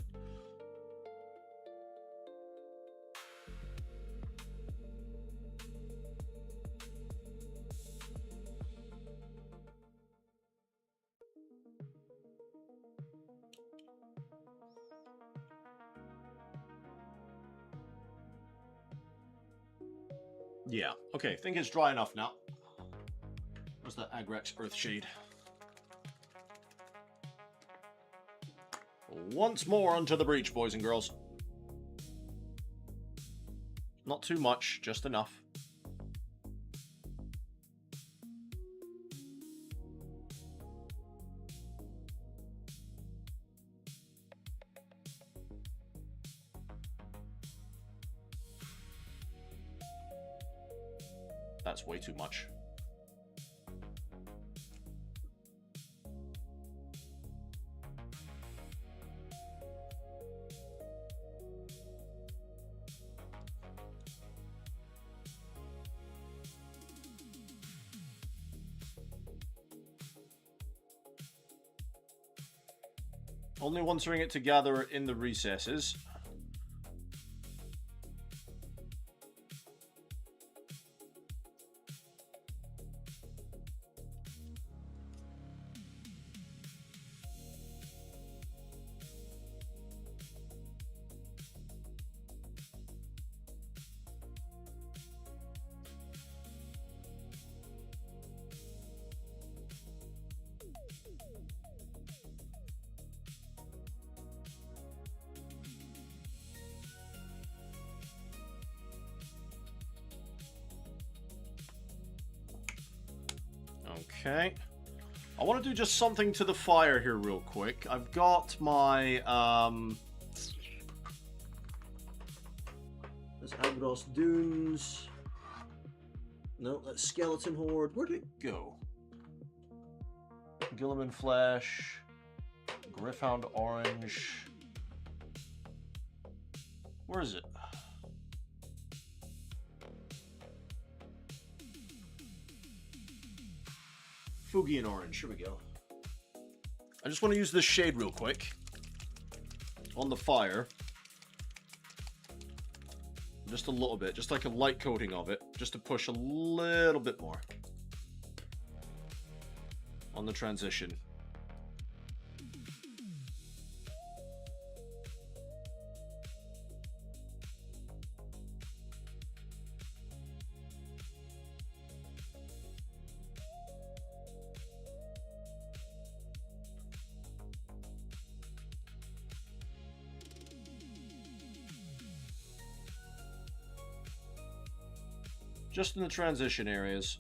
Yeah, okay, I think it's dry enough now. Where's that Agrex Earthshade? Once more onto the breach, boys and girls. Not too much, just enough. That's way too much. Only once ring it together in the recesses. Okay. I want to do just something to the fire here real quick. I've got my, There's Abydos Dunes. No, that's Skeleton Horde. Where did it go? Gilliman Flesh. Gryph-hound Orange. Where is it? Fugian Orange. Here we go. I just want to use this shade real quick on the fire. Just a little bit, just like a light coating of it, just to push a little bit more on the transition. Just in the transition areas.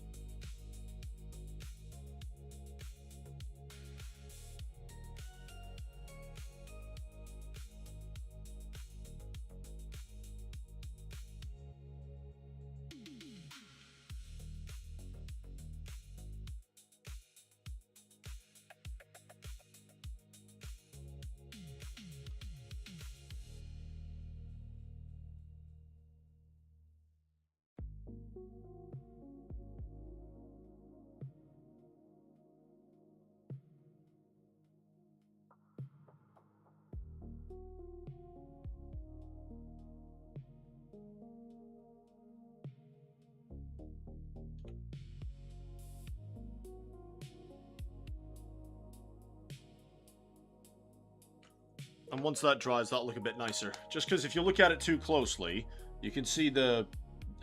And once that dries, that'll look a bit nicer. Just because if you look at it too closely, you can see the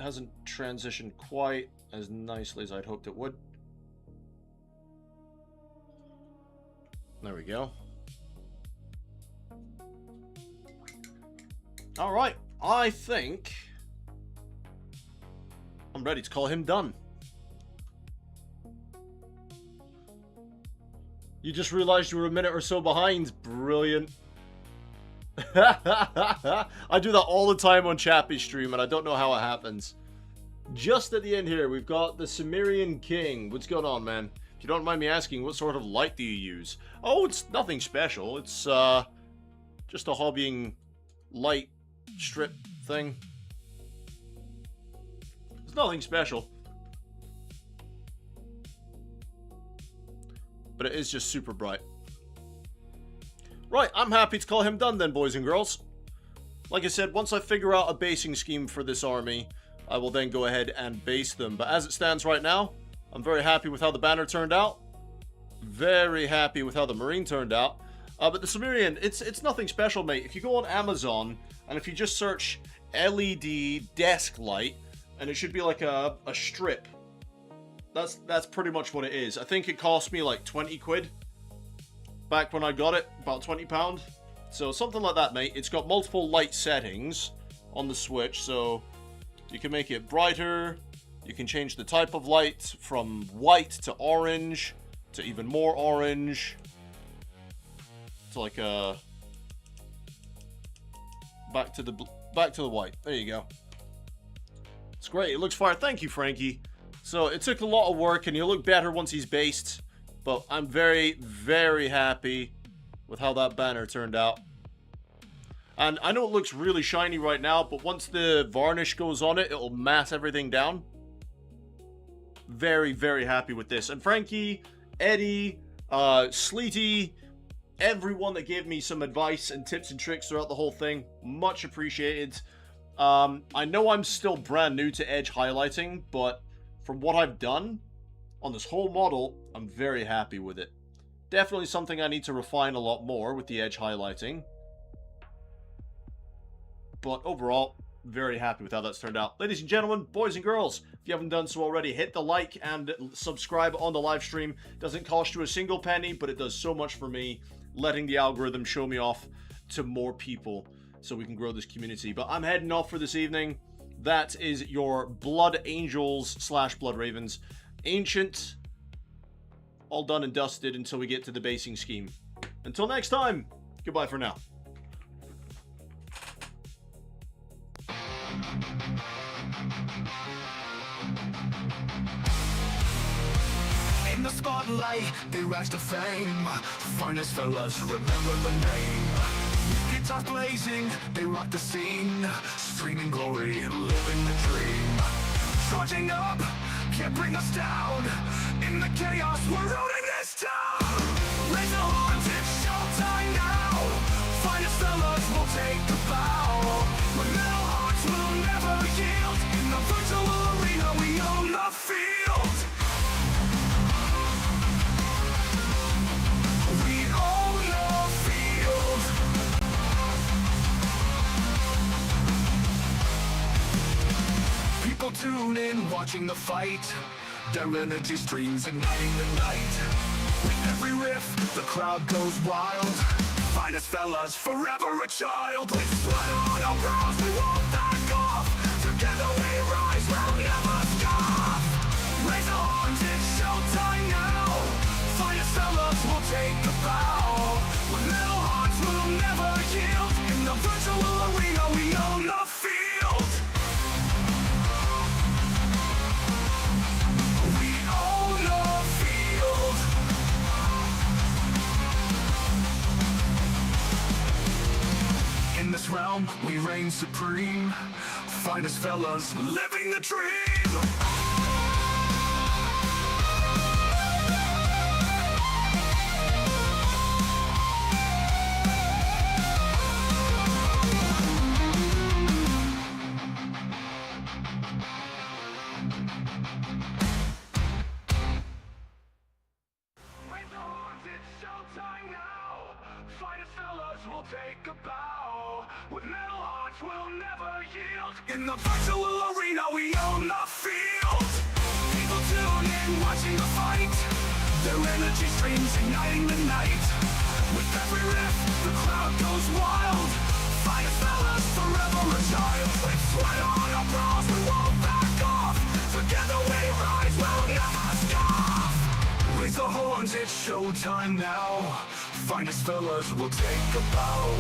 hasn't transitioned quite as nicely as I'd hoped it would. There we go. Alright, I think I'm ready to call him done. You just realized you were a minute or so behind. Brilliant. I do that all the time on Chappie's stream, and I don't know how it happens. Just at the end here, we've got the Cimmerian King. What's going on, man? If you don't mind me asking, what sort of light do you use? Oh, it's nothing special. It's just a hobbying light strip thing. It's nothing special. But it is just super bright. Right, I'm happy to call him done then, boys and girls. Like I said, once I figure out a basing scheme for this army, I will then go ahead and base them. But as it stands right now, I'm very happy with how the banner turned out. Very happy with how the Marine turned out. But the Cimmerian, it's nothing special, mate. If you go on Amazon, and if you just search LED desk light, and it should be like a strip. That's pretty much what it is. I think it cost me like 20 quid. Back when I got it, about £20. So something like that, mate. It's got multiple light settings on the switch, so you can make it brighter. You can change the type of light from white to orange to even more orange to like a back to the white. There you go. It's great. It looks fire. Thank you, Frankie. So it took a lot of work, and he'll look better once he's based. But I'm very, very happy with how that banner turned out. And I know it looks really shiny right now, but once the varnish goes on it, it'll matte everything down. Very, very happy with this. And Frankie, Eddie, Sleety, everyone that gave me some advice and tips and tricks throughout the whole thing, much appreciated. I know I'm still brand new to edge highlighting, but from what I've done on this whole model, I'm very happy with it. Definitely something I need to refine a lot more with the edge highlighting. But overall, very happy with how that's turned out. Ladies and gentlemen, boys and girls, if you haven't done so already, hit the like and subscribe on the live stream. Doesn't cost you a single penny, but it does so much for me, letting the algorithm show me off to more people so we can grow this community. But I'm heading off for this evening. That is your Blood Angels / Blood Ravens. Ancient all done and dusted until we get to the basing scheme. Until next time, goodbye for now. In the spotlight, they rise to fame. Finest fellas, remember the name. Guitars blazing, they rock the scene. Streaming glory and living the dream. Charging up, can't bring us down. In the chaos, we're ruling this town. Raise the horns, it's showtime now. Finest fellas will take the bow. But metal hearts will never yield. In the virtual arena, we own the field. We own the field. People tune in, watching the fight. Their energy streams igniting the night. With every riff, the crowd goes wild. Finest fellas, forever a child. With sweat on our brows, we won't back off. Together we rise, we'll never scoff. Raise the horns, it's showtime now. Finest fellas will take the bow. With metal hearts, we'll never yield. In the virtual arena, we own the field. We own the field. In this realm, we reign supreme. Finest fellas, living the dream. Raise the horns, it's showtime now. Finest fellas will take a bow. With metal hearts, we'll never yield. In the virtual arena, we own the field. People tune in, watching the fight. Their energy streams igniting the night. With every riff, the crowd goes wild. Finest fellas, forever a child. With sweat on our brows, we won't back off. Together we rise, we'll never scoff. Raise the horns, it's showtime now. Finest fellas will take a bow.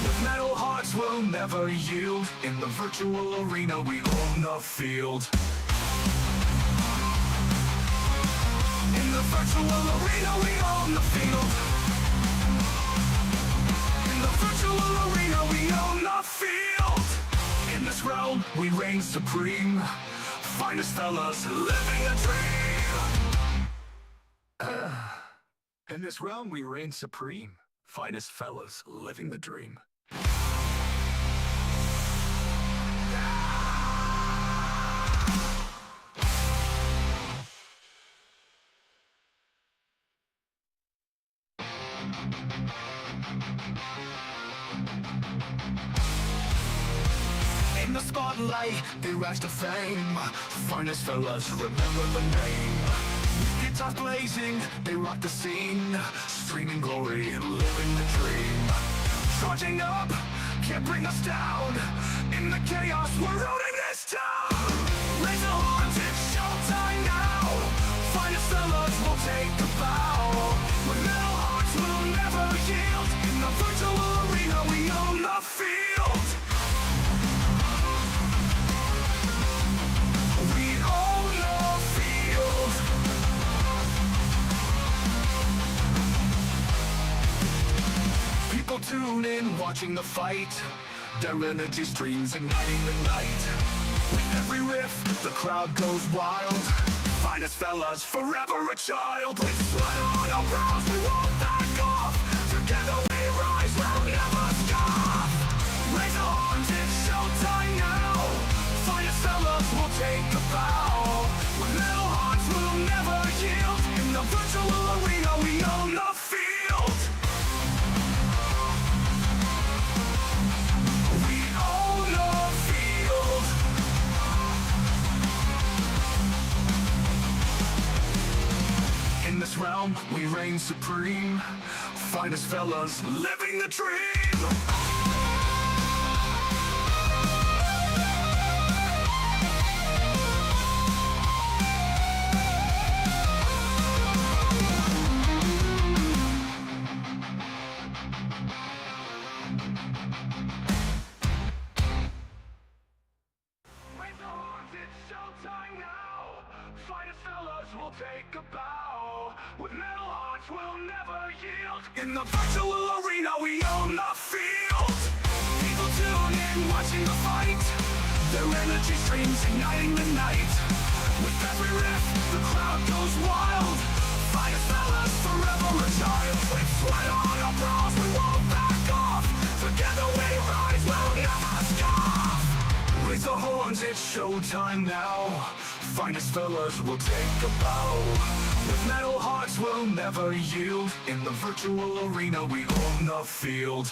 With metal hearts, we'll never yield. In the virtual arena, we own the field. In the virtual arena, we own the field. In the virtual arena, we own the field. In this realm, we reign supreme. Finest fellas living a dream. In this realm, we reign supreme. Finest fellas living the dream. In the spotlight, they rise to fame. Finest fellas, remember the name. Guitars blazing, they rock the scene. Streaming glory and living the dream. Charging up, can't bring us down. In the chaos, we're ruling this town. Raise the horns, it's showtime now. Finest fellas will take the bow. With metal hearts, we'll never yield. In the virtual arena, we own the field. We own the field. People tune in, watching the fight. Their energy streams igniting the night. With every riff, the crowd goes wild. Finest fellas, forever a child. With sweat on our brows, we won't back off. Together we rise, we'll never scoff. Raise the horns, it's showtime now. Finest fellas will take the bow. With metal hearts, we'll never yield. In the virtual arena, we own the field. We own the field. In this realm, we reign supreme. Finest fellas living the dream. take a bow. With metal hearts, we'll never yield. In the virtual arena, we own the field. People tune in, watching the fight. Their energy streams igniting the night. With every riff, the crowd goes wild. Fight us, fellas, forever a child. With sweat on our brows, we won't back off. Together we rise, we'll never scoff. Raise the horns, it's showtime now. Finest fellas will take a bow. With metal hearts, we'll never yield. In the virtual arena, we own the field.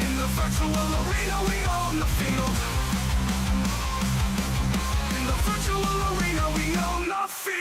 In the virtual arena, we own the field. In the virtual arena, we own the field.